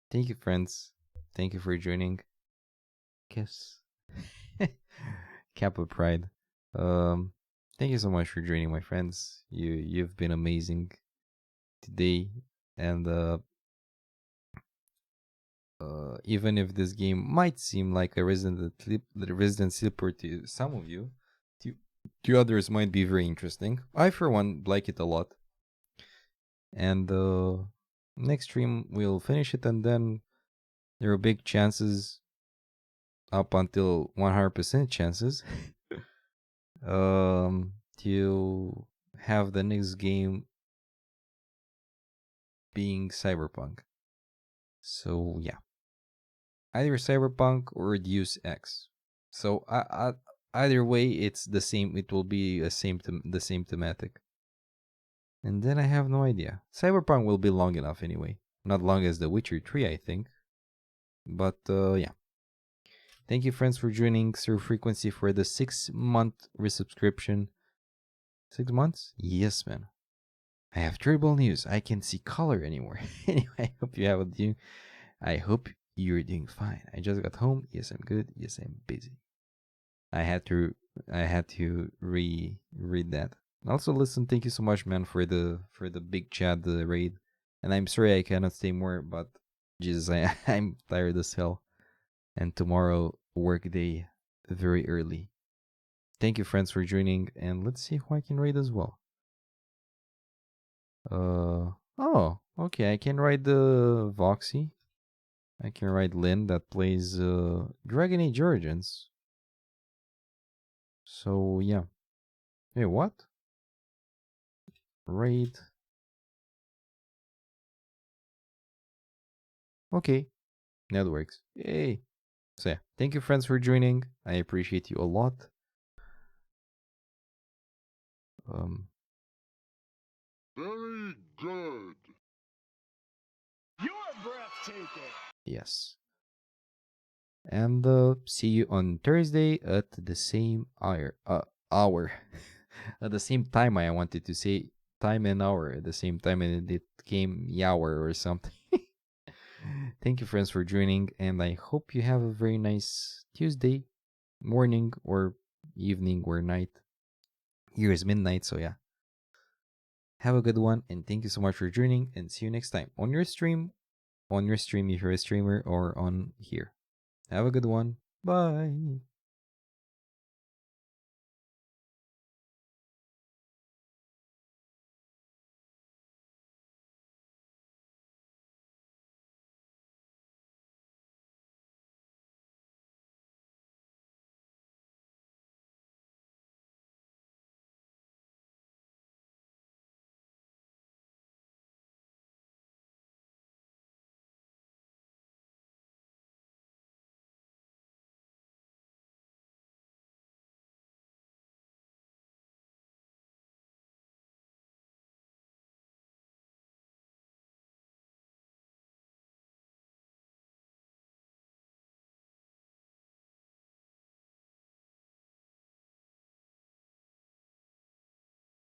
Thank you, friends. Thank you for joining. Guess. Kappa Pride. Thank you so much for joining, my friends. You've been amazing today, and Even if this game might seem like a Resident Evil to some of you, to others might be very interesting. I, for one, like it a lot. And next stream we'll finish it, and then there are big chances, up until 100% chances, to have the next game being Cyberpunk. So yeah, either Cyberpunk or Deus Ex. So either way, it's the same. It will be the same thematic. And then I have no idea. Cyberpunk will be long enough anyway. Not long as The Witcher 3, I think. But yeah. Thank you, friends, for joining Sir Frequency for the 6-month resubscription. 6 months? Yes, man. I have terrible news. I can't see color anymore. Anyway, I hope you have a doing. I hope you're doing fine. I just got home. Yes, I'm good. Yes, I'm busy. I had to reread that. Also, listen, thank you so much, man, for the big chat, the raid. And I'm sorry I cannot stay more, but Jesus, I'm tired as hell. And tomorrow, work day, very early. Thank you, friends, for joining, and let's see who I can raid as well. Oh, okay, I can ride the Voxy. I can ride Lynn that plays Dragon Age Origins. So yeah. Hey, what? Raid. Okay, that works. Yay. So yeah, thank you, friends, for joining. I appreciate you a lot. Very good. You're breathtaking. Yes. And see you on Thursday at the same hour. At the same time. I wanted to say time and hour at the same time, and it came hour or something. Thank you, friends, for joining, and I hope you have a very nice Tuesday morning or evening or night. Here is midnight, so yeah. Have a good one, and thank you so much for joining, and see you next time on your stream if you're a streamer, or on here. Have a good one. Bye.